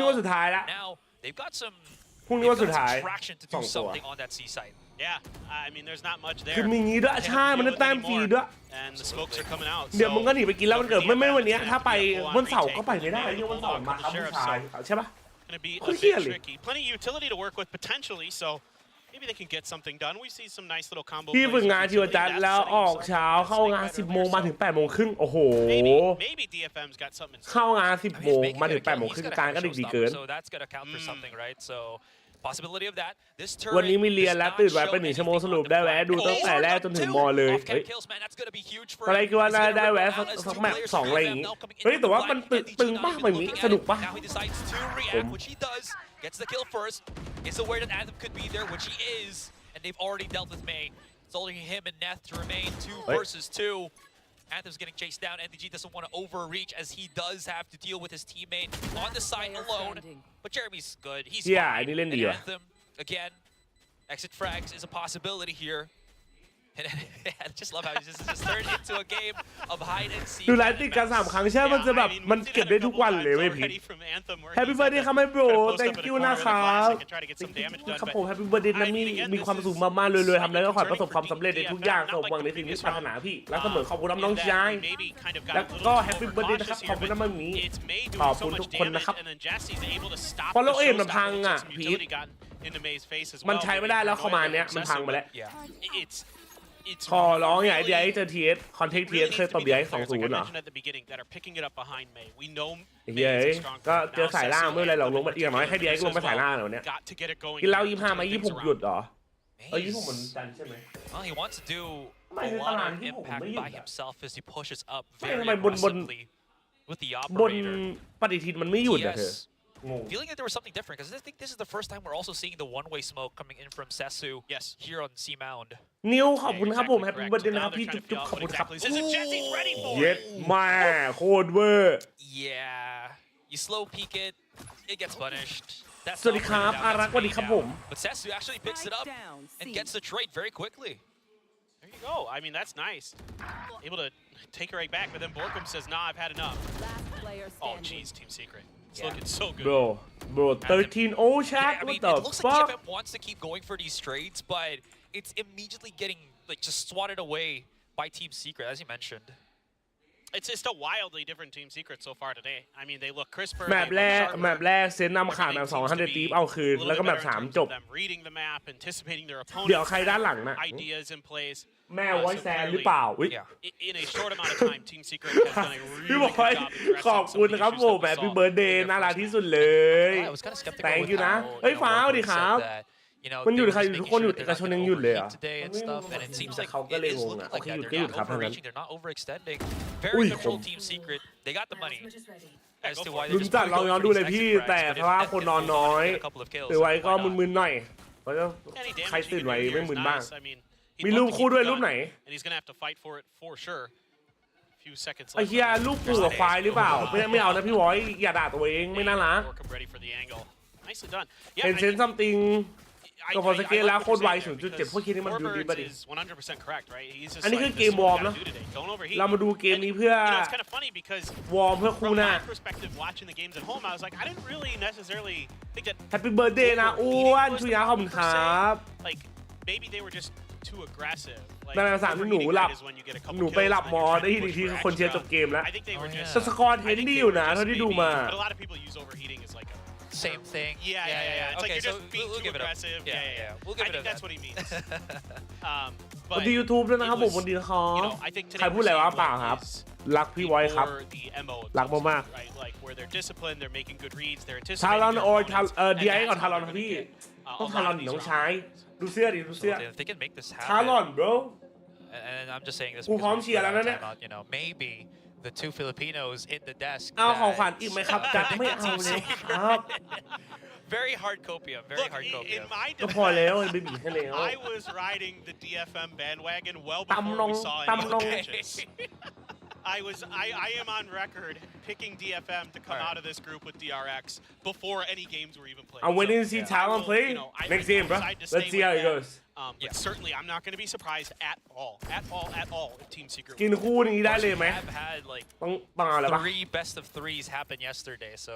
นี้ว่าสุดท้ายละพรุ่งนี้ว่าสุดท้าย2 ตัวคือมีงี้ด้วยใช่มันได้แต้มฟรีด้วยเดี๋ยวมึงก็หนีไปกินแล้วมันเกิดไม่วันนี้ถ้าไปวันเสาร์ก็ไปไม่ได้ที่วันเสาร์มาครับผู้ชายใช่ปะคือเฮี้ยเลยพี่ฝึกงานที่วันจันทร์แล้วออกเช้าเข้างาน10 โมงมาถึง8 โมงครึ่งโอ้โหเข้างาน10 โมงมาถึง8 โมงครึ่งการก็ดีเกินวันนี้มีเรียนแล้วตื่นไว้ไป1 ชั่วโมงสรุปได้แวะดูตั้งแต่แรกจนถึงมอเลยอะไรคือว่าได้แวะสักแมตช์2อะไรอย่างงี้เฮ้ยแต่ว่ามันตึงป่ะแบบนี้สนุกป่ะGets the kill first. Is aware that Anthem could be there, which he is, and they've already dealt with May. It's only him and Neth to remain 2 versus 2. Anthem's getting chased down. NDG doesn't want to overreach as he does have to deal with his teammate on the side alone. But Jeremy's good. He's fine. And Anthem, again, exit frags is a possibility here. And I just love how this is just turned into a game of hide and seek. ดูไลฟ์ติดกัน3 ครั้งใช่มันจะแบบมันเก็บได้ทุกวันเลยไม่ผิด Happy Birthday ครับไม่โบร Thank you นะครับครับผม Happy Birthday นะมีความสุขมากๆเลยๆทำแล้วก็ขอประสบความสำเร็จในทุกอย่างสมหวังในสิ่งที่ปรารถนาพี่รักเสมอขอบคุณน้องชายแล้วก็ Happy Birthday นะครับขอบคุณน้ำมันนี้ขอบคุณทุกคนนะครับเพราะโลกเอ็มมันพังอ่ะพีทมันใช้ไม่ได้แล้วเข้ามาเนี้ยมันพังไปแล้วขอร้องอย่าไอ้DRXเจอTSคอนเทกต์TSเคยตบDRX 2-0เหรอเฮ้ยก็เจอสายล่างไม่เป็นไรหรอกลงมาอีกน้อยแค่DRXลงมาสายล่างแล้วเนี่ยกินเหล้า25มา26หยุดเหรอ26มันดันใช่ไหมทำไมคือตาราง26ไม่หยุดทำไมบนปฏิทินมันไม่หยุดอะเธอFeeling like there was something different because I think this is the first time we're also seeing the one-way smoke coming in from Sesu here on C Mound. นิวขอบคุณครับผมแฮปปี้เบิร์ดเดย์นะครับพี่จุ๊บขอบคุณครับเย็ดมาโคตรเวอร์ Yeah, you slow peek it, it gets punished. สวัสดีครับอารักสวัสดีครับผม But Sesu actually picks it up and gets the trade very quickly. There you go. I mean that's nice. Able to take it right back, but then Borkum says, "Nah, I've had enough." Oh, jeez, Team Secret. It's looking so good. Bro, 13-0 chat. What the fuck? It looks like TFM wants to keep going for these trades, but it's immediately getting like just swatted away by Team Secret, as you mentioned. It's just a wildly different Team Secret so far today. I mean, they look crisper. แมปแรกเซนนำขาดแบบ200ตีฟเอาคืนแล้วก็แบบ3จบเดี๋ยวใครด้านหลังน่ะแม่ไว้แซนหรือเปล่าพี่บอกให้ขอบคุณครับผมแบบพี่เบิร์ดเดย์น่ารักที่สุดเลย thank you นะเฮ้ยฟ้าวดิครับมันหยุดใครอยู่ทุกคนหยุดเอกชนยังหยุดเลยอ่ะเขาก็เลยงงอ่ะโอเคหยุดก็หยุดครับทั้งนั้นอุ้ยผมลุ้นจัดลองย้อนดูเลยพี่แต่เพราะว่าคนนอนน้อยตื่นไว้ก็มึนๆหน่อยเพราะใครตื่นไว้ไม่มึนบ้างมีรูปคู่ด้วยรูปไหนไอ้เหี้ยรูปปู่กับควายหรือเปล่าไม่เอานะพี่วอยอย่าด่าตัวเองไม่น่ารักเป็นเซนซัมติงก็พอสเกลแล้วโคตรไว 0.7 พวกคิดนี่มันดูดีป่ะดิอันนี้คือเกมวอร์มนะเรามาดูเกมนี้เพื่อวอร์มเพื่อคู่หน้าแฮปปี้เบิร์ดเดย์นะอ้วนชุยาขอบคุณครับนั่นสามที่หนูหลับหนูไปหลับมอได้ทีคนเชียร์จบเกมแล้วสกอร์เทนดีอยู่นะเท่าที่ดูมาSame thing. Yeah. Okay, so we'll give it up. Yeah. We'll give it up. I think that's what he means. วันดี YouTube ด้วยนะครับผมวันดีนะครับใครพูดอะไรวะเปล่าครับรักพี่ไว้ครับรักมากๆทารอนDRX ก่อนทารอนครับพี่ต้องทารอนน้องชายดูเสื้อดิดูเสื้อทารอน bro And I'm just saying this กูพร้อมเชียร์แล้วนะเนี่ย maybe the 2 Filipinos in the desk เอาของขวัญอีกไหมครับจัดไม่เอาเลยครับ Very hard copium. Very hard copium. ก็พอแล้วไม่บีบให้แล้ว I was riding the DFM bandwagon well before we saw any matches. I am on record picking DFM to come out of this group with DRX before any games were even played. I'm waiting to see Talon play next game, bro. Let's see how it goes. But certainly, I'm not going to be surprised at all if Team Secret. กินคู่นี้ได้เลยไหม Have had like ต้องอะไรบ้าง 3 best of 3s happen yesterday, so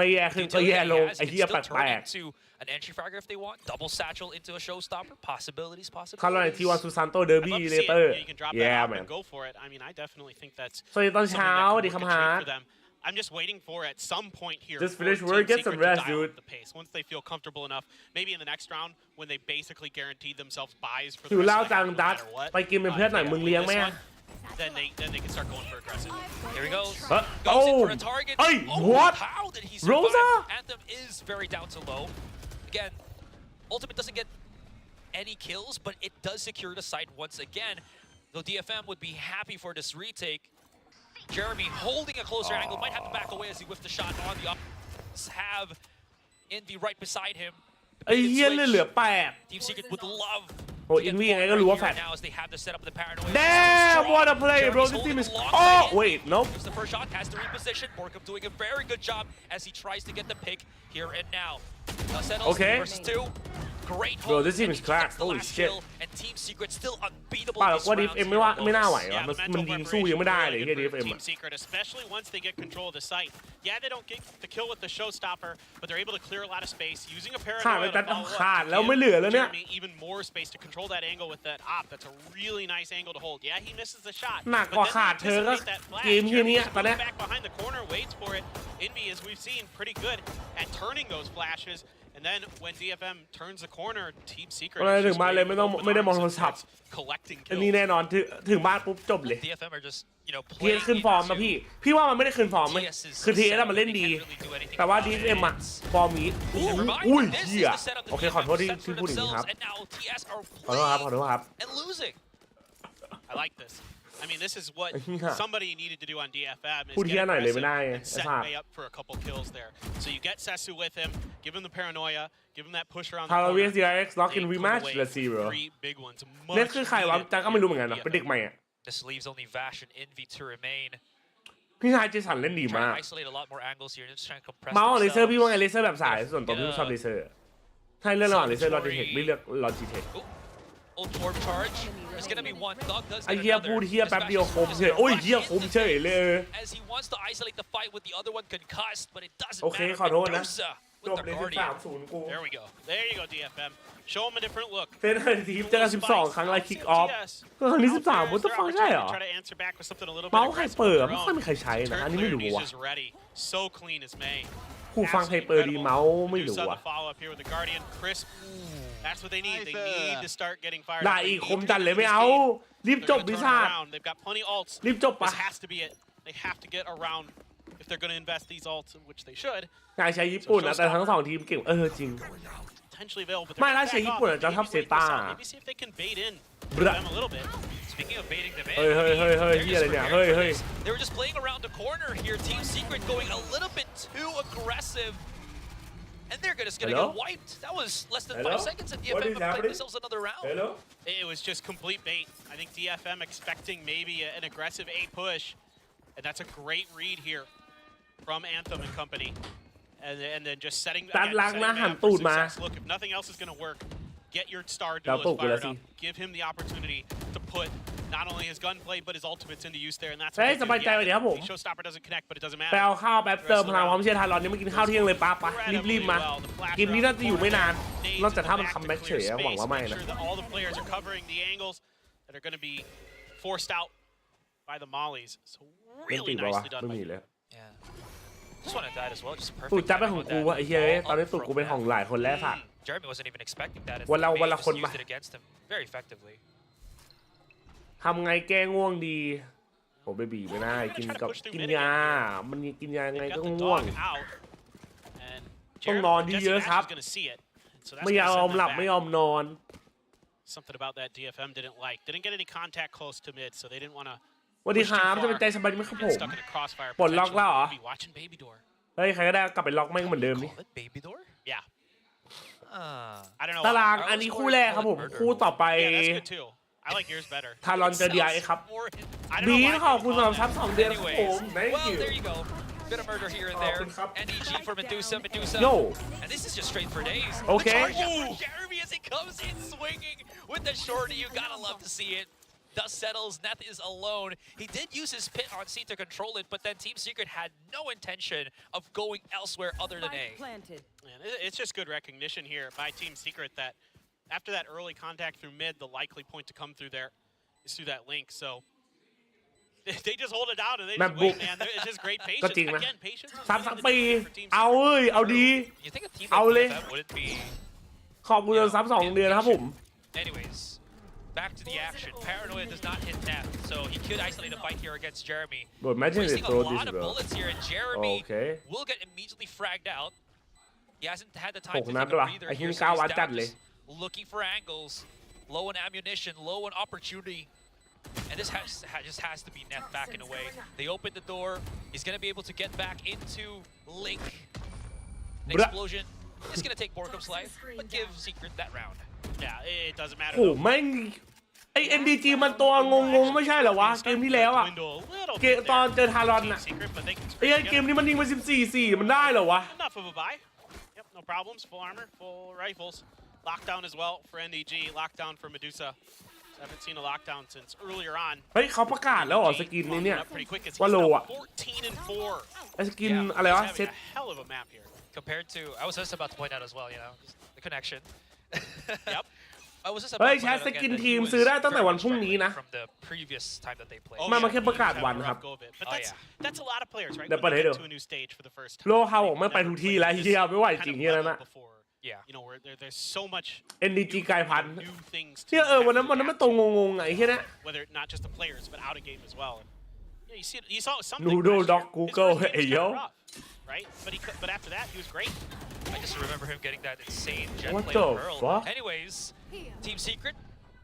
ไม่แย่ขึ้นก็แย่ลงไอ้เหี้ยแปลก An entry fragger if they want, double satchel into a showstopper. Possibilities. คาร์ลที่วันซูซานโตเดอร์บี้เลเตอร์ You can drop that off and go for it. I mean, I definitely think that's สวัสดีตอนเช้า something that ดี can คำ work a หา treat for them. I'm just waiting for at some point here. Just for finish Team work, get Secret some to rest, dial up dude. The pace once they feel comfortable enough. Maybe in the next round when they basically guaranteed themselves buys for หิ the วเหล้า rest of the จัง half, no ดัด matter what. ไปกินเป็นเพื่อนหน่อย If มึ they ง win เลี้ยง this ไหม one, then they can start going for aggressive. Here he goes. Huh? Goes in for Oh! a target. Hey, Oh, what? How did he Rosa? survive? Anthem is very down to low. Again, Ultimate doesn't get any kills, but it does secure the site once again. Though DFM would be happy for this retake. Jeremy holding a closer angle, might have to back away as he whiffed the shot on the up. Have Envy right beside him. ไอ้เหี้ยเหลือ8 Team Secret would love. โอ้อินวียังไงก็รู้ว่าแฟด Now as they have to set up the paranoia. Damn what a play bro this team is oh wait nope Here's the first shot, has to reposition. Borkum doing a very good job as he tries to get the pick here and now. Okay. Versus 2. Great Bro, hold, this team and is he cracked. gets the Holy last shit. kill, and Team Secret still unbeatable ป่า in แล้ว these ว่า rounds ดิฟเอ็ม here ไม่น่า on ไหว bonus. วะ Yeah, the มัน mental ยิงสู้ยังไม่ได้เลย preparation เฮีย is ดิ really ฟเอ็ม good for Team Secret, especially once they get control of the site. Yeah, they don't get the kill with the showstopper, but they're able to clear a lot of space using a ขาดไป paranoia แต่ to follow ขาด up แล้ว to ไม่เหลือ give แล้วเนี่ย Jeremy even more space to control that angle with that op. That's a really nice angle to hold. Yeah, he misses the shot. หนัก but กว่า then ขาด they เธอก็ anticipate that flash. เกมเฮีย Jeremy เนี้ย just ตอนเนี้ย goes back behind the corner, waits for it. Envy, as we've seen, pretty good at turning those flashes. And then when DFM turns the corner, Team Secret อะไร is ถึง just มาเลย waiting ไม่ with ต้อง open ไม่ได้มอง arms โทร and ศัพท์ starts collecting อันนี้ kills. แน่นอนถึงบ้านปุ๊บจบเลย DFM are just, you know, เทีย playing ขึ้นฟอร์มนะ into พี่ว่ามันไม่ได้ขึ้นฟอร์มไหม TS คือทีเอสมันเล่นดี แต่ว่าดีเอ็มอะฟอร์มนี้อุ้ยเฮียโอเคขอโทษที่พูดอย่างนี้ครับ And now TS are ขอโทษครับขอโทษครับ and losing. I like this. I mean, this is what ไอ้เหี้ย somebody needed to do on DFM. Is พูดเหี้ย get หน่อยเลยไม่ aggressive ได้ไง and ไอ้ set สัส May up for a couple kills there. So you get Sesu with him, give him the paranoia, give him that push around the ทารา corner. เวส DRX ล็อกอิน They รี come แมตช์ away เลซีโร่ three big ones. เน็ต Much คือใครวะ needed จักก็ไม่รู้เหมื for อนกันนะ DFM. เป็นเด็กใหม่อะ This leaves only Vash and Envy to remain. พี่ชายเจสันเล่นดี Trying มาก to isolate a lot more angles here. Just trying to compress เมาส์เลเซอร์ themselves. พี่ว่าไงเลเซอร์แบบสายส่วนตัวพี่ชอบเลเซอร์ถ้าเลือกระหว่างเลเซอร์ลอจิเทคไม่เลือกลอจิเทค Ult orb charge. There's gonna be one. Dog does ไอ้ get เหี้ย another. พูดเหี้ย This แป๊บ Vash เดียว is คม just เฉย gonna โอ้ย rush เหี้ย into คมเฉย the เลย as he wants to isolate the fight with the other one concussed, but it doesn't โอเค matter. ขอโทษนะ Medusa จ with บ the เลย Guardian. 13-0 กู There we go. There you go, DFM. Show him a different look. เซนทีมเจอกัน12 ครั้งไล่คิกออฟ ก็ครั้งนี้13มันจะฟังได้เหรอ Try to answer back with something a little bit เมาส์ไฮ aggressive เปอร์ of ไม่ their ค่อย own. มีใครใช้นะ อันนี้ Turn ไม่ clear รู้ and ว่ะ Niche is ready. So clean as May. ผู้ฟังไฮเปอร์ดีเมาส์ไม่รู้ Medusa, ว่ะ the follow up here with the Guardian. Crisp. That's what they need. They need to start getting fired. ได้ up. They อีก need คม to จัด win เลย this ไม่เอา game. รีบ They're จบ gonna ดิ turn ชา it ติ around. They've got plenty ults. รีบจบปะ This has to be it. They have to get around if they're going to invest these ults, which they should. งานใช้ญี่ปุ่นนะแต่ทั้งสองทีมเก่งจริง Potentially available. ไม่ถ้าใช้ญี่ปุ่นจะชอบเซต้า Maybe see if they can bait in บระ them a little bit. Speaking of baiting them in, เฮ้ย they're เฮียอะไร just เนี่ย preparing for เฮ้ย this. They were just playing around the corner here. Team Secret going a little bit too aggressive. And they're just going to Hello? get wiped. That was less than Hello? 5 seconds, and What DFM is have played happening? themselves another round. Hello It was just complete bait. I think DFM expecting maybe an aggressive A push, and that's a great read here from Anthem and company. And then just setting, again, ตัดล้าง setting นะ them หัน up ตู for ดมา success. Look, if nothing else is going to work, get your star Đào duelist tụ của fired là up. gì? Give him the opportunity to put not only his gunplay but his ultimates into use there, and that's เฮ้ย what ส they บาย did. ใจไว้ดิครับผม the showstopper doesn't connect, but it doesn't ไป matter. เอาข้าวแป๊บเติมพลังพร้อมเชียร์ทารอนนี่มากินข้าวเที่ยงเลยป้ารีบๆมาเกมนี้น่าจะอยู่ไม่นานนอกจากถ้ามันคัมแบ็กเฉยหวังว่าไม่นะ Make sure that all the players are covering the angles that are going to be forced out by the mollies. So เล่น really ตีป่าวะ nicely done ไม่ by มีเลย Yeah. Just want to die as well. Just perfect. ตูดจับเป็น timing ของ with กู that วะไอ้เหี้ย ball ตอนนี้ up ตูดกู from เป็น that. ของหลายคนแล้วสัตว์ Jeremy wasn't even expecting that. and Wala- May wala just kon used ba? it against him very effectively. ทำไงแก้ง่วงดีโอ้เบบีไม่ได้กินกับกินยา มันกินยาไง They've ก็ got the ง่วง dog out, and ต้อง Jeremy- นอน Jesse เยอะ Nash ๆครับ is gonna see it. So that's ไม่ gonna ยอ send ม them หลับ back. ไม่ยอมนอน Something about that DFM didn't like. Didn't get any contact close to mid, so they didn't want to สวัสดีครับจะเป็นใจสบายไหมครับผ get ม stuck in a crossfire. ปลดล็อกแล้วเหรอ Potentially. Be watching Baby Door. เฮ้ยใครก็ได้กลับไปล็อกแม่งเหมือนเดิมนี่ Call it baby door? Yeah. Ah. I don't know. ตา why. รางอันนี้คู่แรกครับผมคู่ต่อไป Yeah, that's good too. I like yours better. ทารอนเจอ DRX ครับ I don't บี know why ขอบคุณ people สำหรับ call ซับ that. 2 เดือนครับผม Anyways, thank well, you there you go. Bit of murder here and Oh, there. good cup. NEG for Medusa. Yo. And this is just straight for days. Okay. The charge from Jeremy as he comes in swinging with the shorty. You gotta love to see it. Dust settles. Neth is alone. He did use his pit on C to control it, but then Team Secret had no intention of going elsewhere other than A. Planted. Man, it's just good recognition here by Team Secret that after that early contact through mid, the likely point to come through there is through that link. So They just hold it down and they แม just ปบุก wait, man. It's just great ก็ patience. จริงนะ Again, patience. ซ้ำสักปีเอาเอ้ยเอาดี You think a team เอา like เลย DFM wouldn't be ขอบคุณซ้ำ2 เดือนนะครับผม anyways back to the action Paranoia does not hit Neth so he could isolate a fight here against Jeremy โดน imagine they wasting a throw lot this of bro bullets here and Jeremy Okay. will get immediately fragged out he hasn't had the time to 6 นัด take ด้ a วย breather ไอ้ที่ here นี่ so 9 he's วัดจัด down เลย just looking for angles low on ammunition low on opportunity and this just has to be Neth backing away they open the door he's gonna be able to get back into Link an explosion is gonna take Borkum's life but give Secret that round Yeah, it doesn't matter. โอ้แม่งไอ้ NDG มันตัวงงๆไม่ใช่เหรอวะเกมที่แล้วอะเกมตอนเจอทารอนอะไอ้เกมนี้มันยิงมา 14-4 มันได้เหรอวะ Enough of a buy. Yep, no problems. Full armor, full rifles. Lockdown as well for NDG. Lockdown for Medusa. Haven't seen a lockdown since earlier on. เฮ้ยเขาประกาศแล้วเหรอสกินนี้เนี่ยว่าโลอะ 14-4. ไอ้สกินอะไรวะเซต Hell of a map here. compared to I was just about to point out as well you know the connection Yep. I was just เฮ้ about ย to ใช้ point ส out กิน again that ที he ม was ซื้อได้ตั้งแต่ very วัน much พรุ่งนี้ struggling นะ from the previous time that they played Oh, มันมาแค่ประกาศวันครับ But Oh, that's a lot of players, right? เดี๋ยว When เปิด they ให้ get ดู to a new stage for the first time. โลเฮาไม่ไปทุกที่แล้วเฮียไม่ไหวจริงเฮียนั่นน่ะ yeah You know, where there's so much NDG กลายพันธุ์ new things. เฮียวันนั้นมันตรงงงๆไงเฮียนะ Whether not just the players, but out of game as well. Yeah, you saw something. Noodle last Dog year. Google, His first hey, game's yo. kinda rough, right? But after that, he was great. I just remember him getting that insane jet What play the on Pearl. fuck? Anyways, Team Secret,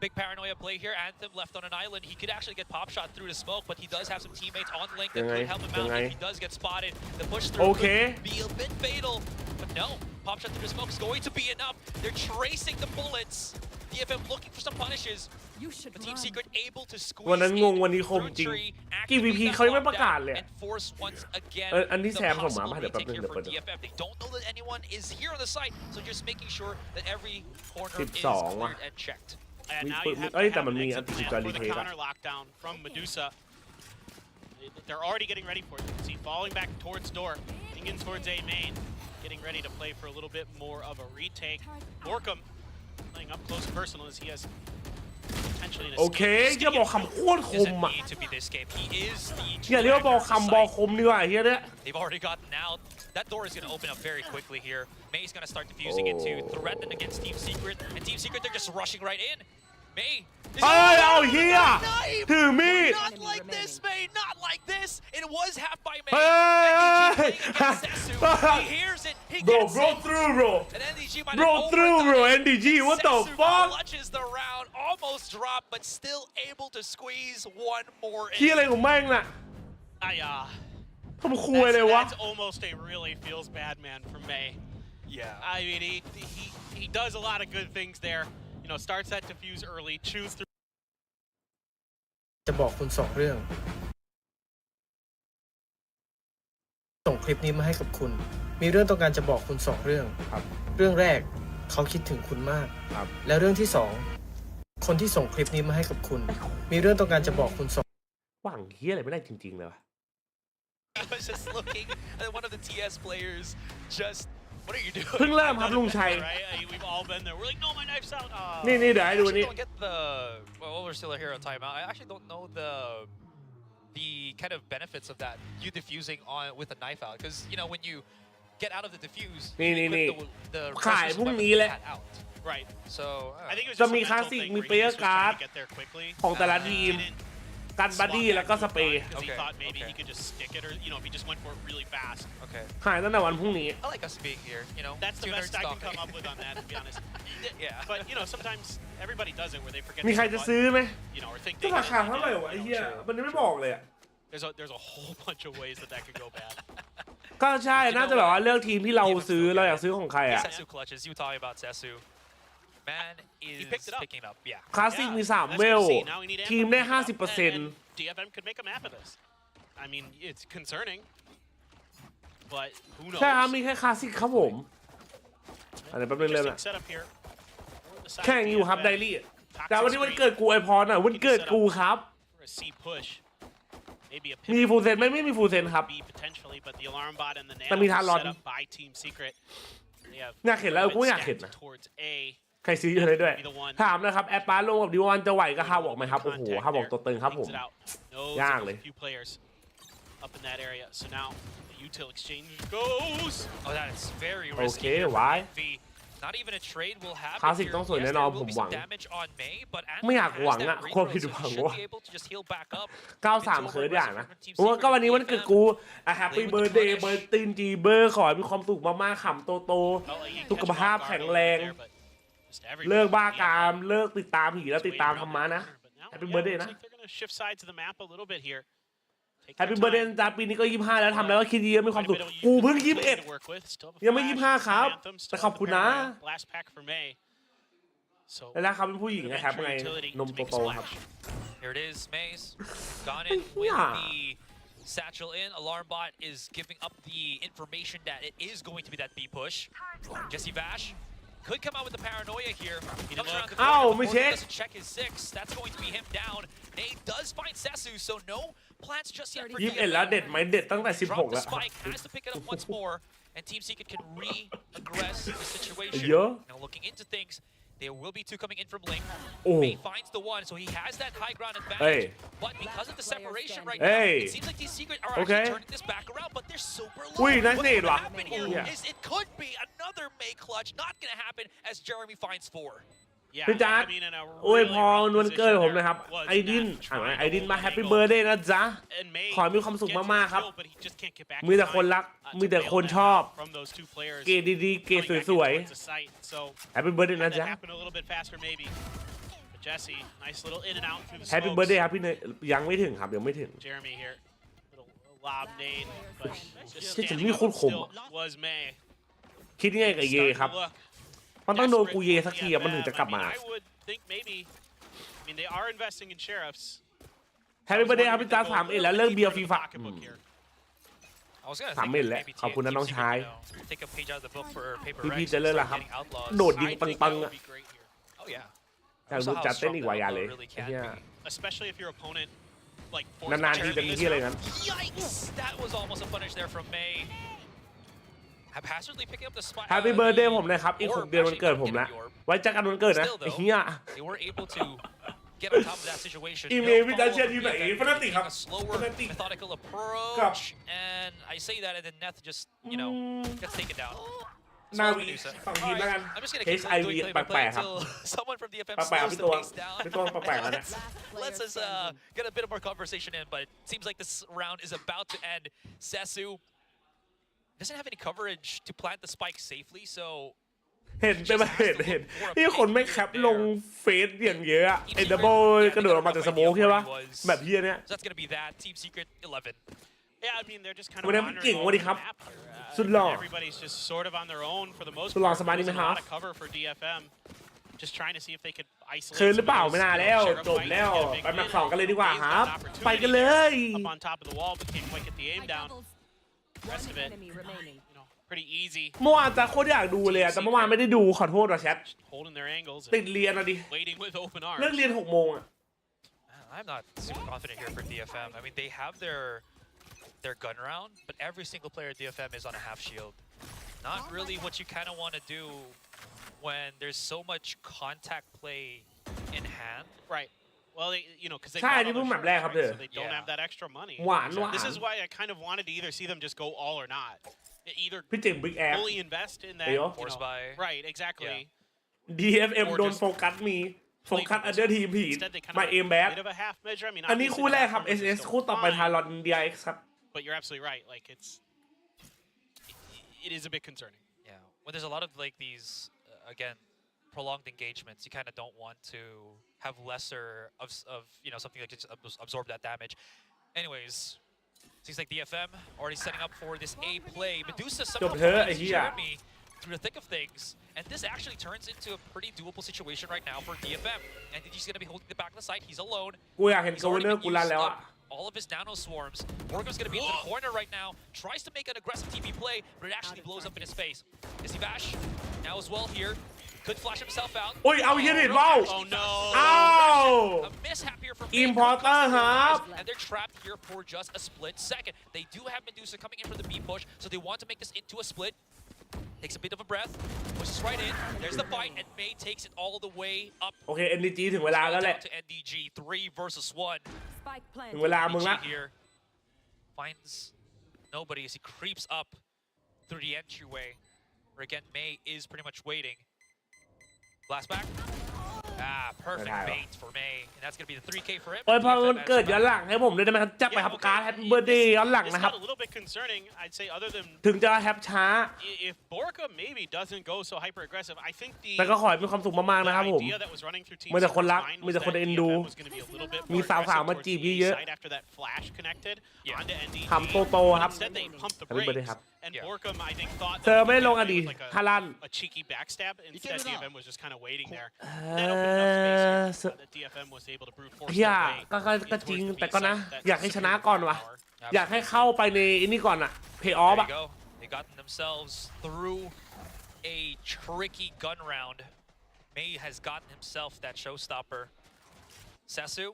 big paranoia play here. Anthem left on an island. He could actually get pop shot through the smoke, but he does have some teammates on Link that could help him out if he does get spotted. The push through could be a bit fatal, but no. Pop shot through the smoke is going to be enough. They're tracing the bullets. DFM looking for some punishes. But Team Secret able to squeeze วันนั้นงง in วันนี้คม through จริง tree, กี่ activate VP that เขายังไม่ประกาศ lockdown, เลย and force once again อันที่ the แซมส่งมา possible ป่ะเดี๋ยวแป๊บ retake นึง here เดี๋ยว for เปิดดู DFM. They don't know that anyone is here on the site, so just making sure that every corner is 12 cleared and checked. And now But- you have to เอ้ย have แต่มัน an มี exit อันที่ plan การ for รี the เทคอะ counter lockdown from Medusa. They're already getting ready for it. You can see falling back towards door, getting in towards A main, getting ready to play for a little bit more of a retake. Borkum playing up close and personal as he has potentially an โอ escape. เคอย่าบอกคำโคตรคม Doesn't อ่ะ need to be the escape. He is the อย่าเรียกว่าบอล tracker of the คำบอล site. คมดีกว่าเฮียเนี่ย They've already gotten out. That door is going to open up very quickly here. May's going to start defusing into threaten against Team Secret. And Team Secret, they're just rushing right in. May. เอ้ยเอาเฮียถือมีด Not like this, May. Not like this. It was half by May. Hey! NDG playing against Sesu. He hears it. He bro gets bro it. through bro And NDG might bro have through bro overdone it. NDG what the Sesu fuck clutches the round, almost dropped, but still able to squeeze one more เฮีย in. อะไรของแม่งน่ะ ทำคุยเลยวะ That's almost a really feels bad man from May. Yeah. I mean, he does a lot of good things there. You know, starts that defuse early, chews through. จะบอกคุณ2 เรื่อง ส่งคลิปนี้มาให้กับคุณ มีเรื่องต้องการจะบอกคุณ2 เรื่อง ครับ เรื่องแรกเขาคิดถึงคุณมาก ครับ แล้วเรื่องที่2คนที่ส่งคลิปนี้มาให้กับคุณ มีเรื่องต้องการจะบอกคุณหวังเฮียอะไรไม่ได้จริงๆเลยวะ I was just looking at one of the TS players just what are you doing? เพิ่งเริ่มครับลุงชัย Right? We've all been there. We're like, no, my knife's out. นี่เดี๋ยวให้ I ดู actually นี่ don't get the well we're still here on timeout. I actually don't know the kind of benefits of that you diffusing on with a knife out because you know when you get out of the diffuse you equip the ขายพรุ่งนี้แหละ out. Right. So I think it was จะ just มี a คลาส mental สิก thing มี where เป he เยอ just ร์ was การ์ด trying to get there quickly. ของแต่ละทีม Didn't กันบัดดี้แล้วก็สเปรย์ because he Okay, thought maybe okay. he could just stick it, or you know, if he just went for it really fast. okay. หายตั้งแต่วันพรุ่งนี้ I like us being here. You know, That's the two best nerds I can talking. come up with on that, to be honest. Yeah. But you know, sometimes everybody does it where they forget. มี to ใคร hit จะ the ซื้อ button, ไหม you know, or think จะ they รา can, คาเท่าไหร่วะไอ้ you เหี้ย know, มันยังไม่บอกเลยอะ there's a whole bunch of ways that could go bad. ก็ใช่น่าจะแบบว่าเลือกทีมที่เราซื้อเราอยากซื้อของใครอะ Sesu clutches. You talking about Sesu? Man is picked it up. picking up. Yeah. คลาสสิกมี That's 3 เว good ล to see. Now we need ทีมได้ Anthem to pick it up, 50% and DFM could make a map of this. I mean, it's concerning, but who knows? ใช่ครับมีแค่คลาสสิกครับผมอันนี้แป๊บนึงเลยนะ Interesting setup here. For the side แข่งอยู่ครับ DFM. ไดรี่แต่วันนี้วันเกิดกูไอพรอ่ะวันเกิดกูครับ For a C push. Maybe a มี pivot ฟูลเซนไหมไม่มีฟูลเซนครับ B potentially, but the alarm bot and the แต่มี nano ทารอน set up by Team Secret. They have อยากเห็นแล้วกูอยากเห็นนะ towards A. ใครซีอยู่เลยด้วยถามนะครับแอปป้าลงกับดิวอนจะไหวกับฮาวอกไหมครับโอ้โหฮาวอกตัวตึงครับผมยากเลย up in that area. So now the util exchange goes. Oh, that is very risky. โอเคไว้ Not even a trade will happen คลาสสิก here. ต้องสวย Yes, แน่นอน there ผ will ม be หวั some ง damage on May, but ไม่อยาก Anthem หวัง has อะ that ความ reroll, ผิด so หวัง he should ว่า be able to just heal back up. 93 เคิร์ดอย่างนะก็วันนี้วันเกิดกูอะแฮปปี้เบิร์ดเดย์เบิร์ดตินจีเบอร์ขอให้มีความสุขมากๆขำโตๆสุขภาพแข็งแรงเลิกบ้ากามเลิกติดตามผีแล้วติดตามธรรมะนะแฮปปี้เบิร์ดเดย์นะ shift sides of the map a little bit here. แฮปปี้เบิร์ดเดย์จ้าปีนี้ก็25แล้วทำแล้วก็คิดดีมีความสุขกูเพิ่ง21ยังไม่25ครับแต่ขอบคุณนะแล้วนะครับเป็นผู้หญิงนะครับไงนมโตๆครับ Here it is, Maze. Gone in with the satchel in. Alarm bot is giving up the information that it is going to be that B push. Jesse Vash could come out with the paranoia here. Comes around the corner before he doesn't check his 6. That's going to be him down. Nate does find Sesu, so no plans just yet for 21แล้วเด็ดไหมเด็ดตั้งแต่ Drop 16 the แล้ว spike, has to pick it up once more, and Team Secret can re-aggress the situation. Yeah. Now looking into things, there will be 2 coming in from Link. Oh. May finds the 1, so he has that high ground advantage. Hey. But because of the separation right Hey. now, it seems like Team Secret are Okay. actually turning this back around, but they're super low. Ui, nice What nade couldว่ะ happen here Yeah. is it could be another May clutch. Not going to happen as Jeremy finds 4. พี่จ๊าอวยพรวันเกิดผมนะครับไอดินไอดินมาแฮปปี้เบิร์ดเดย์นะจ๊ะขอให้มีความสุขมากๆครับมีแต่คนรักมีแต่คนชอบเกย์ดีๆเกย์สวยๆแฮปปี้เบิร์ดเดย์นะจ๊ะแฮปปี้เบิร์ดเดย์ครับพี่เนยยังไม่ถึงครับยังไม่ถึงที่จะมีโคตรคมคิดยังไงกับเยครับมันต้องโดนกูเยสักทีมันถึงจะกลับมาแฮปปี้เบิร์ดเดย์ครับพี่จ้า3 แล้วเลิกเบียร์ฟีฟ่า3 แล้วขอบคุณนะน้องชายพี่จะเลิกแล้วครับโดดยิงปังๆอ่ะอยากดูจัดเต้นอีกวายาเลยนานๆทีจะมีที่อะไรงั้นแฮปปี้เบิร์ดเดย์ผมนะครับอีก6 เดือนวันเกิดผมแล้วไว้เจอกันวันเกิดนะไอ้เหี้ยอีเมลพี่จันเชียร์ทีมไหนฟนาติกครับฟนาติกกับนาวีฝั่งทีมแล้วกัน HIV แปลกๆครับแปลกๆพี่ตัวแปลกๆแล้วนะ Let's us get a bit of more conversation in, but it seems like this round is about to end. Sesu doesn't have any coverage to plant the spike safely, so เห็นไปมาเห็นนี่คนไม่แคปลงเฟซอย่างเยอะไอ้ดับเบิลกระโดดออกมาจากสโมกใช่ปะแบบเฮียเนี้ย that's gonna be that Team Secret 11. Yeah, I mean they're just kind of วันนี้มันเก่งวันนี้ครับสุดหล่อ Everybody's just sort of on their own for the most สุดหล่อ part. สบายดีไหมครับ There's a lot of cover for DFM. Just trying to see if they could isolate. เคยหรือเปล่าไม่น่าแล้วจบแล้วไปแมตช์2กันเลยดีกว่าครับ ไปกันเลย Up on top of the wall, but can't quite get the aim down. Rest of it, you know, pretty easy. เมื่อวานจะโคตรอยากดูเลยแต่เมื่อวานไม่ได้ดูขอโทษว่ะแชท Holding their angles. ติดเรียนอะดิ Waiting with open เลิก arms. เรียน6 โมงอะ I'm not super confident here for DFM. I mean, they have their gun round, but every single player at DFM is on a half shield. Not really what you kind of want to do when there's so much contact play in hand. Right. Well, you know, because they ใช่นี่เพิ่งแมตช์แรกครับเธอ so they don't have that extra money. หวาน This is why I kind of wanted to either see them just go all or not. Either พี่เจ๋งบิ๊กแอร์ fully invest in that. Forced by Right. Exactly. DFM โดนโฟกัสมีโฟกัสอันเดอร์ทีมผีมาเอมแบ็ค Bit of a half measure. I mean, อันนี้คู่แรกครับ obviously SS the คู่ต่อไป fine, TALON DRX ครับ But you're absolutely right. Like it is a bit concerning. Yeah, when there's a lot of like these again prolonged engagements, you kind of don't want to have lesser of you know something that just absorb that damage. Anyways, seems like DFM already setting up for this A play. Medusa somehow finds Jeremy through the thick of things, and this actually turns into a pretty doable situation right now for DFM. And he's going to be holding the back of the site. He's alone. กูอยากเห็นโซเนอร์กูรันแล้วอะ all of his nano swarms. Morgan's going to be in the corner right now. Tries to make an aggressive TP play, but it actually blows up in his face. Izzy Bash now as well here. Could flash himself out. โอ้ยเอาเฮียเด็ดว้าว Oh no! อ้าว A mishap here from Importer ครับ and they're trapped here for just a split second. They do have Medusa coming in for the B push, so they want to make this into a split. takes a bit of a breath, pushes right in. There's the fight, and May takes it all the way up. โอเค NDG ถึงเวลาแล้วแหละ To NDG 3 versus 1. ถึงเวลามึงละ NDG here finds nobody as he creeps up through the entryway, where again May is pretty much waiting. Blast back. Perfect bait for May, and that's gonna be the 3K for him. โอ้ยพอมันเกิดย้อนหลังให้ผมด้วยได้ไหมครับจับไปครับการ์ดแฮปปี้เบิร์ดเดย์ย้อนหลังนะครับ a little bit concerning, I'd say, other than ถึงจะแฮปช้า if Borka maybe doesn't go so hyper aggressive. I think แต่ก็ขอให้มีความสุขมากๆนะครับผม idea that was running through team มีแต่คนรัก Secret's mind มีแต่คน was that เอ็นดู DFM was gonna be a little bit มี more สาว aggressive ๆมา towards จีบ the เยอะ side after that flash connected onto NDG. ทำโตๆครับ Instead, they pumped the Happy birthday brakes, ครับ and Borkum, I think, thought เซอ that ร์ไม่ลงอดีต was like ฮาลัน a cheeky backstab. Instead, DFM was just kind of waiting there. เอ That opened enough space อ here that DFM was able to brute force เฮีย their way ก็จริง towards the แต่ก็นะ B side. อยากให้ชนะก่อนว่ะ Absolutely. อยากให้เข้าไปในนี่ก่อนอะเพย์ออฟ There อะ you go. They got themselves through a tricky gun round. May has gotten himself that showstopper. Sasu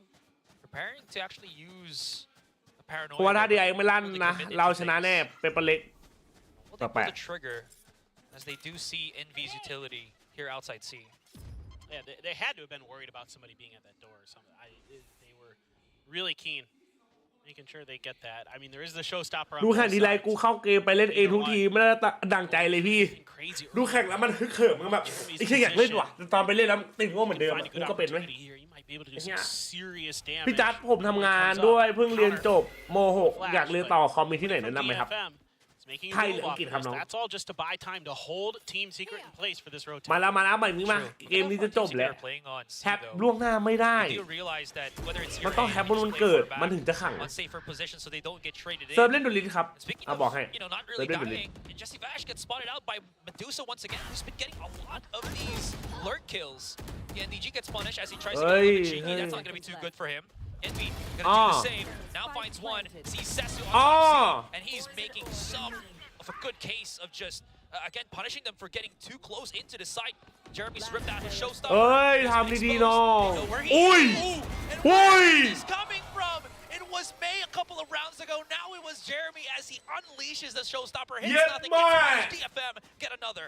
preparing to actually use a เพ paranoia. ราะว่าถ้า DRX ไม่ลั่น really นะ committed เรา to ชนะ things. แน่เปเปอร์เล็ก Will they pull the trigger as they do see Envy's utility here outside C? Yeah, they had to have been worried about somebody being at that door or something. They were really keen, making sure they get that. I mean, there is the showstopper. ดูแข่งทีไรกูเข้าเกมไปเล่นเองทุกทีไม่ได้ดังใจเลยพี่ Crazy. ดูแข่งแล้วมันฮึกเหิมมันแบบไอ้แค่อยากเล่นว่ะแต่ตอนไปเล่นแล้วติดโง่เหมือนเดิม Find อะ a กู good ก็เป็นไหม opportunity here. You might be able to do some serious damage. พี่จัดผมทำงานด้วยเพิ่งเรียนจบม .6 อยากเรียนต่อคอมมีที่ไหนแนะนำไหมครับ Making a Thai move off League this. ครับน้อง That's all just to buy time to hold Team Secret in place for this rotation. มาแล้วใหม่นี้มา True. เกมนี้จะจบแล้ว They're playing on C แฮป though. ล่วงหน้าไม่ได้ They do realize that whether it's มันต้อง your แฮป aim, บน you วัน just เกิด play far มัน back ถึงจะขัง on safer position so they don't get traded in. เซิร์ฟเล่นดูลิทครับ Speaking บอก of, ให้ you know, not เซิร์ really ฟเล่นดูลิท dying, Decisive gets spotted out by Medusa once again, who's been getting a lot of these lurk kills. Yeah, NDG gets punished as he tries to get a little bit cheeky. That's not going to be too good for him. Envy gonna do the same. Now finds one, sees Sesu on top C, and he's making some of a good case of just again punishing them for getting too close into the site. Jeremy's ripped out his showstopper. เอ้ย He's ทำ been ดีๆ exposed. น้อง They know where he อุ้ย is. And อุ้ where ย is this coming from? It was May a couple of rounds ago. Now it was Jeremy as he unleashes the showstopper. Hits Yes, nothing. boy. Gets punished. DFM get another.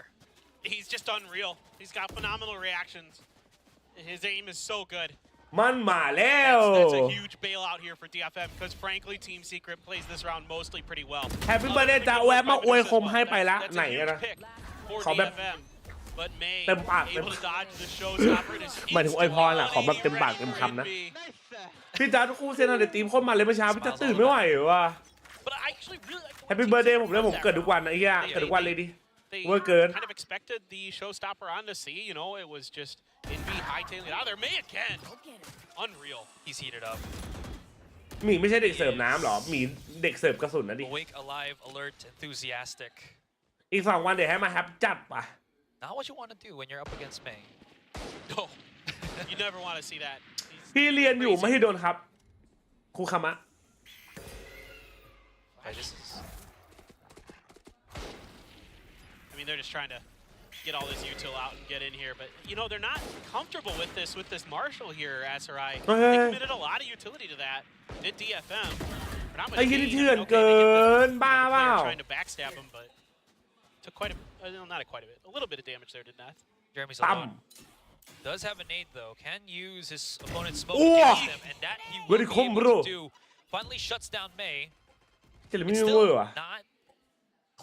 He's just unreal. He's got phenomenal reactions. His aim is so good. มันมาแล้ว That's a huge bailout here for DFM because frankly, Team Secret plays this round mostly pretty well. แฮปปี้เบิร์ดเดย์จะแวะมาอวยคมให้ไปละ That's ไหน a อะ huge นะ pick for ขอแบบ DFM. But May เต็มปาก able to dodge the showstopper. หมายถึงอวยพรอะขอแบบเต็มปากเต็มคำนะ พี่จัดคู่เซนในทีมโคตรมันเลยเมื่อเช้าพี่จัดตื่นไม่ไหวเหรอวะ But I actually really like แฮปปี้เบิร์ดเดย์ผมเลยผมเกิดทุกวันนะไอ้เหี้ยเกิดทุกวันเลยดิ They We're good. kind of expected the showstopper on to see. You know, it was just Envy hightailing it out there. May again. Unreal. He's heated up. หมีไม่ใช่เด็กเสิร์ฟน้ำหรอหมีเด็กเสิร์ฟกระสุนนะดิ Awake, alive, alert, enthusiastic. อีก2 วันเดี๋ยวให้มาแฮปจัดป่ะ Not what you want to do when you're up against May. No, you never want to see that. พี่เรียนอยู่ไม่ให้โดนครับครูคามะ Right, this is... I mean, they're just trying to get all this util out and get in here, but you know they're not comfortable with this Marshall here, Asarai. They committed a lot of utility to that. Did DFM. But not much ไอ้ยี่นี่ gain. เถื่อน Okay, เกิ they get น the บ้าเปล่า player trying to backstab him, but took quite a not quite a bit, a little bit of damage there, did Nath. Jeremy's ตั้ม alone. Does have a nade though. Can use his opponent's smoke Oh! against him, and that he will Very be calm, able bro. to do. Finally shuts down May. เจะไม่ It's มีเวอ still ร์ว่ะ not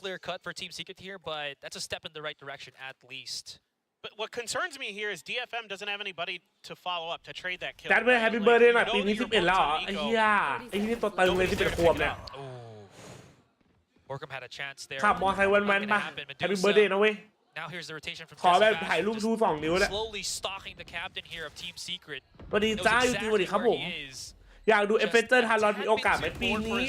clear cut for Team Secret here, but that's a step in the right direction at least. But what concerns me here is DFM doesn't have anybody to follow up to trade that kill. จัดไปแฮปปี้เบิร์ดเดย์หน่อยปีนี้11แล้วเหรอ Nico. ไอ้เหี้ยไอ้นี่ตัวตึงเลย11 ขวบเนี่ย Borkum had a chance there. ขับมอไซค์วันแวนป่ะแฮปปี้เบิร์ดเดย์นะเว้ย Now here's the rotation from ขอแบบ Decisive ถ่ายรูป just ชู2 นิ้วแหละ slowly stalking the captain here of Team Secret. สวัสดี Knows จ้าอยู่ดีสวัสดี exactly ครับผม where he is. อยากดูเอฟเฟกเตอร์ทารอนมีโอกาสไหมปีนี้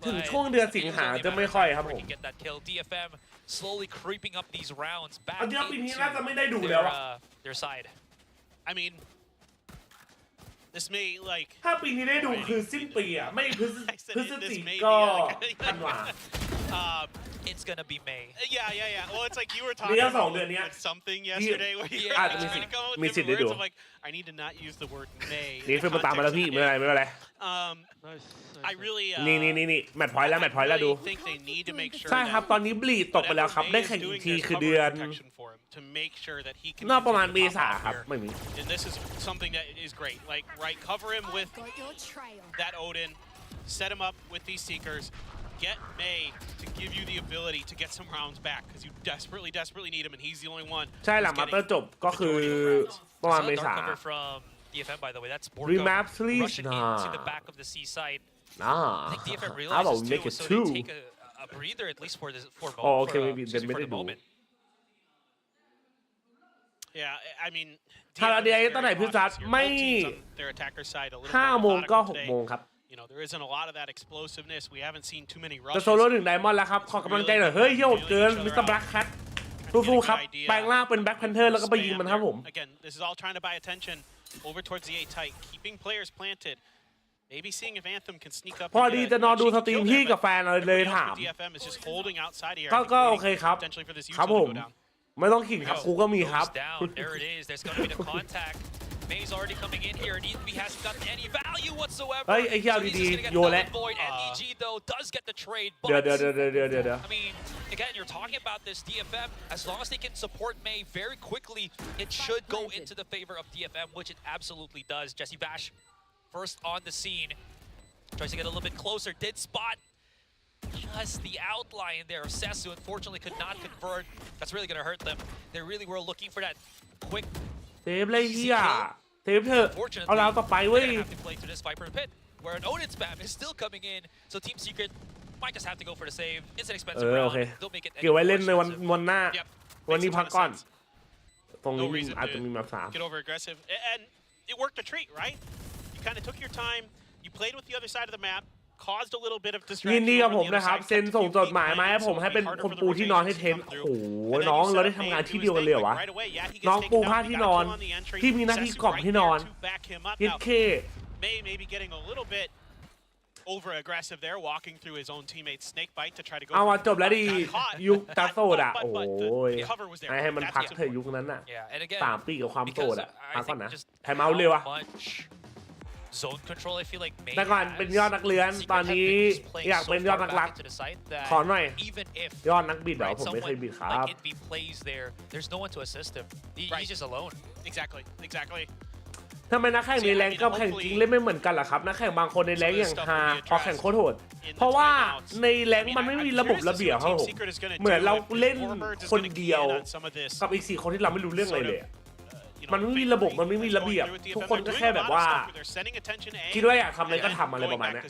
ถึงช่วงเดือนสิงหาจะไม่ค่อยครับผม Get that kill. DFM slowly creeping up these rounds back เอาจริงๆปีนี้ into น่าจะไม่ได้ดูแล้วอะ their side. I mean, this may like ถ้าปีนี้ได้ดูคือสิ้นปีอ่ะ ไม่พฤศ I said พฤศ this จิ may ก็ be like ธันวา I it's gonna be May. Yeah. Well, it's like you were talking นี่ก็สอง about เดือนเนี้ย with something yesterday where you Yeah. were อาจจะมีสิท trying ธิ์ to come up มี with สิทธิ์ different ได้ดู words. I'm like, I need to not use the word May. นี่ฟิล์มตามมาแล้วพี่ไม่เป็นไรไม่เป็นไร I really นี่แมตช์พอยต์แล้วแมตช์พอยต์แล้วดู think they need to make sure ใช่ครับตอนนี้บลีดตกไปแล้วครับได้แข่งอีกทีคือเดือน to make sure that he can น่าประมาณเม continue to ษา pop off ครับ here. ไม่มี And this is something that is great. Like, right, cover him with that Odin, set him up with these Seekers, get May to give you the ability to get some rounds back because you desperately need him, and he's the only one. ใช่หลังมาสเตอร์จบก็คือประมาณ Saw เม a ษา dark cover from DFM, by the way. That's Remap Borgo please? rushing Nah. into the back of the C site. I think DFM How about realizes we make too, it so two? they take a breather at least for this for Oh, okay, maybe excuse then me, for maybe the do. moment. Yeah, I mean, ถ้าเรา DFM is เดีย very ตั้งไหนพิซซั cautious ส here. ไม่ Both teams on their attacker side a little 5 more โมงก็ methodical 6 โมง today. ครับ You know, there isn't a lot of that explosiveness. We haven't seen too many จะ rushes. โซโล่ถึงไดมอนด์แล้วครับขอกำลังใจหน่อยเฮ้ยโยดเกินมิสเตอร์แบล็คแคทสู้ๆครับแปลงร่างเป็นแบล็คแพนเทอร์แล้วก็ไปยิงมันครับผม Again, this is all trying to buy attention over towards the A tight, keeping players planted. Maybe seeing if Anthem can sneak up. พอดีจะนอนดูสตรีมพี่กับแฟนเลยถาม DFM is just holding outside here. ก็โอเคครับ Potentially for this ครับ util ผ to ม go down. ไม่ต้องขิงครับกูก็มีครับ Goes down. There it is. There's going to be the contact. May's already coming in here, and ETB hasn't gotten any value whatsoever. เฮ้ยไอ้เหี้ย So he's ดี just ๆ gonna get โยนแล้ว null and void. NEG though does get the trade, เดี๋ยว but I mean, again, you're talking about this DFM. As long as they can support May very quickly, it should go into the favor of DFM, which it absolutely does. Jesse Bash, first on the scene, tries to get a little bit closer. Did spot just the outline there of Sesu. Unfortunately, could not convert. That's really going to hurt them. They really were looking for that quick. เซฟเลยเฮียเซฟเถอะ Fortunately, เอาแล้วต่อไป they're เว้ย gonna have to play to this Viper pit, where an Odin spam is still coming in. So Team Secret might just have to go for the save. It's an expensive โอ round. เค They'll make it เกี่ยวไว้ any เล่น more ในวัน expensive. วันหน้า Yep. วันนี้ Makes a พัก ton of ก่อน sense. ตรงนี้ No reason อาจจะมีมา3 Get over aggressive, and it worked a treat, right? You kind of took your time. You played with the other side of the map, caused a little bit of ยิ distraction. นดีกับ over ผ on ม the other นะครับ side, เซ็น kept a ส่ง few จด feet หมายมาให้ planted, ผม so ให้ it'll เป็น be harder คน for the ปูที่นอนให้ rotations เท to น come โอ้ through. โห And then น้อง you เรา set ได้ up ทำงาน May ที่ do เดียว his กันเลยเหร thing, อวะ but right away, yeah, he gets น้อง taken ปู down, ผ้า he ที่ got นอน kill on the entry. ที่มีหน้าที่ Sesu กล่อม right ที่น there อน to back him up. เย็ด Now, เค May maybe getting a little bit over aggressive there, walking through his own teammate's snake bite to try to go. เอา for มา the จบแล้วดิ got caught. ยุคตาโซดอ่ะ But โอ้ย the cover was there. ให้มัน That's พัก what's เถอะ important. ยุคนั้นน่ะ Yeah, and again, 3 ปีกับความโสด because อ่ะ I พักก่อน think นะ just ไทม์เอาท์เร็ว how อ่ะ much zone control I feel like May แต่ก่อน has, เป็นยอดนักเรียน Secret ตอน have นี้ been just playing อยาก so เป็นยอด far นักรัก back into the site that ขอหน่อย even if ยอดนักบิดเหรอ right, ผมไม่เคย someone บิดครับ like Itby plays there, there's no one to assist him. Right. He's just alone. Exactly. ทำไมนักแข่งในแรงกับแข่งจริงเล่นไม่เหมือนกันล่ะครับนักแข่งบางคนในแรงอย่างฮาพอแข่งโคตรโหดเพราะว่าในแรงมันไม่มีระบบระเบียบครับผมเหมือนเราเล่นคนเดียวกับอีก4 คนที่เราไม่รู้เรื่องอะไรเลยอะมันไม่มีระบบมันไม่มีระเบียบทุกคนก็แค่แบบว่าคิดว่าอยากทำอะไรก็ทำอะไรประมาณนี้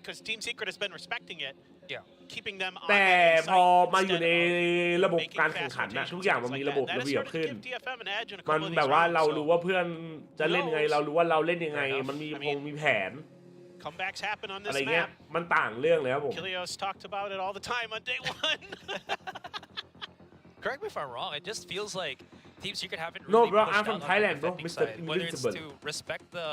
Because Team Secret has been respecting it, Yeah. keeping them on แต่ that พอ site มาอยู่ใน instead of ระบบ making การแข่ง fast ขันนะ rotations, ทุกอย่างมัน things มี like ระบบ that. That ระ has เบียบ started to ขึ้น give DFM an edge in a มัน couple of แบบ these ว่า rounds, เรา so รู้ว่าเพื่อนจะเล่นยังไงเรารู้ว่าเราเล่นยังไงมันมีมีแผน comebacks happen on อะ this ไรเงี้ย map. มันต่างเรื่องเลยครับผม Kilios talked about it all the time on day 1. Correct me if I'm wrong. It just feels like Team Secret haven't No, really bro, pushed I'm from out on Thailand, the bro. defending Mr. side, whether it's Invincible. to respect the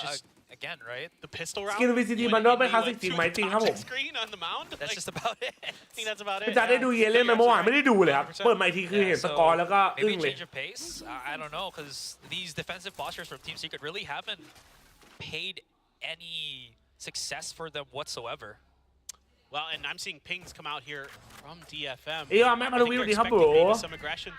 Just- again, right? The pistol round. สกิน VCT มันก็เป็นคลาสสิกจริงไหมจริงครับผม Screen on the mound. That's Like, just about it. I think that's about it. พี่จ๋าได้ดูเยเล่นไหมเมื่อวานไม่ได้ดูเลยครับ เปิดไมค์ทีคือเห็นสกอร์แล้วก็อึ้ maybe ง a เลย change of pace. I don't know, because these defensive postures from Team Secret really haven't paid any success for them whatsoever. Well, and I'm seeing pings come out here from DFM. เอ้ยแม่มาดูวิวดีครับ bro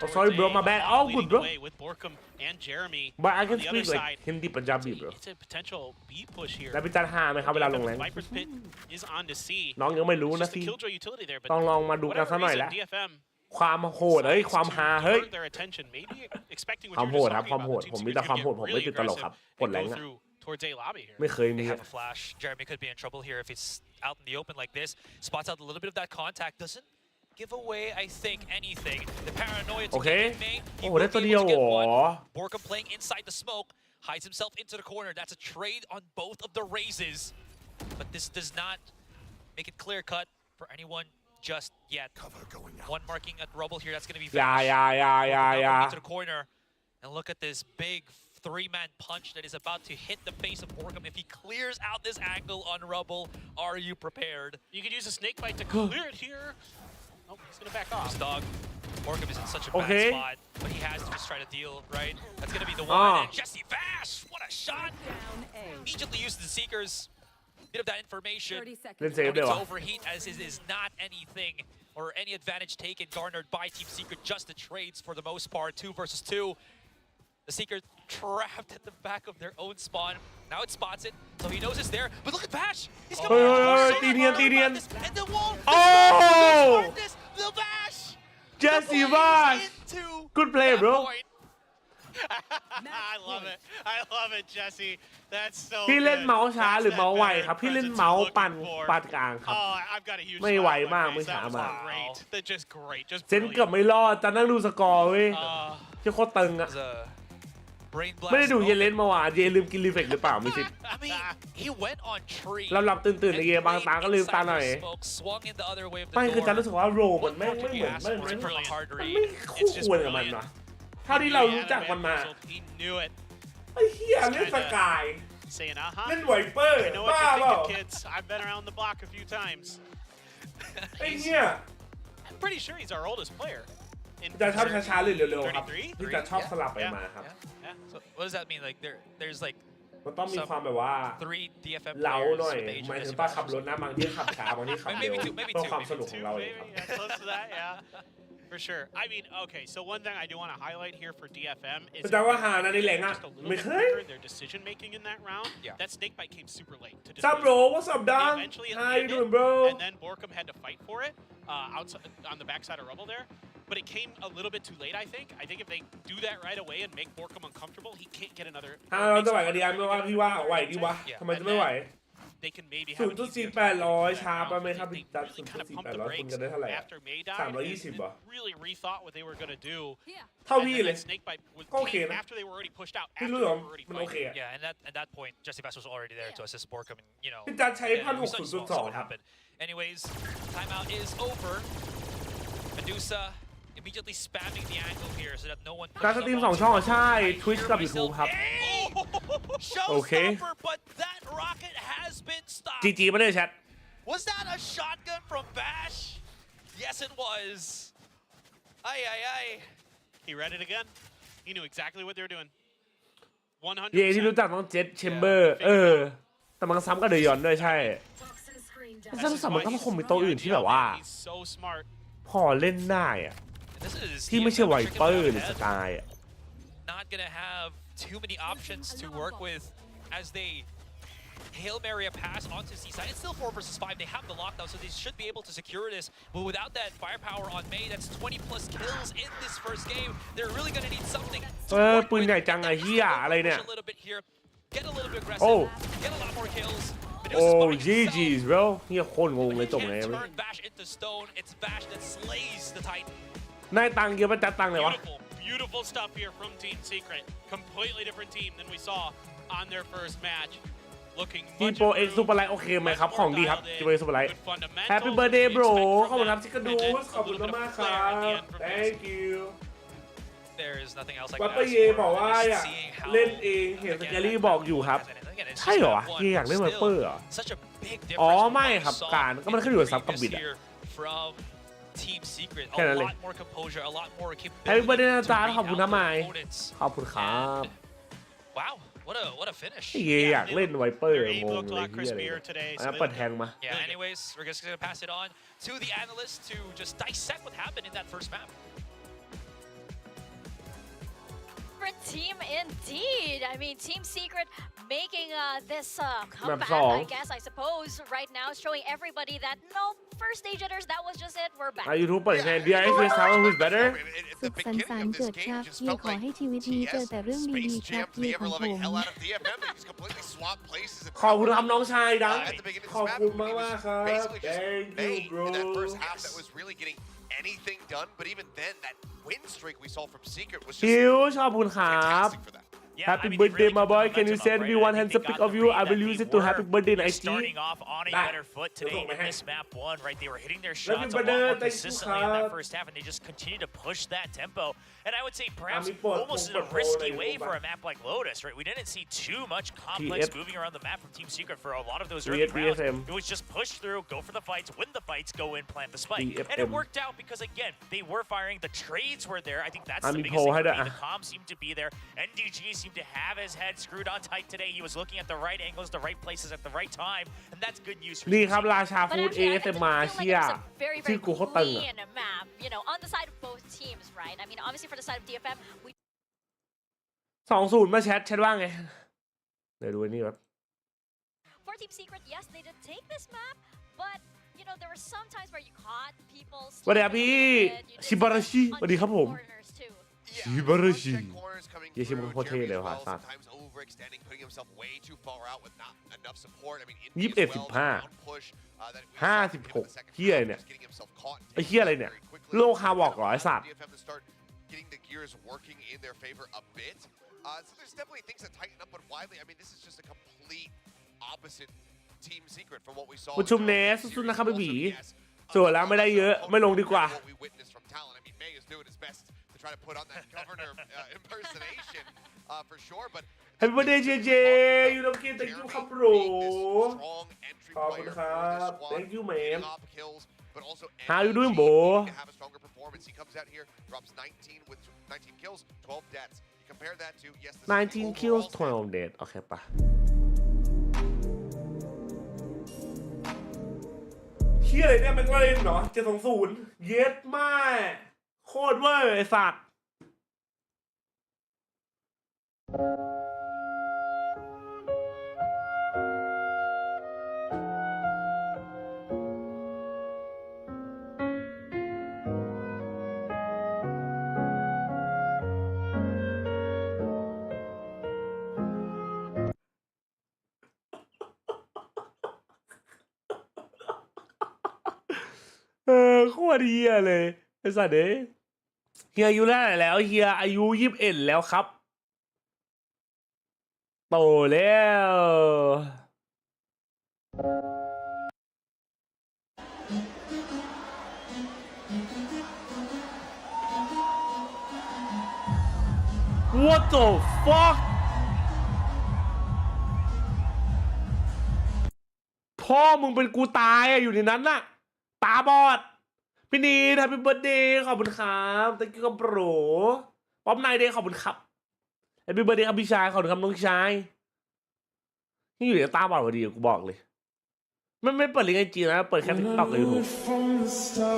Oh, sorry, bro, my bad. Oh, good, bro. With Borkum and Jeremy but I on can the speak other like side. Hindi Punjabi bro It's a potential B push here. แล้วพี่จัดหาไหมครับเวลาลงแรง Viper's Pit is on to see. น้องยังไม่รู้ It's นะ just สิ the killjoy utility there, but ต้องลองมาดูกัน whatever สักหน่อย reason, แล้ว DFM ความโหดเฮ้ยความฮาเฮ้ย divert their attention, maybe expecting what ความ you โห were ด just ครับ talking ความ about. โหด The ผม team มีแต่ secret ความ can โหด get ผม really ไม่ติดตลก aggressive ครับ and กดแรง go อะ through towards A lobby here. ไม่เคยมี They อะ have a flash. Jeremy could be in trouble here if he's out in the open like this. Spots out a little bit of that contact. Doesn't give away, I think, anything. The paranoia to Okay. get May. He โอ้โห will ได้ be ตัว able เดียว to เหร get อ one. Borkum playing inside the smoke. Hides himself into the corner. That's a trade on both of the raises. But this does not make it clear cut for anyone just yet. One marking at rubble here. That's going to be อย่า Vash. อย่า Into the corner. And look at this big three-man punch that is about to hit the face of Borkham. If he clears out this angle on Rubble, are you prepared? You could use a snake bite to clear it here. Oh, he's gonna back off. Dog. Borkham is in such a bad spot, but he has to just try to deal, right? That's gonna be the one. And Jesse Vash, what a shot! Immediately uses the Seekers. Bit of that information. เล่นเซฟ No เล need ย to วะ overheat, as it is not anything or any advantage taken garnered by Team Secret. Just the trades for the most part. 2 versus 2. The Seeker trapped at the back of their own spawn. Now it spots it, so he knows it's there. But look at Bash. He's coming. Tinian. And the wall. Oh! The Bash. Jesse Vash good play bro I love it. I love it, Jesse. That's so พี่เล่น good. เมาส์ช้า That's หรือ that เมาส์ไว veteran ครับพี่เล่น presence เมาส์ you're ปั่น looking for. ปานกลางครับ Oh, I've got a huge ไม่ smile ไหว on my มาก face. ไม่ช้า That was มาก great. That's just great. Just เซนเกือบ brilliant. ไม่รอดจะนั่งดูสกอร์เว้ย ที่โคตรตึงอะ There's a brain blast ไม่ได้ดูเยเลน moment. เมื่อวานเยลืมกินรีเฟกหรือเปล่าไม่สิทธิ์ I mean, he went on tree. หลับๆตื่นๆในเกมบางตาก็ลืมตาหน่อย Smoke, swung in the other way of the ไม่คือจะ door. รู้สึกว่าโรมันไม่ One เหมือน more to ไม่ gas, for a hard ไม่ read. คู่ควรกับมันวะเท่าที่เรารู้จักมันมา He knew it. ไอ้เหี้ยเล่นสกาย Saying, เล่นไวเปอร์ I know บ้า what เปล่า you're thinking, kids. I've been around the block a few times. ไอ้เหี้ย I'm pretty sure he's our oldest player. จะชอบช้าๆหรือเร็วๆครับ 33? ที่จะชอบสลับไปมาครับ Yeah. So what does that mean? Like there's like มันต้องมีความแบบว่า 3 DFM เล้า players หน่อย with the age หมาย of ถึง Jesse ป้า Vash. ขับรถนะบางที่ขับช้าบางที่ขับเร็ว Maybe เพื่อ two, ความสนุกของเราเอง Maybe, ครับ yeah, close to that, yeah. For sure. I mean, okay, so one thing I do want to highlight here for DFM is แต่ว่าหานะในแหล่งอะ just a little ไม่ bit เคย quicker in their decision making in that round. Yeah. That snake bite came super late to What's up bro What's up They Don eventually How you ended, doing bro And then Borkham had to fight for it outside on the backside of Rubble there. But it came a little bit too late, I think. I think if they do that right away and make Borkham uncomfortable, he can't get another. ถ้าเราจะไหวกันดีไม่ว่าพี่ว่าไหวดีวะทำไมจะไม่ไหว They can maybe have 0.4800ช้าไปไหมครับพี่จัด They kind of pumped the 0.4800 คุณ brakes กันได้เท่าไหร่อะ after May died 320 เหรอ and really rethought what they were going to do. เท่า And พี่ then เลย that snake bite was ก็โอเค came นะ after they were already pushed out. พี่ After รู้ they เหรอ were already มันโอเค fighting. อะ Yeah, and at that point, Jesse Vash was already there to assist Borkham, and you know. พี่จัดใช้ we saw 1,600.2 what ครับ happened. Anyways, timeout is over. Medusa immediately spamming the angle here so that no one. การสตรีม2 ช่องอะใช่ Twitch กับ YouTube ครับ โอเค Showstopper, but that rocket has been stopped. GG มาเลยแชท Was that a shotgun from Bash? Yes, it was. Ay, ay, ay. He read it again. He knew exactly what they were doing. เย่ที่รู้จักน้องเจ็ดเชมเบอร์แต่มันก็ซ้ำกับเดยอนด้วยใช่แต่ซ้ำมันก็คงมีตัวอื่นที่แบบว่า He's so smart. พอเล่นได้อะ This is ที่ไม่ใช่ไว DFM เปอร์ tricking หรือ them ส ahead. กายอะ Not gonna have too many options to work with as they Hail Mary a pass onto Seaside. It's still 4 versus 5. They have the lockdown, so they should be able to secure this. But without that firepower on May, that's 20 plus kills in this first game. They're really gonna need something. ปืนใหญ่จังไอ้เหี้ยอะไรเนี่ย A little bit here. Get a little bit aggressive. Oh. Get a lot more kills. โอ้ GG's bro เฮียโคตรงงเลยจบไง Turn Bash into stone. It's Bash that slays the Titan. ได้ตังค์เยอะมันจัดตังค์เลยวะ Beautiful, beautiful stuff here from Team Secret. Completely different team than we saw on their first match. Looking ที much โปรเอ็กซ์ซู improved, เปอร์ไลท์โอเคไหมครับ much ของ more ดีครับ dialed in, ทีโปรเอ็กซ์ซูเปอร์ไลท์ good fundamentals, Happy birthday we bro expect ขอบคุณ from ครับ them, ชิคกดู and then ขอบคุณ a little bit มาก of ครั flair at the บ end from thank you There is nothing else I วั can ตเตอร์ ask เย for. บอกว่า Just อยาก seeing how เล่นเองเห็นสแกลลี่บอกอยู่ครับ ใช่เหรอวะเฮียอยากเล่นไวเปอร์เหรอ Such a big อ๋อ difference ไม่ครับ from การก็มันขึ้นอยู่กับซับกับบิดอะ here from Team Secret. แค่นั้น A เลย lot more composure, a lot more capability Happy birthday นะจ๊ะ to ขอบคุณนะ read out ไม their ค์ opponents. ขอบคุณครับ Wow, what a finish. เฮียอยากเล่นไวเปอร์ Their aim งง looked เล a ย lot เฮียเลย crispier today, อัน so นั้น they เปิด look แทงมา Yeah, anyways, we're just going to pass it on to the analysts to just dissect what happened in that first map. Different team indeed. I mean, Team Secret making this comeback, song. I guess, I suppose, right now, showing everybody that no, first stage hitters, that was just it. We're back. ยูทูบเปิดแทน DRX is someone who's better สุขสันต์สารเกิดครับเย่ขอให้ชีวิตนี้เจอแต่เรื่องดีๆครับเย่ของผม ขอบคุณครับน้องชายดังขอบคุณมากมากๆครับ thank you bro in that first half that was really getting anything done, but even then that win streak we saw from Secret was คิ just วชอบคุณครับ fantastic for them. Happy birthday my boy can you send me one hand pic of you I will use it to happy birthday in IG starting off on a better foot today in this map one, right? They were hitting their shots a lot birthday, more thank you, consistently in that Kyle. first half, and they just continue to push that tempo. And I would say perhaps Ami po, almost in a po, risky po, way po, for a map like Lotus, right? We didn't see too much complex moving around the map from Team Secret for a lot of those early rounds. It was just push through, go for the fights, win the fights, go in, plant the spike. And it worked out because, again, they were firing. The trades were there. I think that's the biggest thing for me. The comms seemed to be there. NDG seemed to have his head screwed on tight today. He was looking at the right angles, the right places at the right time. And that's good news for นี่ครับ Team ราชา But ฟูด actually, I ASM didn't มา feel เชีย like it was a very, ชื่ very อกูเขาตึง clean map, you know, on the side of both teams, right? I mean, obviously for the side of DFM, we 2-0 มาแชทว่าไงเดี๋ยวดูนี่ครับ for Team Secret, yes, they did take this map, but you know, there were some times where you caught people สวัสดีครับพี่ชิบาราชิสวัสดีครับผม Shibarashi. Yeah, she was hotel there, huh? Sometimes overextending, putting himself way too far out with not enough support. I mean, เฮียเนี่ยไอ้เฮียอะไรเนี่ยโลกฮาวอกเหรอไอ้สัตว์ getting the gears working in their favor a bit. So there's definitely things that tighten up, but widely, I mean, this is just a complete opposite Team Secret from what we saw. ผู้ชมเนสสุดๆนะครับพี่บีสวยแล้วไม่ได้เยอะไม่ลงดีกว่า What we witnessed from TALON. I mean, May is doing his best to try to put on that governor impersonation for sure, but Happy birthday JJ ยูน้ำกิน thank you ครับโบร strong entry ขอบคุณ player ครั for this บ squad. thank you man Top kills, but also How you doing, NDG bro? needing to have a stronger performance. He comes out here, drops 19 with 19 kills, 12 deaths. You compare that to yes, this is the 19 kills overall 12 dead โอเคปะเฮียอะไรเนี่ยแม็กลาเรนเหรอ720เย็ดมากโคตรเวอร์ไอ้สัตว์ โคตรเฮียเลยไอ้สัตว์เอ้ยเฮียอายุเท่าไหร่แล้วเฮียอายุ21แล้วครับโตแล้ว What the fuck พ่อมึงเป็นกูตายอะอยู่ในนั้นน่ะตาบอดพี่นีทำเป็นเบิร์ดเดย์ขอบคุณครับตะกี้กับโปรป๊อปไนเดย์ขอบคุณครับแฮปปี้เบิร์ดเดย์ครับพี่ชายขอบคุณครับน้องชายนี่อยู่ในตาบอดพอดีกูบอกเลยไม่เปิดลิงก์ไอจีนะเปิดแค่ติ๊กต็อกกับยูทูบ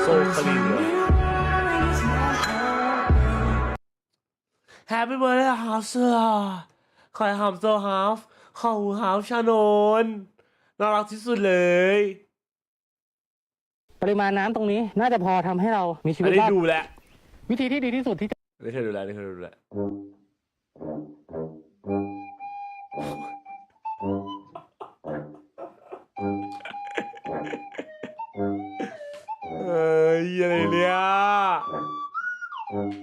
โซคลีนเลย Happy birthday ฮาวเสือขอให้หอมโซฮาฟเข้าหาวชานนน่ารักที่สุดเลย ปริมาณน้ำตรงนี้น่าจะพอทำให้เรามีชีวิ อั ต นนี้ รอด ดูแล วิธีที่ดีที่สุดที่จะ นี่เคยดูแลนี่เคยดูแลอะไรเนี่ย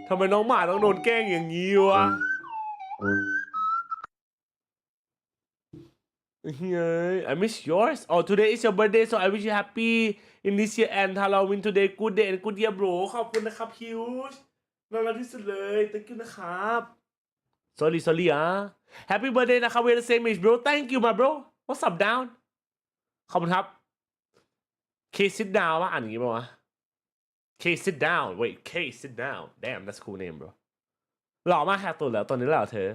ทำไมน้องหมาต้องโดนแกล้งอย่างนี้วะHey, I miss yours. Oh, today is your birthday, so I wish you happy in this year and Halloween today. Good day and good year, bro. ขอบคุณนะครับ Huge น่ารักที่สุดเลย Thank you นะครับ Sorry อ่ะ Happy birthday นะครับ We're the same age, bro. Thank you, my bro. What's up, down? ขอบคุณครับ K sit down ว่าอ่านอย่างงี้ป่าวะ K sit down. Wait, K sit down. Damn, that's a cool name, bro. หล่อมากแฮกตัวแล้วตอนนี้แล้วเธอ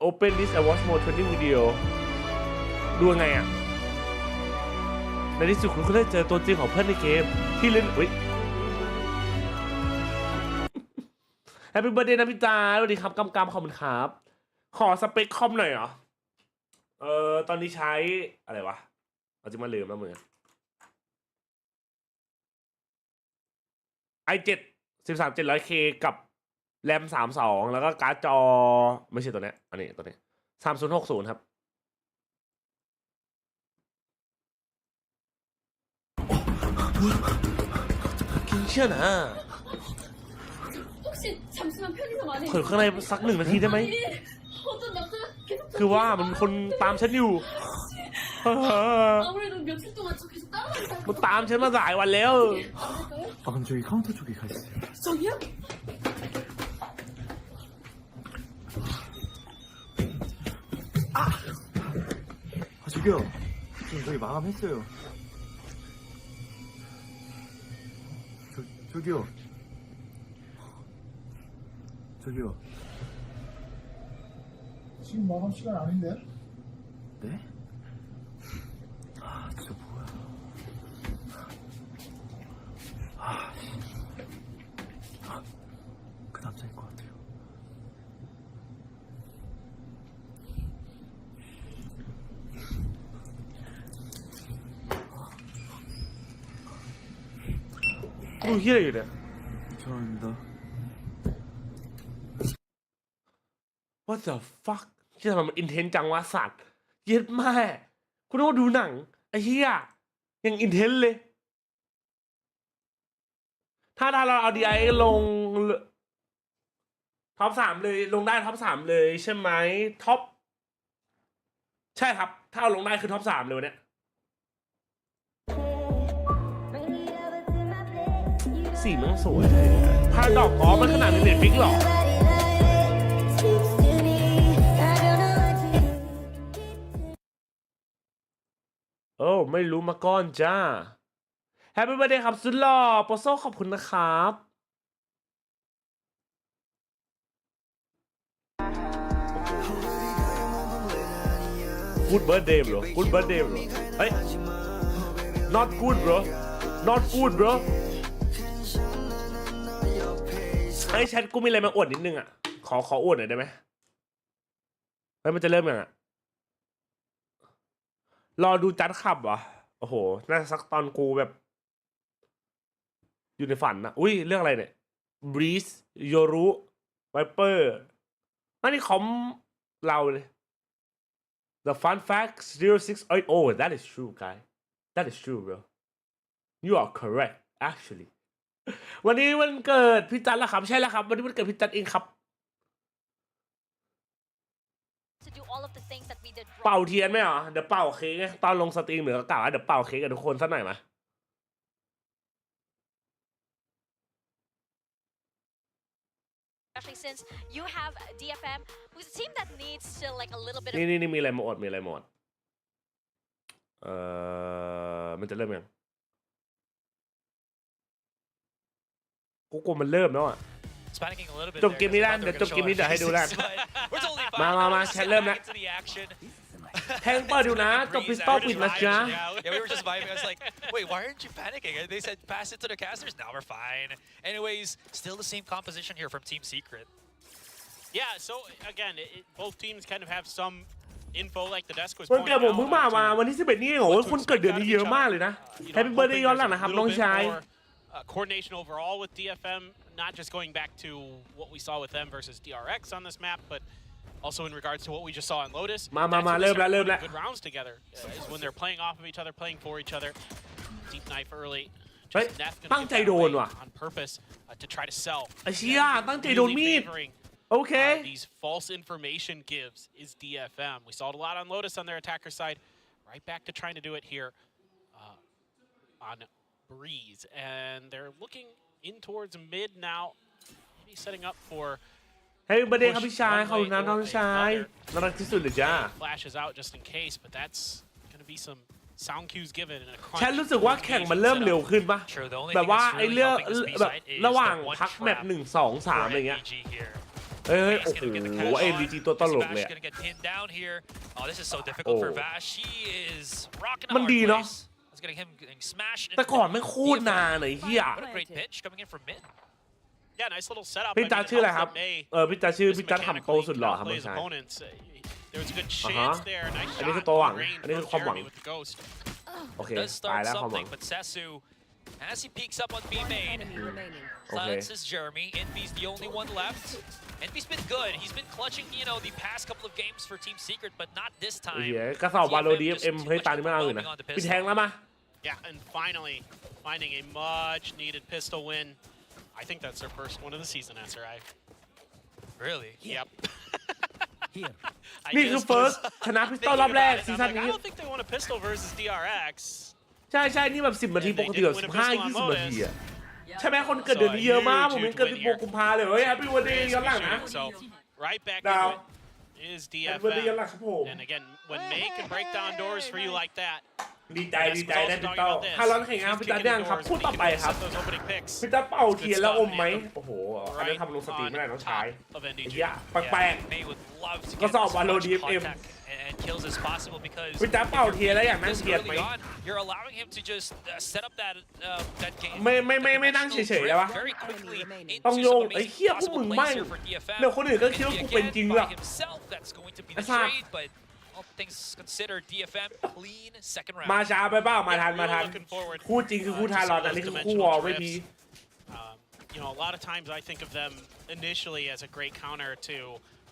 Open this and watch more training video ดูไงอ่ะในที่สุดคุณก็ได้เจอตัวจริงของเพื่อนในเกมที่เล่นอุ๊ย Happy birthday นะพี่ตาสวัสดีครับกำขอบคุณครับขอสเปคคอมหน่อยเหรอตอนนี้ใช้อะไรวะเอาจริงมาลืมแล้วมึง i7 13700K กับแรม32แล้วก็การ์ดจอไม่ใช่ตัวนี้อันนี้ตัวนี้3060ครับ เชื่อนะเปิดข้างในสัก1 นาทีได้ไหมคือว่ามันคนตามฉันอยู่มันตามฉันมาหลายวันแล้ว그럼 저기 카운터 쪽에 가 있어요. 저기요? 저기요. 지금 저기 마감했어요. 저기요. 저기요. 지금 마감 시간 아닌데? 네? 아, 진짜 뭐야. 그 남자일 것 같아요. 힐해 이래. 죄송합니다. What the fuck ที่ทำไมมันอินเทนจังวะสัตว์เย็ดแม่คุณต้องดูหนังไอ้เหี้ยยังอินเทนเลยถ้าเราเอา DRX ลงท็อป 3เลยลงได้ท็อป 3เลยใช่ไหมท็อปใช่ครับถ้าเอาลงได้คือท็อป 3เลยวันเนี้ยสีมันสวยพาดอกอ๋อมันขนาดในเน็ตฟิกหรอโอ้ไม่รู้มาก่อนจ้าแฮปปี้เบิร์ธเดย์ครับสุดหล่อโปโซขอบคุณนะครับกูดเบิร์ธเดย์ bro กูดเบิร์ธเดย์ bro เฮ้ย not good bro not good bro ไอ้แชทกูมีอะไรมาอวดนิดนึงอ่ะขออวดหน่อยได้ไหมเฮ้ยมันจะเริ่มยังอ่ะรอดูจัดขับวะโอ้โหน่าสักตอนกูแบบอยู่ในฝันนะอุ้ยเรื่องอะไรเนี่ย Breeze โยรุ Viper นี่คอมเราเลย The fun fact 06 oh that is true guy that is true bro you are correct actually วันนี้วันเกิดพี่จัดแล้วครับใช่แล้วครับวันนี้วันเกิดพี่จัดเองครับเป่าเทียนไหมเหรอเดี๋ยวเป่าเค้กตอนลงสตรีมหรือกล่าวว่าเดี๋ยวเป่าเค้กกับทุกคนสักหน่อยมาEspecially since you have DFM, who's a team that needs still like a little bit of นี่มีอะไรมาอดมีอะไรมาอดมันจะเริ่มยังกูกลัวมันเริ่มแล้วอ่ะจบเกมนี้ได้เดี๋ยวจบเกมนี้เดี๋ยวให้ดูได้มาแชทเริ่มนะแทงเปิดดูนะจบพิสตอลปิดนะจ๊ะ Yeah, we were just vibing. I was like, wait, why aren't you panicking? They said pass it to the casters. Now we're fine. Anyways, still the same composition here from Team Secret. Yeah, so again, both teams kind of have some info like the desk was วัน pointing เกิดผมเพิ่งมาวันที่11นี่โอ้โหคนเกิดเดือนนี้เยอะมากเลยนะแฮปปี้เบิร์ธเดย์ย้อนหลังนะครับน้องชาย coordination overall with DFM, not just going back to what we saw with them versus DRX on this map, but also in regards to what we just saw in Lotus. มาเริ่มแล้ว good rounds together is when they're playing off of each other, playing for each other. Deep knife early. ตั้งใจโดนว่ะ on purpose to try to sell. ไอ้เชี่ยตั้งใจโดนมีดโอเค These false information gives is DFM. We saw it a lot on Lotus on their attacker side. Right back to trying to do it here on Breeze, and they're looking in towards mid now. Maybe setting up for. เฮ้ยประเด็นครับพี่ชายขอบคุณนะน้องชายน่ารักที่สุดเลยจ้า Flashes out just in case, but that's gonna be some sound cues given in a crunch. ฉันรู้สึกว่าแข่งมันเริ่มเร็วขึ้นปะแบบว่าไอ้เรื่องแบบระหว่างพักแมป1 2 3อะไรเงี้ยเฮ้ยโอ้โหไอ้ดีจีตัวตลกเลยมันดีเนาะแต่ก่อนไม่โคตรนานเลยเฮียพี่จัดชื่ออะไรครับพี่จัดชื่อพี่จัดทำโตสุดหล่อครับน้องชายอันนี้คือตัวหวังอันนี้คือความหวังโอเคตายแล้วความหวังAs he peeks up on B main, silences Jeremy. Envy's the only one left. Envy's been good. He's been clutching, you know, the past couple of games for Team Secret, but not this time. กระสอบวาโลดีเอ็มเฮ้ยตานี่ไม่เอาอยู่นะปิดแทงแล้วมา Yeah, and finally finding a much-needed pistol win. I think that's their first one of the season, SRI. Really? Yep. นี่คือ first ชนะพิสตอลรอบแรกซีซั่น I นี้ don't think they want a pistol versus DRX. ใช่นี่แบบ10 นาทีปกติแบบ15-20 นาทีอะใช่ไหมคนเกิดเดือนนี้เยอะมากผมยังเกิด16 กุมภาเลยเฮ้ย Happy Birthday ย้อนหลังนะ So right back Now, into it is Happy Birthday ย้อนหลัง DFM. ครับผม And again, when May can break down doors for you like that, ดีใจได้พิสตอลถ้าร้อนแข่งงานพิสตอลยังครับพูดต่อไปครับ those opening picks. พิสตอลเป่าเทียนแล้วอมไหมโอ้โหอันนี้ทำลงสตรีมไม่ได้น้องชาย Of ไอ้ NDG. เหี้ยแปลก May would love to Có get sao as mà lô much DFM. contact and kills as possible because พิสตอลเป่าเทียนแล้วอย่างนั่ง this เกียด early ไหม on, you're allowing him to just set up that game. ไม่นั่งเฉยๆแล้ววะ Very quickly into ต้องโยง some ไอ้ amazing เหี้ยพวก possible มึง plays ไม่ here for DFM. เดี๋ยวคนอื่นก็คิดว่ากูเป็นจริงด้วย By himself, that's going to be ไอ้ the สัส trade, but all things considered, DFM clean second มา round. ช้าไปเปล่ามาทัน Looking forward, คู่จริงคือคู่ทารอนอันนี้คือคู่วอลไม่พี You know, a lot of times I think of them initially as a great counter to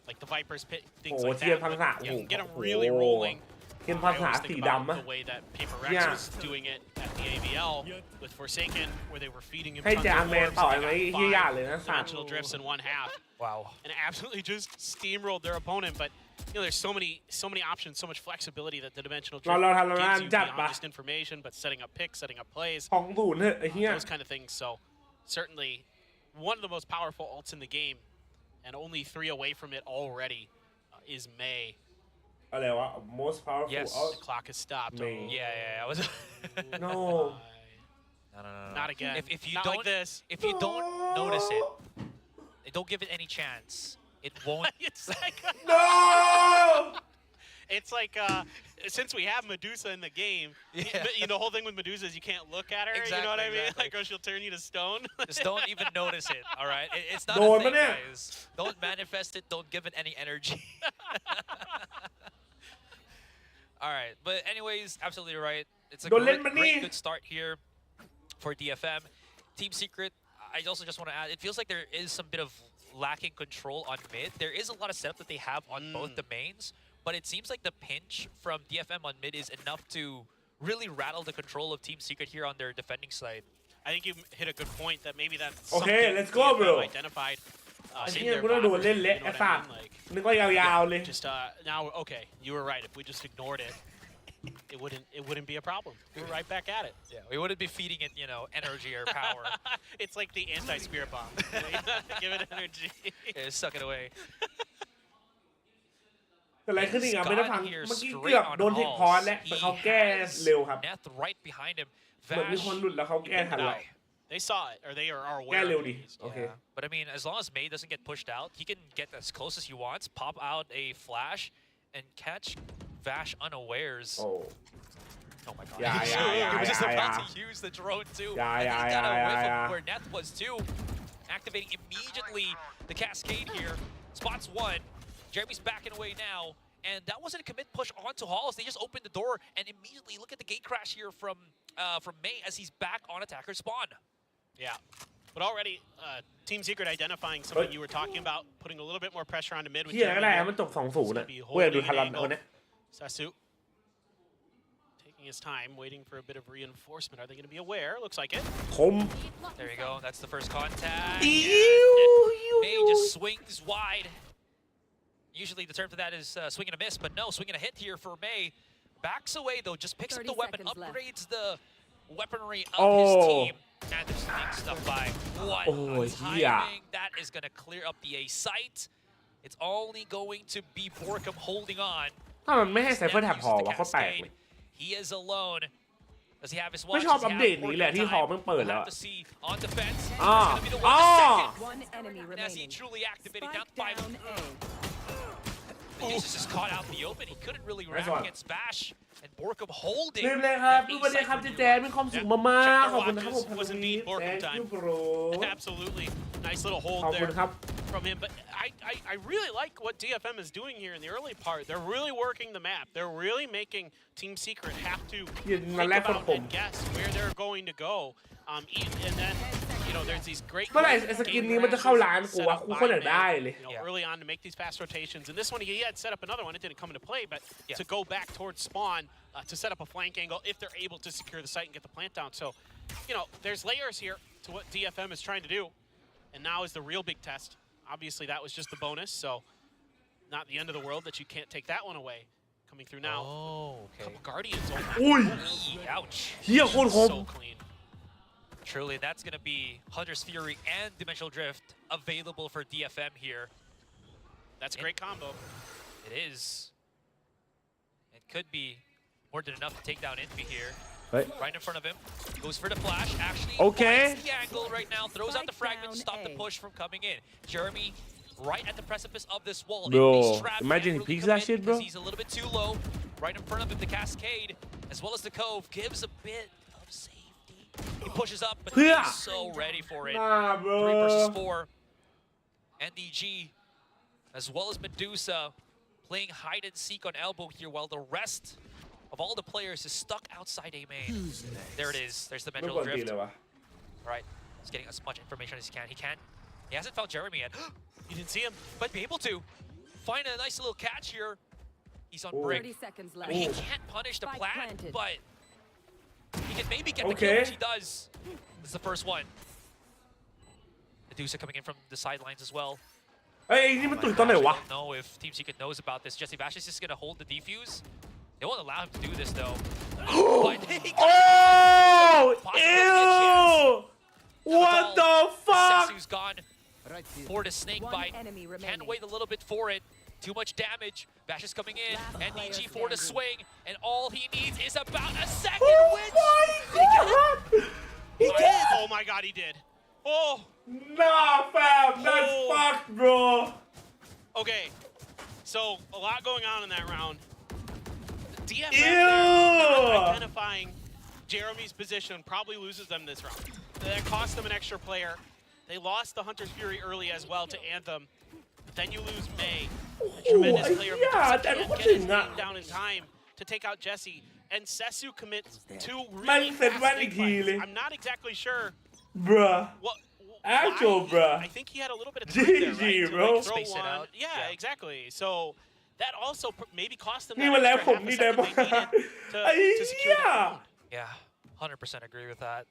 like the Vipers pit, things Oh, like Thiên that. Phang But Xạ, you can oh, get them oh. really rolling. เทียนพัง I ษา always สี think ดำ about อะ the way that Paper Rex Yeah. was doing it at the AVL with Forsaken, where they were feeding him ให้ tons จาน of แมน orbs, ต่อย and ไหม they got เฮียยาก 5 เลยนะสัตว์ dimensional drifts in one half, Wow. and absolutely just steamrolled their opponent. But you know, there's so many options, so much flexibility that the dimensional drift เราทำ gives you จัด beyond ปะ just information, but setting up picks, setting up plays. ของศูนย์เถอะไอ้เหี้ย Those kind of things. So certainly one of the most powerful ults in the game, and only 3 away from it already is May. อะไรวะ most powerful Yes. out The clock has stopped. May. Oh, Yeah, I was. no No. Not again. If you Not don't, like this. if you don't notice it, don't give it any chance. It won't. It's like no it's like since we have Medusa in the game, Yeah. you know, the whole thing with Medusa is you can't look at her. You know what I mean? Exactly. Like, or she'll turn you to stone. Just don't even notice it. All right, it's not Đồ a mà thing, nè. guys. Don't manifest it. Don't give it any energy. All right, but anyways, absolutely right. It's a Đồ lên mà great nè. good start here for DFM. Team Secret. I also just want to add. It feels like there is some bit of lacking control on mid. There is a lot of setup that they have on both the mains, but it seems like the pinch from DFM on mid is enough to really rattle the control of Team Secret here on their defending side. I think you hit a good point that maybe that's Okay, something let's go, DFM bro. identified ไอ้ in เหี้ย their กูต้องโดน bot. เล่นเละ You ไอ้ know สั what ต I ว์ mean? Like, นึกว่ายาวๆเลย just now, okay, you were right. If we just ignored it, it wouldn't be a problem. We're right back at it. Yeah, we wouldn't be feeding it, you know, energy or power. It's like the anti-spirit bomb. Give it energy. Yeah, suck it away. แต่อะไรขึ้นอีกอ่ะไม่ได้ฟัง here เมื่อกี้ straight เกือบ on โดนเทคพอร์ตแล้วแต่เขาแก้เร็วครับ Neth right behind him. เหมือนมี Vash. คนหลุดแล้วเขาแก้ทันเรา They saw it, or they are แก้ aware. เร็ว of ดี it. โอเค Yeah. But I mean, as long as May doesn't get pushed out, he can get as close as he wants, pop out a flash, and catch Vash unawares. oh Oh my god. Yeah, He was just about yeah. to use the drone too. Yeah, and yeah, he got a yeah, whiff yeah. of where Neth was too. Activating immediately the cascade here. Spots one. Jeremy's backing away now. And that wasn't a commit push onto Halls. They just opened the door and immediately look at the gate crash here from May as he's back on attacker spawn. Yeah. But already, Team Secret identifying something you were talking about, putting a little bit more pressure onto mid with เฮียก็ได้ Jeremy อะมันจบ 2-0 น่ะ Be กูอยากดู holding ทารอน an เอา angle. เนี่ย Sasu taking his time, waiting for a bit of reinforcement. Are they going to be aware? Looks like it. คม There you go. That's the first contact. อิ้ And ว May just swings wide. Usually the term for that is swing and a miss, but no, swing and a hit here for May. Backs away though, just picks up the weapon, upgrades the weaponry of his team. And they're sneak stuff by. What timing. That is going to clear up the A site. It's only going to be Borkham holding on. ถ้ามันไม่ให้ไซเฟอร์แท็บพอวะโคตรแปลกเลย He is alone. Does he have his ไม่ watch? ชอบ Does he อัป have เดตนี้แหละ Borkham ที่ time? ฮอมันเปิด We'll แล้ว have to see on defense. Ah. That's going to be the one in a second. One enemy And as he remaining. truly activated, down Spike 5. down A. He's just caught out in the open. He couldn't really Nice rap one. against Bash. And Borkham holding. ลืมเลยครับ that ดู A ประเด็น site ครับ for เจ you. แจนมีความสุขมากๆขอบคุณนะครับผมพัน Was ธุ์ indeed Borkham Thank you time. bro Absolutely. Nice little ขอบ hold คุณ there ครับ from him. But I really like what DFM is doing here in the early part. They're really working the map. They're really making Team Secret have to ยินมา think แรกคน about ผม and guess where they're going to go. And then, you know, there's these great เมื่อไหร่ไอ้สกินนี้มันจะเข้าร้านกูวะกูโคตรอยากได้เลย early on to make these fast rotations. And this one, he had set up another one. It didn't come into play, but to go back towards spawn to set up a flank angle if they're able to secure the site and get the plant down. So, you know, there's layers here to what DFM is trying to do. And now is the real big test. Obviously, that was just the bonus, so not the end of the world that you can't take that one away. Coming through now. Oh, okay. Couple Guardians. Ouch. เฮียโคตรคม So clean. Truly, that's going to be Hunter's Fury and Dimensional Drift available for DFM here. That's a great combo. It is. It could be more than enough to take down Envy here. Right in front of him. Goes for the flash. Actually, finds the angle right now. Throws out the fragment. Stop the push from coming in. Jeremy right at the precipice of this wall. Bro, imagine he peeks that shit, bro. He's a little bit too low. Right in front of him, the Cascade, as well as the Cove, gives a bit of safety. He pushes up, but he's so ready for it. 3 versus 4. NDG, as well as Medusa, playing hide and seek on elbow here, while the rest of all the players is stuck outside A main. There it is. There's the mental drift. All right, he's getting as much information as he can. He hasn't found Jeremy yet. You didn't see him, but be able to find a nice little catch here. He's on break. 30 seconds left. I mean, he can't punish the plant, but he can maybe get the Okay. kill, which he does. This is the first one. Medusa coming in from the sidelines as well. เอ้ยนี่มันตุ๋ยตอนไหนวะ I don't know if Team Secret knows about this. Decisive is just gonna hold the defuse. They won't allow him to do this though. But he Oh! Ew! What the fuck? Sessu's gone for the snake bite. Can't wait a little bit for it. Too much damage. Bash is coming in. NDG for the swing. And all he needs is about a second win. He did! Oh my god, he did. Oh! Nah, fam, that's fucked, bro. Okay, so a lot going on in that round. DFM Ew! identifying Jeremy's position probably loses them this round. That cost them an extra player. They lost the Hunter's Fury early as well to Anthem. But then you lose May. A tremendous player. But can't get his team down in time to take out Jesse. And Sessu commits 2 really fast snake bites. I'm not exactly sure. Bruh. What? Actual, bruh. I think he had a little bit of time there, GG, right? bro. To like, throw Space it one. out. Yeah, exactly. So that also maybe cost them นี่ that มันแล้ว extra ผม half a นี่ได้ second ปะ they needed ไอ้ to เหี้ secure ย that round. Yeah, 100% agree with that.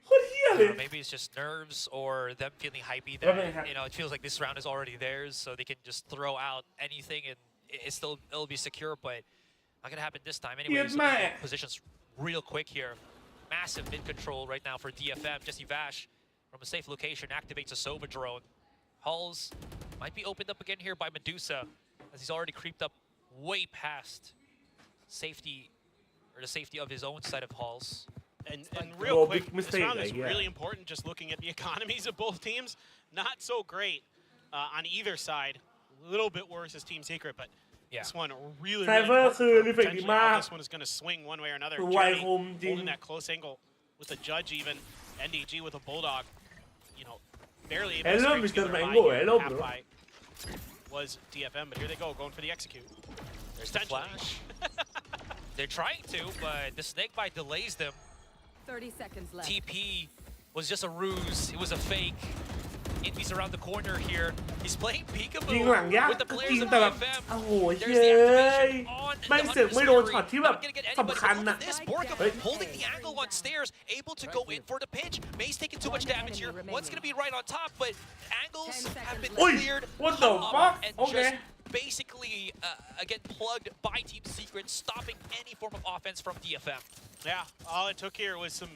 โคตรเหี้ยเลย Maybe it's just nerves or them feeling hypey Okay. that, you know, it feels like this round is already theirs, so they can just throw out anything and it'll be secure, but not gonna happen this time. Anyways, positions real quick here. Massive mid control right now for DFM. Jesse Vash from a safe location activates a Sova drone. Halls might be opened up again here by Medusa, as he's already creeped up way past safety, or the safety of his own side of Halls. And real quick, this round is really important. Just looking at the economies of both teams, not so great on either side. A little bit worse as Team Secret, but this one really, really important for potentially how this one is going to swing one way or another. Jeremy holding that close angle with a judge even. NDG with a bulldog, you know, barely able to scrape together half by was DFM, but here they go, going for the execute. There's the flash. They're trying to, but the snake bite delays them. 30 seconds left. TP was just a ruse. It was a fake. Envy's around the corner here. He's playing peekaboo with the players of DFM. There's the activation on the This Borkum holding the angle on stairs, able to go in for the pinch. May's taking too much damage here. One's going to be right on top, but angles have been cleared. What the fuck? And just basically, again, plugged by Team Secret, stopping any form of offense from DFM. Yeah, all it took here was some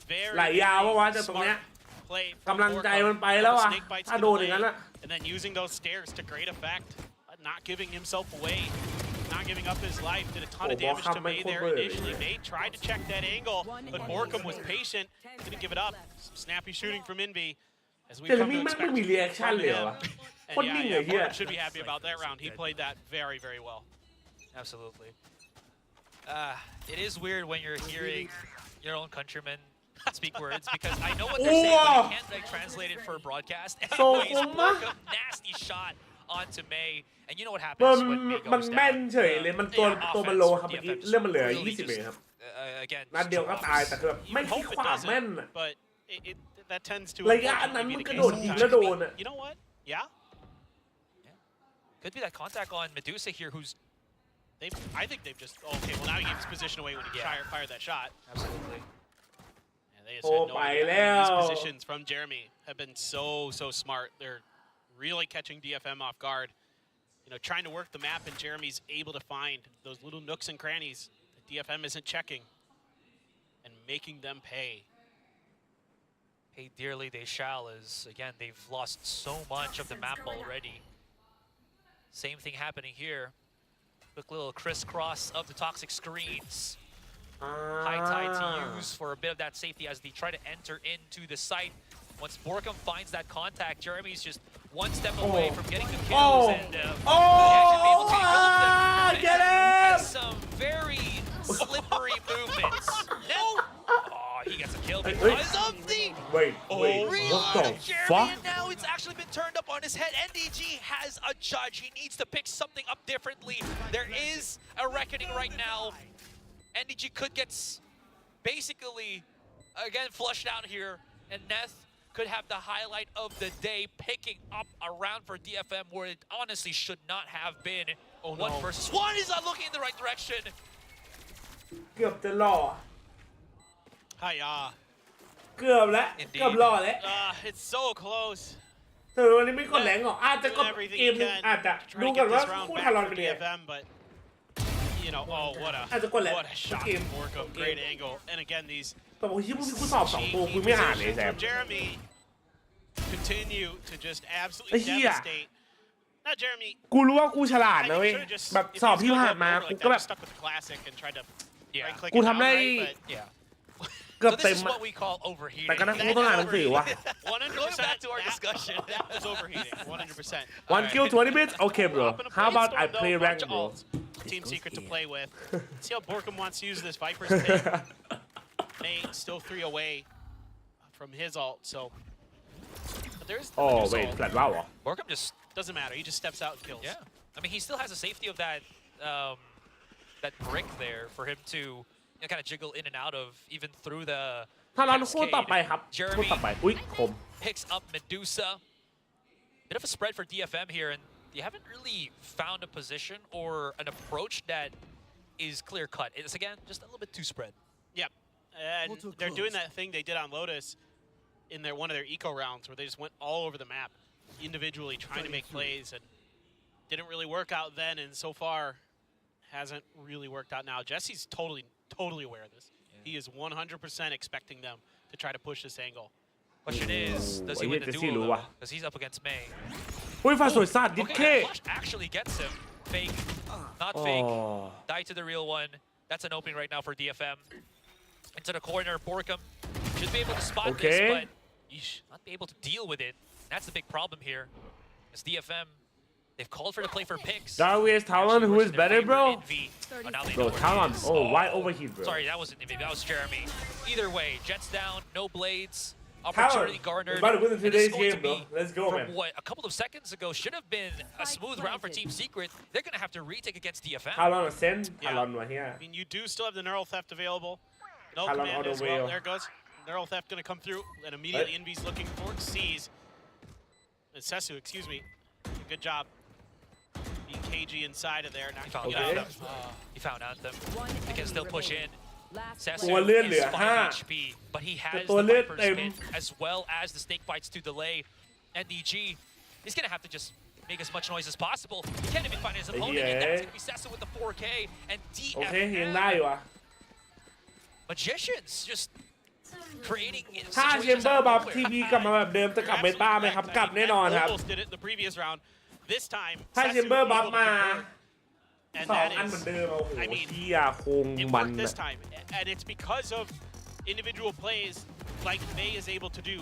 very ไหลยาววะแต่ตรงเนี้ย play กำลังใจมันไปแล้วอ่ะถ้าโดนอย่างนั้นอ่ะ and then using those stairs to great effect, not giving himself away, not giving up his life, did a ton of damage to May there initially. May tried to check that angle, but Borkum was patient, didn't give it up. Some snappy shooting from Envy, as we come to expect from him. And yeah, Borkum should be happy about that round. He played that very, very well. Absolutely. It is weird when you're hearing your own countrymen speak words, because I know what they're saying, but I can't like translate it for a broadcast. Anyways, Borkum, nasty shot onto May, and you know what happens when May goes มันแม่น down. เฉยเลยมันตัวมันโลครับเมื่อกี้เรื่องมันเหลือ20เองครับ Again, นัดเดียวก็ตายแต่คือแบบไม่คิดความแม่น but that tends to ระยะนั้นมันกระโดดยิงแล้วโดนอะ you know what yeah could be that contact on Medusa here, who's I think they've just okay. Well, now he gave his position away when he fired that shot. Absolutely. And they just had no idea. These positions from Jeremy have been so smart. They're really catching DFM off guard. You know, trying to work the map, and Jeremy's able to find those little nooks and crannies that DFM isn't checking, and making them pay. Pay dearly they shall, as again they've lost so much of the map already. Same thing happening here. Quick little crisscross of the toxic screens. High tide to use for a bit of that safety as they try to enter into the site. Once Borkum finds that contact, Jeremy's just one step away from getting the kills and be able to help them. Get him! Some very slippery movements. He gets a kill because of the wait, what the fuck? And now it's actually been turned up on his head. NDG has a judge. He needs to pick something up differently. There is a reckoning right now. NDG could get basically again flushed out here, and Neth could have the highlight of the day, picking up a round for DFM where it honestly should not have been. One versus one. Is not looking in the right direction. เกือบจะหล่อ Hiya. เกือบแล้วเกือบหล่อแล้ว It's so close. แต่วันนี้ไม่กดแรงหรออาจจะกดเกมนึงอาจจะดูก่อนว่าคู่ทารอนเป็นยังไง but you know, what a shot from Borkum, great angle, and again these. แต่ผมคิดว่ามีคู่สอบ2ตัวคุณไม่อ่านเลยแซม Jeremy continue to just absolutely devastate. Not Jeremy. กูรู้ว่ากูฉลาดนะเว้ยแบบสอบที่ผ่านมากูก็แบบกูทำได้เกือบเต็มอะแต่ก็นั่งกูต้องอ่านหนังสือวะ 100% back to our discussion. That was overheating. 100%. One kill 20 bits? Okay, bro. How about I play rank, bro? Team Secret to play with. See how Borkum wants to use this Viper's pick. May still 3 away from his ult, so. But there's wait, flat wow. Borkum just doesn't matter. He just steps out and kills. Yeah. I mean, he still has the safety of that that brick there for him to kind of jiggle in and out of, even through the ทารอนคู่ต่อไปครับคู่ต่อไปอุ้ยคม picks up Medusa. Bit of a spread for DFM here, and you haven't really found a position or an approach that is clear cut. It's again just a little bit too spread. Yep. And they're doing that thing they did on Lotus in one of their eco rounds where they just went all over the map individually trying to make plays, and didn't really work out then, and so far hasn't really worked out now. Jesse's totally aware of this. He is 100% expecting them to try to push this angle. Question is, does he win the duel though? Because he's up against May. อุ้ยฟ้าสวยสัตว์ดิเท่ Flash actually gets him. Fake, not fake. Die to the real one. That's an opening right now for DFM. Into the corner, Borkum should be able to spot this, but you should not be able to deal with it. That's the big problem here. It's DFM. They've called for the play for picks. Darwish, Talon, who is better, bro? Bro, Talon. Oh, why overheat, bro? Sorry, that wasn't Envy. That was Jeremy. Either way, Jets down, no blades. Talon, Opportunity garnered. about to win today's game, bro. Let's go, man. From what a couple of seconds ago should have been a smooth round for Team Secret. They're going to have to retake against DFM. Talon send Talon here. I mean, you do still have the neural theft available. No command as well. There goes. Neural theft going to come through, and immediately Envy's looking for C's. And Sesu, excuse me. Good job. Being cagey inside of there. He found Anthem. They can still push in. Sesu ตัวเลื่อนเหลือ is 5 HP, but he has the Viper's spin as well as the snake bites to delay. NDG, he's going to have to just make as much noise as possible. He can't even find his opponent, and that's going to be Sesu with the 4K. And DFM, โอเคยังได้อยู่อ่ะ Magicians just creating ถ้า Chamber Buff TV กลับมาแบบเดิมจะกลับเบต้าไหมครับกลับแน่นอนครับ did it in the previous round. This time, ถ้า Chamber Buff มา and 2 that อันเหมือน is, เดิมโอ้โห I mean, เหี้ยคง it มัน worked this time, and it's because of individual plays like May is able to do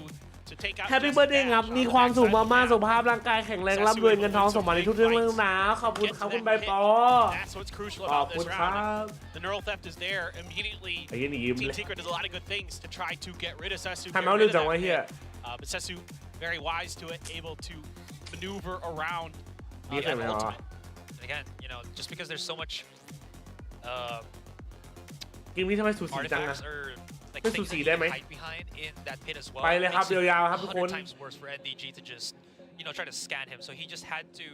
to take out. Happy birthday ครับมีความสุขมากๆสุขภาพร่างกายแข็งแรงร่ำรวยเงินทองสมบัติในทุกเรื่องนะขอบคุณครับคุณใบปอ That's what's crucial ขอบ about คุ this ณครั round. บ The neural theft is there immediately. ไอ้ยี่นี่ยิ้ม Team เลย Secret does a lot of good things to try to get rid of Sesu. ทำเอาเรื่องจังวะเฮีย But Sesu very wise to it, able to maneuver around Yes, that I ultimate. And again, you know, just because there's so much เกมนี้ทำไมสูสีจังอะ artifacts or like This things will that see you them, can eh? hide behind in that pit as well. ไปเลยครับ Makes it ยาวๆครับทุกคน 100 times worse for NDG to just try to scan him. So he just had to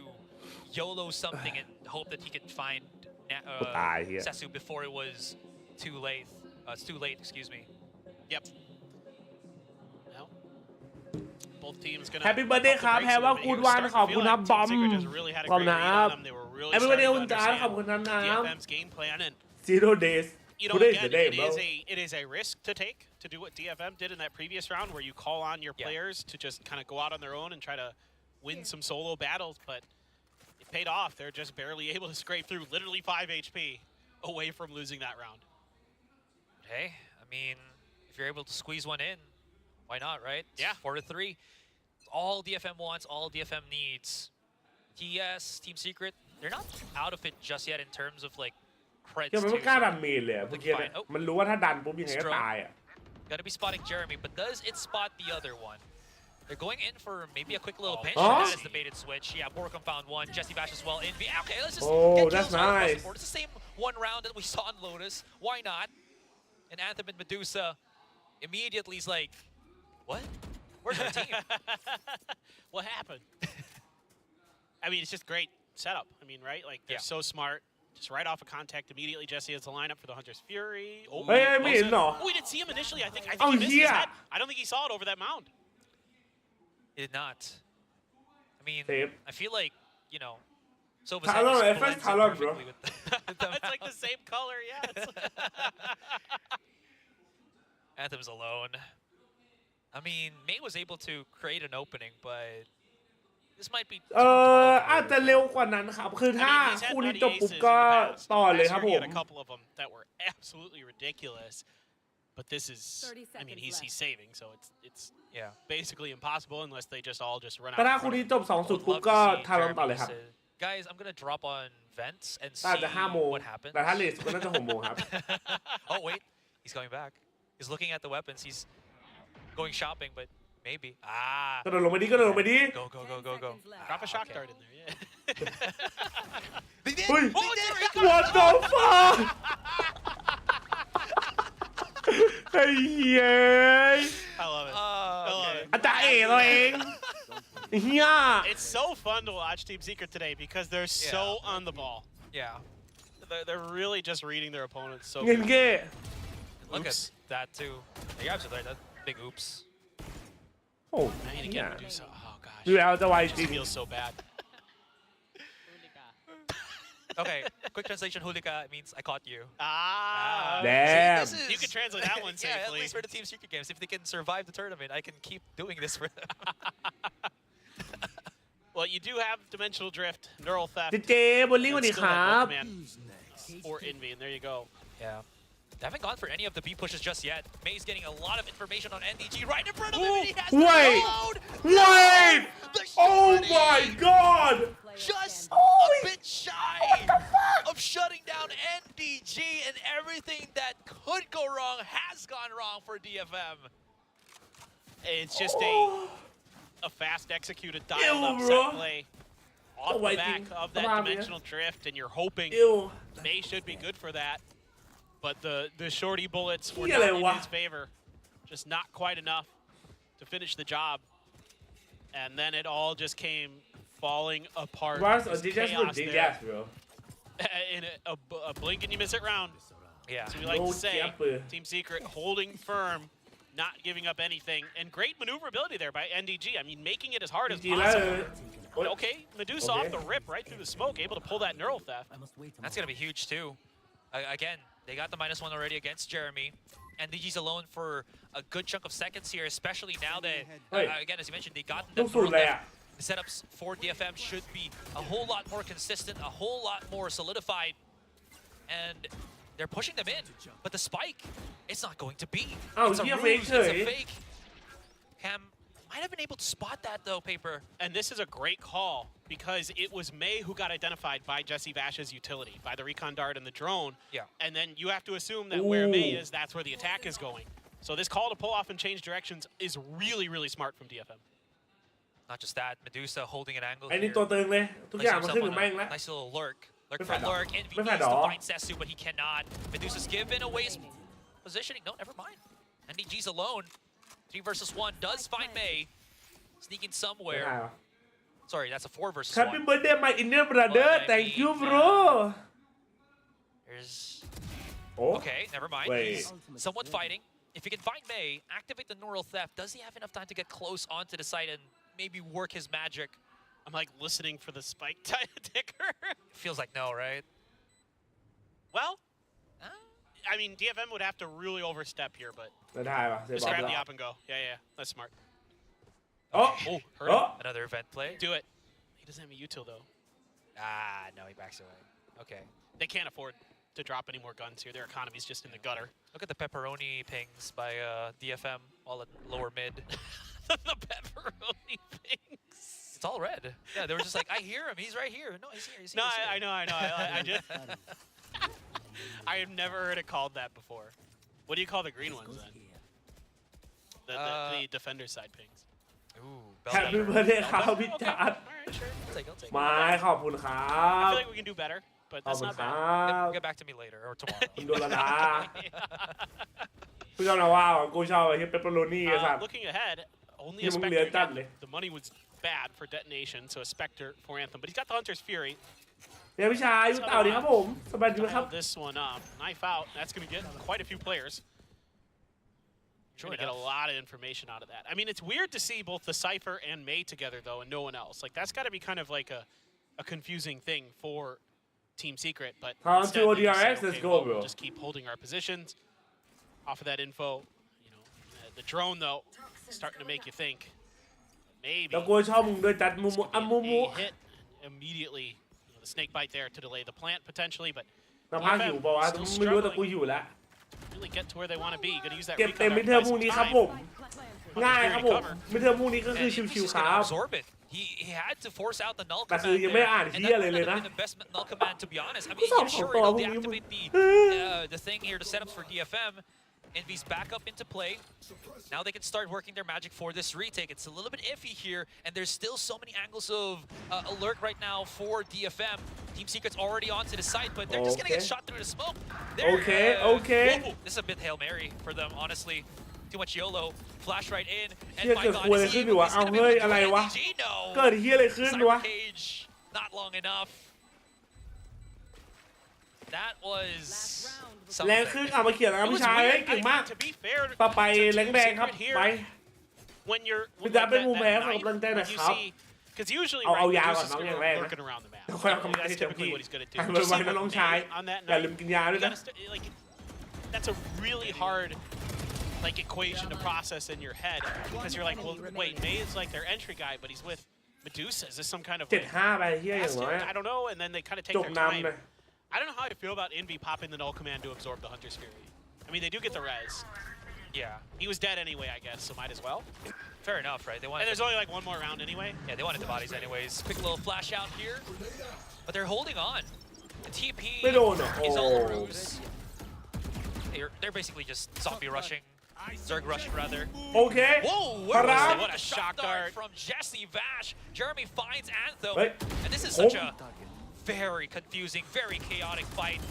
YOLO something and hope that he could find Sesu before it was too late. It's too late, excuse me. Yep. Well, both teams gonna. Happy birthday ครับแฮปว่ากูดวันขอบคุณครับบอมขอบคุณครับ Happy birthday คุณจ๋าขอบคุณครับ DFM's game plan and Zero days you know, Today's again, the day, it bro. is a risk to take to do what DFM did in that previous round, where you call on your players to just kind of go out on their own and try to win some solo battles, but it paid off. They're just barely able to scrape through, literally 5 HP away from losing that round. Hey, I mean, if you're able to squeeze one in, why not, right? Yeah. 4-3. All DFM wants, all DFM needs. TS, Team Secret, they're not out of it just yet in terms of like creds คือมันไม่ too. กล้าดันเมนเลยอะพวกเนี้ยมันรู้ว่าถ้าดันปุ๊บยังไงก็ตายอ่ะ Gotta be spotting Jeremy, but does it spot the other one? They're going in for maybe a quick little pinch. Huh? That is the baited switch. Yeah, Borcom found one. Jesse Bash as well. Okay, let's just Oh, get that's kills all across the nice. board. It's the same one round that we saw in Lotus. Why not? And Anthem and Medusa immediately is like, what? Where's our team? What happened? I mean, it's just great setup. I mean, right? Like, they're so smart. Just right off of contact, immediately Jesse has the lineup for the Hunter's Fury. Oh, Hey, me, no. We didn't see him initially. I think Oh, he missed his yeah. head. I don't think he saw it over that mound. He did not. I mean, Same. I feel like, you know, so Talon, at first Talon, bro. It's like the same color, yes. Anthem's alone. I mean, May was able to create an opening, but this might be อาจจะเร็วกว่านั้นครับคือถ้า คู่นี้จบปุ๊บก็ต่อเลยครับผม He had a couple of them that were absolutely ridiculous, but this is, I mean, he's saving, so it's basically impossible unless they just all just run out. แต่ถ้าคู่นี้จบ2-0ปุ๊บก็ทาลงต่อเลยครับ Guys, I'm gonna drop on vents and อาจ see จะ5 โมง what happens. แต่ถ้าเลสก็น่าจะ6 โมงครับ Oh wait, he's coming back. He's looking at the weapons. He's going shopping, but maybe. กระโดดลงไปดิกระโดดลงไปดิ Go. Drop a shock dart in there, yeah. เฮ้ย What the fuck ไอ้เหี้ย I love it. I love it. อาจารย์เอ๋ตัวเองเฮีย It's so fun to watch Team Secret today because they're so on the ball. Yeah. They're really just reading their opponents so เงิน good. เก้ Look at that too. You're absolutely right. That big oops. โอ้ I mean, เหี้ย again, Medusa. Oh gosh. ดูแล้วจะไว It จริง just feels so bad. Okay, quick translation. Hooliga means I caught you. Damn. This is, You can translate that one yeah, at safely. least for the Team Secret games. If they can survive the tournament, I can keep doing this for them. Well, you do have Dimensional Drift, Neural Theft. เจบอลลิงสวัสดีครับ Or Envy, and there you go. Yeah. They haven't gone for any of the B pushes just yet. May's getting a lot of information on NDG right in front of him, and he has the load! Wait! Oh my god! Just a bit shy of shutting down NDG, and everything that could go wrong has gone wrong for DFM. It's just a fast executed dialed up set play off the back of that Dimensional Drift, and you're hoping May should be good for that. But the shorty bullets were not in his favor. Just not quite enough to finish the job. And then it all just came falling apart. JJaz, bro. In a blink and you miss it round. Yeah. So we like to say, Team Secret holding firm, not giving up anything. And great maneuverability there by NDG. I mean, making it as hard as possible. Okay, Medusa off the rip, right through the smoke, able to pull that Neural Theft. That's going to be huge, too. Again, they got the -1 already against Jeremy. And DG's alone for a good chunk of seconds here, especially now that, again, as you mentioned, they got the setups for DFM should be a whole lot more consistent, a whole lot more solidified. And they're pushing them in. But the spike, it's not going to be. It's a ruse, it's a fake. Cam might have been able to spot that, though, Paper. And this is a great call because it was May who got identified by Jesse Bash's utility, by the recon dart and the drone. Yeah. And then you have to assume that where May is, that's where the attack is going. So this call to pull off and change directions is really, really smart from DFM. Not just that, Medusa holding an angle ไอ้นี่ here. ตัวตึงเลยทุกอย่างมันขึ้นถึงแม่งแล้ว Nice little lurk. Lurk for lurk. Envy needs to find Sesu, but he cannot. Medusa's given away his positioning. No, never mind. NDG's alone. 3 versus 1 does find May. Sneaking somewhere. Sorry, that's a 4 versus 1. Happy birthday my Indian brother thank you bro There's... Oh Okay, never mind. Wait. He's somewhat fighting. If he can find May, activate the neural theft, does he have enough time to get close onto the site and maybe work his magic? I'm like listening for the spike ticker. Feels like no, right? Well, I mean, DFM would have to really overstep here, but ไม่ได้ป่ะเซฟ just บอล grab แล้ the ว up and go. Yeah, that's smart. โอ้ Oh, heard โอ้ him. Another event play. Do it. He doesn't have a util though. Ah, no, he backs away. Okay. They can't afford to drop any more guns here. Their economy's just in the gutter. Look at the pepperoni pings by DFM, all at lower mid. The pepperoni things. It's all red. Yeah, they were just like, I hear him. He's right here. No, he's here. He's here. No, he's here. I know. I just. I have never heard it called that before. What do you call the green ones then? The defender side pings. Ooh, Happy birthday ครับพี่จัด Alright, sure. I'll take. มาขอบคุณครั I บ feel like we can do better, but ขอบ that's คุณ not ครั bad. บ Get back to me later or tomorrow. คุณโดนละนะพี่ชอบนะว่ากูชอบไอ้ที่เปปเปอโรนี่ไอ้สัตว์ Looking ahead, only Yung a Spectre. mga liyan Again, the money was bad for detonation, so a Spectre for Anthem, but he's got the Hunter's Fury. เดี๋ยวพี่ชายยุ่งเต่าดีครับผมสบายดีไหมครับ Dial this one up, knife out. That's going to get quite a few players. Trying to get a lot of information out of that. I mean, it's weird to see both the Cypher and May together, though, and no one else. Like, that's got to be kind of like a confusing thing for Team Secret. But instead, they just say, DRX, let's okay, go, well, bro. we'll just keep holding our positions. Off of that info, you know, the drone, though, starting to make you think. Maybe แล้วกูชอบมึงด้วยจัดมุมอ่ะมุม a hit immediately. You know, the snake bite there to delay the plant, potentially, but น้ำพักหิวเปล่าวะ still ไม่รู้แต่กู struggling. หิวแล้ว Really get to where they want to be. Gonna use that เก็บ recon เต็ม to มิดเทอ buy มพรุ่ง some นี้ครับ time. ผมง่ายครับผมมิดเทอมพรุ่งนี้ก็คือ And he's ชิว just ๆค gonna รับ absorb it. He had to force out the null แต่ command คือยังไม่ there, อ่าน and เฮีย that อะไร would เลย have นะ been the best null command, to be honest. I กู mean, สอบ yeah, ของ sure, ต่อ he'll พรุ่งนี้ deactivate the thing here, the setups for DFM. Envy's back up into play. Now they can start working their magic for this retake. It's a little bit iffy here, and there's still so many angles of alert right now for DFM. Team Secret's already onto the site, but they're just gonna get shot through the smoke. Okay. Whoa, this is a bit Hail Mary for them, honestly. Too much YOLO. Flash right in. And เฮีย my เกิด God, ควยอะไร is ขึ้ he นอยู่วะ is เอา gonna be เฮ้ย able to อะไร do วะ NDG? No. เกิดเฮียอะไรขึ้นวะ Cyber Cage, not long enough. That was แรงขึ้นเอามาเขียนแล้วครับ It พี่ was ชาย weird. เก่งมาก To be fair, ต่อไป to แรง Team แดงครับ Secret here, ไป when you're พี่จะเป็นมุมแพ้ขอกำลังใจหน่อย you ครับ see, because usually เอา right, ยา Zeus ก่อน is น้องอย่าง gonna แรกนะ lurking around the map. ค่อยเอากำลังใจ That's เต็ม typically ที่ what he's gonna do. หัน Just ไว see ๆนะ what น้องชาย May on that อย่า night. ลืมกินยาด้วย You นะ gotta like that's a really hard like equation to process in your head because you're like, well, wait, May is like their entry guy, but he's with Medusa. Is this some kind of 7-5 ไปเฮียอย่างน้อย I don't know, and then they kind of take จบ their นำ time. เลย I don't know how I feel about Envy popping the null command to absorb the Hunter's Fury. I mean, they do get the res. Yeah, He was dead anyway, I guess, so might as well. fair enough, right? They And wanted there's only like one more round anyway. yeah, they wanted the bodies anyways. Quick little flash out here, but they're holding on. The TP ไม่โดนเหรอ is โอ้ all a ruse. They're basically just zombie rushing, Zerg rushing rather. โอเค Whoa, where was Hurrah. that? What a shock dart from Jesse Vash. Jeremy finds Anthem, Wait. and this is such a very confusing, very chaotic fight.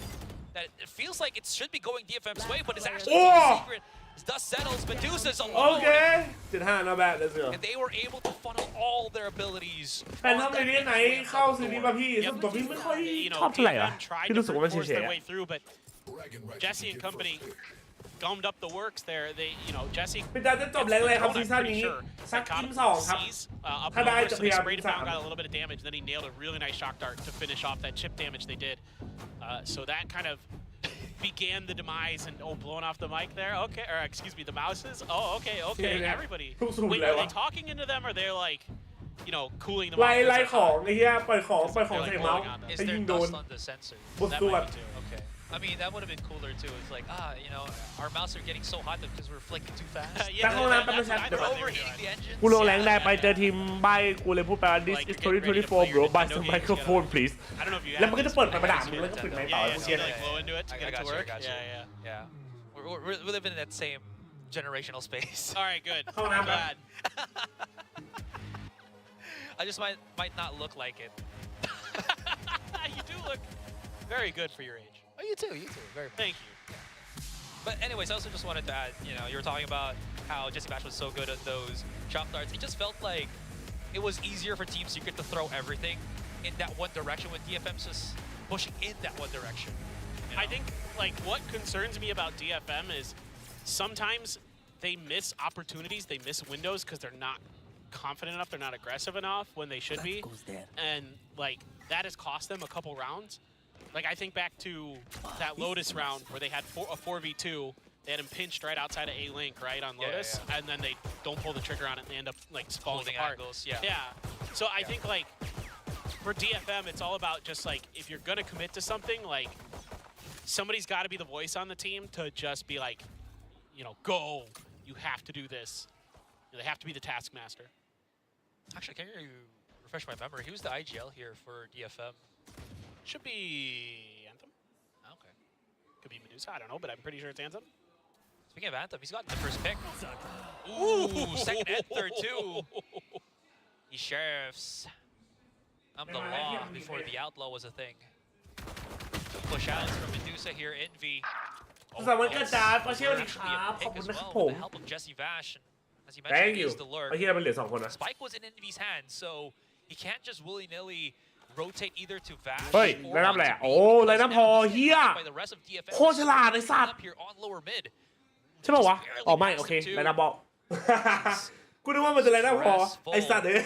That it feels like it should be going DFM's way, but it's actually Oh. Team Secret. As dust settles, Medusa's โอ alone. เค7-5 not bad let's go And they were able to funnel all their abilities. แฟนทำในนี้ไหนเข้าซีรีส์ป่ะพี่ซึ่งตัวพี่ไม่ค่อย You ชอบ know, เท่าไหร่วะ DFM tried พี่ to รู้สึกว่ามัน force เฉย their ๆ way through, but Jesse and company gummed up the works there. They, you know, Jesse. พี่จะจบแรงเลยครับซีซั่นนี้สักทีม2ครับ Up ถ้าได้ over, จะ so พ they ยายาม sprayed ที him ม down, 3 got a little bit of damage, and then he nailed a really nice shock dart to finish off that chip damage they did. So that kind of began the demise and blowing off the mic there. Okay, or excuse me, the mouses. Oh, okay, Yeah. everybody. Who's Wait, that are they one? talking into them, or they're like, you know, cooling them ไล่ off? ไล่ของไอ้เหี้ยปล่อยของใส่ They're เมาส์ blowing on them. Is ไอ้ there ยิงโดน dust on the sensor? บท That สวด might be too. Okay. I mean, that would have been cooler too. It's like, you know, our mouse are getting so hot because we're flicking too fast. แต่ห้องน้ำเป็นประชัน I เดี๋ยว know ก่อน they were Overheating the engines. กูลงแรงได้ไปเจอทีมใบกูเลยพูดไปว่า this is 2024 bro buy some microphone please I don't know if you แล้วมันก็จะเปิดไฟประดับ have มึงแล้วก็ปิดไมค์ Yeah, ต่อ yeah, เมื่อ so กี้ you like blow into it to I get it got to you, I work. got you. Yeah. We're living in that same generational space. All right, good. Hold on, I'm glad. I just might not look like it. You do look very good for your age. Oh, you too. Very. Thank you. But anyways, I also just wanted to add, you know, you were talking about how Jesse Bash was so good at those shock darts. It just felt like it was easier for Team Secret to throw everything in that one direction with DFM's just pushing in that one direction. You know? I think, like, what concerns me about DFM is sometimes they miss opportunities, they miss windows because they're not confident enough, they're not aggressive enough when they should be. And, like, that has cost them a couple rounds. Like, I think back to that Lotus round where they had a 4v2. They had him pinched right outside of A-Link, right, on Lotus. Yeah. And then they don't pull the trigger on it and they end up, like, falling apart. Angles, yeah. Yeah. So I think, like, for DFM, it's all about just, like, if you're going to commit to something, like, somebody's got to be the voice on the team to just be like, you know, go. You have to do this. They have to be the taskmaster. Actually, can you refresh my memory? Who's the IGL here for DFM? Should be Anthem. Okay. Could be Medusa. I don't know, but I'm pretty sure it's Anthem. Speaking of Anthem, he's gotten the first pick. Ooh, second and third too. He sheriffs. I'm the law before the outlaw was a thing. Push outs from Medusa here. Envy. Oh, yes. With the help of Jesse Vash. As you mentioned, he used the lurk. Spike was in Envy's hand, so he can't just willy-nilly rotate either to Vash or onto B. By the rest of DFM. โคตรฉลาดไอ้สัตว์ Up here on lower mid. ใช่ป่าววะอ๋อไม่โอเคไลน์นับบอกกูนึกว่ามันจะไลน์นับพอไอ้สัตว์เอ้ย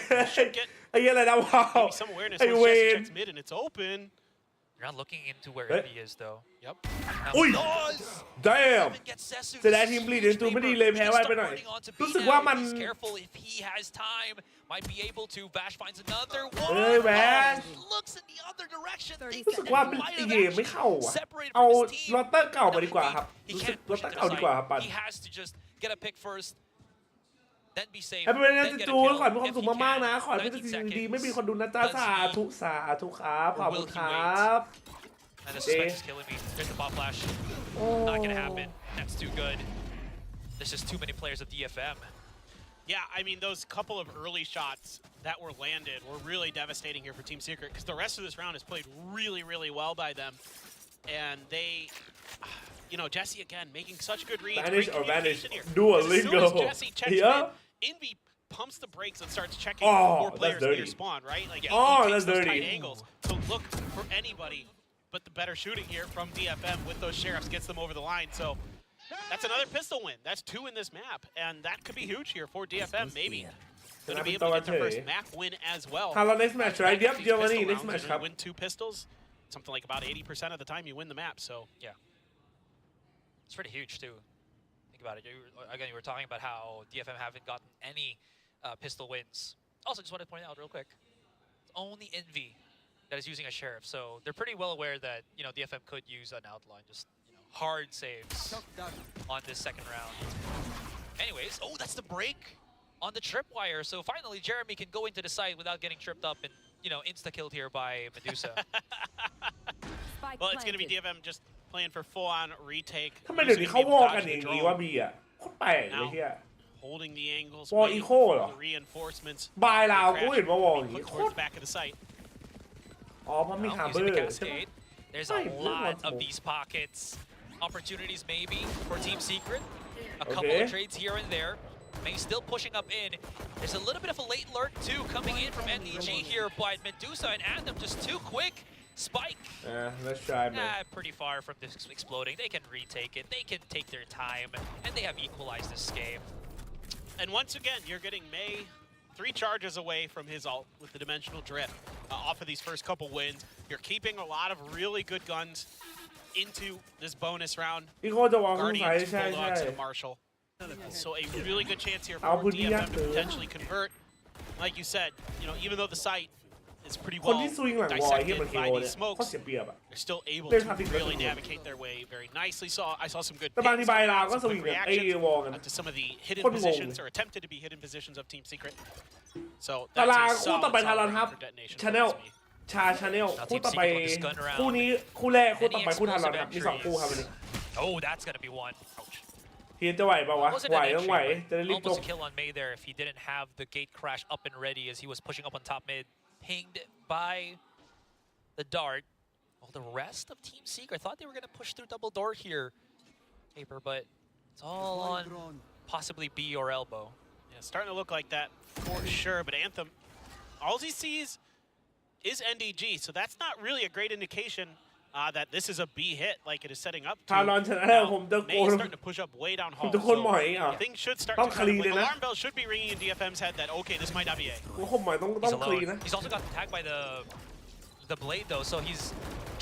ไอ้เหี้ยไลน์นับพอ Some awareness ไอ้ once เว Jesse น checks mid and it's open. You're not looking into where Envy is though. Yep. อุ้ย damn เสียดายทีมบลีดเดินตัวไม่ดีเลยแพ้ไวไปหน่อยรู้สึกว่ามัน Careful if he has time, might be able to. Vash finds another one. เอ้ยแวน Looks in the other direction. รู้สึกว่าเป็นตีเกมไม่เข้าอ่ะเอาลอตเตอร์เก่ามาดีกว่าครับรู้สึกลอตเตอร์เก่าดีกว่าครับปัน He has to just get a pick first. Then be safe. ให้เป็นนะจูนขอให้มีความสุขมากๆนะขอให้เป็นสิ่งดีไม่มีคนดูนะจ๊ะสาธุสาธุครับขอบคุณครับ And the suspense is killing me. There's the bot flash. Not gonna happen. That's too good. There's just too many players of DFM. Yeah, I mean, those couple of early shots that were landed were really devastating here for Team Secret because the rest of this round is played really, really well by them. And they, you know, Jesse again making such good reads. Vanish or vanish. Here. Duolingo. As soon as Jesse checks yeah. in, Envy pumps the brakes and starts checking more players near spawn, right? Like, he takes those tight angles. So look for anybody. But the better shooting here from DFM with those sheriffs gets them over the line. So that's another pistol win. That's 2 in this map. And that could be huge here for DFM. Maybe going to be able to get their first map win as well. TALON next match, right? Yep, Germany next match. You win 2 pistols. Something like about 80% of the time you win the map. So yeah. It's pretty huge too. Think about it. Again, you were talking about how DFM haven't gotten any pistol wins. Also, just wanted to point out real quick. It's only Envy that is using a sheriff, so they're pretty well aware that, you know, DFM could use an outline, just, you know, hard saves on this second round. Anyways, oh, that's the break on the tripwire, so finally Jeremy can go into the site without getting tripped up and, you know, insta-killed here by Medusa. Well, it's going to be DFM just playing for full-on retake. ทำไมเดี๋ยวนี้เขาวอลกันอย่างนี้วะบีอ่ะโคตรแปลกเลยเฮีย Holding the angles, วอลอีโค่เหรอ reinforcements. บายลาวกูเห็นว่าวอลอย่างนี้โคตร back of the site. อ๋อเพราะมีฮาร์เบอร์ There's a lot of these pockets. Opportunities maybe for Team Secret. A couple of trades here and there. May still pushing up in. There's a little bit of a late lurk too coming in from NDG here, but Medusa and Anthem just too quick. Spike. Let's try, man. Pretty far from this exploding. They can retake it. They can take their time, and they have equalized this game. And once again, you're getting May 3 charges away from his ult with the dimensional drift off of these first couple wins. You're keeping a lot of really good guns into this bonus round. Guardians, Bulldogs, and Marshall. So a really good chance here for DFM to potentially convert. Like you said, you know, even though the site is pretty well dissected by these smokes, they're still able to really navigate their way very nicely. So I saw some good picks, some good reactions to some of the hidden positions or attempted to be hidden positions of Team Secret. So ตาราง that's a คู่ต่อไป solid ทารอนครับ for detonation. ชาแนลชาแนลคู่ต่อไปคู่นี้คู่แรกคู่ต่อไปคู่ทารอนครับมี2คู่ครับวันนี้ Oh, that's gonna be one. เฮียจะไหวเปล่าวะไหวต้องไหวจะได้รีบจบ Almost a kill on May there if he didn't have the gate crash up and ready as he was pushing up on top mid. Pinged by the dart. Well, the rest of Team Secret, I thought they were going to push through double door here. paper, but it's all on possibly B or elbow. Yeah, starting to look like that for sure. But Anthem, all he sees is NDG, so that's not really a great indication that this is a B hit like it is setting up to. TALON ชนะแล้วผมตะโก May น is starting to push up way down ผม hall. ตะโกนหมอยอ่ะ Things should start ต้อง to คลีน kind เลย of, นะ alarm bells should be ringing in DFM's head that okay, this might not be A. ผมหมายต้อง He's คลีน alone. นะ He's also got tagged by the blade though, so he's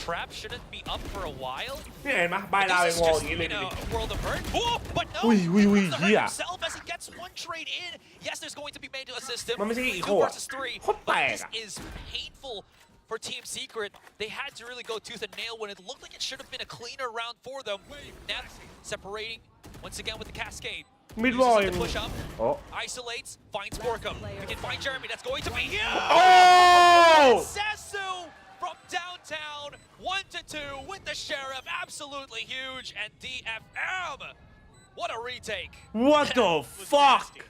trap shouldn't be up for a while. นี่เห็นไหมบาย But ดาว this เอง is วอล just, อย่างนี้เลย you ดิ know, a world of hurt. Oh, but no. อุ้ย He's the เฮี hurt ย himself as he gets one trade in. Yes, there's going to be made to assist him. มันไม่ใช่อีโค 2 อ่ะ versus 3. โคตรแปล But ก this อ่ะ is painful for Team Secret. They had to really go tooth and nail when it looked like it should have been a cleaner round for them. Neth separating once again with the cascade. มิดวอล Uses ยั it ง to push up, โอ้ isolates, finds Borkum. We can find Jeremy. That's going to be huge. โอ้ Sasu from downtown, 1-2 with the sheriff, absolutely huge, and DFM. What a retake! What the Was fuck nasty.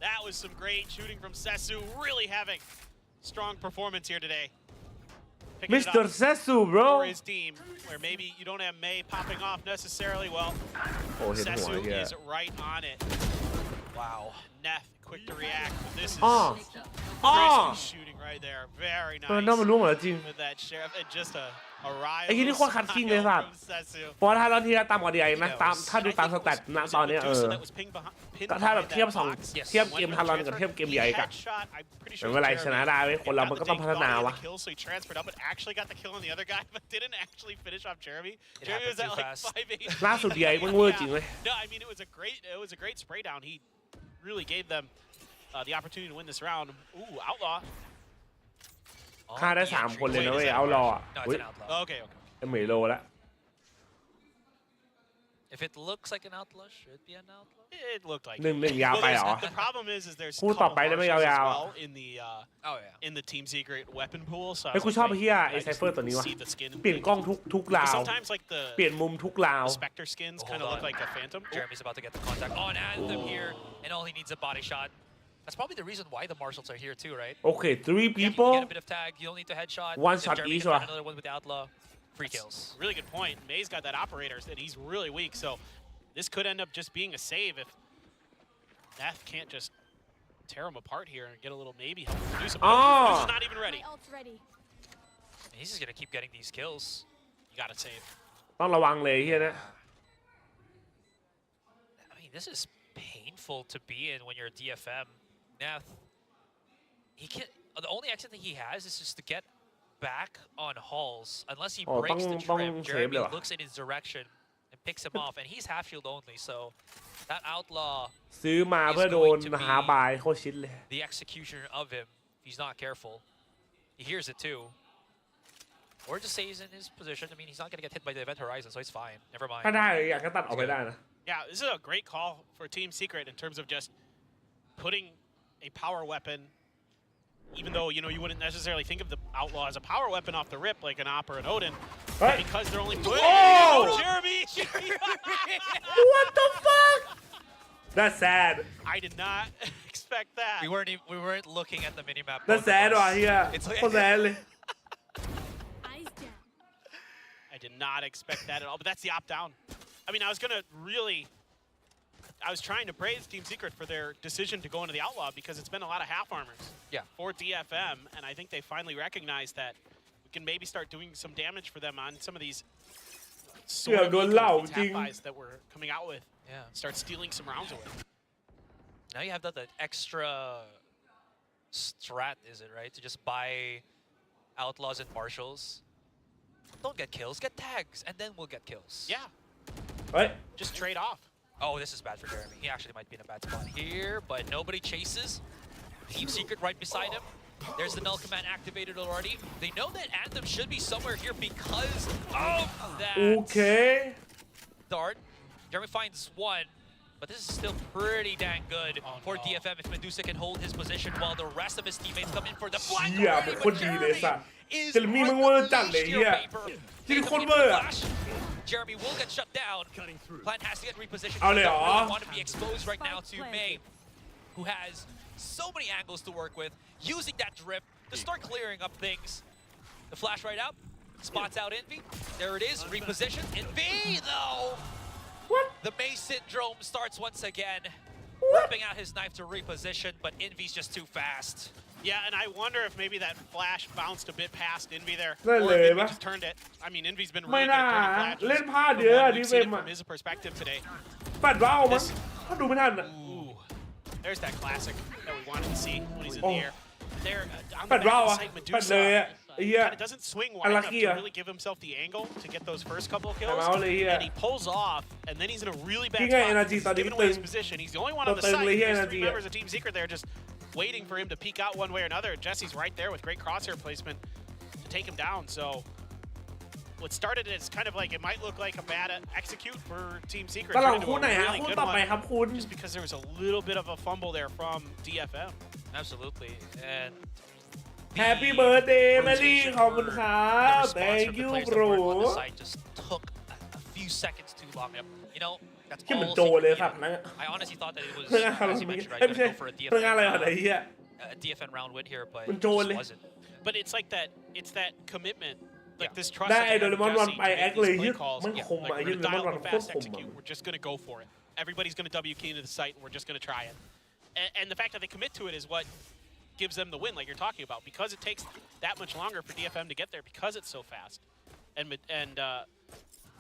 That was some great shooting from Sesu. Really having strong performance here today. Picking it Mr. up Sesu bro for his team, where maybe you don't have May popping off necessarily. Well, โอ้เห็นหัว Sesu เฮีย is right on it. Wow. Neth quick to react. This is อ้อ crazy shooting right there. Very เออน่ามัน nice ล่วงเหรอจริง with that sheriff and just a riot ไอ้ที่นี่โคตรคัดกิ้งเลยสัตว์ from Sesu. เพราะว่าถ้าเราเทียบตามกว่าดีไอนะตามถ้าดูตามสแตทณตอนเนี้ยถ้าแบบเทียบสองเทียบเกมทารอนกับเทียบเกมดีไอกันเป็นเวลาชนะได้เว้ยคนเรามันก็ต้องพัฒนาวะ So he transferred up and actually got the kill on the other guy, but didn't actually finish off Jeremy. It Jeremy was happened at too like fast. 5-8. ล่าสุดดีไอมันเวอร์จริงเลย No, I mean it was a great spray down. He really gave them the opportunity to win this round. Ooh, outlaw. ฆ่าได้3คนเลยนะเว้ยเอารออ่ะ No, อุ้ it's ย an outlaw. Okay, okay. เมโลแล้ว If it looks like an outlaw, should be an outlaw. It looked like หนึ่งยาวไปเหรอ the problem is there's คู่ต่อไปได้ไม่ยาวๆ well in the Oh yeah. in the Team Secret weapon pool. So ไอ้ยกูชอบไอ้เฮียไอ้ไซเฟอร์ตัวนี้วะ see the skin and เปลี่ยนกล้องทุกราว sometimes like เปลี่ยนมุมทุกราว the Spectre skins kind of Hold look on. like a Phantom. Jeremy's about to get the contact on Anthem here, and all he needs is a body shot. That's probably the reason why the marshals are here too, right? โอเค three Yeah, people you get a bit of tag. You don't need to headshot. One If shot Jeremy each can find one. another one with the outlaw. Free kills. Really good point. May's got that operator, and he's really weak. So this could end up just being a save if Neth can't just tear him apart here and get a little maybe help produce him. Oh. This is not even ready. And he's just gonna keep getting these kills. You gotta save. ต้องระวังเลยเฮียนะ I mean, this is painful to be in when you're a DFM. Neth, he can. The only exit that he has is just to get back on halls. Unless he Oh, breaks the trim, save Jeremyเลยว่ะ looks in his direction and picks him off, and he's half shield only. So that outlaw, ซื้อมาเพื่อโดนหาบายโคตรชิดเลย the executioner of him, if he's not careful, he hears it too. Or just stays in his position. I mean, he's not gonna get hit by the event horizon, so he's fine. Never ถ้า mind. ได้อยากจะตัดออกไปได้นะ Yeah, this is a great call for Team Secret in terms of just putting a power weapon, even though, you know, you wouldn't necessarily think of the outlaw as a power weapon off the rip like an Op or an Odin, but Right. because they're only Oh! Jeremy! What the fuck That's sad I did not expect that. We weren't looking at the minimap. That's both of sad us. ว่ะเฮีย It's โคตรแซดเลย I did not expect that at all, but that's the opt down. I mean, I was trying to praise Team Secret for their decision to go into the Outlaw because it's been a lot of half armors for DFM, and I think they finally recognized that we can maybe start doing some damage for them on some of these sort of tap buys that we're coming out with. Yeah. Start stealing some rounds away. Now you have that extra strat, is it, right? To just buy outlaws and marshals. Don't get kills, get tags, and then we'll get kills. Yeah. เฮ้ย Just trade off. Oh, this is bad for Jeremy. He actually might be in a bad spot here, but nobody chases. Team Secret right beside him. There's the null command activated already. They know that Anthem should be somewhere here because of that โอเค dart. Jeremy finds one, but this is still pretty dang good for DFM if Medusa can hold his position while the rest of his teammates come in for the flank. เฮียเป็นคนดีเลยสัตว์เจลมี่มันเวอร์จัดเลยเฮียจริงคนเวอร์อะ Jeremy will get shut down. Plan has to get repositioned. Oh, they Don't are? really want to be exposed right now to May, who has so many angles to work with, using that drift to start clearing up things. The flash right out, spots out Envy. There it is, repositioned. Envy, though. What The May syndrome starts once again, ripping out his knife to reposition, but Envy's just too fast. Yeah, and I wonder if maybe that flash bounced a bit past Envy there, นั่น or เลย if Envy ปะ just turned it. I mean, Envy's been ไม่ really น่า good at turning เล่น flashes พลาด from เยอะ what ดิ we've เฟ seen มอะ from his perspective today. ปัดว่าวมั้งถ้าดูไม่ทันอะ Ooh, there's that classic that we wanted to see when he's in Oh. the air. There, on the ปัด back ว่าว of อะ the site, ปัดเลยอะไอ้เหี้ย Medusa doesn't swing wide enough Unlucky, to ah. really give himself the angle to get those first couple of แต่ kills. เมาเลยเฮีย And he pulls off, and then he's in a really bad ที่ไง spot. energy He's ตอนนี้ giving away his ตึง position. He's the only one on the ตึง site. เลยเฮีย There's energy three อะ members of Team Secret there just waiting for him to peek out one way or another. Jesse's right there with great crosshair placement to take him down. So what started as kind of like it might look like a bad execute for Team Secret ตลอด turned into คู่ไหน a ฮะ really คู่ good ต่อไป one ครับคุณ just because there was a little bit of a fumble there from DFM. Absolutely. And Happy birthday แมรี่ขอบคุณครับ the response Thank from the you players bro that weren't on the site just took a few seconds too long. You know, that's ที่เหมือน all โจเลย Secret สัต needed. ว์นั่นอะ I honestly thought that it was, เรื่องอะไร as you mentioned, right, ไม่ going ใช่ to go for a เรื่องอะไรอะไรเฮีย DFN round win here, but มัน it โจรเลย just wasn't. But it's like that. It's that commitment, like Yeah. this trust. ได้ that ไอ้ they โด have เร in มอนวัน Jesse ไป to แอ make คเลย these ยึ play ด calls. มัน Yeah, คม like อ่ะ we're ยึด gonna โดเรมอน dial วัน up a โคตร fast คม execute. อะ We're just gonna go for it. Everybody's gonna WQ into the site, and we're just gonna try it. And the fact that they commit to it is what gives them the win, like you're talking about, because it takes that much longer for DFM to get there because it's so fast, and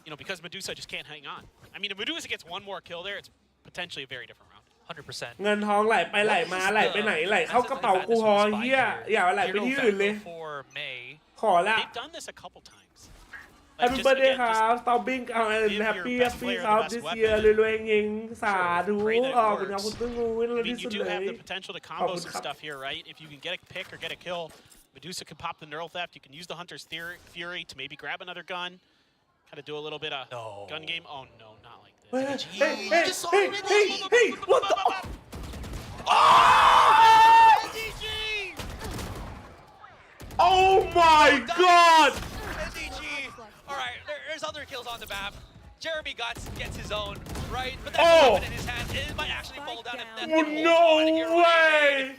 you know, because Medusa just can't hang on. I mean, if Medusa gets one more kill there, it's potentially a very different round. 100%. เงินทองไหลไปไหลมาไหลไปไหนไหลเข้ากระเป๋ากูพอเฮียอย่าไหลไปที่อื่นเลย For May. ขอละ They've done this a couple times. Happy just birthday again, ค just รับ Stopping เอา give Happy your best Happy player ครับ the best this weapon. year รวยๆเองสาธุ Pray that it ขอบคุณครับ works. คุณตึ้งงูน I ที่ mean, สุ you ด do เล have ย the potential to Oh, combo good some cup. stuff here, right? If you can get a pick or get a kill, Medusa can pop the neural theft. You can use the Hunter's Fury to maybe grab another gun, kind of do a little bit of gun game. Oh no, not like this. Hey, what the? Oh my god! All right, there's other kills on the map. Jeremy gets his own, right? But Oh. that's a weapon in his hand. It might actually fall down and then Oh, hold on here. no way!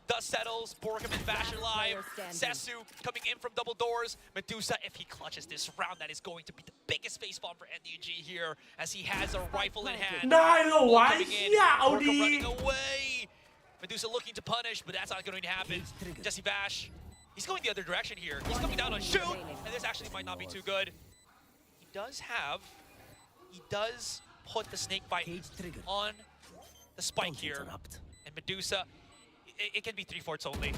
Dust settles, Borkham and Bash alive. Sesu coming in from double doors. Medusa, if he clutches this round, that is going to be the biggest facepalm for NDG here, as he has a rifle in hand. ได้เหรอวะ Coming in, เฮียเอา Borkham ดี running away. Medusa looking to punish, but that's not going to happen. Jesse Bash, he's going the other direction here. He's coming down on shoot, and this actually might not be too good. He does put the snake bite on the spike here. And Medusa, it can be 3/4 only.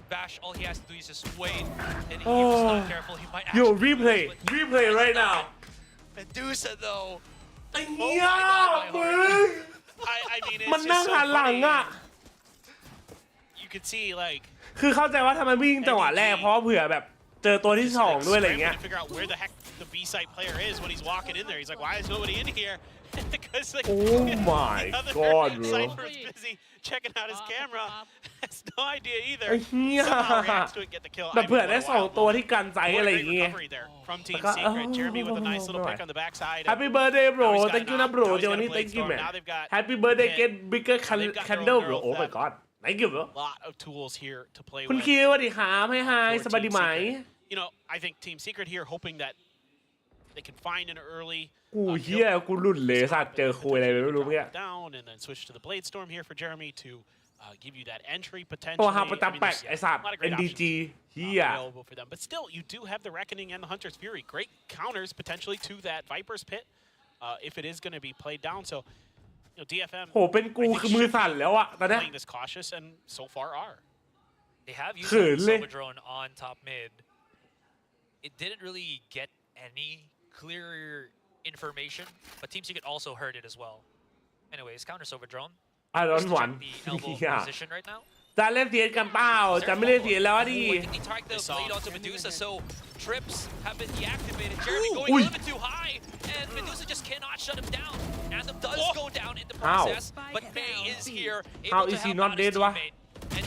Bash, all he has to do is just wait. And if he's not careful, he might Yo, actually replay right now. Medusa, though. ไอ้เฮียมึง I mean, มัน it's นั่ง just so หันหลัง funny. อ่ะ You could see like คือเข้าใจว่าทำไมวิ่งจังหวะแรกเพราะเผื่อแบบเจอตัวที่สองด้วยอะไรเงี้ย scrambling to figure out where the heck the B site player is when he's walking in there. He's like, why is nobody in here? Because like, Oh my the other God, bro. Cypher's busy checking out his camera. Has no idea either. ไอ้เฮีย Somehow reacts to it, get the kill. แบบ I mean, เผื่อ what ได้ a สอง wild ตัว moment. ที่กันไซ What อะไร a อย่าง great เงี้ย recovery there from Team แล้วก็ Secret. Jeremy with a nice little pick on the backside. Happy birthday bro Now he's got thank you an นะ op. bro Now he's เดี๋ยว got วัน a นี้ blade thank you storm. man Now they've got Happy birthday hit. get bigger Now they've got their own candle bro neural Oh my theft. god thank you bro A lot of tools here to play คุณ with. คิวสวัสดีครับให้ไฮ for สบาย Team ดีไหม Secret. You know, I think Team Secret here hoping that they can find an early กูเฮียกูหลุดเลยสัตว์เจอคุยอะไรไม่รู้เมื่อกี้ down and then switch to the blade storm here for Jeremy to give you that entry ตัว potentially. ฮาประจำแปลกไอสัตว์ a lot of great NDG options เฮีย available for them. But still, you do have the Reckoning and the Hunter's Fury. Great counters potentially to that Viper's Pit if it is going to be played down. So, you know, DFM โหเป็นกูคือมือสั่นแล้วอะตอนเนี้ย playing this cautious and so far are. They have used เขินเลย Silver Drone on top mid. It didn't really get any clear information, but Team Secret also heard it as well. Anyways, counter Silver Drone. อ่ะร้อนหวาน The elbow เฮีย position right now. จะเล่นเสียกันเปล่าจะไม่เล่นเสียแล้วดิ I think they target the blade onto Medusa, so trips have been deactivated. Jeremy going Ui. a little bit too high, and Medusa just cannot shut him down. Anthem does go down in the How? process, but May is here, How able to is he help not out his dead วะ teammate.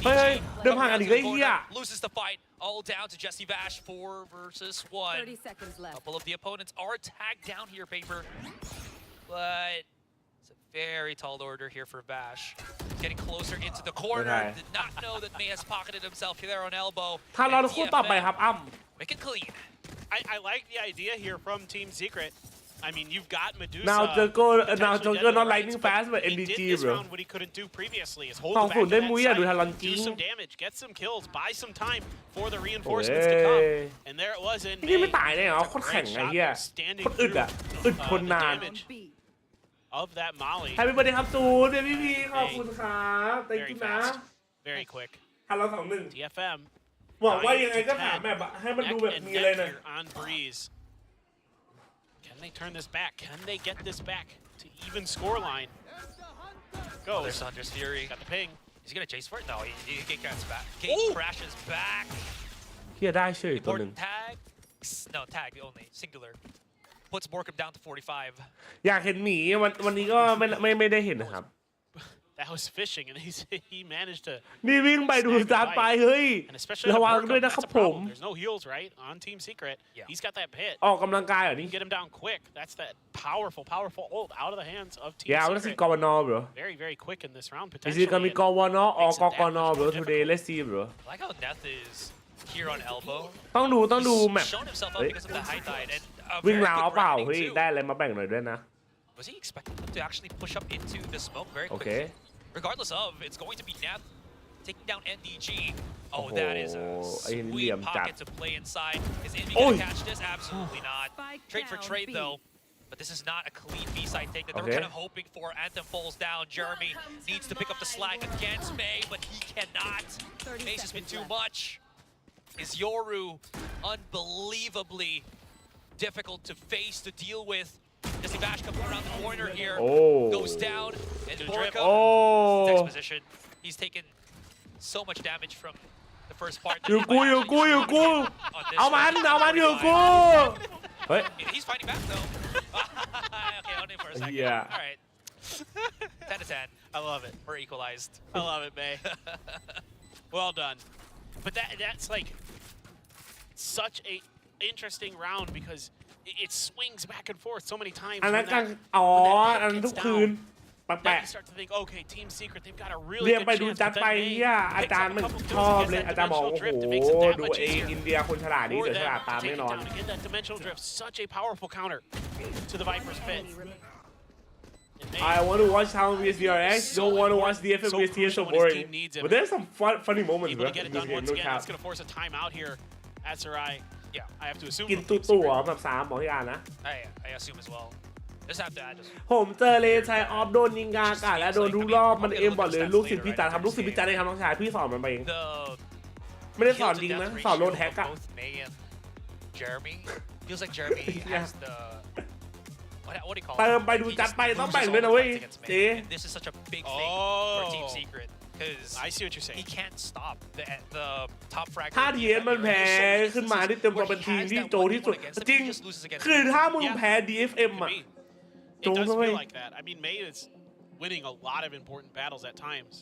เฮ้ย NDG เดินผ่านกันอีกแล้ว comes เฮีย around to the corner, loses the fight, all down to Jesse Bash, 4 versus 1. 30 seconds A left. couple of the opponents are tagged down here, Paper, but it's a very tall order here for Bash. Getting closer into the corner, Okay. did not know that May has pocketed himself there on elbow. ถ้าเรา And คู่ต่อไป DFM ครับอ้ำ make it clean. I like the idea here from Team Secret I mean, you've got Medusa. Now Jungle not lightning fast but NDG bro. What he couldn't do previously is hold สอง back ศูนย์ได้ that มุ้ยอะดู site, ทารอนจ do ริง some damage, get some kills, buy some time for the โอ้ reinforcements to come. ย And there it was in นี่ไม่ May. ตายเลยเหรอโคตรแข็งไอ้เหี้ย Standing โคตรอึด through อะอึดทน the นาน damage of that Molly. ใครเป็นประเด็นครับซูนเบบี้พีขอบคุณครับ thank Very you นะ fast, very quick. ทันเรา2-1 DFM. หวังว่ายังไงก็หาแบบให้มันดูแบบนี้เลยนะ On Breeze. Can they turn this back? Can they get this back to even scoreline? Go. There's Thunder's Fury. Got the ping. He's gonna chase for it? No, he gets back. He crashes back. เฮียได้เฉยตัวหนึ่ง Important tag. No, tag only. Singular. Puts Borkham down to 45. อยากเห็นหมีวันนี้ก็ไม่ได้เห็นนะครับ That was fishing, and he managed to. นี่วิ่งไปดูสตาร์ทไปเฮ้ย And especially ระวัง Borkham, ด้วยนะ that's ครับ a ผม problem. There's no heals, right? On Team Secret. Yeah. He's got that pit. ออกกำลังกายเหรอนี่ Get him down quick. That's that powerful ult out of the hands of Team ยาวแล้วสิ Secret. กวนอ bro Very, very quick in this round, is potentially. it gonna be กวนอ or กวนอ bro today let's see bro I like how Neth is here on elbow. ต้องดูแมป He's shown himself up because of the high tide and a วิ่ง very ราว good เปล่า rounding เฮ้ย too. ได้อะไรมาแบ่งหน่อยด้วยนะ Was he expecting them to actually push up into the smoke very โอเค quickly? Regardless of, it's going to be Neth taking down NDG. Oh, that is a sweet pocket to play inside. Is Envy going to catch this? Absolutely not. Trade for trade though. But this is not a clean B-side take that they were kind of hoping for. Anthem falls down. Jeremy needs to pick up the slack against May, but he cannot. May's has been too much. Is Yoru unbelievably difficult to face, to deal with? As Bash comes around the corner here, goes down, and Borkham takes position. He's taken so much damage from the first part. อยู่กูเอามันอยู่กู เฮ้ย He's fighting back though. Okay, only for a second. Yeah. All right. 10 to 10. I love it. We're equalized. I love it, May. Well done. But that's like such a interesting round because it swings back and forth so many times. อันนั้นกลาง when อ๋อ that อันนั้นทุกคืน Then แปลก you start to think, okay, Team Secret, they've got a ๆ really เรียน good ไปดู chance. จัด But ไป then เฮีย May อาจารย์ picks มัน up a couple ชอบ kills เลย against อา that จารย์บอก dimensional โอ้โห drift. It makes it that ดู much เอง easier อินเดียคนฉลาดดี for แต่ฉ them ลาด to ตาม take แน่ it นอน down and get that dimensional drift. Such a powerful counter to the Viper's pit. And May, I want to watch TALON vs DRX don't want to watch DFM so vs TS so crucial when his boring team needs him. but there's some funny moments able bro to get it in this done game once no again. cap That's going to force a timeout here at Sarai. Yeah, I have to assume. กิน from ตุ๊ Team ตัว Secret. แบบ3บอกที่อ่านนะ I assume as well. Just have to add just ผมเจอเลชัยออฟโดนยิงกลางอากาศและโดนทุกรอบมันเอ็มบอดเลยลูกศิษย์พี่จ๋าทำลูกศิษย์พี่จ๋าได้ทำน้องชายพี่สอนมันไปเอง the ไม่ได้สอน heal จริง to นะ death สอนโล ratio นแท็ก of อะ both May and Jeremy feels like Jeremy has the what do you call เติมไปดูจัดไปต้องแบ่งด้วยนะเว้ยเจ๊ And this is such a big thing for Team Secret because I see what you're saying. he can't stop the top frag ถ้าทีเอสมันแพ้ขึ้นมาที่เต็มตัวเป็นทีมที่โจที่สุดจริงคือถ้ามึงแพ้ DFM อ่ะ It does Don't feel worry. like that. I mean, May is winning a lot of important battles at times.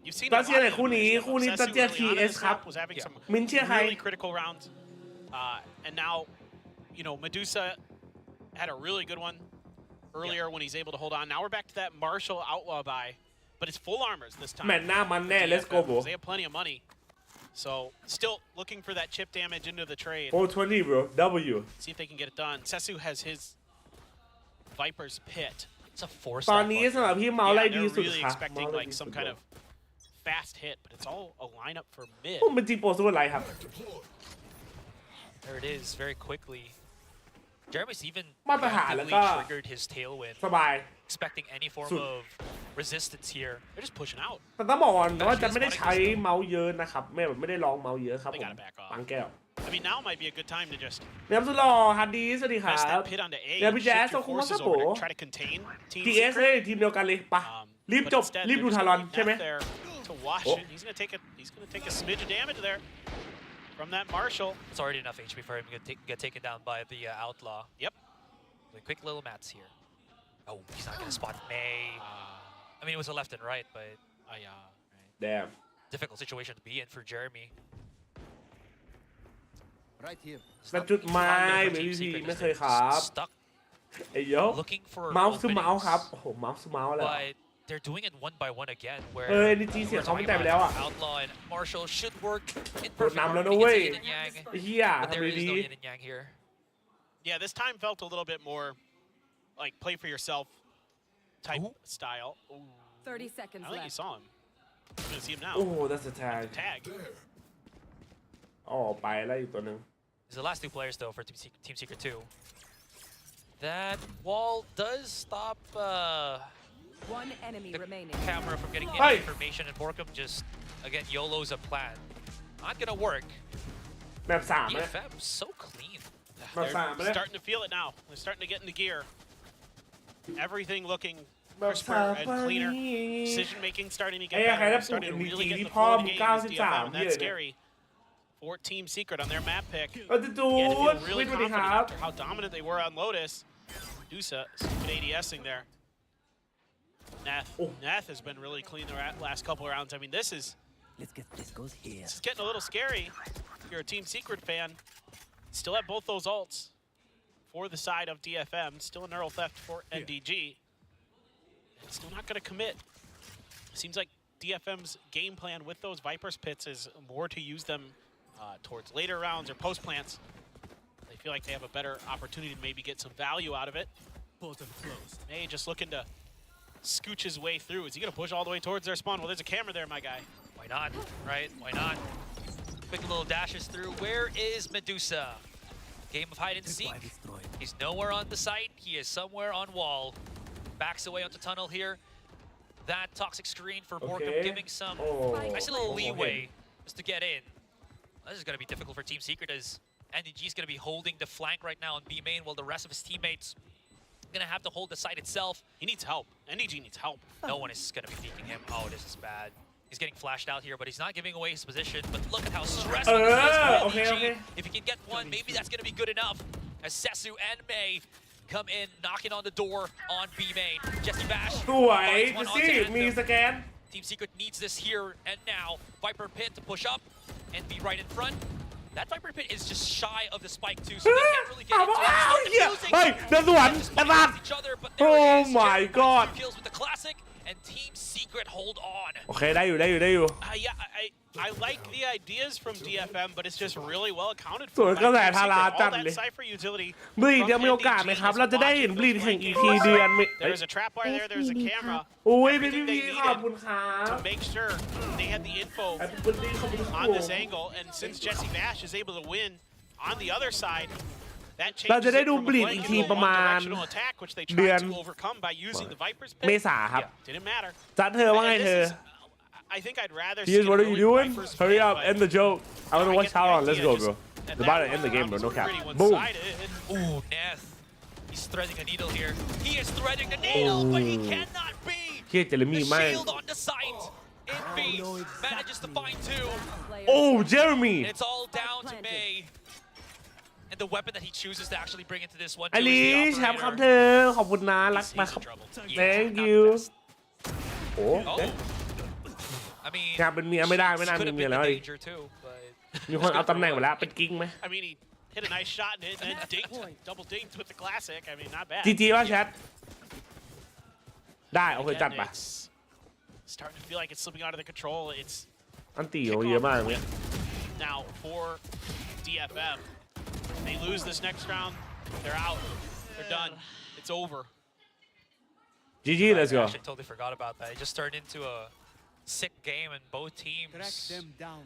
You've seen ตั a ดเชียร์ lot ไหน of คู่ them. นี้ For คู่นี้ example, ตัดเชียร์ Sessu early on in TS this ครับ map was having some มินเชียร์ใคร really critical rounds. And now, you know, Medusa had a really good one earlier when he's able to hold on. Now we're back to that Marshall Outlaw buy, but it's full armors this time. แมตช์หน้ามันแน่ let's go bro They have plenty of money. So still looking for that chip damage into the trade. 420 bro W See if they can get it done. Sessu has his Viper's pit. it's a force ตอนนี้สำหรับพี่เมาส์ไล่ Yeah, ดี they're สุด really ค่ะ expecting like some kind of fast hit, but it's all a lineup for mid. ผมเป็นจีโปรซูเปอร์ไลท์ครับ there it is very quickly Jeremy's even มาตรฐานแล้วก็ preemptively triggered his tailwind สบาย expecting any form of resistance here They're just pushing out. แต่ต้องบอกก่อนว่าจะไม่ได้ใช้เมาส์เยอะนะครับไม่ได้ลองเมาส์เยอะครับผม They gotta back off. ปังแก้ว I mean, now might be a good time to just เนียมสุดหล่อฮัดดีสวัสดีครั press บ that pit onto A. เดี๋ยวพี่แจ๊ส shift your ขอบคุณมากครั forces บผ over ม to try to contain Team TS เฮ้ Secret. ยทีมเดียวกันเลยปะรีบ But จบ instead, รีบ they're ดู just ทารอน gonna ใช่ไหม F there to wash it. He's gonna take a smidge of damage there from that Marshall. it's already enough HP for him to get taken down by the outlaw Yep. the quick little mats here oh he's not gonna spot May I mean it was a left and right but damn difficult situation to be in for Jeremy และจุดไม้เบบี้พีไม่เคยครับ stuck ไอ้โย looking for เมาส์คือเมาส์ openings, ครับโอ้โหเมาส์คือเมาส์แล้ว but they're doing it one by one again where NG เสียเขาไม่แต่ไปแล้วอ่ะ Outlaw and Marshall should work in โดน perfect นำแล้วนะ harmony เว้ย against the yin and yang ไอ้เหี้ย but ทำ there ไม is ดี no yin and yang here Yeah, this time felt a little bit more like play for yourself type style. Ooh. 30 seconds I don't think you left. saw him. You're gonna see him now. Oh, that's a tag. Tag. อ๋อไปแล้วอีกตัวหนึ่ง It's the last two players though for Team Secret 2. That wall does stop One enemy remaining. camera from getting Hey! any information, and Borkum just again YOLO's a plan. Not gonna work. แบบสามไหม DFM so clean. แบบสามไหม They're starting to feel it now. They're starting to get into gear. Everything looking แบบ crisper สาม and ไป cleaner. Decision making starting to ไอ้ get ใคร better. ได้ปลุก Starting to NDG really get ที่ the พ่อ flow of มึ the ง game is 93 DFM, and เหี้ย that's เนี่ย scary. For Team Secret on their map pick. เราจะดู You had to feel วิ really ทย์สวัสดีค confident รับ after how dominant they were on Lotus. Dusa, stupid ADSing there. Neth has been really clean the last couple of rounds. I mean, this is getting a little scary. If you're a Team Secret fan, still have both those ults for the side of DFM. Still a neural theft for NDG. And still not going to commit. Seems like DFM's game plan with those Viper's pits is more to use them towards later rounds or post plants. They feel like they have a better opportunity to maybe get some value out of it. May just looking to scooch his way through. Is he going to push all the way towards their spawn? Well, there's a camera there, my guy. Why not? Right? Why not? Quick little dashes through. Where is Medusa? Game of hide and seek. He's nowhere on the site. He is somewhere on wall. Backs away onto tunnel here. That toxic screen for Borkum giving some nice little leeway just to get in. This is going to be difficult for Team Secret as NDG is going to be holding the flank right now on B main while the rest of his teammates are going to have to hold the site itself. He needs help. NDG needs help. No one is going to be peeking him. Oh, this is bad. He's getting flashed out here, but he's not giving away his position. But look at how stressful this is for NDG. If he can get one, maybe that's going to be good enough. As Sesu and May come in, knocking on the door on B main. Jesse Bash สวย finds จะ one สิ onto มี Anthem. สแกน Team Secret needs this here and now. Viper Pit to push up and be right in front. That Viper Pit is just shy of the spike too, so they can't really get into it. อ้าว Start เหี้ย defusing. เฮ้ยเดินสวน Just ไอ้ fighting สัต against ว์ each other, but there Oh it is. my Jeremy God. 2 kills with the classic, and Team Secret hold on. โอเคได้อยู่ได้อยู่ได้อยู่ I like the ideas from DFM, but it's just really well accounted สวน for. กระแส Like, ทารา all จัด that เลย Cypher utility บลีด from ยังมีโอกาสไหม NDG ครับ is เราจะได้เห็น watching บลีด those แข่ง flanking EP เดือน There's a trap wire there. There's a camera อุ้ยพี่ Everything พี่ they ขอบ needed คุณครับ to make sure they had the info แฮปปี้เบิร์ดเดย์ขอบคุณครับ on this angle. And since Jesse Bash is able to win on the other side, that เรา changes จะได้ it ดู from บ a ลีด flank อีก into ที a ประมาณ one-directional attack, which they เดือน tried to overcome by using the Viper's เม pit. ษาครับ Didn't matter. จัดเธอว่าไง And เธ this อ is- I think I'd rather Here's see what an are you early doing? Viper's Hurry pit, up, but end the joke. I want to I watch get the TALON. Let's idea, go, just bro. at They're about that to end the game, bro. No round cap. pretty Boom. one-sided. Ooh, Neth. He's threading a needle here. He is threading a needle, but he cannot be. เฮียเจเร The มี่แม่ง shield on the site. In B, manages to find two. Oh Jeremy And it's all down to May. And the weapon that he chooses to actually bring into this one อ too ลี is แช the มป์ครับ operator. เธอขอบคุณนะรัก He's มาครับ in trouble. Thank not you the best. โอ้ Oh. I mean, งานเป็นเมียไม่ได้ไม่น่า could มี have เมีย been แล้ว the ดิ danger too, but มีคนเอาตำแหน่งไปแล้วเป็นกิ้งไหม I mean, he hit a nice shot and then double dinked with the classic. I mean, not bad. จีจีว่าแชทได้โอเคจัด Again, ไป it's starting to feel like it's slipping out of the control. It's อันตีโอเยอะมากเนี่ย now for DFM. They lose this next round. They're out. They're done. It's over. GG let's I go actually totally forgot about that. It just turned into a sick game and both teams.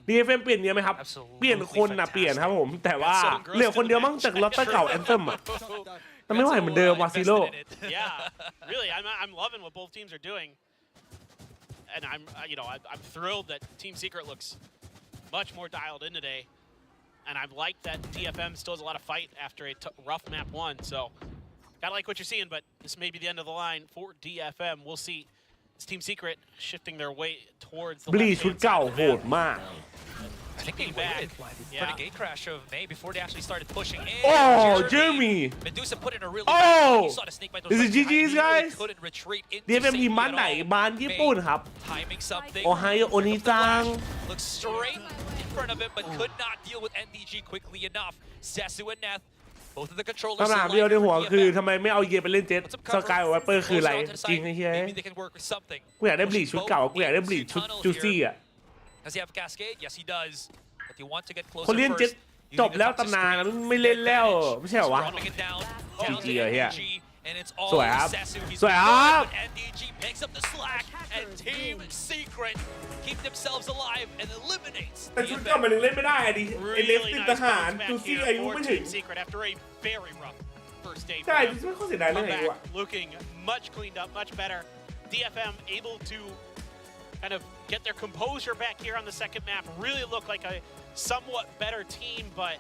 DFM เปลี่ยนเยอะไหมครับ Absolutely เปลี่ยนคนนะเปลี่ยนครับผม แต่ว่าเหลือคนเดียวมั้งจากลอตเตอร์เก่าแอนเทมอ่ะแต่ไม่ไหวเหมือนเดิมวาซิโร่ Yeah, really, I'm loving what both teams are doing, and I'm thrilled that Team Secret looks much more dialed in today, and I've liked that DFM still has a lot of fight after a rough map one. So, gotta like what you're seeing, but this may be the end of the line for DFM. We'll see. It's Team Secret shifting their way towards the บลี left-hand ชุด side เก่า of the โห map. ดมาก I think they waited for Yeah. the gate crash of May before they actually started pushing in. Oh Jeremy Medusa put in a really Oh! bad. You saw the snake bite those This is right behind. GG's He really guys. couldn't retreat into DFM ทีม safety บ้าน at ไหน all. บ้านญี่ปุ่นครับ Timing something. โอไฮโอนิจัง Looks straight in front of him, but could not deal with NDG quickly enough. Sesu and Neth, both of the controllers. คำถามเดียวในหัวคือทำไมไม่เอาเยไปเล่นเจ็ตสกายไวเปอร์คืออะไรจริงไอ้เหี้ย Maybe they can work with something. กูอยากได้บลีชุดเก่ากูอยากได้บลีชุดจูซี่อ่ะ Does he have Cascade? Yes, he does. But you want to get closer คนเล่นเจ็ต first. จบแล้วตำนานไม่เล่นแล้วไม่ใช่เหรอวะ Running it down. GG to อะเหี้ย NDG, and it's all สวยครับ Sesu. He's สวยครับ good, but NDG picks up the slack, and Team Secret keep themselves alive and eliminates แต่ the ชุด event. ก็มันยังเล่นไม่ได้ดิไอเล็บ Really ติด nice ทหาร bounce back ดูซี่ here อายุ for ไม่ถึง Team Secret after a very rough first day. ใช่ for them. ไม่ค่อยเสียดายเรื่องอายุอะ Comeback looking much cleaned up, much better. DFM able to kind of get their composure back here on the second map. Really look like a somewhat better team, but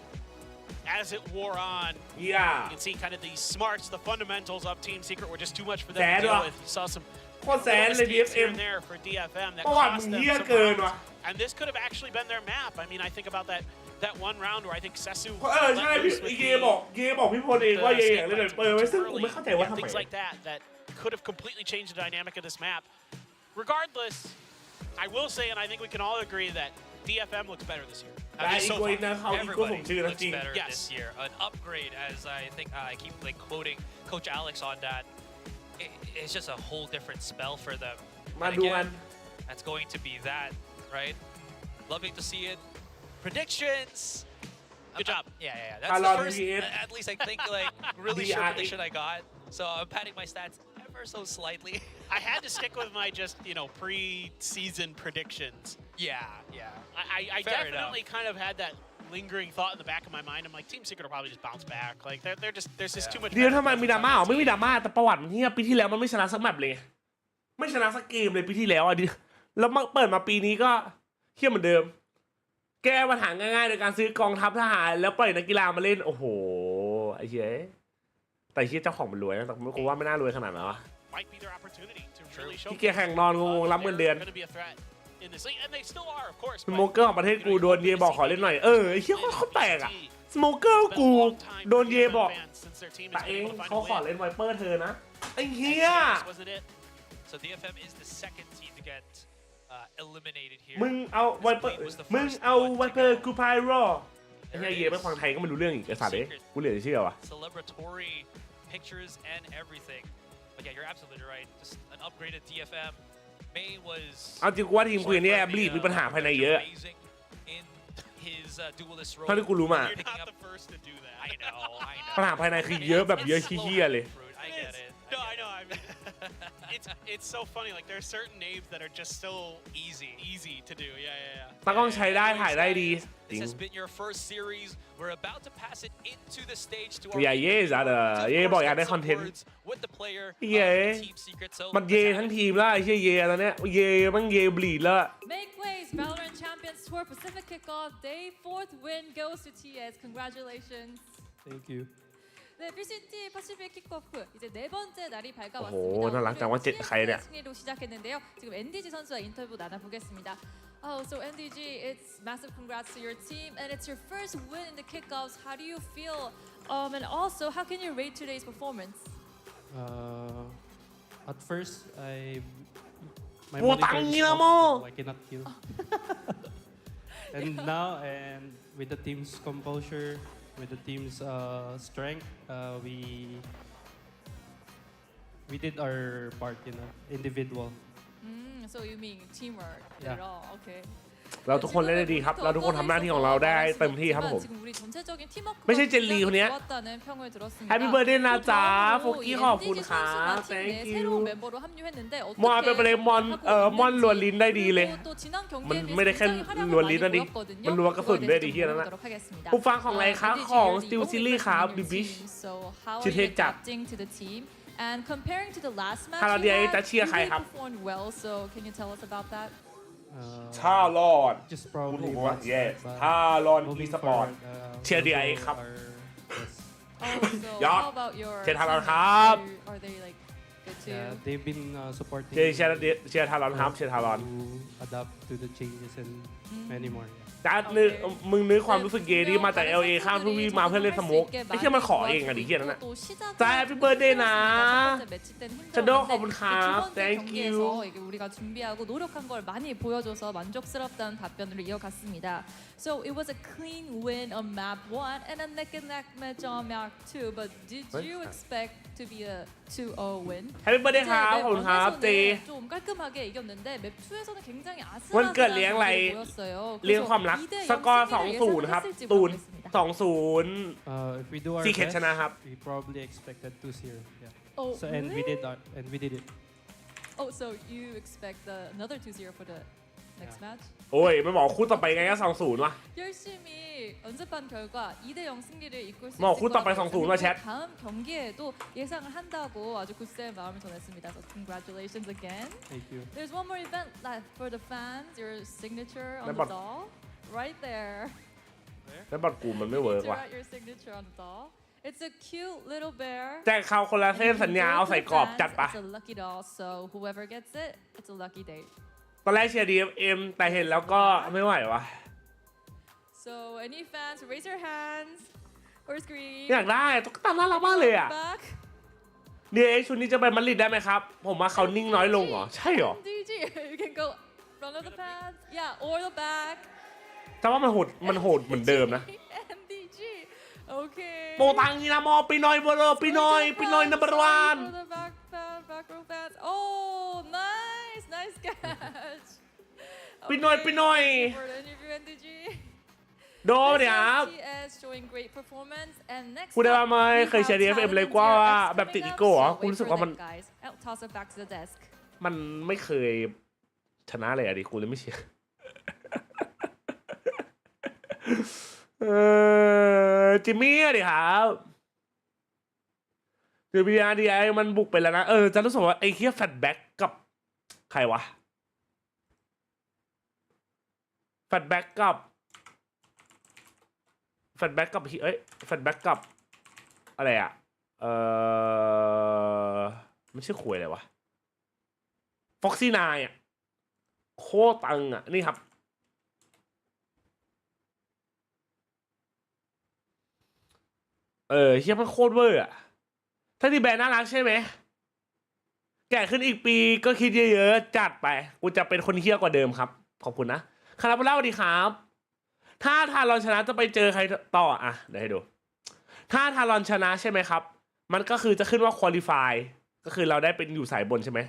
as it wore on, you can see kind of the smarts, the fundamentals of Team Secret were just too much for them to deal with. You saw some โคตรแสนเลย mistakes here DFM and there for DFM that ประวัติมึ cost ง them เหี้ย some เกิน rounds. ว่ะ And this could have actually been their map. I mean, I think about that one round where I think Sesu ใช่เยบอกพี่พลเองว่าเยอยากเล่นเปิดไว้ซึ่งกูไม่เข้าใจว่าทำไม things like that could have completely changed the dynamic of this map. Regardless, I will say, and I think we can all agree that DFM looks better this year. ได้อีกวยนะเขาอีกก็ผมชื่อนะ Looks จริง better Yes. this year. An upgrade, as I think I keep like quoting Coach Alex on that. It's just a whole different spell for them. มา And ดูกัน again, that's going to be that, right? Loving to see it. Predictions. Good job. Yeah. That's TALON the first, VS at least I think, like really sure DRX. prediction I got. So I'm padding my stats ever so slightly. I had to stick with my just, pre-season predictions. Yeah. I Fair definitely enough. kind of had that lingering thought in the back of my mind. I'm like, Team Secret will probably just bounce back. Like, there's just too much. เดี๋ยวทำไมมีดราม่าอ๋อไม่มีดราม่าแต่ประวัติมันเฮียปีที่แล้วมันไม่ชนะสักแมตช์เลยไม่ชนะสักเกมเลยปีที่แล้วอ่ะดิแล้วมาเปิดมาปีนี้ก็เฮียเหมือนเดิมแก้ปัญหาง่ายๆโดยการซื้อกองทัพทหารแล้วปล่อยนักกีฬามาเล่นโอ้โหไอ้เหี้ยแต่เฮียเจ้าของมันรวยนะแต่กูว่าไม่น่ารวยขนาดนั้นวะ Might be their opportunity to really show ที่เกียร์แข่งนอนงงๆรับเงินเดือน going to be a threat in this league, and they still are, of course. สโมเกอร์ของประเทศกูโดนเยบอกขอเล่นหน่อยไอ้เหี้ยเขาแตกอ่ะสโมเกอร์กูโดนเยบอกแต่เองเขาขอเล่นไวเปอร์เธอนะไอ้เหี้ย So DFM is the second team to get eliminated here. มึงเอาไวเปอร์กูพายรอไอ้เหี้ยเยไม่ฟังไทยก็ไม่รู้เรื่องอีกไอ้สัตว์เอ้ยกูเหลือจะเชื่อวะ Celebratory pictures and everything. But yeah, you're absolutely right. Just an upgraded DFM. May was เอาจริงกูว่าทีมกูเนี่ยแอบลีดมีปัญหาภายในเยอะ in his duelist role. เท่าที่กูรู้มา You're not the first to do that. I know. ปัญหาภายในคือเยอะแบบเยอะเหี้ยเลย I get it. No, I know. I mean, it's so funny. Like there are certain names that are just so easy to do. Yeah. ตากล้องใช้ได้ถ่ายได้ดีจริง This has been your first series. We're about to pass it into the stage to อย่าเย่จ้ะเย่บอกอยากได้คอนเทนต์ with the player เย่ Team Secret. So มันเย่ทั้งทีมแล้วไอ้เหี้ยเย่ตอนเนี้ยเย่มันเย่บลีดแล้ว Make waves, Valorant Champions Tour Pacific Kickoff Day 4th win goes to TS. Congratulations. Thank you. 네, PCT 파시픽 킥오프 이제 네 번째 날이 오호, 밝아왔습니다. 나 락장 완전 가야냐. 승리로 시작했는데요. 지금 NDG 선수와 인터뷰 나눠보겠습니다. Oh, so NDG, it's massive congrats to your team, and it's your first win in the kickoffs. How do you feel? And also, how can you rate today's performance? At first, my 뭐 monitor is 땅이나 off, 뭐. so I cannot kill. And now, and with the team's composure, with the team's strength, we did our part, individual. So you mean teamwork? Yeah. at all? Okay. เราทุกคนเล่นได้ดีครับเราทุกคนทำหน้าที่ของเราได้เต็มที่ครับผมไม่ใช่เจนลีคนเนี้ย Happy birthday นะจ๊ะโฟกี้ขอบคุณครับ Thank you มอนเป็นประเด็นมอนลวนลิ้นได้ดีเลยมันไม่ได้แค่ลวนลิ้นนะดิมันลวนกระสุนด้วยดิเฮียนั่นแหละผู้ฟังของอะไรคะของ Steel Series ครับบิบิช ชื่อเท่จัด And comparing to the last match, ถ้าเรา DRX จะเชียร์ใครครับ performed well. So can you tell us about that? TALON Just probably What? one Yes. step, but TALON moving eSport forward, Cheer those DRX goals ครับ are- yes. Oh, so Yeah. how about your Cheer TALON teammates? ครับ Are they like good too? Yeah, they've been supporting เชียร์ TALON ครับเชียร์ TALON to adapt to the changes and many more. Yeah. จ้ามึงนึกความรู้สึกเยดีมาจาก LA ข้ามทุวีมาเพื่อเล่นสโมกไอ้เหี้ยมันขอเองอะดิเหี้ยนั่นน่ะ จ้า Happy birthday นะ 저도 감사합니다. Thank you. 우리가 준비하고 노력한 걸 많이 보여줘서 만족스럽다는 답변으로 이어갔습니다. So it was a clean win on map 1 and a neck and neck match on map 2. But did you expect to be a 2-0 win? Happy birthday ครับขอบคุณครับเจ 좀 깔끔하게 이겼는데 맵 2에서는 굉장히 วันเกิดเลี้ยงอะไร 아슬아슬한 모습이 보였어요. เลี้ยงความรัก 2대 0 สกอร์ 승리를 2-0 ครับ 예상했을지 ตูน 모르겠습니다. 2-0 If we do our Secret best, ชนะครับ we probably expected 2-0. Yeah. Oh, So and we did it. Oh, so you expect another 2-0 for the next match? โอ้ยไม่บอกคู่ต่อไปไงก็ 2-0 วะ 열심히 연습한 결과 2대0 승리를 이끌 수 있을 뭐, 것 굿 답변 같아요. 성수구나, 챗. 다음 경기에도 예상을 한다고 아주 굳센 마음을 전했습니다. So congratulations again. Thank you. There's one more event left for the fans. Your signature on the Dapat. doll, right there. แล้วบัตรกูมันไม่เวิร์ก To ว่ะ write your signature on the doll. It's a cute little bear. แจกเขาคนละเส้นสัญญาเอาใส่กรอบจัดปะ It's a lucky doll, so whoever gets it, it's a lucky day. ตอนแรกเชียร์ DFM แต่เห็นแล้วก็ไม่ไหววะ So any fans, raise your hands or scream. อยากได้ตุ๊กตาน่ารักมากเลยอ่ะ Back. DRX ชุดนี้จะไปมาดริดได้ไหมครับ ผมว่าเขานิ่งน้อยลงเหรอ ใช่เหรอ DG, you can go front of the pants, yeah, or the back. แต่ว่ามันโหดเหมือนเดิมนะ And DG, okay. โปตังนีนามอปีน้อยเบอร์ปีน้อยนัมเบอร์วัน For the back row fans. Oh, nice catch. ปีน้อย For the interview, NDG. โดนเนี่ยครับ TS showing great performance and next พูดได้ว่าไม่เคยเชียร์ we have DFM เลย TALON กว่า DRX แบบติด coming อี up, โก้เหรอ so กู wait รู้สึก for ว่ามัน that, guys. I'll toss it back to the desk. มันไม่เคยชนะเลยอะดิกูเลยไม่เชียร์ จิมมี่อะดิครับคือ BRDI มันบุกไปแล้วนะจะรู้สึกว่าไอ้เคียแฟตแบ็กกับใครวะแฟตแบ็กกับแฟตแบ็กกับอะไรอะมันชื่อขวยอะไรวะฟ็อกซี่นายอะโคตรตังอะนี่ครับเฮียมันโคตรเวอร์อะถ้าที่แบรนด์น่ารักใช่ไหมแก่ขึ้นอีกปีก็คิดเยอะๆจัดไปกูจะเป็นคนเฮี้ยกว่าเดิมครับขอบคุณนะครับเล่าดีครับถ้าทารอนชนะจะไปเจอใครต่ออ่ะเดี๋ยวให้ดูถ้าทารอนชนะใช่ไหมครับมันก็คือจะขึ้นว่า qualify ก็คือเราได้เป็นอยู่สายบนใช่ไหม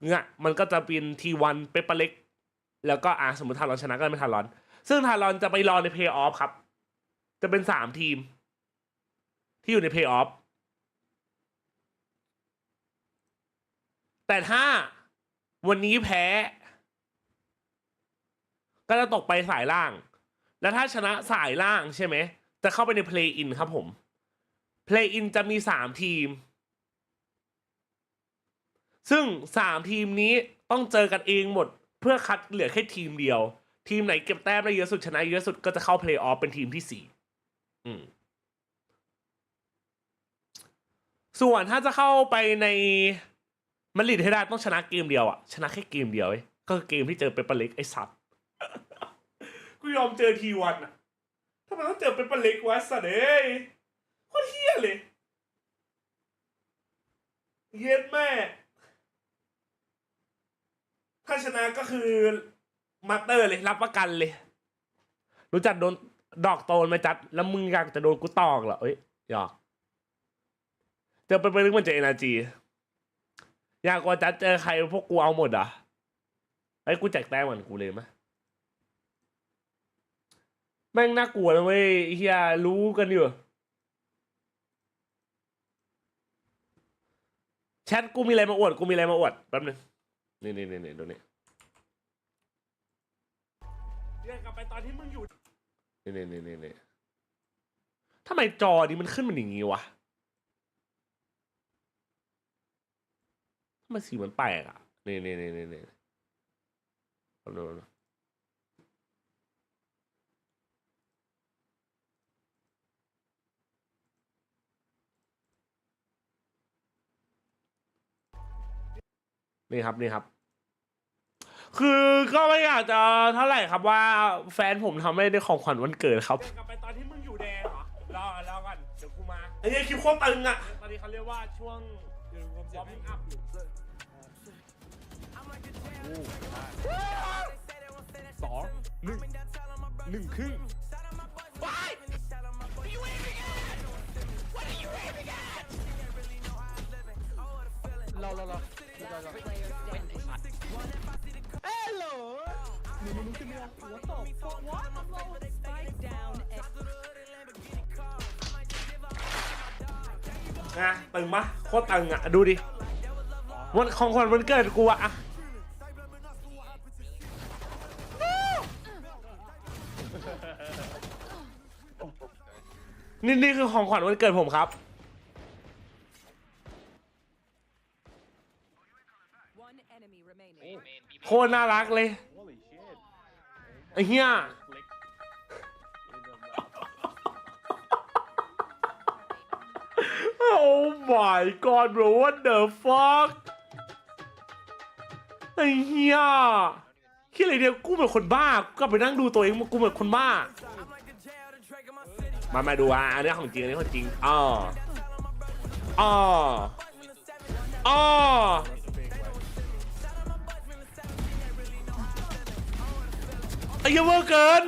เนี่ยมันก็จะเป็น T1 เปเปอร์เล็กแล้วก็สมมติทารอนชนะก็เป็นทารอนซึ่งทารอนจะไปรอในเพย์ออฟครับจะเป็น3 ทีมที่อยู่ในเพย์ออฟแต่ถ้าวันนี้แพ้ก็จะตกไปสายล่างแล้วถ้าชนะสายล่างใช่ไหมจะเข้าไปในเพลย์อินครับผมเพลย์อินจะมี3 ทีมซึ่ง3 ทีมนี้ต้องเจอกันเองหมดเพื่อคัดเหลือแค่ทีมเดียวทีมไหนเก็บแต้มได้เยอะสุดชนะเยอะสุดก็จะเข้าเพลย์ออฟเป็นทีมที่4ส่วนถ้าจะเข้าไปในมาดริดให้ได้ต้องชนะเกมเดียวอะชนะแค่เกมเดียวก็คือเกมที่เจอเปเปอร์เล็กไอ้สัตว์ กูยอมเจอT1อะทำไมต้องเจอเปเปอร์เล็กวะสัตว์โคตรเหี้ยเลยเย็ดแม่ถ้าชนะก็คือมาสเตอร์เลยรับประกันเลยรู้จักโดนดอกโตนไหมจัดแล้วมึงอยากจะโดนกูตอกเหรอหยอกเจอเปเปอร์เล็กมันจะเอเนอร์จีอยากกว่าจัดเจอใครพวกกูเอาหมดอ่ะกูแจกแต้มเหมือนกูเลยมั้ยแม่งน่ากลัวนะเว้ยเฮียรู้กันอยู่แชทกูมีอะไรมาอวดแป๊บนึงนี่ดูนี่เรียกกลับไปตอนที่มึงอยู่นี่ทำไมจอนี้มันขึ้นมันอย่างงี้วะทำไมสีมันแปลกอ่ะนี่ดูนี่ครับคือก็ไม่อยากจะเท่าไหร่ครับว่าแฟนผมทำให้ได้ของขวัญวันเกิดครับกลับไปตอนที่มึงอยู่แดงเหรอรอก่อนเดี๋ยวกูมาไอ้เนี่ยคิวโคตรตึงอ่ะตอนนี้เขาเรียกว่าช่วงวอร์มอัพอยู่1 ครึ่ง นะตึงปะโคตรตึงอ่ะดูดิวันของขวัญวันเกิดกูอะนี่คือของขวัญวันเกิดผมครับโคตรน่ารักเลยไอ้เหี้ยOh my god bro what the fuck ไอ้เหี้ยคิดอะไรเดียวกูเหมือนคนบ้ากูกลับไปนั่งดูตัวเองกูเหมือนคนบ้ามาดูอันนี้ของจริงอันนี้ของจริงไอ้เหี้ยเวอร์เกิน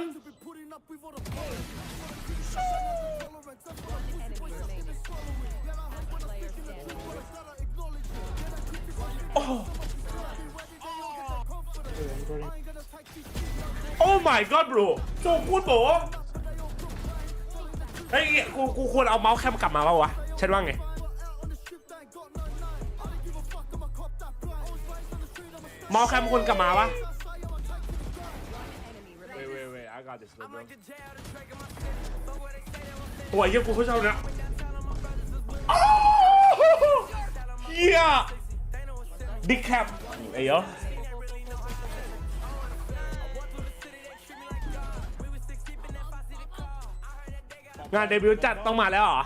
โอ้ my god bro โจกูดโบเฮ้ยกูควรเอาเมาส์แคมกลับมาป่าววะฉันว่าไงเมาส์แคมควรกลับมาวะI got this bro โอ้ยยังกูเขาชอบเนี่ยเฮียดิแคปไอ้เหี้ยงานเดบิวต์จัดต้องมาแล้วเหรอ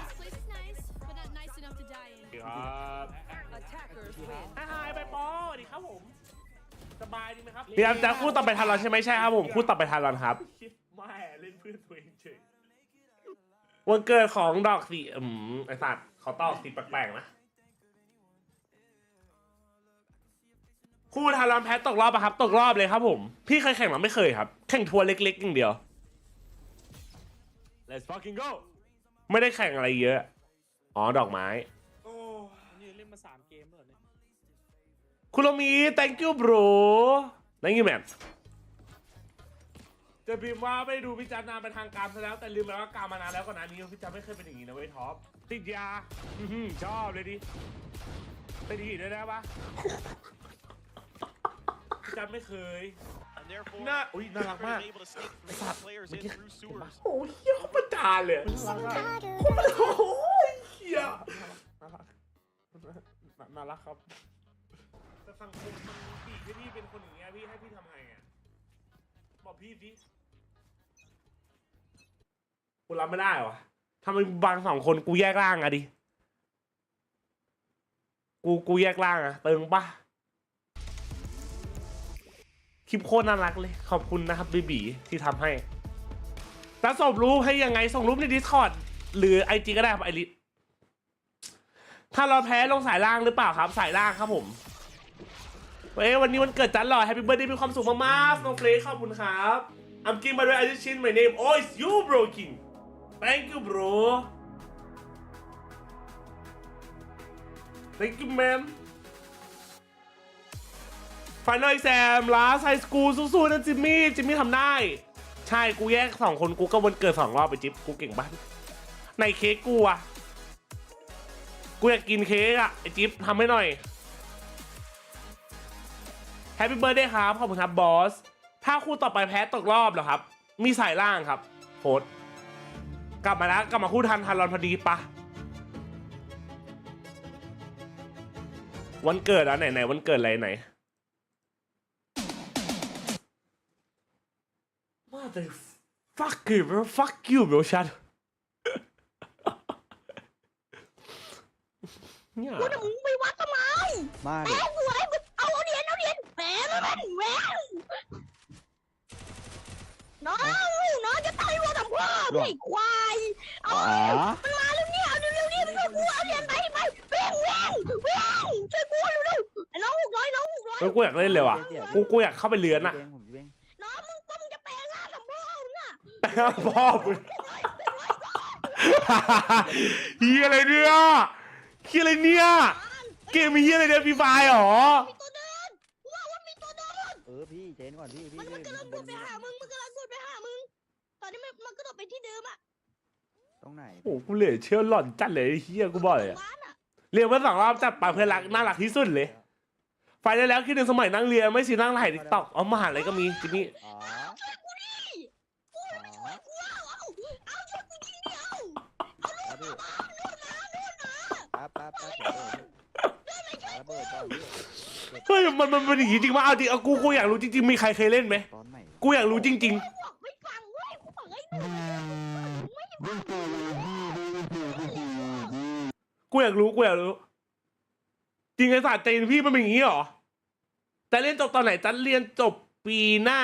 หายไปปอสวัสดีครับผมสบายดีไหมครับเดี๋ยวจะคู่ต่อไปทันเราใช่ไหมใช่ครับผมคู่ต่อไปทันเราครับไม่เล่นเพื่อนตัวเองเฉยวันเกิดของดอกสีไอสัตว์เขาตอกสีแปลกๆนะคู่ทันเราแพ้ตกรอบอะครับตกรอบเลยครับผมพี่เคยแข่งหรือไม่เคยครับแข่งทัวร์เล็กๆอย่างเดียวLet's fucking go ไม่ได้แข่งอะไรเยอะอ๋อดอกไม้นี่เล่นมา3เกมแล้วเนี่ยคุณโรมี thank you bro thank you man จะพิมพ์ว่าไม่ดูพิจารณาเป็นทางการซะแล้วแต่ลืมไปว่าการมานานแล้วก่อนหน้านี้พิจารณาไม่เคยเป็นอย่างนี้นะเว้ยท็อปติดยาชอบเลยดิไปดีด้วยได้ปะพิจารณาไม่เคยน่าอุ้ยน่ารักมากไอ้สัตว์โอ้ยเฮียเขาประจานเลยโอ้ยเฮียน่ารักครับแต่สังคมมันบีบให้พี่เป็นคนอย่างเงี้ยพี่ให้พี่ทำไงอ่ะบอกพี่ดิกูรับไม่ได้วะทำไมบาง2คนกูแยกร่างอะดิกูแยกร่างอะเติงปะคลิปโคตรน่ารักเลยขอบคุณนะครับบีที่ทำให้แล้วส่งรูปให้ยังไงส่งรูปใน Discord หรือ IG ก็ได้ครับไอริสถ้าเราแพ้ลงสายล่างหรือเปล่าครับสายล่างครับผมวันนี้วันเกิดจันหล่อ Happy Birthday มีความสุขมากๆน้องเฟรขอบคุณครับ I'm King by the way I just changed my name oh it's you bro King thank you bro thank you man Final Exam Last High School สู้ๆนะจิมมี่ทำได้ใช่กูแยก2คนกูก็วันเกิด2รอบไปจิ๊บกูเก่งบ้านในเค้กกูอะกูอยากกินเค้กอะไอจิ๊บทำให้หน่อย Happy Birthday ครับขอบคุณครับบอสถ้าคู่ต่อไปแพ้ตกรอบเหรอครับมีสายล่างครับโพสกลับมาแล้วกลับมาคู่ทันรอนพอดีปะวันเกิดอะไหนวันเกิดอะไรไหนMother fuck you bro fuck you bro ชัดเนี่ยกูจะมึงไปวัดทำไมมาแพ้กูไอ้เอาเหรียญแพ้มันแหวนน้องจะตายวัวทำพ่อไอ้ควายเอามันมาแล้วเนี่ยเอาเร็วๆนี่มันก็กูเอาเหรียญไปเว้งช่วยกูเร็วๆน้อง600กูอยากเล่นเลยว่ะกูอยากเข้าไปเรือนน่ะน้องมึงจะแปลงร่างทำพ่อน่ะแปลงร่างพ่อมึงเฮียอะไรเนี่ยเกมมีเฮียอะไรเนี่ยฟรีไฟหรอมีตัวเดินว่ามีตัวเดินพี่เจนก่อนพี่มันกำลังกดไปหามึงตอนนี้มันก็โดดไปที่เดิมอะตรงไหนโอ้กูเหลือเชื่อหล่อนจัดเลยเฮียกูบอกเลย เรียนมา2 รอบจับปากเพื่อนรักน่ารักที่สุดเลยไฟได้แล้วคิดถึงสมัยนั่งเรียนไม่สินั่งถ่ายติ๊กต็อกเอามหาลัยก็มีจิมี่เฮ้ยมันเป็นอย่างนี้จริงมั้ยเอาจริงเอากูอยากรู้จริงๆมีใครเคยเล่นไหมกูอยากรู้จริงๆกูอยากรู้จริงไอ้ศาสตร์ใจพี่มันเป็นอย่างนี้หรอแต่เรียนจบตอนไหนจันเรียนจบปีหน้า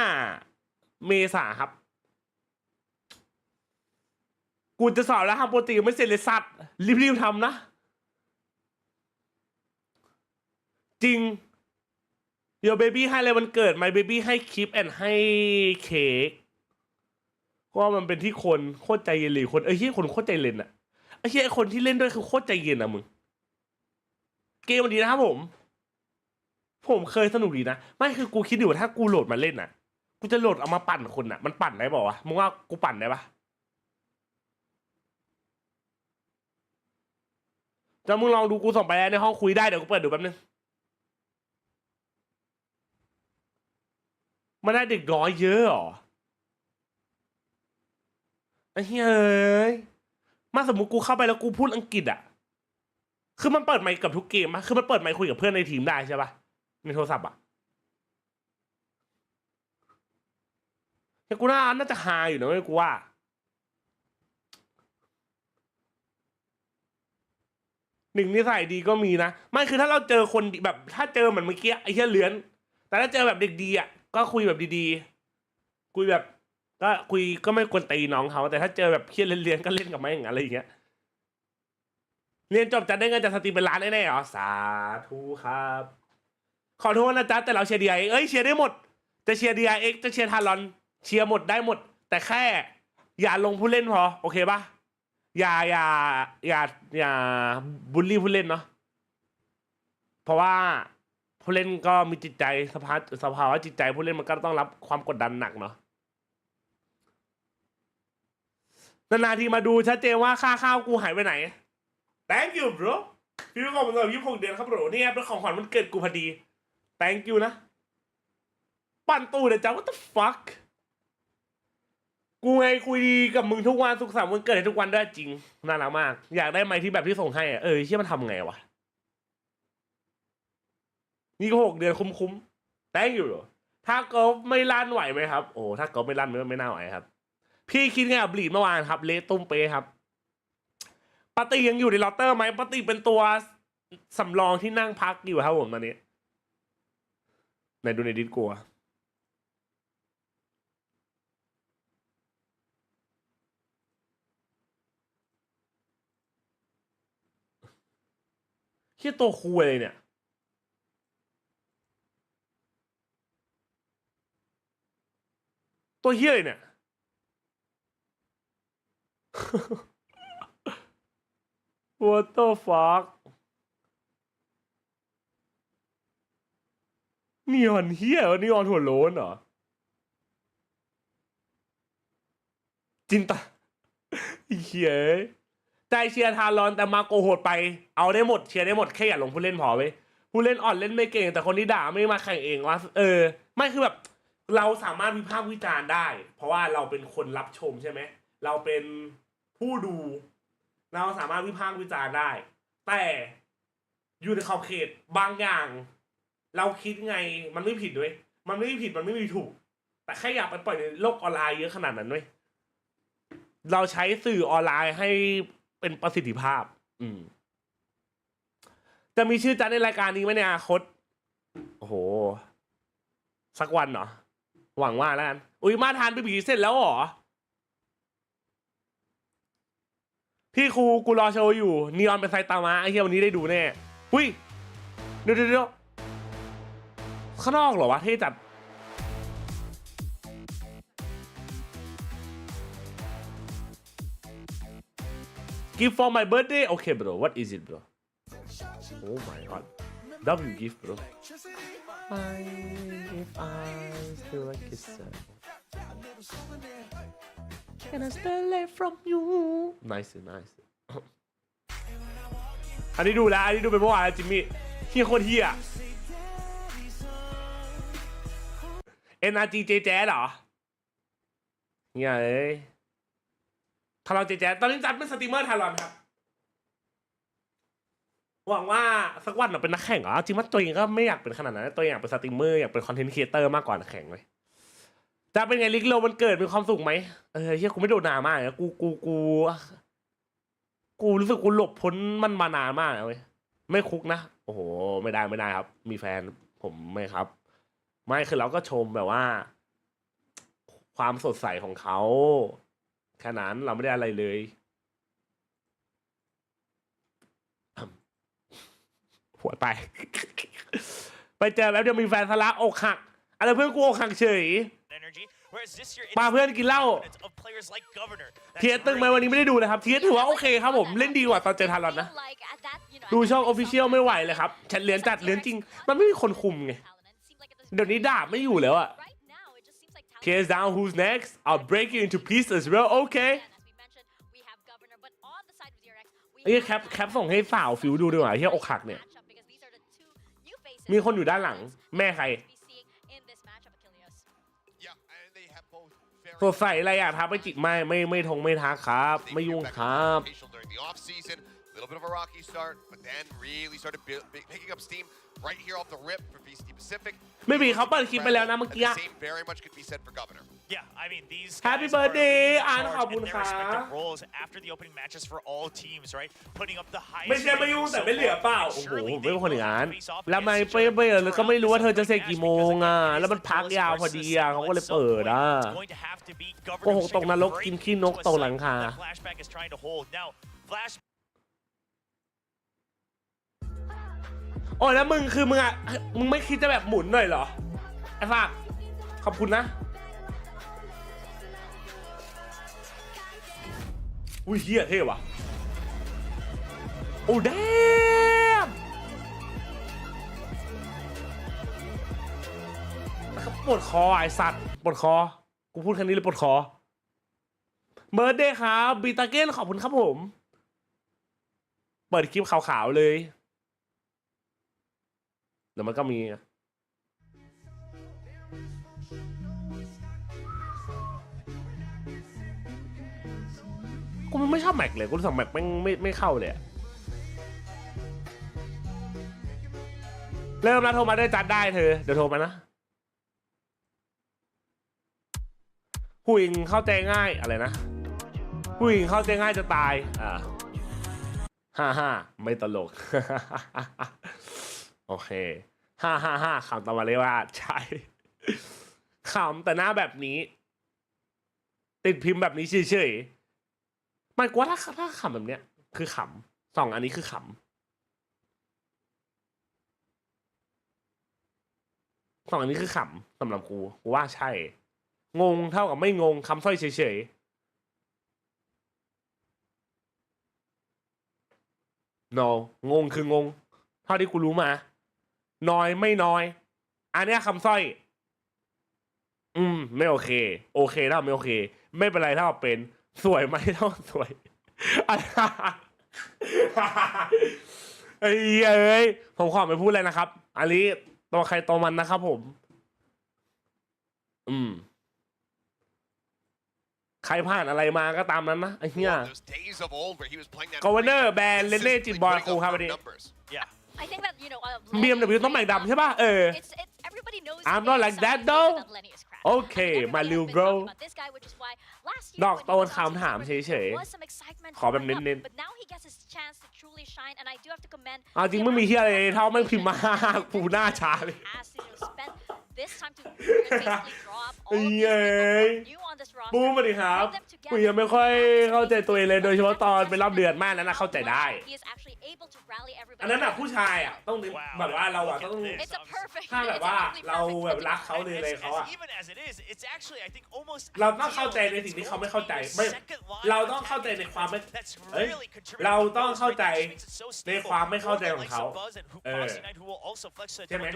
เมษาครับกูจะสอบแล้วทำโปรตีไม่เสร็จเลยสัตว์รีบทำนะจริงโยเบบี้ให้อะไรวันเกิด My Baby ให้คลิปแอนให้เค้กเพราะว่ามันเป็นที่คนโคตรใจเย็นเลยคนเฮ้ยคนโคตรใจเย็นอะไอ้เหี้ยคนที่เล่นด้วยคือโคตรใจเย็นอะมึงเกมมันดีนะครับผมเคยสนุกดีนะไม่คือกูคิดอยู่ถ้ากูโหลดมาเล่นน่ะกูจะโหลดเอามาปั่นคนน่ะมันปั่นได้บอกวะมึงว่ากูปั่นได้ปะจะมึงลองดูกูส่งไปในห้องคุยได้เดี๋ยวกูเปิดดูแป๊บนึงมันได้เด็กน้อยเยอะหรอไอ้เฮ้ยมาสมมติกูเข้าไปแล้วกูพูดอังกฤษอ่ะคือมันเปิดไมค์กับทุกเกมอะคือมันเปิดไมค์คุยกับเพื่อนในทีมได้ใช่ปะในโทรศัพท์อ่ะแต่กูน่าจะหาอยู่นะเว้ยกูว่าหนึ่งนิสัยดีก็มีนะไม่คือถ้าเราเจอคนแบบถ้าเจอเหมือนเมื่อกี้ไอ้เหี้ยเลื้อนแต่ถ้าเจอแบบเด็กดีอ่ะก็คุยแบบดีๆคุยแบบก็คุยก็ไม่กวนตีน้องเขาแต่ถ้าเจอแบบเหี้ยเลี้ยนก็เล่นกับไม่อย่างนั้นอะไรอย่างเงี้ยเรียนจบจะได้เงินจากสตรีมเป็นล้านแน่ๆเหรอสาธุครับขอโทษนะจ๊ะแต่เราเชียร์ DRX เชียร์ได้หมดจะเชียร์ DRX จะเชียร์ทารอนเชียร์หมดได้หมดแต่แค่อย่าลงผู้เล่นพอโอเคปะอย่าบูลลี่ผู้เล่นเนาะเพราะว่าผู้เล่นก็มีจิตใจสภาวะจิตใจผู้เล่นมันก็ต้องรับความกดดันหนักเนาะนานๆทีมาดูชัดเจนว่าค่าข้าวกูหายไปไหน Thank you bro พี่ขอบคุณสำหรับ26 เดือนครับ bro นี่เป็นของขวัญวันเกิดกูพอดี Thank you นะปั่นตู้เดี๋ยวจ้า what the fuck กูไงคุยกับมึงทุกวันสุขสันต์วันเกิดให้ทุกวันด้วยจริงน่ารักมากอยากได้ไมค์ที่แบบที่ส่งให้เชี่ยมันทำไงวะนี่ก็6 เดือนคุ้มๆ Thank you ถ้าก็ไม่ลั่นไหวไหมครับโอ้ถ้าก็ไม่ลั่นไม่น่าไหวครับพี่คิดไงกับบลีดเมื่อวานครับเละตุ้มเป๊ะครับปาร์ตี้ยังอยู่ในลอตเตอร์ไหมปาร์ตี้เป็นตัวสำรองที่นั่งพักอยู่ครับผมตอนนี้ไหนดูในดิสกัวเฮียตัวคุยเลยเนี่ยตัวเฮียเลยเนี่ยWhat the fuck นีออนเฮียนีออนหัวโล้นเหรอจินตาเฮียใจเชียร์ทารอนแต่มาโกโหดไปเอาได้หมดเชียร์ได้หมดแค่อย่าลงผู้เล่นพอเว้ยผู้เล่นอ่อนเล่นไม่เก่งแต่คนที่ด่าไม่มาแข่งเองว่าไม่คือแบบเราสามารถวิพากษ์วิจารณ์ได้เพราะว่าเราเป็นคนรับชมใช่ไหมเราเป็นผู้ดูเราสามารถวิพากษ์วิจารณ์ได้แต่อยู่ในขอบเขตบางอย่างเราคิดไงมันไม่ผิดด้วยมันไม่ผิดมันไม่มีถูกแต่แค่อยากไปปล่อยในโลกออนไลน์เยอะขนาดนั้นด้วยเราใช้สื่อออนไลน์ให้เป็นประสิทธิภาพจะมีชื่อจัดในรายการนี้ไหมในอนาคตโอ้โหสักวันเหรอหวังว่าแล้วกันอุ้ยมาทานไปผีเสร็จแล้วเหรอพี่ครูกูรอโชว์อยู่นีออนเป็นไซตามะไอ้เหี้ยวันนี้ได้ดูแน่หุ้ยเดี๋ยวข้างนอกเหรอวะเท่จัด Gift for my birthday okay bro what is it bro oh my god W gift bro if I still like it can I steal it from you nice อันนี้ดูแล้วอันนี้ดูไปเมื่อวานจิมมี่เฮียโคตรเฮีย NRG JJaz เหรอเนี่ยเอ้ยทารอนJJazตอนนี้จัดเป็นสตรีมเมอร์ทารอนครับหวังว่าสักวันเราเป็นนักแข่งเหรอจริงว่าตัวเองก็ไม่อยากเป็นขนาดนั้นตัวเองอยากเป็นสตรีมเมอร์อยากเป็นคอนเทนต์ครีเอเตอร์มากกว่านักแข่งเลยจะเป็นไงลิกโลมันเกิดเป็นความสุขไหมเฮียกูไม่โดนนานมากนะกูรู้สึกกูหลบพ้นมันมานานมากเลยไม่คุกนะโอ้โหไม่ได้ครับมีแฟนผมไม่ครับไม่คือเราก็ชมแบบว่าความสดใสของเขาแค่นั้นเราไม่ได้อะไรเลยหัวไปไปเจอแล้วจะมีแฟนทะเลาะอกหักอะไรเพื่อนกูอกหักเฉยมาเพื่อนกินเหล้าเทียตึงไหมวันนี้ไม่ได้ดูเลยครับเทียถือว่าโอเคครับผมเล่นดีกว่าตอนเจอทารอนนะดูช่อง Official ไม่ไหวเลยครับฉันเลี้ยนจัดเลี้ยนจริงมันไม่มีคนคุมไงเดี๋ยวนี้ดาบไม่อยู่แล้วอะ Tears down who's next I'll break you into pieces real okay ไอ้แคปส่งให้สาวฟิวดูดีกว่าที่อกหักเนี่ยมีคนอยู่ด้านหลังแม่ใครสดใสอะไรอยากทักไปจิกไม่ทงไม่ทักครับไม่ยุ่งครับLittle bit of a rocky start, but then really started picking up steam right here off the rip for VCT Pacific. ไม่มีเขาเปิดคลิปไปแล้วนะเมื่อกี้ Same very much could be said for Governor. Yeah, I mean these. Happy birthday อ่านขอบคุณ in ค their รับ respective roles after the opening matches for all teams, right? Putting up the highest. ไม่ใช่ไม่ยุ่งแต่ไม่เหลือเปล่าโอ้โหไม่เป็นคนอย่างนั้นแล้วไม่เป้แล้วก็ไม่รู้ว่าเธอจะเสร็จกี่โมงอ่ะแล้วมันพักยาวพอดีอ่ะเขาก็เลยเปิดอ่ะโกหกตกนรกกินขี้นกตกหลังคาโอ้ยแล้วมึงคือมึงอ่ะมึงไม่คิดจะแบบหมุนหน่อยเหรอไอ้ฝากขอบคุณนะอุ้ยเฮียเท่ว่ะโอ้แดมปวดคอไอ้สัตว์ปวดคอกูพูดแค่นี้เลยปวดคอเบิร์ดเดย์ครับบีตาเก้นขอบคุณครับผมเปิดคลิปขาวๆเลยเดี๋ยวมันก็มีกูไม่ชอบแม็กเลยกูรู้สึกแม็กไม่เข้าเลยเริ่มแล้วโทรมาได้จัดได้เธอเดี๋ยวโทรมานะผู้หญิงเข้าใจง่ายอะไรนะผู้หญิงเข้าใจง่ายจะตายฮ่าไม่ตลก โอเคฮ่าขำต่อมาเลยว่าใช่ขำแต่หน้าแบบนี้ติดพิมพ์แบบนี้เฉยๆไม่กว่าถ้าขำแบบเนี้ยคือขำสองอันนี้คือขำสองอันนี้คือขำสำหรับกูว่าใช่งงเท่ากับไม่งงคำสร้อยเฉยๆ no งงคืองงเท่าที่กูรู้มาน้อยไม่น้อยอันนี้คำสร้อยไม่โอเคโอเคถ้าไม่โอเคไม่เป็นไรถ้าเป็นสวยไหมเท่าสวยเอ้ยผมขอไม่พูดเลยนะครับอันนี้ตัวใครตัวมันนะครับผมใครผ่านอะไรมาก็ตามนั้นนะไอ้เหี้ยกอเวเนอร์แบนเลนเล่จิบบอลครูครับวันนี้BMW ต้องแบ่งดำใช่ป่ะI'm not like that though Okay my little bro ดอกโตนคำถามเฉยๆขอแบบเน้นๆจริงไม่มีเฮียอะไรเท่าไม่พิมพ์มาปูหน้าชาเลยบูมมาดิครับกูยังไม่ค่อยเข้าใจตัวเองเลยโดยเฉพาะตอนเป็นรอบเดือนมากนั้นนะเข้าใจได้อันนั้นแบบผู้ชายอ่ะต้องแบบว่าเราอ่ะต้องถ้าแบบว่าเราแบบรักเขาเลยเขาอ่ะเราต้องเข้าใจในสิ่งที่เขาไม่เข้าใจไม่เราต้องเข้าใจในความไม่เราต้องเข้าใจในความไม่เข้าใจของเขาใช่ไหม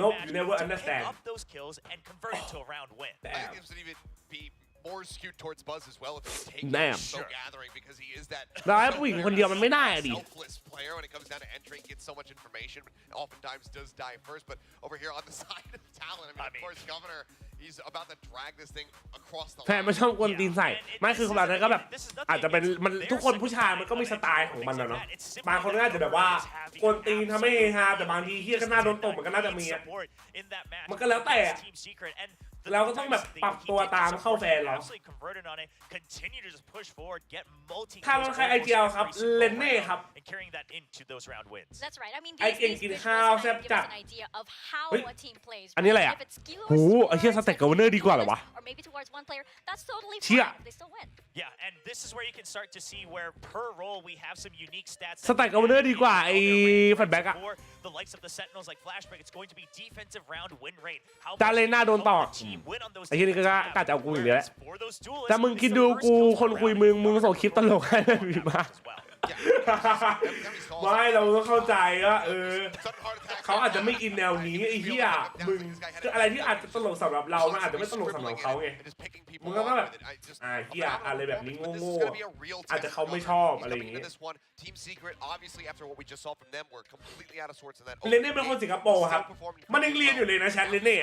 Nope, you never understand. Up those kills and convert it to a round win. That gives it even be more skewed towards Buzz as well if he's taking so gathering because he is that แล้วผู้หญิงคนเดียวมันไม่ได้อะดิ selfless player when it comes down to entering, gets so much information, oftentimes does die first. But over here on the side of Talon, I mean, of course, Governor, he's about to drag this thing across the แฟน line. ไม่ชอบกวนตีนใส่ไม่คือคนเราเนี่ยก็แบบอาจจะเป็นมันทุกคนผู้ชายมันก็มีสไตล์ของมันนะเนาะบางคนก็อาจจะแบบว่ากวนตีนทำให้ฮาแต่บางทีเฮียก็น่าโดนตบมันก็น่าจะมีอะมันก็แล้วแต่เราก็ต้องแบบปรับตัวตามเข้าแฟนเราถ้าเราใครไอเจียวครับเลนเน่ครับไอเก่งกินข้าวแซ่บจัดเฮ้ยอันนี้อะไรอ่ะโหไอเชี่ยสเต็กกับเนอร์ดีกว่าเหรอวะเชี่ยสเต็กกับเนอร์ดีกว่าไอแฟนแบ็กอะจาเลน่าโดนต่อไอ้ที่นี่ก็กล้าจะเอากูอย่างเดียวแหละแต่มึงคิดดูกูคนคุยมึงส่งคลิปตลกให้พี่มาไม่เราต้องเข้าใจว่าเขาอาจจะไม่อินแนวนี้ไอ้เหี้ยมึงคืออะไรที่อาจจะตลกสำหรับเรามันอาจจะไม่ตลกสำหรับเขาไงมึงก็แบบเหี้ยอะไรแบบนี้โง่ๆอาจจะเขาไม่ชอบอะไรอย่างงี้เลนเน่เป็นคนสิงคโปร์ครับมันยังเรียนอยู่เลยนะแชทเลนเน่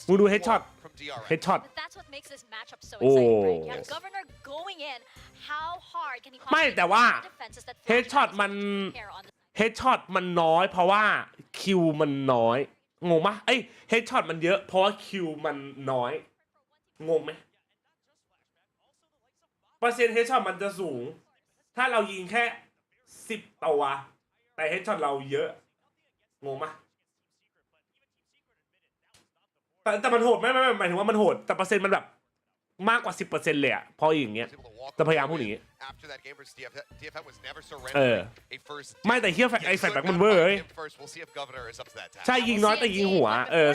มึงดูเฮดช็อตโอ้ไม่แต่ว่าเฮดช็อตมันน้อยเพราะว่าคิวมันน้อยงงปะเอ้ยเฮดช็อตมันเยอะเพราะว่าคิวมันน้อยงงไหมเปอร์เซ็นต์เฮดช็อตมันจะสูงถ้าเรายิงแค่10ตัวแต่เฮดช็อตเราเยอะงงปะแต่มันโหดไม่หมายถึงว่ามันโหดแต่เปอร์เซ็นต์มันแบบมากกว่า 10% เลยอะเพราะอย่างเงี้ยจะพยายามพูดอย่างงี้ไม่แต่เฮียไอแฟนแบ็กมันเวอร์เลยใช่ยิงน้อยแต่ยิงหัว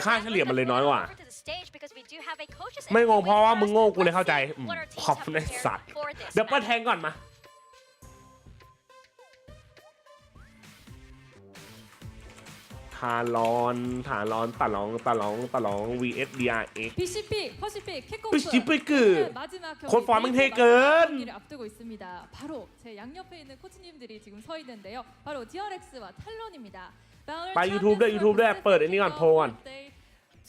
ค่าเฉลี่ยมันเลยน้อยกว่าไม่งงเพราะว่ามึงโง่กูเลยเข้าใจขอบในสัตว์เดี๋ยวเปิดแทงก่อนมาทารอนตาลอง vs DRX 피시픽 콘ฟอร์มมันเท่เกิน 앞두고 있습니다. 바로 제 양옆에 있는 코치님들이 지금 서 있는데요. 바로 DRX와 탈론입니다. ไป YouTube ด้วยเปิดอันนี้ก่อนโพลก่อน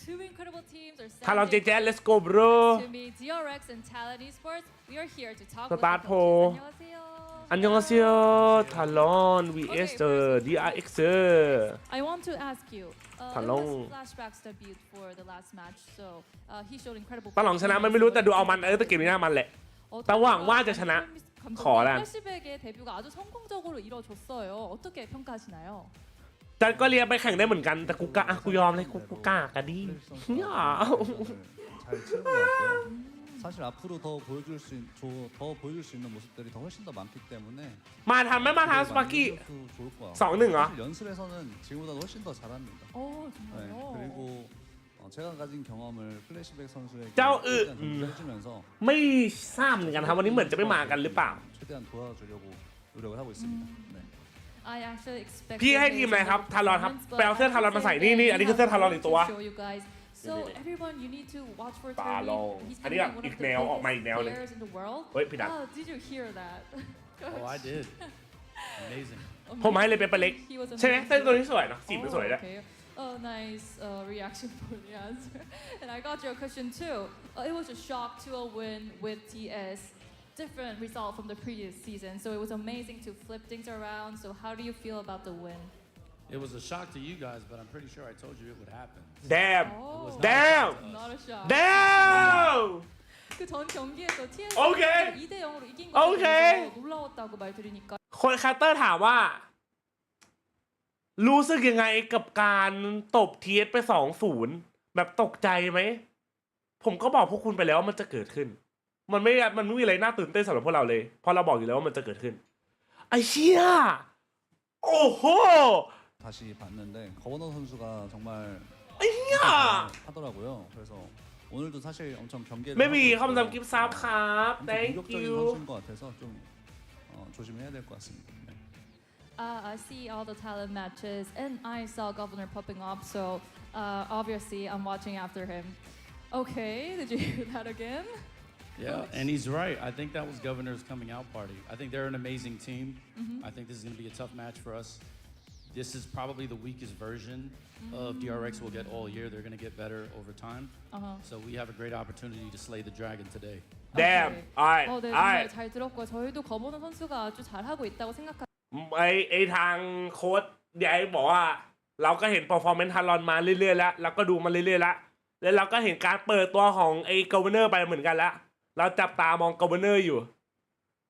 Two incredible teams are ทารอนJJaz let's go bro to me DRX and Talon Esports. We are here to talk with Start the poll. coaches. 안녕하세요 탈론 vs DRX I want to ask you. Talon. Flashbacks debut for the last match. So he showed incredible. ตาหลองชนะมันไม่รู้แต่ดูเอามันแต่เกมนี้น่ามันแหละแต่หวังว่าจะชนะขอแล้ว 80의 데뷔가 아주 성공적으로 이뤄졌어요. 어떻게 평가하시나요? แต่ก็เรียนไปแข่งได้เหมือนกันแต่กูยอมเลยกูกล้ากันดิ 사실 앞으로 더 보여줄 수 있는 모습들이 더 훨씬 더 많기 때문에 มาทันไหมมาทันสปาร์กี้ 좋을 거야. 2-1 เหรอ 연습에서는 지금보다 훨씬 더 잘합니다. 정말요? 그리고 제가 가진 경험을 플래시백 선수에게 해주면서 ไม่ทราบเหมือนกันครับวันนี้เหมือนจะไม่มากันหรือเปล่า 최대한 도와주려고 노력을 하고 있습니다. 네. พี่ให้ทีมอะไรครับทารอนครับไปเอาเสื้อทารอนมาใส่นี่อันนี้คือเสื้อทารอนอีกตัว So everyone, you need to watch for ตาลอง He's อันนี้แบบ one อี of ก the แนวออกมาอีก biggest แนวหนึง players in the world. เฮ้ยพี่ดัก Did you hear that? Oh, I did. Amazing. ผมให้เลยเป็นเล็ก He was ใช่ไหม amazing. เส้นตัวนี้สวยเนาะสีมันสวยด้วย Okay. Oh, nice reaction for the answer. And I got your question too. It was a shock to a win with TS. Different result from the previous season. So it was amazing to flip things around. So how do you feel about the win? It was a shock to you guys, but I'm pretty sure I told you it would happen. Damn Oh, Damn not a shock. Damn 그 전 경기에서 TS Okay. 2대 0으로 이긴 Okay. 거에 놀라웠다고 말 들으니까 คนคาร์เตอร์ถามว่า รู้สึกยังไงกับการตบทีเอสไป 2-0 แบบตกใจไหมผมก็บอกพวกคุณไปแล้วว่ามันจะเกิดขึ้นมันไม่มีอะไรน่าตื่นเต้นสำหรับพวกเราเลยเพราะเราบอกอยู่แล้วว่ามันจะเกิดขึ้นไอ้เชี่ยโอ้โห 다시 봤는데 거원호 선수가 정말 하더라고요. 그래서 오늘도 사실 엄청 경기를 ไม่มีคำสั่งกิฟต์ซับครับ thank 공격적인 you 선수인 것 같아서 좀 조심해야 될 것 같습니다. 네. I see all the talent matches and I saw Governor popping up, so obviously I'm watching after him. Okay, did you hear that again? Yeah, and he's right. I think that was Governor's coming out party. I think they're an amazing team. I think this is going to be a tough match for us. This is probably the weakest version of DRX we'll get all year. They're going to get better over time. So we have a great opportunity to slay the dragon today. Damn. Alright. 네, 정말 잘 들었고요. 저희도 거보는 선수가 아주 잘하고 있다고 생각합니다. ไอทางโค้ชใหญ่บอกว่าเราก็เห็น performance ทารอนมาเรื่อยๆแล้วเราก็ดูมาเรื่อยๆแล้วแล้วเราก็เห็นการเปิดตัวของไอ้ Governor ไปเหมือนกันแล้วเราจับตามอง Governor อยู่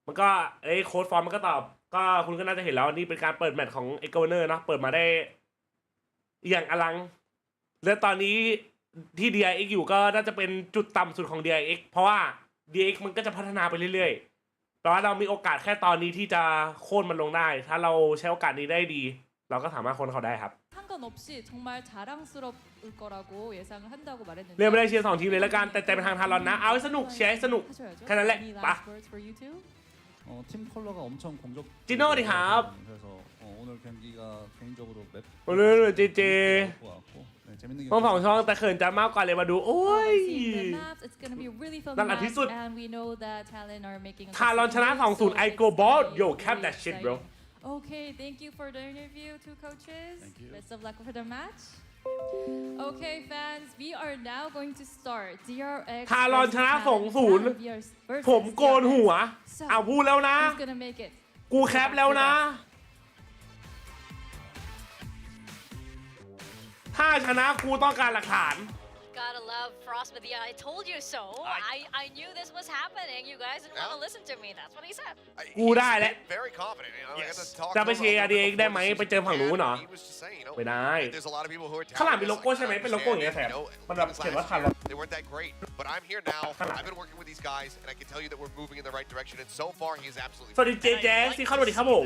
มันก็ไอ้โค้ชฟอร์มมันก็ตอบก็คุณก็น่าจะเห็นแล้วนี่เป็นการเปิดแมตช์ของไอ้ Governor เนาะเปิดมาได้อย่างอลังและตอนนี้ที่ DRX อยู่ก็น่าจะเป็นจุดต่ำสุดของ DRX เพราะว่า DRX มันก็จะพัฒนาไปเรื่อยๆแต่ว่าเรามีโอกาสแค่ตอนนี้ที่จะโค่นมันลงได้ถ้าเราใช้โอกาสนี้ได้ดีเราก็สามารถโค่นเขาได้ครับ 상관없이 정말 자랑스러울 거라고 예상을 한다고 말했는데. เรียกไม่ได้เชียร์2 ทีมเลยแล้วกันแต่เป็นทางทารอนนะเอาให้สนุกเชียร์ให้สนุกแค่นั้นแหละไป 팀 컬러가 엄청 공격. 찌노 어디 갑? 그래서 오늘 경기가 개인적으로 맵. โอ้ยเจเจ 재밌는 ห้องสองช่องแต่เขินจะมากกว่าเลยมาดูโอ้ย นั่นแหละที่สุด ทารอนชนะ 2-0 I go ball yo cap that shit bro Okay, thank you for the interview, two coaches. Thank you. Best of luck for the match. Okay, fans, we are now going to start DRX. ทารอนชนะ 2-0 ผมโกนหัวเอาพูดแล้วนะ Who's gonna make it? กูแคปแล้วนะ ถ้าชนะกูต้องการหลักฐาน Gotta love Frost with the I told you so. I knew this was happening. You guys didn't want to listen to me. That's what he said. กูได้แล้ว Very confident. You know, I got to talk จะไป to เชียร์ DRX ได้ไหมไปเจอฝั่งนู้นเหรอ He was just saying, you know, ไม่ได้ there's a lot of people who are ข้างหลังมี talented, โลโก้ใช่ไหม like, เป็นโลโก้อย่างเงี้ยแถบ you know, มันแบบ last เขียนว่า year, ทารอน they weren't that great, but I'm here now. I've been working with these guys, and I can tell you that we're moving in the right direction. And so far, he is absolutely. สวัสดี JJaz ที่เข้ามาดีครับผม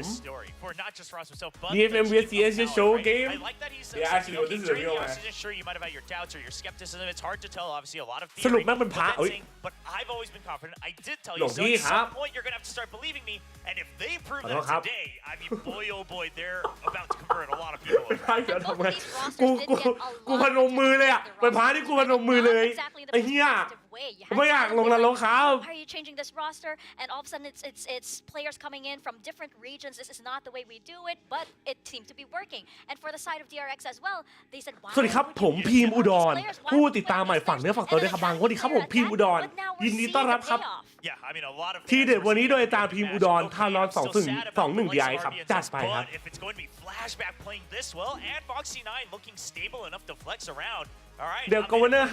For not just Ross himself, but DFM vs TS show game. I like that he's Yeah, actually, this is a real match. Sure, you might have had your doubts or your skepticism. It's hard to tell. Obviously, a lot of สรุป theory แม่งเป็นพระ convincing, but I've always been confident. I did tell หล you วง so. พี่ At ครับ some point, you're gonna have to start believing me. And if they prove ขอโทษ that ครับ today, I mean, boy, oh boy, they're about to convert a lot of people. พระเดี๋ยวทำไงกูพนมมือเลยอ่ะเป็นพระที่กูพนมมือเลยไอ้เหี้ยไม่อยากลงนรกครับ Why are you changing this roster? And all of a sudden, it's players coming in from different regions. This is not the way we do it, but it seemed to be working. And for the side of DRX as well, they said, "Why?" สวัสดีครับผมพีมอุดรผู้ติดตามใหม่ฝั่งเนื้อฝั่งตัวด้วยครับบางสวัสดีครับผมพีมอุดรยินดีต้อนรับครับ Yeah, I mean, a lot of ที่เด็ดวันนี้โดยอาจารย์พีมอุดรทารอน2-1 DI ครับจัดไปครับ But if it's going to be flashback playing this well, and Foxy9 looking stable enough to flex around. All right. เดี๋ยว Governor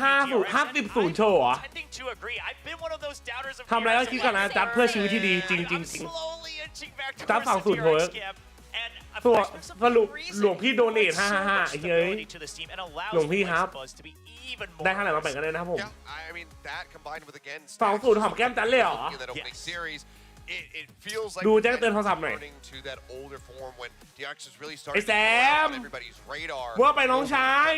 50-0 โชว์เหรอ Tending to agree. I've been one of those doubters of ทำอะไรก็คิดกันนะจัดเพื่อชีวิตที่ดีจริง I'm slowly inching back จัด towards the 2-0 โหย DRX camp. And ตัว some สรุป reason หลวงพี่โดเนท so 555 much ไอ้เฮ้ย stability to this team and allows หลวงพี่ครับ Buzz to be even more ได้เท่าไหร่มาแบ่งกันเลยนะครับผม Yeah, I mean that combined with again 2-0 หอมแก้มจัดเลยเหรอ in that opening series, it feels like ดูแจ้งเตือนโทรศัพท์หน่อย returning to that older form when DRX is really ไอ้ starting แซ to come ม on everybody's radar. ว่าไปน้องชาย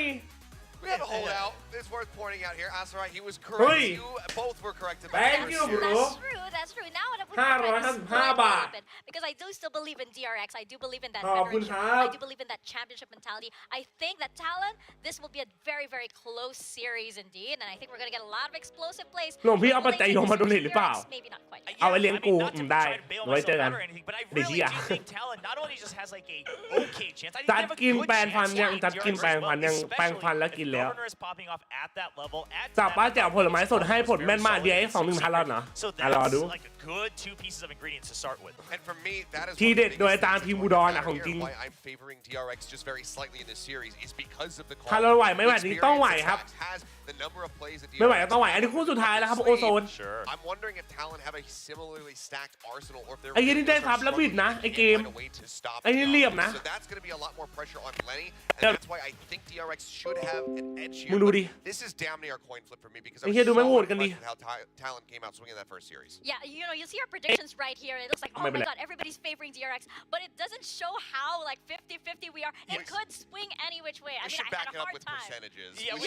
We have a holdout. It's worth pointing out here. That's right. He was Hey. correct. You both were correct about Thank the you, first bro. series. That's true. That's true. Now that 555 บาท because I do still believe in DRX. I do believe in that ขอบคุณ veteran. ครับ I do believe in that championship mentality. I think that Talon, this will be a very, very close series indeed, and I think we're gonna get a lot of explosive plays. หลวงพี่เอาปัจจัยโยมมาโดเนทหรือเปล่า DRX, maybe not quite. เอาไว้เลี้ยงกู not to ได้ try to bail ไว้เจอ myself กัน out or anything, but I เด็ก really เหี้ย do think Talon not only just has like a okay chance, I think จั they ด have a กิน good แปรงฟัน chance. ยัง Yeah, จัดกิน DRX แปรงฟันยัง especially แปรงฟันแล้ว if กินแล้ว Governor is popping off at that level, at จับ that ป้าแจ่ว level, ผลไม้สดให้ผลแม่นมาก DRX 2-1 ทารอนเหรอ So อ่ะรอ that's ดู like a good two pieces of ingredients to start with. And for me, that is ที่ one of เด็ด the โดย biggest อาจารย์ things พีม that's อุ going ด to ร matter ของจ here ริง and why I'm favoring DRX just very slightly in this series is because of the ทารอนไหวไหมแบบนี้ต้องไหวครับ has the number of plays that ไม่ไหวก็ DRX ต้องไหวอันนี้คู่สุดท้ายแล้วครับโอโซน Sure. I'm wondering if Talon have a similarly stacked arsenal or if they're ไอ้ยี่นี่ได้ทับแล้วบิดนะไอ้เกม find a way to stop ไอ้นี่เรียบนะ So that's going to be a lot more pressure on Lenny, and แต่ that's why I think DRX should have an edge มึ here. งดู but ดิ This is damn near a coin flip for me because I ไอ้ was เหี้ยดูแม่งโหด so กันดิ impressed with how Talon came out swinging that first series. Yeah, you know, know, you see our predictions right here. It looks like, oh my god, everybody's favoring DRX, but it doesn't show how like 50-50 we are. It could swing any which way. I mean, I had a hard time. Yeah,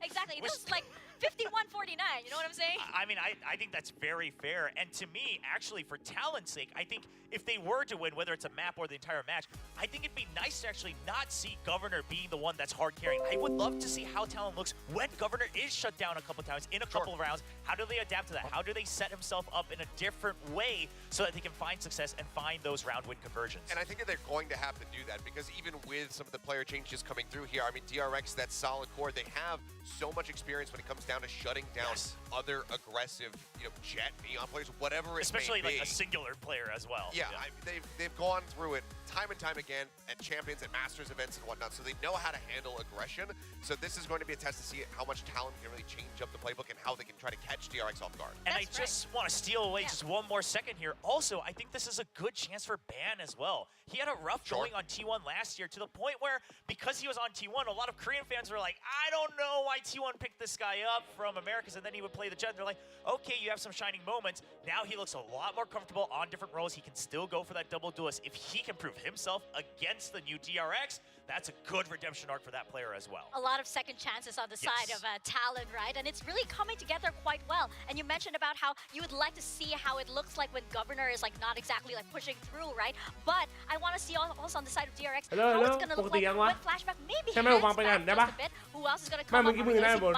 exactly. It was like 51-49. You know what I'm saying? I mean, I think that's very fair. And to me, actually, for Talon's sake, I think if they were to win, whether it's a map or the entire match, I think it'd be nice to actually not see Governor being the one that's hard carrying. I would love to see how Talon looks when Governor is shut down a couple times in a couple of rounds. How do they adapt to that? How do they set himself up in a different way so that they can find success and find those round win conversions? And I think that they're going to have to do that because even with some of the player changes coming through here, I mean, DRX, that solid core, they have so much experience when it comes down to shutting down other aggressive, you know, Jet, Neon players, whatever it Especially may be. like a singular player as well. Yeah, they've gone through it time and time again at Champions, at Masters events and whatnot, so they know how to handle aggression. So this is going to be a test to see how much Talon can really change up the playbook and how they can try to catch DRX off guard. And I just want to steal away just one more second here. Also, I think this is a good chance for Ban as well. He had a rough going on T1 last year to the point where, because he was on T1, a lot of Korean fans were like, I don't know why T1 picked this guy up from Americas, and then he would play the Jet. They're like, okay, you have some shining moments. Now he looks a lot more comfortable on different roles. He can still go for that double duelist. If he can prove himself against the new DRX, that's a good redemption arc for that player as well. A lot of second chances on the side of Talon, right? And it's really coming together quite well. And you mentioned about how you would like to see how it looks like when Governor is like not exactly like pushing through, right? But I want to see also on the side of DRX how it's going to look like with flashback. Maybe hands back just a bit. Who else is going to come up? We're going to see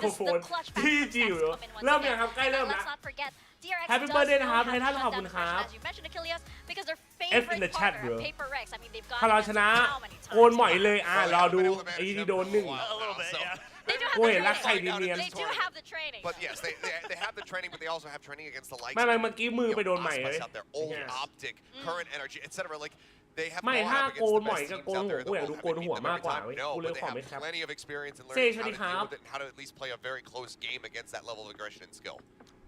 this the clutch back come in once again. And let's not forget, DRX Happy does birthday know นะครับ how ให้ to ท่าน shut ขอบ down คุณ the ครั Russian, บ as you mentioned, Achilles, because their F in the favorite chat, partner, bro. Paper Rex. I mean, they've ถ้าเรา gone ชนะ how many โกนหมอยเลยรอดูไอ้ที่โดนหนึ่ง A little bit, yeah. They do กู have เห็น the รักใคร training. เนียน They do have the training. But yes, they have the training, but they also have training against the likes ไม่เมื่อกี้มือไปโดนใหม่เลย out there, old optic, current energy, etc. Like they have ไม่ gone ถ้า up โก against น the หมอย best กับ teams โกน out หัว there. กูอยากดูโกนหัวมากกว่าเว้ย No, กูเลย but ข they อไม่ have ครับ plenty of experience in เซ่ learning สวัสดี how ค to รั deal บ with it and how to at least play a very close game against that level of aggression and skill.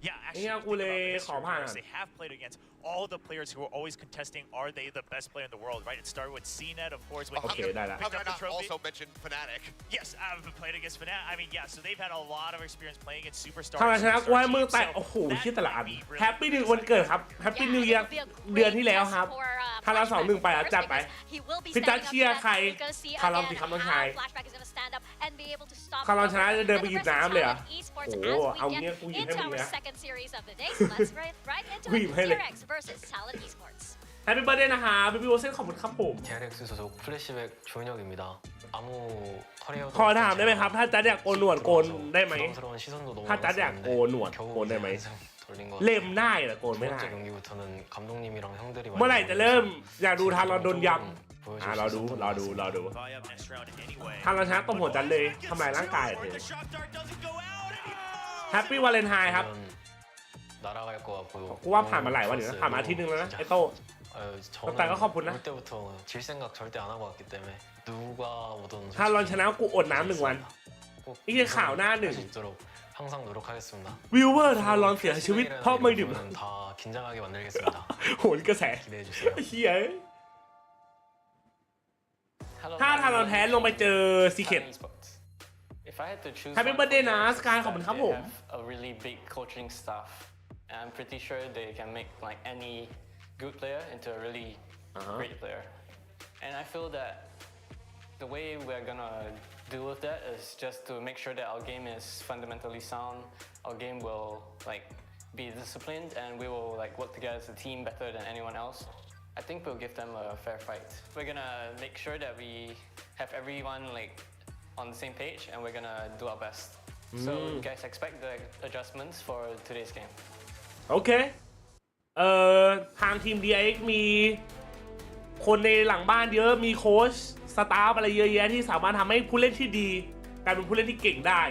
Yeah, actually, Yeah, think about the Kule, history of Khao Paris, they have played against all the players who are always contesting, are they the best player in the world, right? It started with CNET, of course, when Okay, he that- picked up the not trophy. also mention Fnatic. Yes, I've played against Fnatic. I mean, yeah, so they've had a lot of experience playing against superstar ถ้าเราชนะกูให้มือ teams, แตะ so โอ้โห that ชื่อแต่ละอัน might be really แฮปปี้นิววันเกิดครับแฮปปี้นิวเยียร์เดือนที่แล้วครับ ถ้าเรา2-1 ไปอ่ะจัดไป พี่จัดเชียร์ใครคารอนสิครับน้องชายคารอนชนะจะเดินไปหยิบน้ำเลยเหรอโอ้โหเอาเงี้ยกูหยิบให้มึงนะ กูหยิบให้เลย แฮปปี้เบิร์ดเดย์นะคะพี่โอเซนขอบคุณครับผม DRX 소속 플래시백 조인혁입니다. 아무 커리어 ขอถามได้ไหมครับ ถ้าจัดอยากโกนหนวดโกนได้ไหม 부담스러운 시선도 너무 ถ้าจัดอยากโกนหนวด 겨우 โกนได้ไหม 연승 돌린 것 เล่ม 같아요. ได้แต่โกน 두 ไม่ได้ 번째 경기부터는 감독님이랑 형들이 เมื่อไหร่จะเริ่ม 많이 อยากดูทารอนโดนยำ 보여줄 รอ 수 ดู 있었던 รอ 것 ดู 같습니다. รอดู Buy up next round anyway. ทารอนชนะตบหัวจัดเลยทำลายร่างกายเถ The อะ shock dart doesn't go out anymore. แฮปปี้วาเลนไทน์ครับ 과연 날아갈 것 같고요. กูว่าผ่านมาหลายวันอยู่นะผ่านมาอาทิตย์นึงแล้วนะไอ้โต้ 저는 일단 커플 올 때부터 질 생각 절대 안 하고 왔기 때문에 누가 오든 ถ้ารอนชนะกูอดน้ำ1 วัน 꼭 ไอ้เหี้ยข่าวหน้าหนึ่ง 수 있도록 항상 노력하겠습니다. วิวเวอร์ทารอนเสียชีวิตเพราะไม่ดื่ม 다 긴장하게 만들겠습니다. โหนกระแส 기대해 주세요. เฮียถ้าทารอนแพ้ลงไปเจอซีเคท Happy birthday นะสกายขอบคุณครับผม A really big coaching staff and I'm pretty sure they can make like any good player into a really great player and I feel that the way we're gonna deal with that is just to make sure that our game is fundamentally sound, our game will like be disciplined and we will like work together as a team better than anyone else. I think we'll give them a fair fight. We're gonna make sure that we have everyone like on the same page and we're gonna do our best. So you guys expect the adjustments for today's game. โอเคทางทีม DRX มีคนในหลังบ้านเยอะมีโค้ชสตาฟอะไรเยอะแยะที่สามารถทำให้ผู้เล่นที่ดีกลายเป็นผู้เล่นที่เก่งได้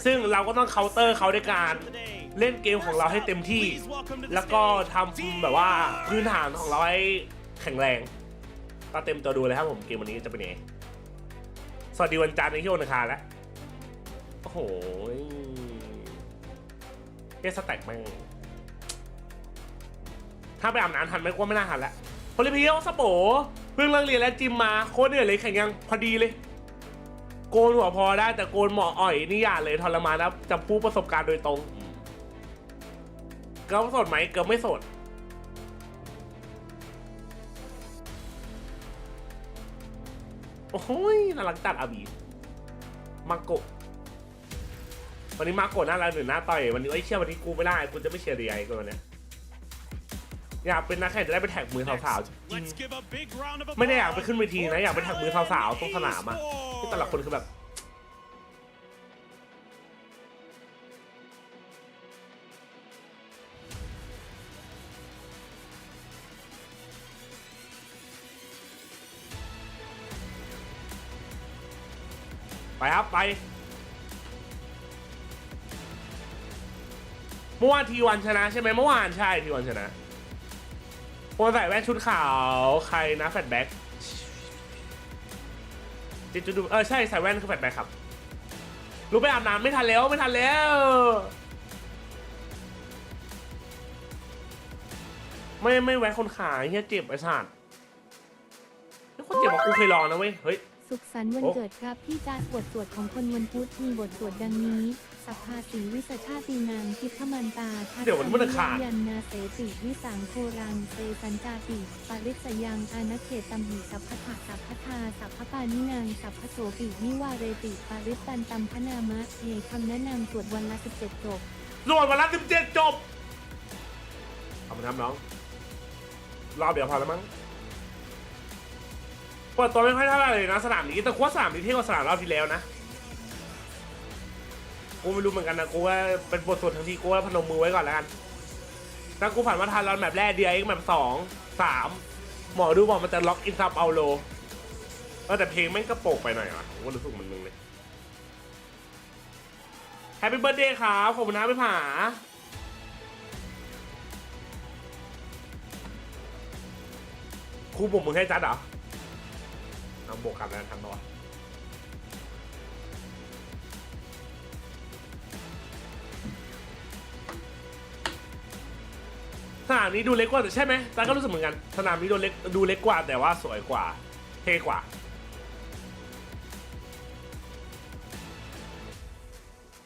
ซึ่งเราก็ต้องเคาน์เตอร์เขาด้วยการเล่นเกมของเราให้เต็มที่แล้วก็ทำแบบว่าพื้นฐานของเราให้แข็งแรงก็เต็มตัวดูเลยครับผมเกมวันนี้จะเป็นยังไงสวัสดีวันจันทร์ในที่วันอังคารแล้วโอ้โหเกสแต็กแม่งถ้าไปอาบน้ำทันไหมก็ไม่น่าทันแล้วพลิพิโอสโปเพิ่งเลิกเรียนแล้วจิมมาโคตรเหนื่อยเลยแข่งยังพอดีเลยโก กนหัวพอได้แต่โกนหมออ่อยนี่อย่าเลยทรมานนะจะพูดประสบการณ์โดยตรงเกิร์ลโสดไหมเกิร์ลไม่โสดโอ้โหน่ารักจัดอาบีมาโกะวันนี้มาโกะน่ารักหรือหน้าต่อยวันนี้ไอ้เชี่ยวันนี้กูไม่ได้กูจะไม่เชียร์ดีไอ้กูวันนี้อยากเป็นนักแข่งจะได้ไปแท็กมือสาวๆจริงไม่ได้อยากไปขึ้นเวทีนะอยากไปแท็กมือสาวๆตรงสนามอะที่แต่ละคนคือแบบไปครับไปเมื่อวานทีวันชนะใช่ไหมเมื่อวานใช่ทีวันชนะคนใส่แว่นชุดขาวใครนะแฟตแบ็คจิตจุดใช่ใส่แว่นคือแฟตแบ็คครับรู้ไปอาบน้ำไม่ทันแล้วไม่ทันแล้วไม่แวะคนขายเฮียเจ็บไอ้สัตว์นี่คนเจ็บบอกกูเคยลองนะเว้ยเฮ้ยสุขสันต์วันเกิดครับพี่จ๊าบทสวดของคนวันพุธมีบทสวดดังนี้สัพพาสีวิสชาตินางทิพมันตาทัตยันนาเสติวิสังโครังเตสัญจาติปริสยังอาณเขตัมหิสัพพะสัพพทาสัพพปานินางสัพพโสปินิวาเรติปริสันตัมพนามะเอคำแนะนำสวดวันละ17จบสวดวันละ17จบเอามาทำน้องรอบเดี๋ยวพอแล้วมั้งเปิดตัวไม่ค่อยเท่าไหร่เลยนะสนามนี้แต่ว่าสนามนี้เท่กว่าสนามรอบที่แล้วนะกูไม่รู้เหมือนกันนะกูว่าเป็นบทสวดทั้งที่กูว่าพนมมือไว้ก่อนแล้วกันถ้ากูผ่านว่าทันรอนแบบแรก DRX แบบ2 3หมอดูบอกมันจะล็อกอินซับเอาโลแต่เพลงแม่งก็โปกไปหน่อยว่ะกูรู้สึกมันนึงเลยแฮปปี้เบิร์ธเดย์ครับขอบคุณนะพี่ผาครูบุกมึงให้จัดเหรอทำบวกกันแล้วทำตัวสนามนี้ดูเล็กกว่าใช่ไหมแต่ก็รู้สึกเหมือนกันสนามนี้ดูเล็กกว่าแต่ว่าสวยกว่าเท่กว่า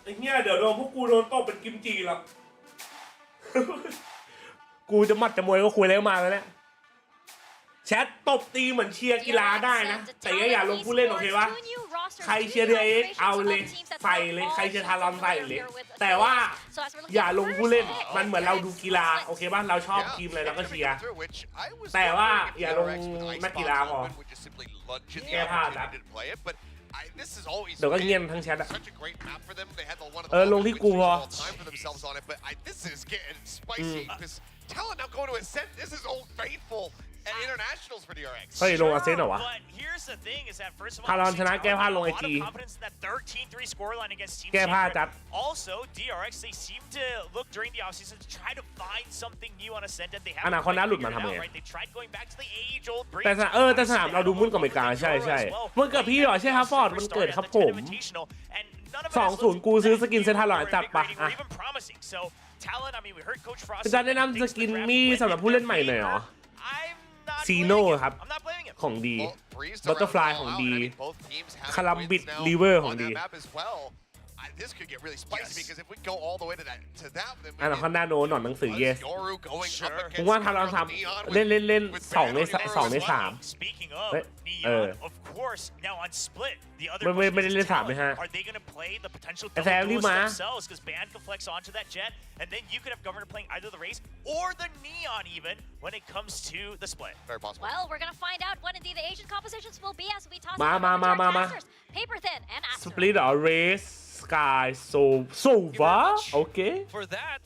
ไอ้เงี้ยเดี๋ยวโดนพวกกูโดนตบเป็นกิมจิหรอก กูจะมัดจะมวยก็คุยแล้วมาแล้วเนี่ยแชทตบตีเหมือนเชียร์กีฬาได้นะแต่อย่าลงผู้เล่นโอเคปะใครเชียร์ DRX เอาเลยใส่เลยใครเชียร์ทารอนใส่เลยแต่ว่าอย่าลงผู้เล่นมันเหมือนเราดูกีฬาโอเคปะเราชอบทีมอะไรเราก็เชียร์แต่ว่าอย่าลงนักกีฬาพอแก้ผ้านะเดี๋ยวก็เงียบทั้งแชทอะลงที่กูพอTALON now going to ascend. This is Old Faithful and internationals for DRX. เฮ้ยลงอาเซนเหรอวะ TALON ชนะแก้ผ้าลงไอจีแก้ผ้าจัด Also DRX they seem to look during the offseason to try to find something new on Ascent and they have อนาคตน่าหลุดมาทำไง they tried going back to the age old แต่สนามเราดูมุ่นกว่าอเมริกาใช่มันเกิดพี่เหรอใช่ครับฟอร์ดมันเกิดครับผม20กูซื้อสกินเซนทาลอยจัดปะอ่ะจะแนะนำสกินมีสำหรับผู้เล่นใหม่หน่อยเหรอซีโน่ครับของดีบัตเตอร์ฟลายของดีคาลัมบิดลีเวอร์ของดีThis could get really spicy because if we go all the way to that, then อันนั้นคอนด้าโนหนอนหนังสือ yes ผมว่าทำเราทำเล่น2 ใน 3 Speaking of Neon, of course, now on Split, the other question is TALON. Are they going to play the potential double duels themselves? Because Band can flex onto that jet, and then you could have Governor playing either the Race or the Neon even when it comes to the Split. Very possible. Well, we're going to find out what indeed the Asian compositions will be as we toss Ma. Paper Thin and Aster. Split or Race Sky Sova okay For that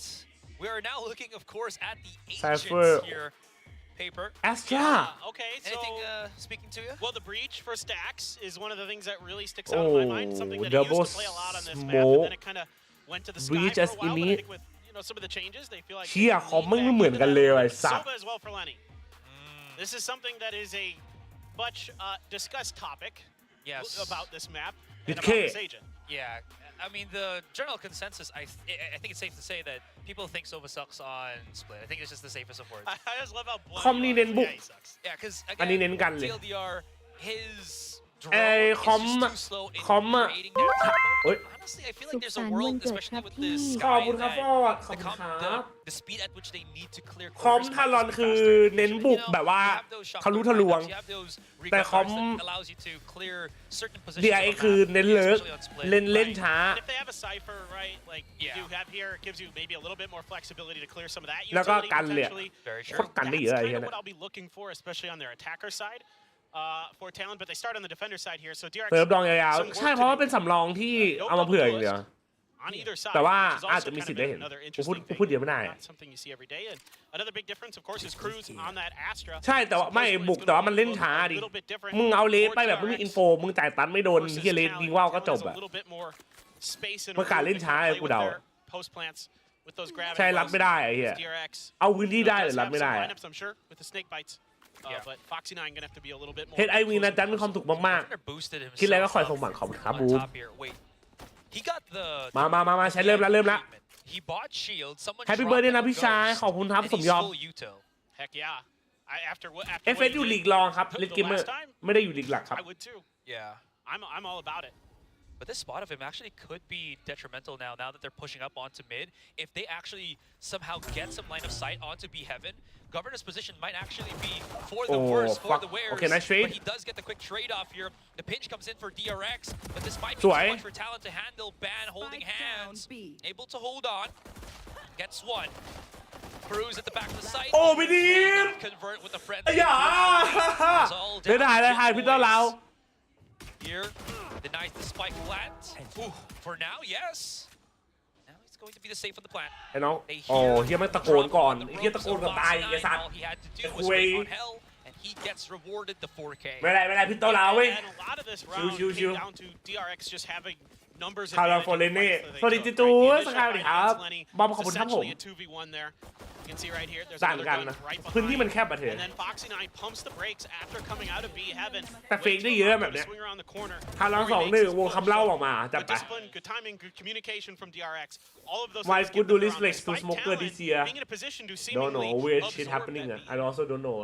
we are now looking of course at the Cypher agents here Paper Astra okay so anything speaking to you well the breach for stacks is one of the things that really sticks out in my mind something that he used to play a lot on this map and then it kind of went to the sky for a while but I think with some of the changes they feel like เชี่ยคอมไม่เหมือนกันเลยไอ้สัส Sova as well for Lenny this is something that is a much discussed topic about this map and about this agent I mean, the general consensus, I think it's safe to say that people think Sova sucks on Split. I think it's just the safest of words. I just love how blunt he sucks. Yeah, because again, TLDR, his คอมเฮ้ย สุขสันต์วันเกิดครับพี่ ขอบคุณครับฟอร์ดขอบคุณครับคอมทารอนคือเน้นบุกแบบว่าทะลุทะลวงแต่คอม DRX คือเน้นเลิกเล่นช้าแล้วก็กันเลยโคตรกันได้เยอะไอ้เหี้ย for TALON, but they start on the defender side here. So DRX เซิร์ฟดองยาวๆใช่เพราะว่าเป็นสำรองที่เอามาเผื่ออย่างเดียว on either side. แต่ว่า which is อาจ also จะมี kind สิท of ธิ์ได้เห็น another กู interesting พูดเยอะไม่ได้ not something you see every day. And another big difference, of course, is Cruz on that Astra. ใช่แต่ว่าไม่บุกแต่ว่ามันเล่นช้าดิมึงเอาเลสไปแบบไม่มีอินโฟมึงจ่ายตันไม่โดนเฮียเลสยิงว่าวก็จบอะมันการเล่นช้าไอ้กูเดาใช่รับไม่ได้ไอ้เหี้ยเอาพื้นที่ได้หรือรับไม่ได้เฮดไอวีนะจันมีความสุขมากๆคิดอะไรก็คอยส่งหวังขอบคุณครับบูมาใช้เริ่มแล้วแฮปปี้เบิร์ดเดย์นะพี่ชายขอบคุณครับสมยอมเอฟเอสอยู่ลีกรองครับลิกเกมเมอร์ไม่ได้อยู่ลีกหลักครับ I'm all about it. But this spot of him actually could be detrimental now that they're pushing up onto mid. If they actually somehow get some line of sight onto B Heaven, Governor's position might actually be for the worse, for the wears. Okay, nice trade. But he does get the quick trade off here. The pinch comes in for DRX, but this might be too much for TALON to handle. Ban holding hands, able to hold on. Gets one. Cruz at the back of the site. Oh, we need convert with the friend. ได้ถ่ายพี่ต้อนเรา Here, denies the spike plant. Ooh, for now, yes. Now he's going to be the safe on the plant. ไอ้น้องโอ้เฮียมันตะโกนก่อนเฮียตะโกนกับตายไอ้สัตว์ All he had to do was wait on hell, and he gets rewarded the 4K. ไม่ได้พี่ต้อนเราเว้ย And a lot of this round came down to DRX just having numbers ข่าวเราโฟเลเน่สวัสดีจิจูสกายสวัสดีครับบอมขอบคุณครับผม essentially a 2v1 there. You can see right here. There's ต่าง another กัน gun นะ right พื้นที่มัน behind. แคบอะเถอะ And then Foxy9 pumps the brakes after coming out of B Heaven. แต่เฟกได้เยอะแบบเนี้ย Swing around the corner. ทารอน2-1วงคำเล่าออกมาจับ Good ไป discipline, good timing, good communication from DRX. All of those Why things good give do them the this round. flex to Despite smoker talent this year? being in a position to Don't seemingly know weird shit absorb happening that I also don't know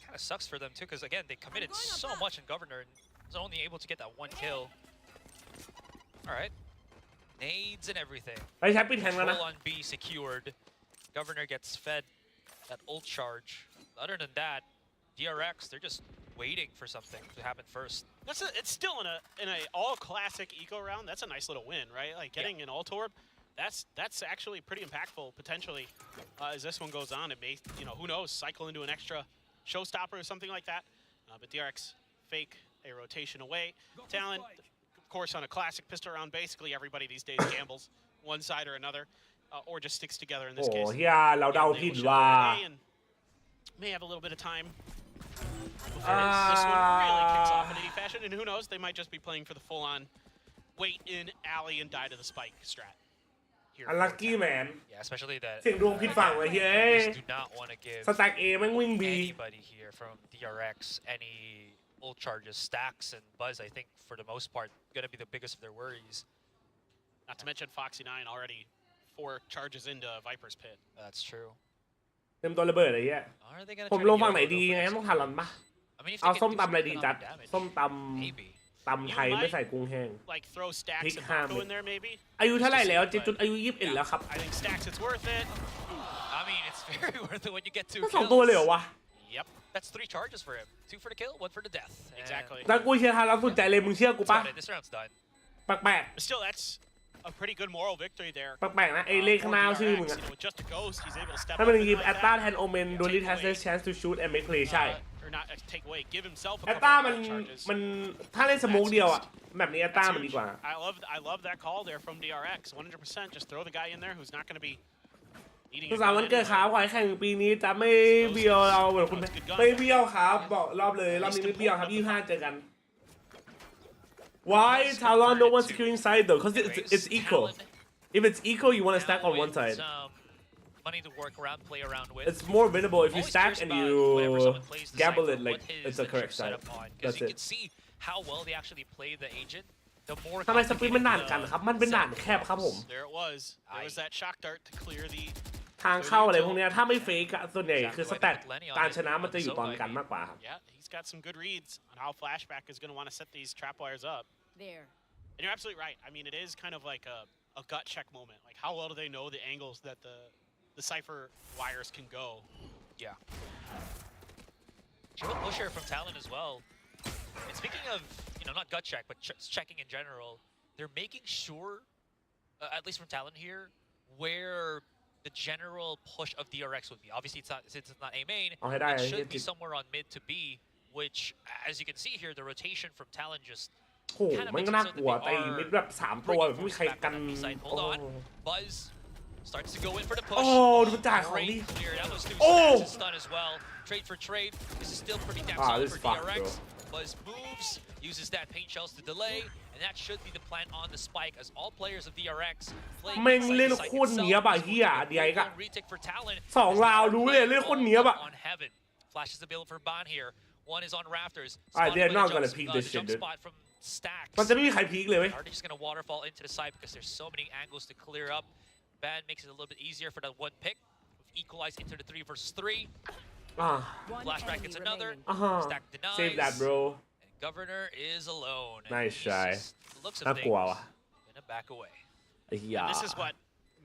Kind of sucks for them too, because again, they committed so much in Governor and was only able to get that one kill. All right, nades and everything. ไปใช้ปิดแทงแล้วนะ Control on B secured. Governor gets fed that ult charge. Other than that, DRX, they're just waiting for something to happen first. It's still in a all classic eco round. That's a nice little win, right? Like getting an ult orb. That's actually pretty impactful potentially. As this one goes on, it may, you know, who knows, cycle into an extra showstopper or something like that. But DRX fake a rotation away. TALON, of course, on a classic pistol round, basically everybody these days gambles one side or another, or just sticks together in this โอ้ case. เฮียเราเดาผิดว่า May have a little bit of time before this one really kicks off in any fashion, and who knows, they might just be playing for the full-on wait in alley and die to the spike strat. Unlucky man Yeah, especially that. เสียงดวงผิดฝั่งเลยเฮ้ย Just do not want to give สแต็กเอแม่งวิ่งบี anybody here from DRX any ult charges. Stacks and Buzz, I think, for the most part, going to be the biggest of their worries. Not to mention Foxy9 already 4 charges into Viper's pit. That's true. เต็มตัวระเบิดอะไรเงี้ย Are they going to ผมลงฝั่งไหนดีไงต้องทารอนปะ I mean, if เอา they ส้ม can do ตำอะไร something ดี on จัด damage, ส้มต maybe. ำตำไทยไม่ใส่กุ้งแห้ง Like throw Stacks Pick and Marco Ham. in there maybe. อายุเท่าไหร่แล้วจิจุดอายุ21แล้วครับ I think Stacks it's worth it. I mean, it's very worth it when you get 2 ก็2ตัวเลยเหรอ kills. วะ Yep, That's 3 charges for him. 2 for the kill, 1 for the death. exactly. แล้วกูเชียร์ทารอนสุดใจเลยมึงเชื่อกู That's ปะ about it. This round's done. แปลก But still, that's a pretty good moral victory there. ๆแปลกๆนะไอ้เลขข้างหน้าชื่อมึง DRX, อะ you know, with just a ghost, he's able to step ถ้า up มัน and ยิง like แอตตา that. แทนโอเมน Dolly has a chance to shoot and make play ใช่ Or not take away, give himself a แอต couple ตา of มัน charges. ถ้าเล่นสโมกเดียวอะแบบนี้แอตตา That's มันดี huge. กว่า I love that call there from DRX. 100%. Just throw the guy in there who's not going to be eating สุ a ขสันต์ gun วันเกิดครับ anyway. ขอให้แข่งปีนี้จะไม่เบี้ยวเราเหมือนคุณไม่เบี้ยวครับบอกรอบเลยรอบนี้ไม่เบี้ยวครับ25เจอกัน Why Talon no one securing side though? Because it's equal. If it's equal, you want to stack on one side. Money to work around, play around with. It's more winnable if you Always stack curious and about you whenever someone plays the gamble cypher, it like what his it's the correct initial side. setup on, 'cause That's you it. can see how well they actually play the agent. The more ทำไมสปรินต์มัน complicated ด่านกันครับ มันเป็นด่านแคบครับผม There it was. There was that shock dart to clear the ทางเข้าอะไรพวกเนี้ยถ้าไม่เฟกอะส่วนใหญ่คือสแตทการชนะมันจะอยู่ตอนกันมากกว่าครับ Yeah, he's got some good reads on how Flashback is going to want to set these trapwires up. There. And you're absolutely right. I mean, it is kind of like a gut check moment. Like, how well do they know the angles that the Cypher wires can go? Yeah. Good push here from Talon as well. And speaking of, not gut check, but checking in general, they're making sure, at least from Talon here, where the general push of DRX would be. Obviously, since it's not A main, it should be somewhere on mid to B, which, as you can see here, the rotation from Talon just โอ้มันก็น่ากลัวแต่มิดแบบ3ตัวแบบไม่มีใครกัน Hold on. Buzz starts to go in for the push. โอ้ดูจ่ายของนี่ โอ้ stun as well. Trade for trade. This is still pretty damn solid for DRX. Buzz moves, uses that paint shells to delay, and that should be the plan on the spike as all players of DRX play. แม่งเล่นโคตรเนี๊ยบอ่ะเฮีย DRX อะ2 ราวรู้เลยเล่นโคตรเนี๊ยบอ่ะ Flash is available for Ban here. One is on rafters. They're not gonna peek this shit, dude. Stacks. มันจะไม่มีใครพีคเลยเว้ย Are they just gonna waterfall into the side because there's so many angles to clear up. Ban makes it a little bit easier for that one pick. Equalize into the 3 versus 3. Flashback gets another. Stack denies. Save that, bro. And Governor is alone. Nice try. Looks of น่ากลัว things. ว่ะ Gonna back away. ไอ้เหี้ย This is what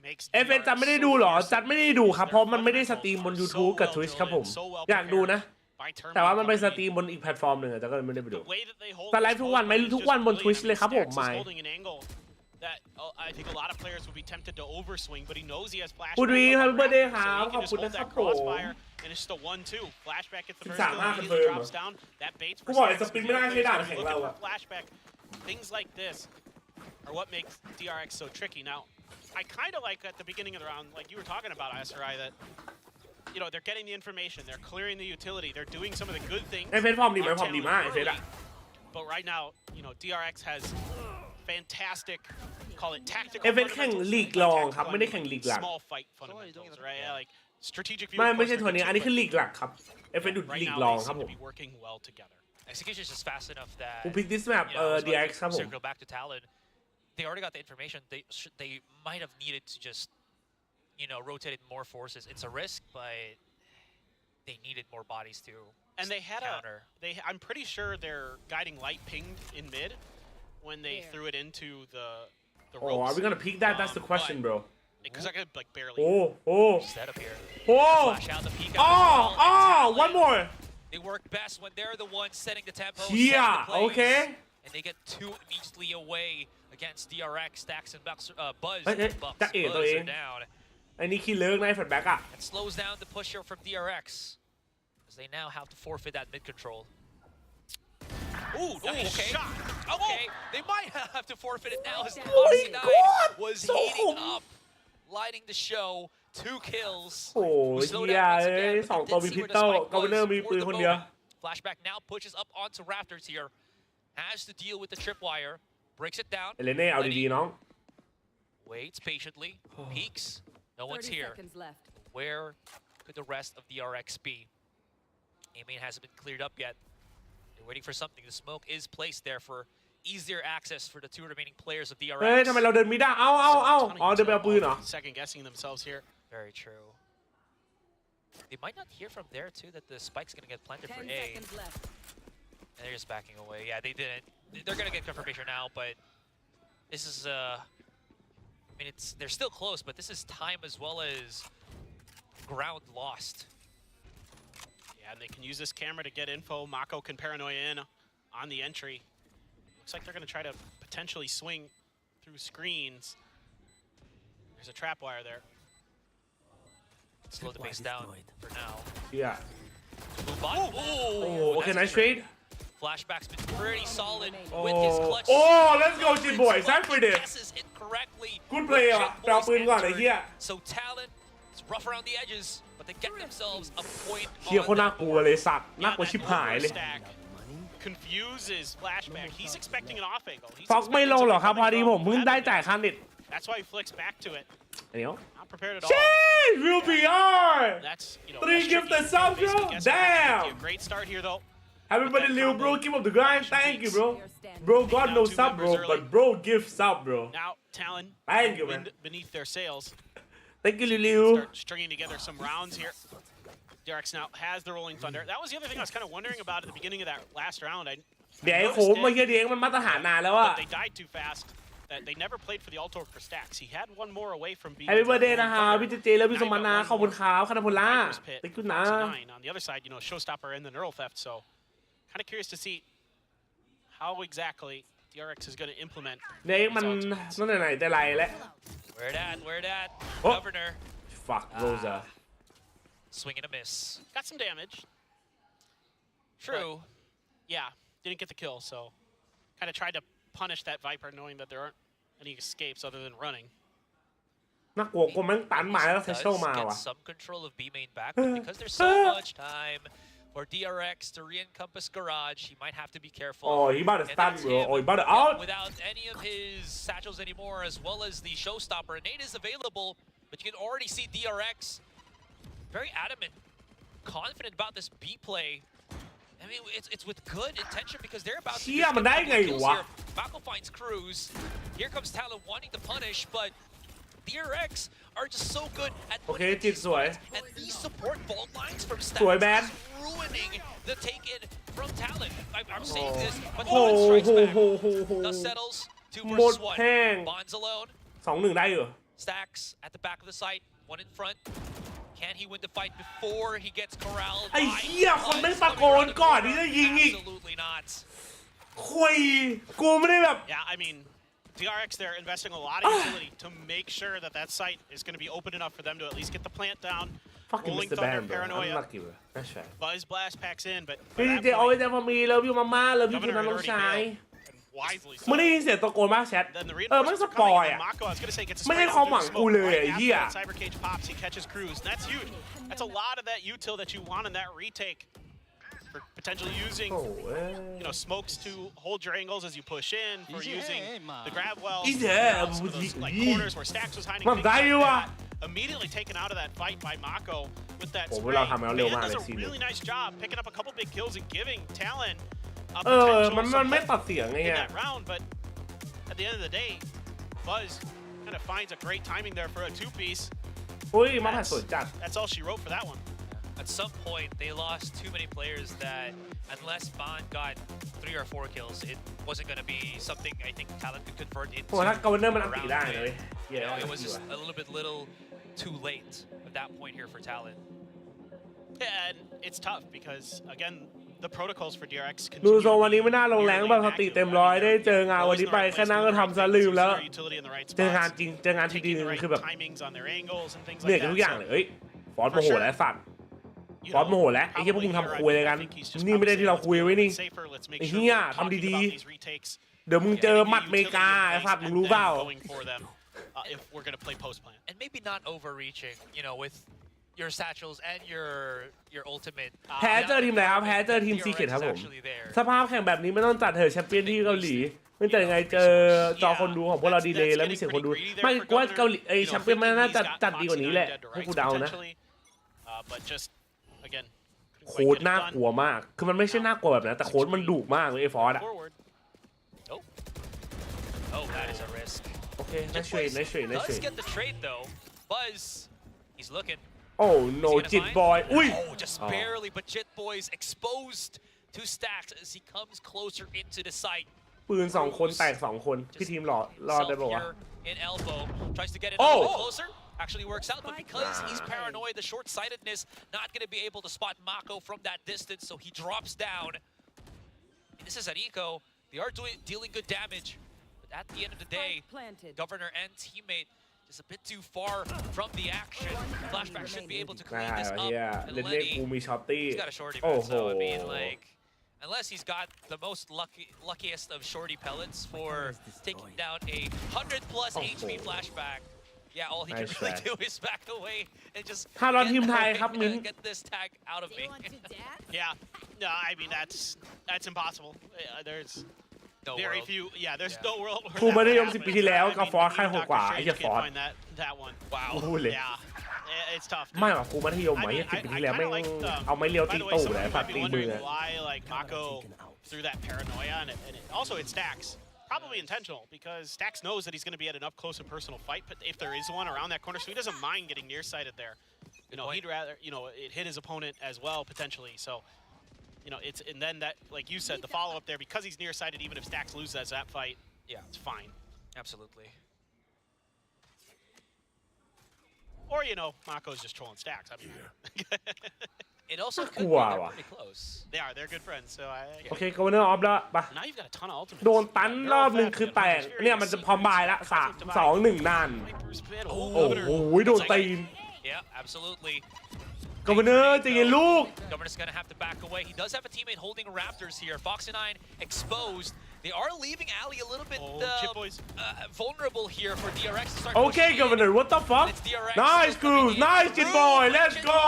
makes เอฟเอจัดไม่ได้ดูหรอจัดไม่ได้ดูครับเพราะมันไม่ได้สตรีมบน YouTube กับ Twitch ครับผมอยากดูนะแต่ว่ามันไปสตรีมบนอีกแพลตฟอร์มหนึ่งแต่ก็ไม่ได้ไปดูแต่ไลฟ์ทุกวันไหมทุกวันบน Twitch เลยครับผมไม่ That I think a lot of players would be tempted to overswing, but he knows he has flashback. พูดวีครับเบอร์เดย์ครับ So ขอบคุณนะครับผม and it's just a 1-2. Flashback gets the first 13 kill, he drops down. That baits กู for บอกเลยส stacks. ปินไม่ได้ใช้ด่านแข่งเรา Looking อะ for flashback. Things like this are what makes DRX so tricky. Now, I kind of like at the beginning of the round, like you were talking about, Asarai, that they're getting the information, they're clearing the utility, they're doing some of the good things. ไอ้เฟซฟอร์มดีไหมฟอร์มดีมากไอ้เฟซอะ But right now, DRX has fantastic, call it tactical. เอฟเฟซแข่งลีกรองครับไม่ได้แข่งลีกหลัก Small fight fundamentals, right? Like strategic view. ไม่ใช่ทัวร์นี้อันนี้คือลีกหลักครับเอฟเฟซดูลีกรองครับผม Working well together. Execution is just fast enough that. Who picked this map? DRX ครับผม Circle back to Talon. They already got the information. They might have needed to just, rotate more forces. It's a risk, but they needed more bodies to and they had counter. I'm pretty sure their guiding light pinged in mid when they threw it into the ropes. Oh, are we gonna peek that? That's the question, bro. Because I could barely. Oh. Set up here. Flash out the peek out. One more. They work best when they're the ones setting the tempo. Yeah, okay. And they get 2 immediately away against DRX, Stacks, and Buzz. Buzz are down. ไอ้นี่ขี้เลิกนะไอ้แฟลชแบ็กอะ It slows down the push here from DRX as they now have to forfeit that mid control. Ooh, okay. Shot. Okay, they might have to forfeit it now as Decisive was heating up, lighting the show. 2 kills. โอ้ยเหี้ย2 ตัวมีพิสตอลกอเวเนอร์มีปืนคนเดียว Flashback now pushes up onto Raptors here. Has to deal with the tripwire. Breaks it down. เอเลเน่เอาดีๆน้อง Waits patiently. Peeks. No one's here. Where could the rest of the DRX be? A-main hasn't been cleared up yet. They're waiting for something. The smoke is placed there for easier access for the 2 remaining players of DRX. เฮ้ยทำไมเราเดินไม่ได้เอาเดินไปเอาปืนเหรอ Second guessing themselves here. Very true. They might not hear from there too that the spike's gonna get planted for A. And they're just backing away. Yeah, they didn't. They're gonna get confirmation now, but this is I mean, they're still close, but this is time as well as ground lost. Yeah, and they can use this camera to get info. Mako can paranoia in on the entry. Looks like they're going to try to potentially swing through screens. There's a trapwire there. Slow the pace down for now. Yeah. Move on. Oh, okay, nice trade. Flashback's been pretty solid with his clutch. Oh, let's go, Jin boy. Time for this. Guesses it correctly. Good play อ่ะไปเอาปืนก่อนไอ้เหี้ย So Talon is rough around the edges, but they get themselves a point. เหี้ยโคตรน่ากลัวเลยสัตว์น่ากลัวชิบหายเลย Confuses Flashback. He's expecting an off angle. ฟ็อกไม่ลงหรอกครับพอดีผมเพิ่งได้จ่ายค่าเน็ต That's why he flicks back to it. เดี๋ยว Not prepared at all. Shit, real BR. That's 3 gifted subs, bro. Damn. Great start here though. Everybody, Lil bro, keep up the grind. Thank you, bro. Bro, God no sub, bro, but bro, give sub, bro. Now, Talon. Thank you, man. Beneath their sails. thank you Liu Start stringing together some rounds here. DRX now has the rolling thunder. That was the other thing I was kind of wondering about at the beginning of that last round. เดี๋ยวไอ้โขมมาเยอะเดี๋ยวมันมาตรฐานนานแล้วอะ But they died too fast. They never played for the alt for stacks. He had one more away from being. Happy birthday นะคะพี่เจและพี่สมมานาขอบคุณครับคณพลล่า thank you นะ On the other side, you know, showstopper and the neural theft. So, kind of curious to see how exactly DRX is going to implement. เด็กมันนั่นไหนแต่ไรแล้ว Where that? Governor. Fuck Rosa. Swing and a miss. Got some damage. True. Yeah, didn't get the kill. So, kind of tried to punish that Viper, knowing that there aren't any escapes other than running. น่ากลัวกลัวมันตันมาแล้วเซชโชมาว่ะ Some control of B main back, but because there's so much time for DRX to re-encompass Garage, he might have to be careful. Oh, he about to stun, bro. Oh, he about to out. Without any of his satchels anymore, as well as the showstopper. Nade is available, but you can already see DRX very adamant, confident about this B play. I mean, it's with good intention because they're about to get kills here. Mako finds Cruz. Here comes Talon wanting to punish, but DRX are just so good at putting the points, and these support vault lines from Stacks is ruining the take-in from Talon. I'm saying this, but Talon strikes back. Dust settles, 2 versus 1. Bonds alone. 2-1 ได้อยู่ Stacks at the back of the site, 1 in front. Can he win the fight before he gets corralled? ไอ้เหี้ยคนไม่ตะโกนก่อนที่จะยิงอีก Absolutely not. คุยกูไม่ได้แบบ Yeah, I mean, DRX they're investing a lot of utility to make sure that that site is going to be open enough for them to at least get the plant down. Fucking Rolling Mr. thunder, Band, bro. paranoia. Unlucky, bro. That's right. Buzz blast packs in, but พี่เจเอาไว้แต่พอมีเลิฟอยู่มาม่าเลิฟอยู่นะน้องชายไม่ได้ยินเสียงตะโกนมากแชทมันสปอยอ่ะไม่ได้ความหวังกูเลยไอ้เหี้ย Cyber cage pops, he catches Cruz. That's huge. That's a lot of that util that you want in that retake. For potentially using, you know, smokes to hold your angles as you push in, for using the grab wells, for those, like corners where Stacks was hiding. Immediately taken out of that fight by Mako with that spray. Man does a really nice job picking up a couple big kills and giving Talon a potential support in that round. But at the end of the day, Buzz kind of finds a great timing there for a 2-piece. That's all she wrote for that one. At some point, they lost too many players that unless Bond got 3 or 4 kills, it wasn't going to be something I think Talon could convert into. You know, it was just a little bit too late at that point here for Talon. Yeah, and it's tough because, again, the protocols for DRX ดูทรงวันนี้ไม่น่าลงแรงแบบสติเต็มร้อยได้เจองานวันนี้ไปแค่นั้นก็ทำซะลืมแล้วเจองานจริงเจองานทีนึงคือแบบเหนื่อยทุกอย่างเลยเฮ้ยฟอสโมโหแล้วสัตว์ฟอสโมโหแล้วไอ้เหี้ยพวกมึงทำคุยอะไรกันนี่ไม่ได้ที่เราคุยไว้นี่ไอ้เหี้ยทำดีๆเดี๋ยวมึงเจอหมัดเมกาไอ้สัตว์มึงรู้เปล่า if we're going to play post plan. And maybe not overreaching, you know, with your satchels and your ultimate. แพ้เจอทีมไหนครับแพ้เจอทีมซีเกตครับผมสภาพแข่งแบบนี้ไม่ต้องจัดเถอะแชมเปี้ยนที่เกาหลีไม่แต่ยังไงเจอจอคนดูของพวกเราดีเลยแล้วมีเสียงคนดูไม่กูว่าเกาหลีไอแชมเปี้ยนมันน่าจะจัดดีกว่านี้แหละให้กูเดานะโค้ดน่ากลัวมากคือมันไม่ใช่น่ากลัวแบบนั้นแต่โค้ดมันดุมากเลยไอ้ฟอสอะ Oh, that is a risk. Okay, nice trade. Does get the trade though. Buzz, he's looking. Oh no, Jit Boy. Oh, just barely, but Jit Boy's exposed to Stacks as he comes closer into the site. ปืน2 คนแตก2 คนพี่ทีมรอดได้ป่าวะ In elbow, tries to get it a little closer. Actually works out, but because he's paranoid, the short-sightedness, not going to be able to spot Mako from that distance, so he drops down. And this is an eco. They are dealing good damage. At the end of the day, Governor and teammate just a bit too far from the action. Flashback should be able to clean this up. And Lenny, he's got a shorty, man, so I mean, like, unless he's got the most luckiest of shorty pellets for taking down a 100+ HP flashback. Yeah, all he can really do is back away and just get this tag out of me. Yeah, no, I mean that's impossible. There's very few. Yeah, there's no world where ครูไม่ได้ยม10 ปีที่แล้วกับฟอสใครโหดกว่าไอ้เหี้ยฟอส that one. Wow. Yeah, it's tough. ไม่หรอกครูมัธยมไว้10 ปีที่แล้วไม่เอาไม้เลี้ยวตีตู้เลยปัดตีมือ Why like Mako through that paranoia and also it stacks. Probably intentional, because Stax knows that he's going to be at an up-close and personal fight, but if there is one around that corner, so he doesn't mind getting nearsighted there. You know, he'd rather, you know, it hit his opponent as well, potentially, so, you know, it's, and then that, like you said, the follow-up there, because he's nearsighted, even if Stax loses that fight, yeah, it's fine. Absolutely. Or, you know, Mako's just trolling Stax, I mean. It also could be pretty close. They are, they're good friends, so I... โอเคกเวอร์เนอร์ออฟแล้วปะ Now you've got a ton of ultimates. โดนตันรอบหนึ่งคือแตกเนี่ยมันจะพร้อมบายละ3 2 1นั่นโอ้โหโดนตีน Yeah, absolutely. กเวอร์เนอร์ใจเย็นลูก Governor's gonna have to back away. He does have a teammate holding Raptors here. Fox and 9 exposed. They are leaving Ali a little bit vulnerable here for DRX to start. Okay, Governor, what the fuck? Nice Cruz, nice Jit Boy, let's go.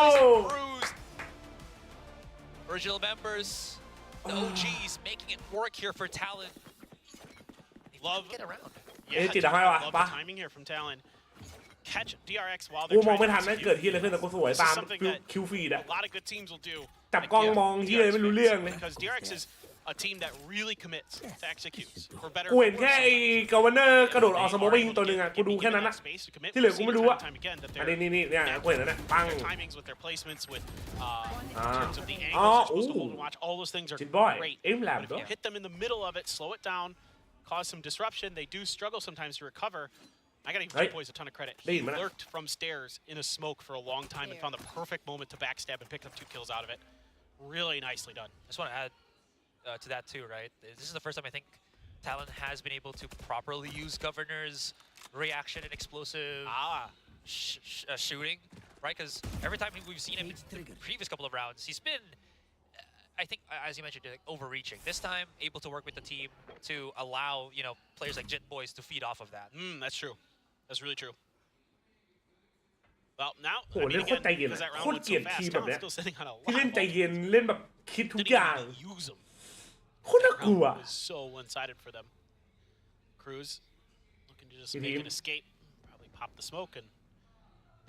Original members, the OGs making it work here for Talon. Love get around. Yeah, love the timing here from Talon. Catch DRX while กู they're มองไม่ trying ทัน to นะ execute. เกิดที่อะไรขึ้นแต่กูสวย This is ตาม something that คิวฟีดอะ a lot of good teams will do. จับกล้องมองที่เลยไม่รู้เรื่องเลย Because DRX is a team that really commits to execute. For better กูเห็นแค่ไอ้กเวอร์เนอร์กระโดดออกสโมกไปยิงตัวหนึ่งอะกูดูแค่นั้นนะที่เหลือกูไม่รู้อะอันนี้นี่เนี่ยกูเห็นแล้วเนี่ยปัง their timings with their placements with in terms of the angles Oh, they're supposed to hold and watch, all those things are Jit Boy, great. aim lab, But if you though. hit them in the middle of it, slow it down, cause some disruption, they do struggle sometimes to recover. I gotta give Jit Boys a ton of credit. He lurked from stairs in a smoke for a long time and found the perfect moment to backstab and pick up 2 kills out of it. Really nicely done. I just want to add to that too, right? This is the first time I think Talon has been able to properly use Governor's reaction and explosive shooting, right? Because every time we've seen him in the previous couple of rounds, he's been, I think, as you mentioned, like, overreaching. This time, able to work with the team to allow, you know, players like Jit Boys to feed off of that. That's true. That's really true. Well, now, โหเล่นโคตรใจเย็น because that โค round ตร went เกลีย so ดทีม fast, แบบเนี้ Talon's ย still sitting on a lot. ที่เล่นใจเย็นเล่นแบบคิดทุกอย่าง Didn't even use them. โคตรน่ากลัว It was so one-sided for them. Cruz looking to just make an escape. Probably pop the smoke and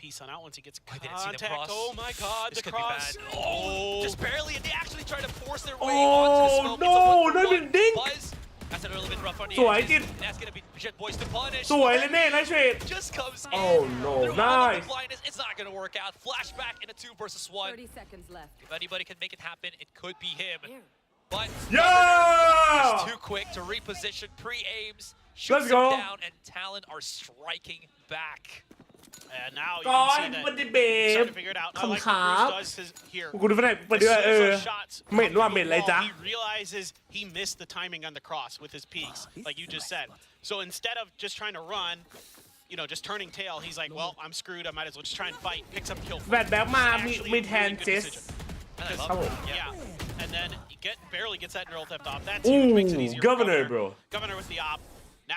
peace on out once he gets I didn't see them contact. cross. Oh my God, This the could be cross. bad. Oh, just barely, and they actually try to force their way Oh, onto the smoke. no, It's a not 1-for-1. even dink. Buzz, that's a little bit rough on the สวยจิต edges. That's gonna be Jit Boys to punish. สวยเลยเน่ไนเทรด Just comes in. Oh no, Through all of the nice. blindness, it's not gonna work out. Flashback in a 2 versus 1. 30 seconds left. If anybody can make it happen, it could be him. But Yeah! he's too quick to reposition, pre-aims, Let's shoots go. him down, and Talon are striking back. And now you ก่อ can น see มัน that ดิเบ starting ฟ to figure it out. I คำ like ขา what บ Cruz does here. กูดูไปไหนไปด้วย As soon as those shots เหม็นว่า come เหม็น through อะไร the จ๊ะ wall, he realizes he missed the timing on the cross with his peaks, like you just said. So instead of just trying to run, you know, just turning tail, he's like, well, I'm screwed. I might as well just try and fight. Picks up kill. แบทแบ็กมามี Actually, มีแทน really good เจส decision. And I love ครับผม it. Yeah. And then he barely gets that neural theft off. That's Ooh, huge. Makes it easier for Governor, bro. Governor with the op.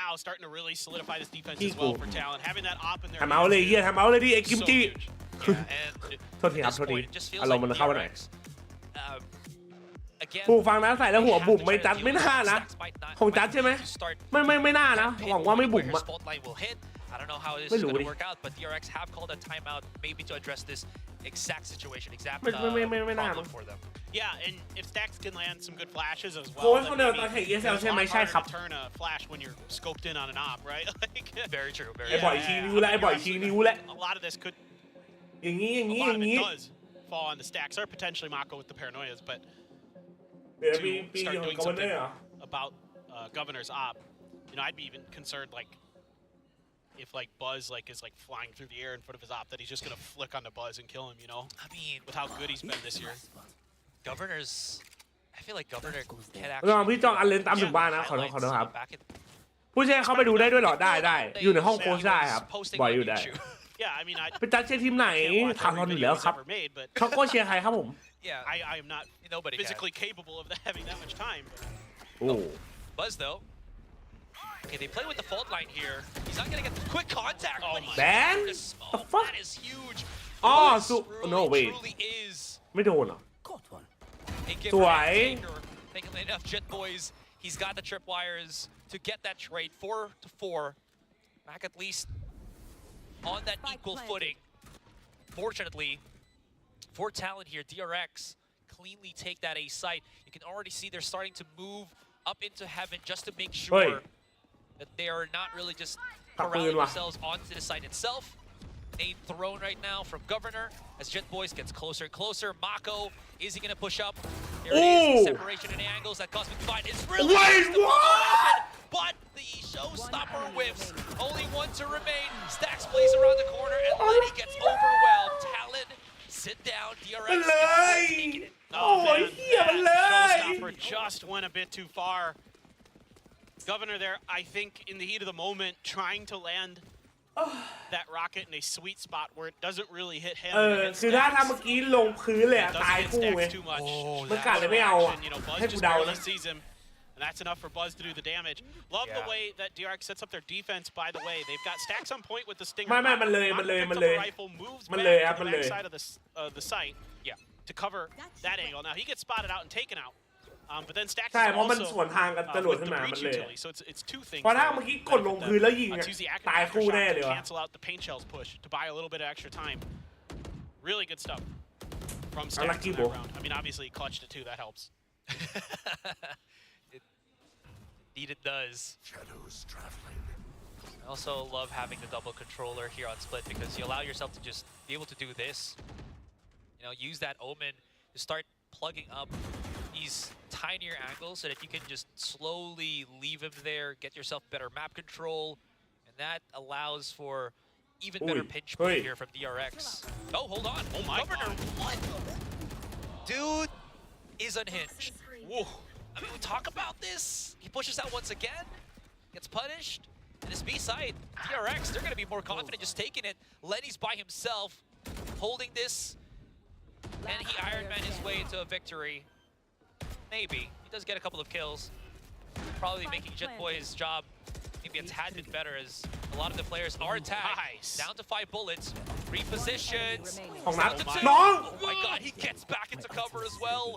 Now starting to really solidify this defense He as well cool. for Talon. Having that op in there. ทำเอาเลยเฮียทำเอาเลยดิไอ้กิม so จิ huge. Yeah, and โทษทีครับ at โท this ษที point, it just feels อารม like ณ์มันเข้าไปหน่อย DRX, again, ผู้ฟังนะใส่แล้วหัวบุ๋มไม่จัดไม่น่านะของจัดใช่ไหมไม่น่านะหวังว่าไม่บุ๋มอะ Spotlight will hit. I don't know how this ไม่ is รู้ going ดิ to work out, but DRX have called a timeout maybe to address this exact situation, exact ไม่น่า problem for them. Yeah, and if Stacks can land some good flashes as โค้ well, ช then เขาเดิน maybe ตอนแข่ง ESL it's ใช่ a ไหม lot ใช่ harder ครับ to turn a flash when you're scoped in on an op, right? Like, Very true, very ไอ้ true. บ่อยชี้นิ้วแล้วไอ้บ่อยชี้นิ้วแล้ว a lot of this could, อย่างนี้อย่าง a นี้อ lot ย่า of ง it นี้ does fall on the Stacks, or potentially Mako with the paranoias, but เดี๋ยว to ปี start ของ doing กเวอร์เนอ something ร์เหรอ about Governor's op, you know, I'd be even concerned, like, if like Buzz like is like flying through the air in front of his op, that he's just gonna flick onto Buzz and kill him, you know? I mean, with how good he's been this year. Governor's, I feel like Governor can ลอง actually พี่จองอันเลนตามถึงบ้านนะขอโทษ highlights ครับ back in ผู้เชี่ยวเข้าไปดูได้ด้วยเหรอได้อยู่ในห้องโค้ชได้ครับ posting บ่อย on อยู่ได้ YouTube. Yeah, I mean, I ไปจัดเชียร์ทีมไหน can't watch ทางน every อนอยู่ video แล้ว he's ครับ ever made, but เขาก็เชียร์ใครครับผม Yeah, I am not nobody physically capable of having that much time. But โอ้ Buzz though. Okay, they play with the fault line here. He's not gonna get the quick contact. Oh but my he's Ben? through the smoke. The fuck? That is huge. Oh, Buzz so- truly, no, wait. truly is ไม่โดนเหรอ a giver สวย and taker. Thankfully enough, Jit Boys, he's got the tripwires to get that trade 4-4. Back at least on that equal footing. Fortunately, for Talon here, DRX cleanly take that A site. You can already see they're starting to move up into heaven just to make sure that they are not really just ปักปืน corralling ว่ะ themselves onto the site itself. Nade thrown right now from Governor as Jet Boys gets closer and closer. Mako, is he going to push up? There it is, the separation in angles. That Cosmic Divide is really Wait, what? But the showstopper whiffs. Only one to remain. Stacks plays around the corner and Lenny gets overwhelmed. Talon, sit down. DRX is taking it. Oh, man, that showstopper just went a bit too far. Governor there, I think, in the heat of the moment, trying to land that rocket in a sweet spot where it doesn't really hit him. คือถ้าเมื่อกี้ลงพื้นเลยอะตายคู่ไงมันกัดเลยไม่เอาอะให้กูเดานะ And that's enough for Buzz to do the damage. Love the way that DRX sets up their defense, by the way. They've got stacks on point with the Stinger. มันเลย Rifle moves มัน back เลย to ครับ the มันเลย backside of the site to cover that angle. Now, he gets spotted out and taken out. But then Stacks ใช่ is เพราะมัน also สวนทางกันจรวด with ขึ้น the มา มัน breach เลย utility. So it's two things. เพราะถ้าเมื่อกี้กดลงพื้นแล้วยิงอะ Tuesday ตายคู่แน่เลย to ว่ะ cancel out the paint shells push to buy a little bit of extra time. Really good stuff from I Stacks like in Kibo. that round. I mean, obviously he clutched it too. That helps. Indeed it does. I also love having the double controller here on Split because you allow yourself to just be able to do this. You know, use that Omen to start plugging up these tinier angles so that you can just slowly leave him there, get yourself better map control, and that allows for even better pinch point here from DRX. Oh, hold on. Oh my Governor, God. What? Dude is unhinged. Whoa. I mean, we talk about this. He pushes out once again, gets punished. And his B side, DRX, they're going to be more confident just taking it. Lenny's by himself, holding this, and he Iron Man his way into a victory. Maybe. He does get a couple of kills. Probably making Jet Boy's job maybe a tad bit better as a lot of the players are tagged. Nice. Down to 5 bullets. Repositions.ของนัด Down to 2. น้อง Oh my God, he gets back into cover as well.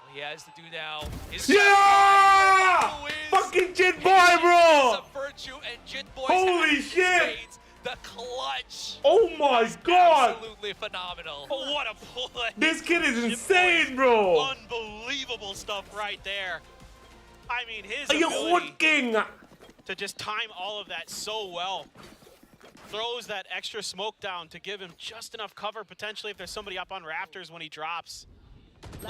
All he has to do now is Yeah! Fucking Jit Boy, bro! a virtue and Jit Boy Holy shit! the clutch. Oh my god! Absolutely phenomenal. Oh, what a play. This kid is insane, bro! Unbelievable stuff right there. I mean, his ไอ้ยังโคตร ability เก่งอะ to just time all of that so well. Throws that extra smoke down to give him just enough cover potentially if there's somebody up on rafters when he drops.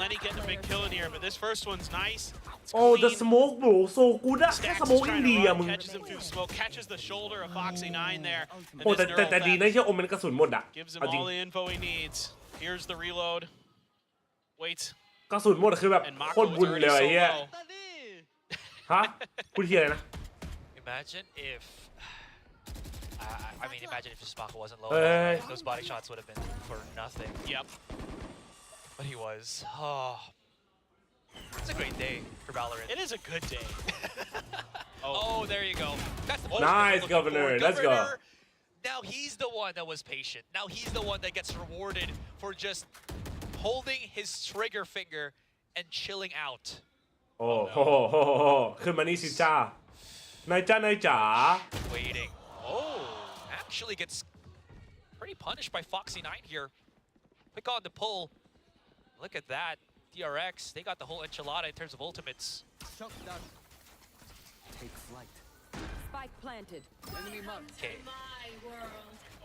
Lenny getting a big kill in here, but this first one's nice. It's โอ้ the clean. smoke bro so good อะแค่ Stacks ส is โมกยัง trying ดี to อะ run, มึง catches him through smoke, catches the shoulder of Foxy 9 there. And โอ้ this แต่ neural ดี theft นะเชื่ออมมันกระสุนหมดอะ gives him เอาจริง all the info he needs. Here's the reload. Wait. กระสุนหมดคือแบบ And โค Mako ตร was บุญเลย already ไอ้ so เหี้ย low. ฮะพูดเหี้ยอะไรนะ Imagine if... I mean, imagine if Mako wasn't low. Hey. Those body shots would have been for nothing. Yep. But he was. Oh. It's a great day for Valorant. It is a good day. Oh, there you go. That's the most Nice, Governor. Let's go. Now he's the one that was patient. Now he's the one that gets rewarded for just holding his trigger finger and chilling out. โอ้โหขึ้นมานี่สิจ้านายจ้านายจ๋า Waiting. Oh, actually gets pretty punished by Foxy 9 here. Quick on the pull. Look at that. DRX, they got the whole enchilada in terms of ultimates. Take flight. Spike planted. Enemy marked. Okay.